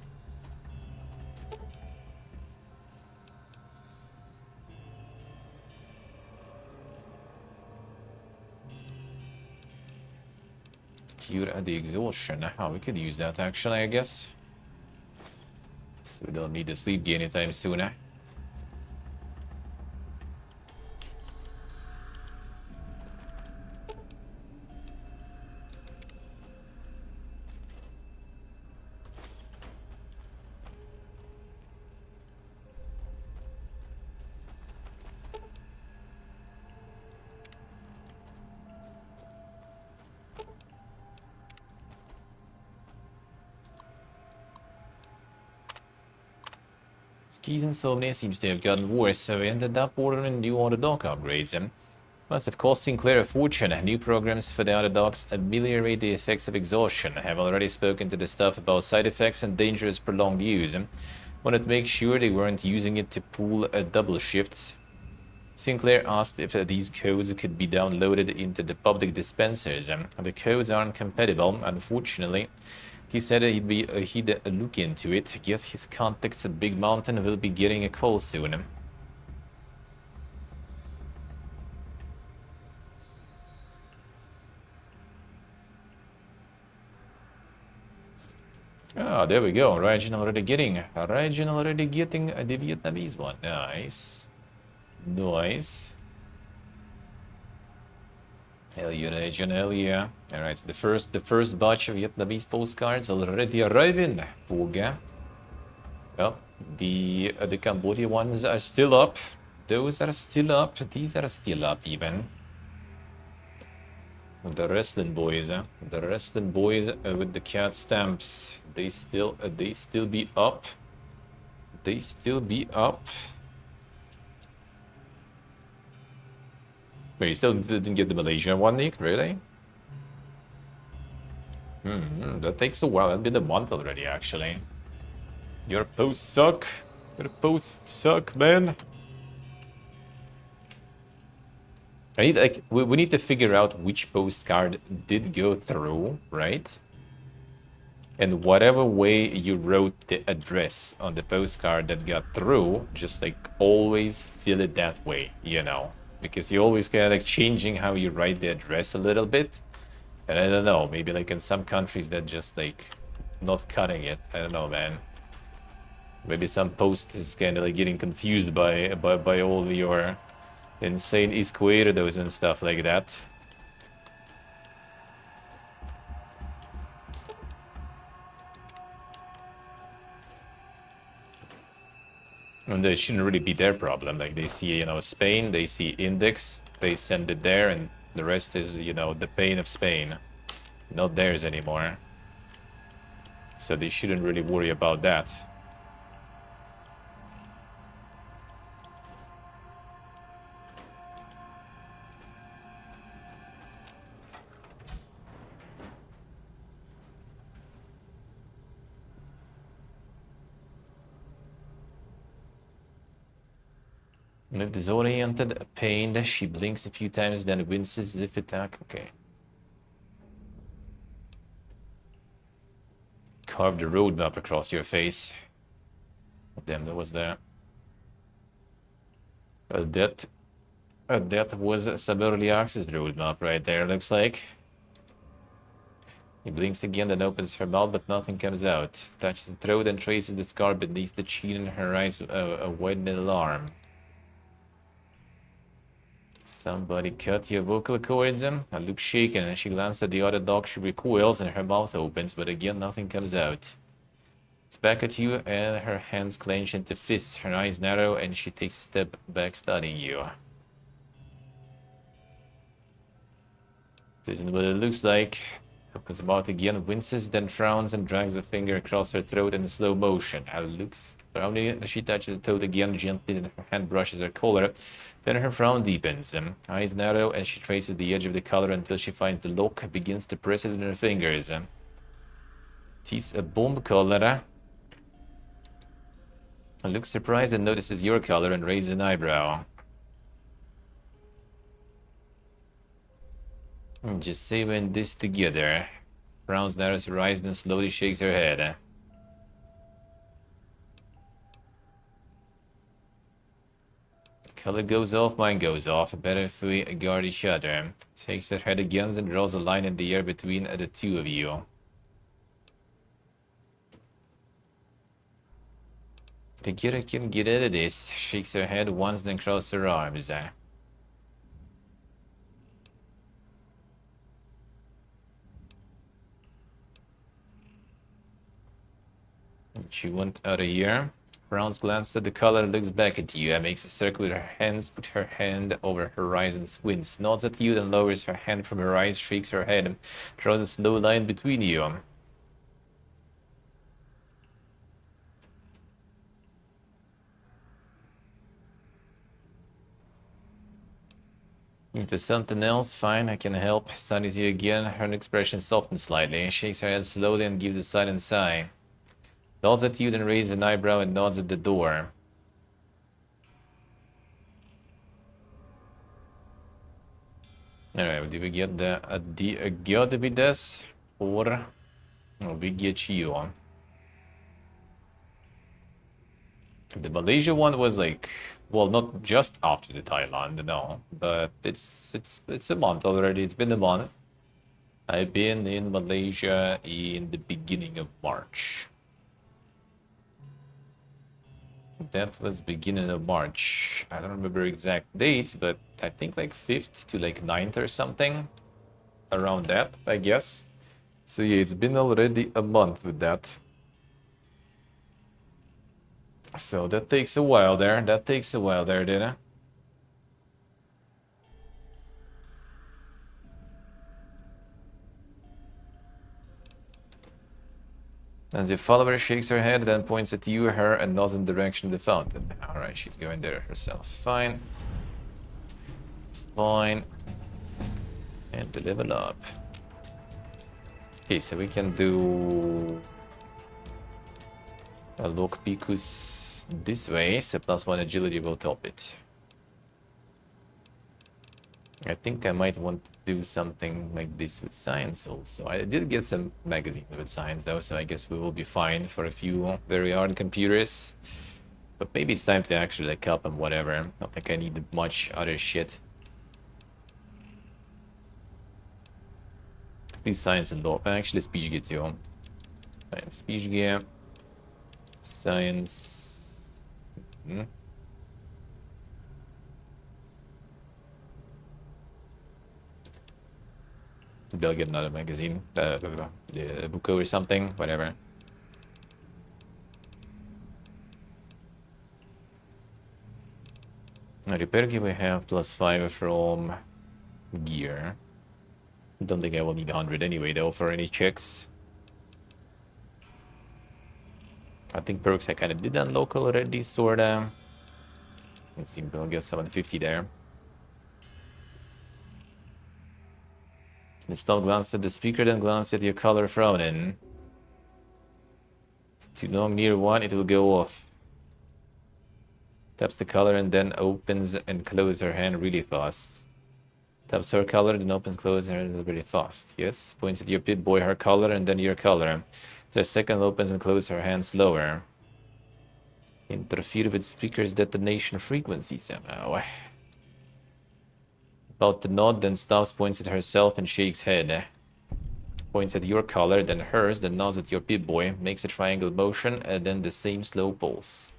Cure the exhaustion. We could use that actually, I guess. So we don't need to sleep anytime soon. Skis insomnia seems to have gotten worse, so we ended up ordering new on the dock upgrades. Must have cost Sinclair a fortune. New programs for the other dogs ameliorate the effects of exhaustion. I have already spoken to the staff about side effects and dangerous prolonged use. Wanted to make sure they weren't using it to pull double shifts. Sinclair asked if these codes could be downloaded into the public dispensers. The codes aren't compatible, unfortunately. He said he'd look into it. Guess his contacts at Big Mountain will be getting a call soon. Ah, there we go. Regen already getting the Vietnamese one. Nice. Nice. Hell yeah, Regen, hell yeah. Alright, so the first batch of Vietnamese postcards already arriving. Poga. Well, the Cambodia ones are still up. Those are still up. These are still up even. The wrestling boys, the wrestling boys with the cat stamps. They still be up. They still be up. Wait, you still didn't get the Malaysia one, Nick? Really? That takes a while. That's been a month already, actually. Your posts suck. Your posts suck, man. I need, like, we need to figure out which postcard did go through, right? And whatever way you wrote the address on the postcard that got through, just like always fill it that way, you know? Because you always kind of like changing how you write the address a little bit. And I don't know, maybe like in some countries that just like not cutting it. I don't know, man. Maybe some post is kind of like getting confused by all your insane izquierdos and stuff like that. And it shouldn't really be their problem. Like they see, you know, Spain, they see index, they send it there, and the rest is, you know, the pain of Spain. Not theirs anymore. So they shouldn't really worry about that. Disoriented, pained, she blinks a few times, then winces as if attack. Okay. Carve the roadmap across your face. Damn, that was there. That was Saberliax's roadmap right there, looks like. He blinks again, then opens her mouth, but nothing comes out. Touches the throat and traces the scar beneath the chin, and her eyes widen in alarm. Somebody cut your vocal cords. I look shaken, and she glances at the other dog. She recoils, and her mouth opens, but again nothing comes out. It's back at you, and her hands clench into fists. Her eyes narrow, and she takes a step back, studying you. This isn't what it looks like. Opens her mouth again, winces, then frowns and drags a finger across her throat in slow motion. Al looks frowning. She touches the throat again gently, then her hand brushes her collar. Then her frown deepens. Eyes narrow, and she traces the edge of the collar until she finds the lock, begins to press it in her fingers. It is a bomb collar. Looks surprised and notices your color and raises an eyebrow. Just say we're in this together. Frowns, narrows her eyes, then slowly shakes her head. Color goes off, mine goes off. Better if we guard each other. Shakes her head again and draws a line in the air between the two of you. Together can get out of this. Shakes her head once, then crosses her arms. She went out of here. Frowns, glances at the color, looks back at you. Makes a circle with her hands, put her hand over her eyes and squints. Nods at you, then lowers her hand from her eyes, shakes her head, and draws a slow line between you. If there's something else, fine, I can help. Sun is here again. Her expression softens slightly. Shakes her head slowly and gives a silent sigh. Nods at you, then raises an eyebrow and nods at the door. Alright, did we get the Geodivides? Or we get you on? The Malaysia one was like, well, not just after the Thailand, no, but it's a month already. It's been a month. I've been in Malaysia in the beginning of March. That was beginning of March. I don't remember exact dates, but I think like 5th to like 9th or something. Around that, I guess. So yeah, it's been already a month with that. So that takes a while there. That takes a while there, Dana. And the follower shakes her head, then points at you, her, and nods in the direction of the fountain. Alright, she's going there herself. Fine. Fine. And we level up. Okay, so we can do a lock picus this way, so +1 agility will top it. I think I might want to do something like this with science also. I did get some magazines with science though, so I guess we will be fine for a few very hard computers. But maybe it's time to actually like help them, whatever. Not like I need much other shit. Please science and law. Actually, speech gear too. Science, speech gear. Science. They'll get another magazine, the Buko or something, whatever. Now, repair gear we have +5 from gear. Don't think I will need 100 anyway, though, for any checks. I think perks I kind of did unlock already, sorta. Let's see, we'll get 750 there. Install glance at the speaker, then glance at your color frowning. Too long near one, it will go off. Taps the color and then opens and closes her hand really fast. Taps her color, then opens, closes her hand really fast. Yes, points at your Pip-Boy, her color, and then your color. The second opens and closes her hand slower. Interfere with speaker's detonation frequency somehow. About to nod, then stops, points at herself, and shakes head. Points at your color, then hers, then nods at your Pip-Boy, makes a triangle motion, and then the same slow pulse.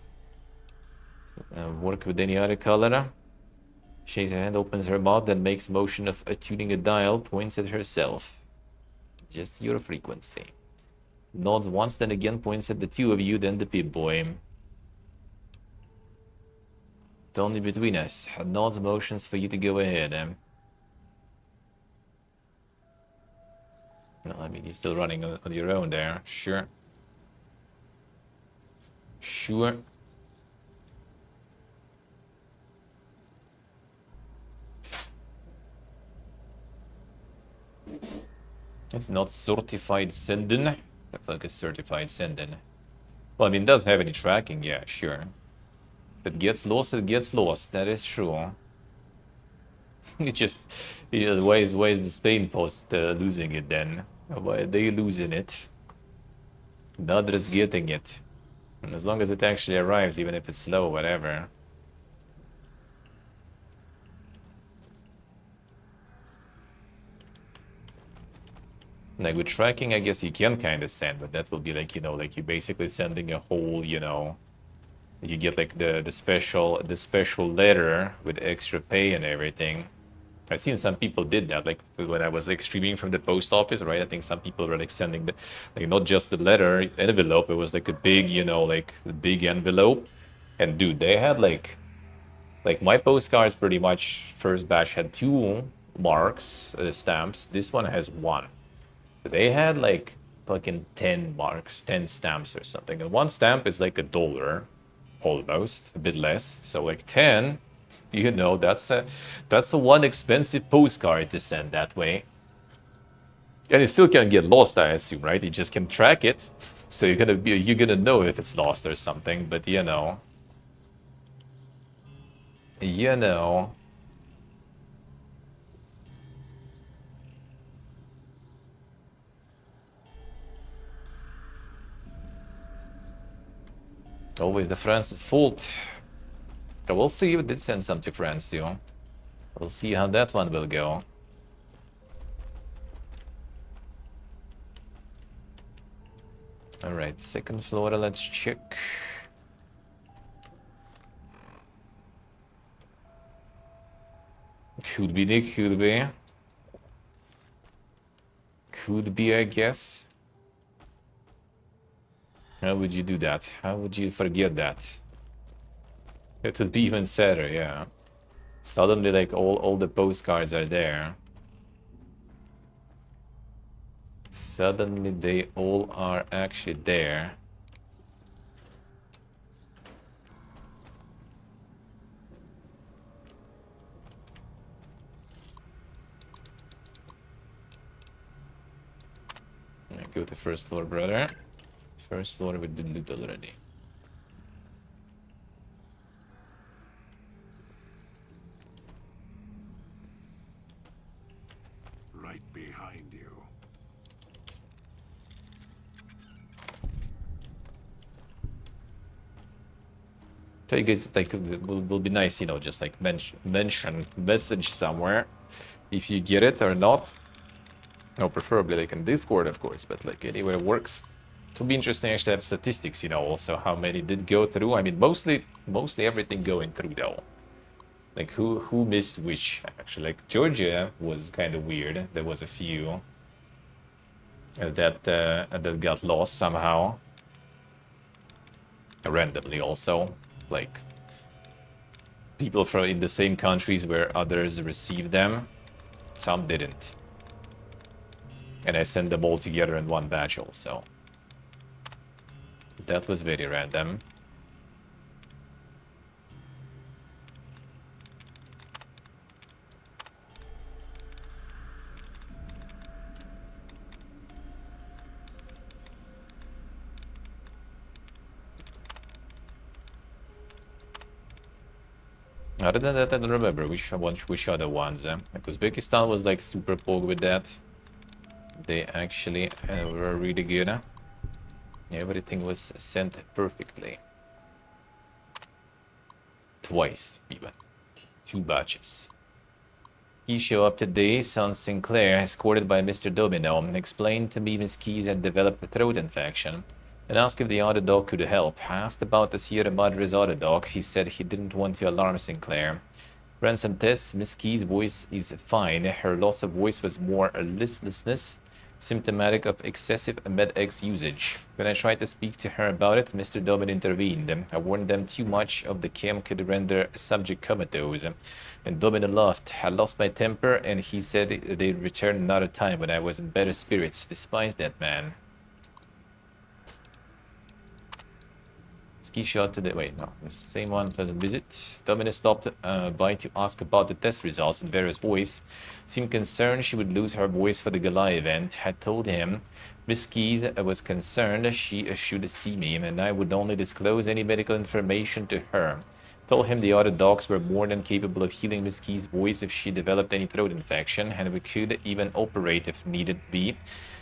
Work with any other color. Shakes her hand, opens her mouth, then makes motion of attuning a dial, points at herself. Just your frequency. Nods once, then again points at the two of you, then the Pip-Boy. It's only between us. Nods motions for you to go ahead. No, I mean, you're still running on your own there. Sure. Sure. It's not certified sending. The fuck is certified sending? Well, I mean, it doesn't have any tracking, yeah, sure. If it gets lost, it gets lost. That is true. It just, yeah, why is the Spain post losing it then? Why are they losing it? The other is getting it. And as long as it actually arrives, even if it's slow, whatever. Like with tracking, I guess you can kind of send, but that will be like, you know, like you're basically sending a whole, you know, you get like the special letter with extra pay and everything. I've seen some people did that, like when I was like streaming from the post office, right? I think some people were like sending the, like not just the letter envelope, it was like a big, you know, like a big envelope. And dude, they had like my postcards pretty much first batch had 2 marks, stamps. This one has 1. They had like fucking 10 marks, 10 stamps or something. And 1 stamp is like $1, almost, a bit less. So like 10 You know, that's a one expensive postcard to send that way. And it still can get lost, I assume, right? You just can track it. So you're gonna know if it's lost or something, but you know. You know. Always the France's fault. So we'll see if it did send some to France too. We'll see how that one will go. Alright, second floor, let's check. Could be Nick, could be. Could be, I guess. How would you do that? How would you forget that? It would be even sadder, yeah. Suddenly, like, all the postcards are there. Suddenly, they all are actually there. Go to first floor, brother. First floor with the loot already. Right behind you. So you guys, like, will be nice, you know, just like mention message somewhere if you get it or not. No, preferably like in Discord, of course, but like anywhere works. It'll be interesting actually to have statistics, you know, also how many did go through. I mean, mostly everything going through though. Like who missed which actually. Like Georgia was kind of weird. There was a few that got lost somehow. Randomly also, like people from in the same countries where others received them, some didn't. And I sent them all together in one batch also. That was very random. Other than that, I don't remember which other ones. Like Uzbekistan was like super poor with that. They actually were really good. Everything was sent perfectly. Twice, even. 2 batches. Ski show up today. Son Sinclair, escorted by Mr. Domino, explained to me Miss Keys had developed a throat infection and asked if the other dog could help. Asked about the Sierra Madre's other dog. He said he didn't want to alarm Sinclair. Ran some tests. Miss Key's voice is fine. Her loss of voice was more listlessness, symptomatic of excessive Med-X usage. When I tried to speak to her about it, Mr. Dobbin intervened. I warned them too much of the chem could render a subject comatose. And Dobbin laughed. I lost my temper, and he said they'd return another time when I was in better spirits. Despise that man. Ski shot today. Wait, no, the same one. Pleasant visit. Dominus stopped by to ask about the test results in Vera's voice. Seemed concerned she would lose her voice for the gala event. Had told him Miss Keys was concerned she should see me, and I would only disclose any medical information to her. Told him the other dogs were more than capable of healing Miss Keys' voice if she developed any throat infection, and we could even operate if needed be.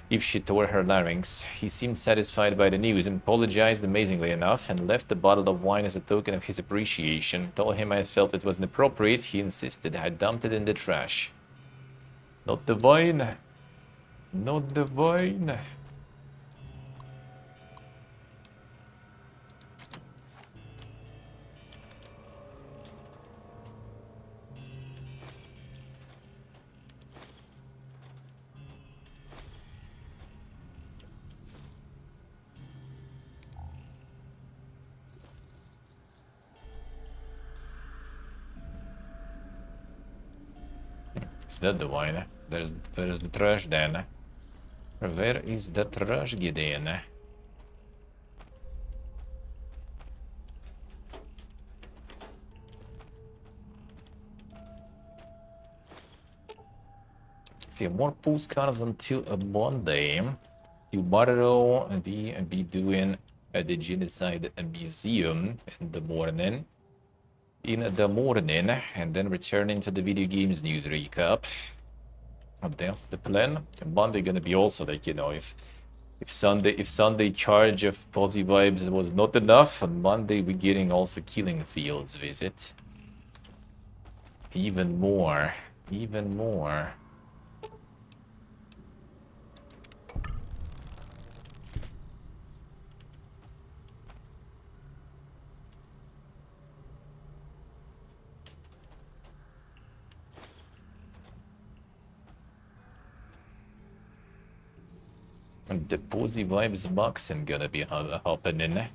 If she tore her larynx. He seemed satisfied by the news and apologized amazingly enough and left the bottle of wine as a token of his appreciation. Told him I felt it was inappropriate. He insisted I dumped it in the trash. Not the wine. Not the wine. Is that the wine? There's the trash then. Where is the trash, Gideon? few more postcards until Monday. Tomorrow we be doing the Genocide Museum in the morning. And then returning to the video games news recap. And that's the plan. And Monday gonna be also like, you know, if Sunday charge of Posy Vibes was not enough, on Monday we're getting also Killing Fields visit. Even more. Even more. And the Posy Vibes boxing gonna be happening.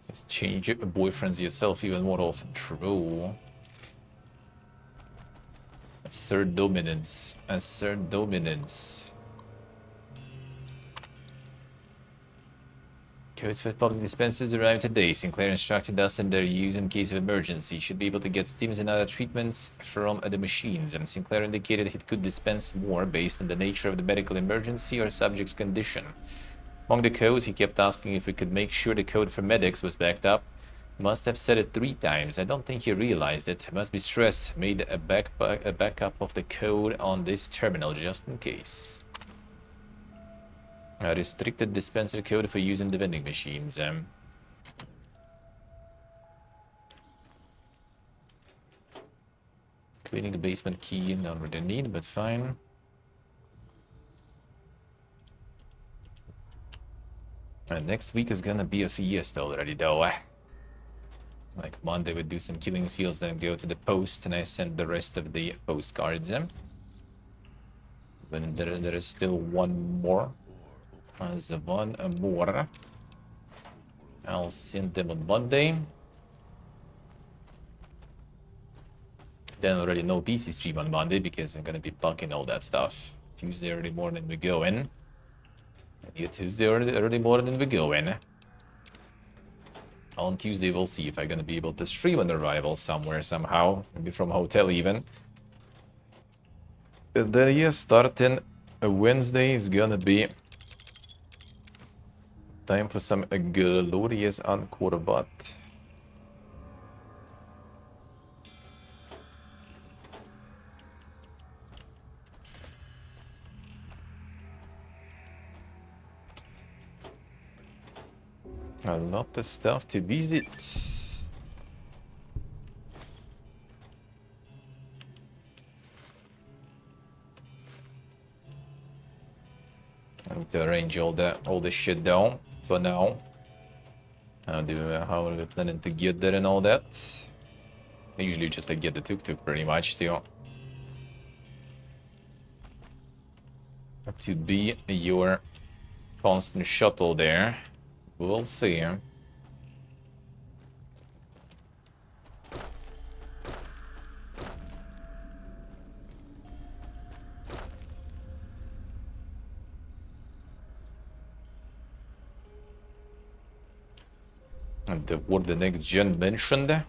Just change your boyfriends yourself even more often. True. Assert dominance. Assert dominance. Codes for public dispensers arrived today. Sinclair instructed us in their use in case of emergency. Should be able to get stims and other treatments from the machines. And Sinclair indicated it could dispense more based on the nature of the medical emergency or subject's condition. Among the codes, he kept asking if we could make sure the code for medics was backed up. Must have said it 3 times. I don't think he realized it. Must be stress. Made a backup of the code on this terminal just in case. A restricted dispenser code for using the vending machines. Cleaning the basement key, not really need, but fine. Next week is gonna be a fiesta already, though. Like Monday, we do some killing fields, then go to the post, and I send the rest of the postcards. When there is still one more. There's one more. I'll send them on Monday. Then already no PC stream on Monday because I'm gonna be bugging all that stuff. Tuesday early morning we go in. And Tuesday early morning we go in. On Tuesday we'll see if I'm gonna be able to stream on arrival somewhere somehow. Maybe from hotel even. And then yeah, starting Wednesday is gonna be time for some glorious encore bot. A lot of stuff to visit. I need to arrange all the shit down for now. How are we planning to get there and all that? I usually just like get the tuk-tuk pretty much to be your constant shuttle there. We'll see. And what the next gen mentioned?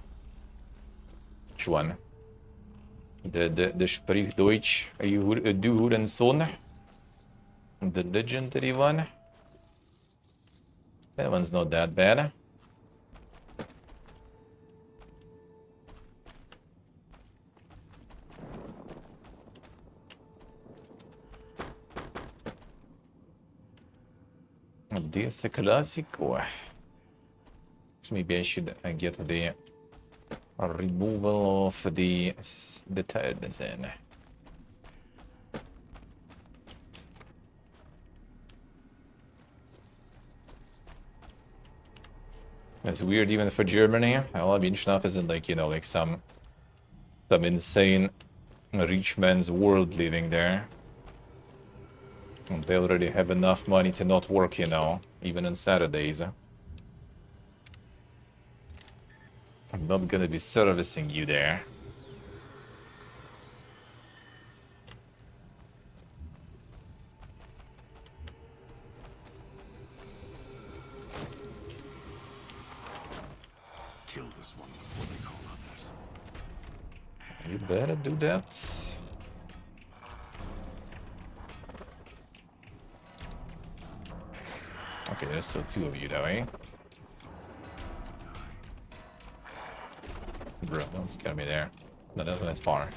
Which one? The Sprich Deutsch Du Hurensohn? The legendary one? That one's not that bad. This a classico. Maybe I should get the removal of the tire design. That's weird even for Germany. All I've been enough isn't like, you know, like some insane rich man's world living there. And they already have enough money to not work, you know, even on Saturdays. I'm not gonna be servicing you there. Kill this one before they call others. You better do that. Okay, there's still two of you though, eh? Bro, don't scare me there. No, that one's far.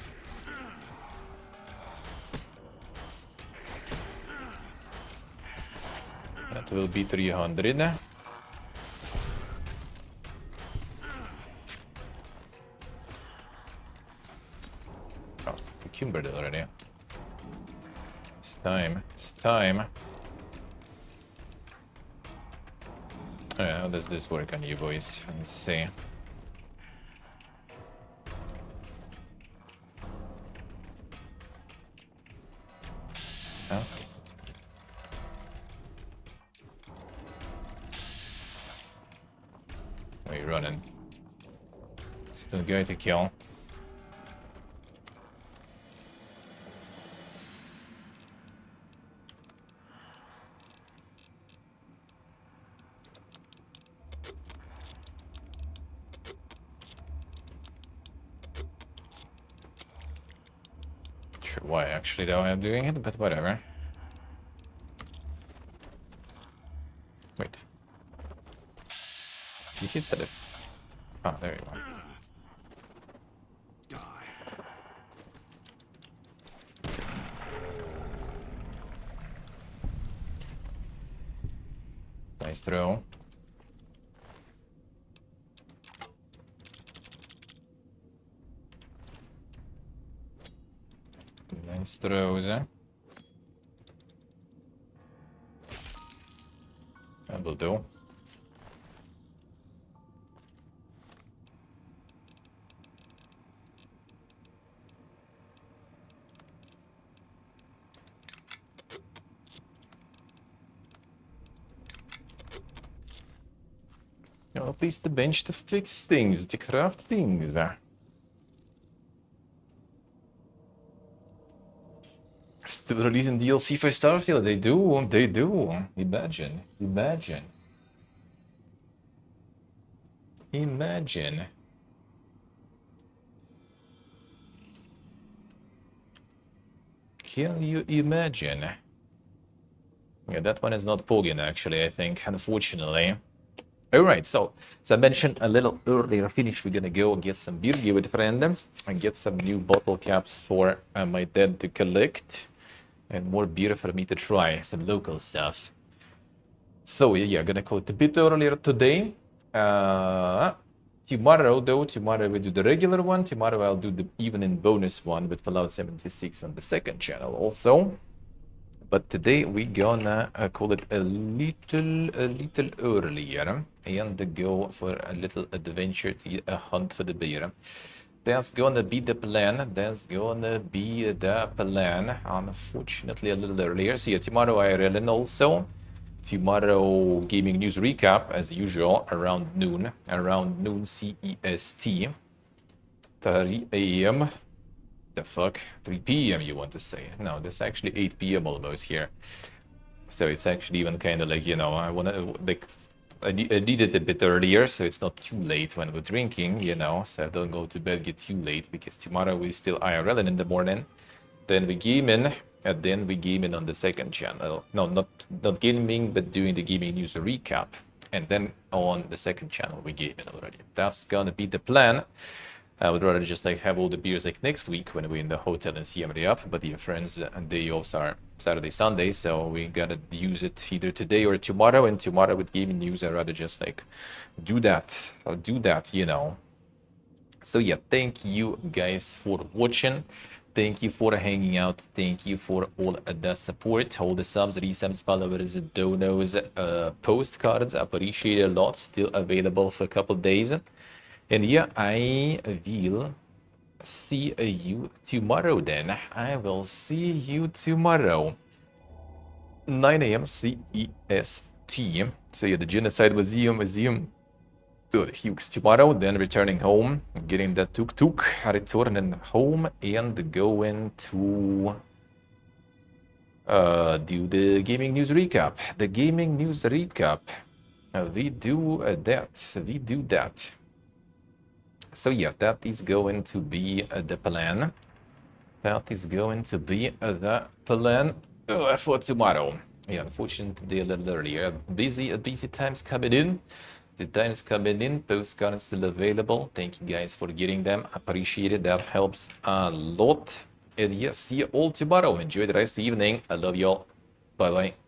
That will be 300. Oh, cucumbered it already. It's time. It's time. How does this work on you boys? Let's see. Huh? Where are you running? Still a guy to kill. Sure why actually though I'm doing it, but whatever. Wait. You hit it. Oh, there you are. Nice throw. Nice throws, eh? That will do. You know, at least the bench to fix things, to craft things. Still releasing DLC for Starfield. They do. They do. Imagine. Imagine. Imagine. Can you imagine? Yeah, that one is not Pogin actually, I think, unfortunately. Alright, so as I mentioned a little earlier, we're gonna go get some beer with friend and get some new bottle caps for my dad to collect. And more beer for me to try, some local stuff. So yeah, gonna call it a bit earlier today. Tomorrow we do the regular one. Tomorrow I'll do the evening bonus one with Fallout 76 on the second channel also. But today we gonna call it a little earlier and go for a little adventure, a hunt for the beer. That's gonna be the plan. That's gonna be the plan. Unfortunately, a little earlier. So yeah, tomorrow IRL and also tomorrow gaming news recap as usual around noon. Around noon CEST. 3 a.m. The fuck? 3 p.m. you want to say? No, this is actually 8 p.m. almost here. So it's actually even kind of like, you know, I wanna like. I need it a bit earlier, so it's not too late when we're drinking, you know, so I don't go to bed, get too late, because tomorrow we still IRL in the morning, then we game in, and then we game in on the second channel. No, not gaming, but doing the gaming news recap, and then on the second channel we game in already. That's gonna be the plan. I would rather just like have all the beers like next week when we're in the hotel and Siem Reap, but your friends and they also are Saturday, Sunday, so we gotta use it either today or tomorrow. And tomorrow with gaming news, I'd rather just like do that, you know. So yeah, thank you guys for watching. Thank you for hanging out. Thank you for all the support, all the subs, resubs, followers, donos, postcards. Appreciate it a lot. Still available for a couple days. And yeah, I will see you tomorrow then. I will see you tomorrow. 9 a.m. CEST. So yeah, the Genocide Museum to Hughes tomorrow, then returning home, getting the tuk-tuk, returning home, and going to do the gaming news recap. The gaming news recap. We do that. So yeah, that is going to be the plan. That is going to be the plan for tomorrow. Yeah, unfortunately a little earlier. Busy times coming in. The times coming in. Postcards still available. Thank you guys for getting them. Appreciate it. That helps a lot. And yeah, see you all tomorrow. Enjoy the rest of the evening. I love you all. Bye bye.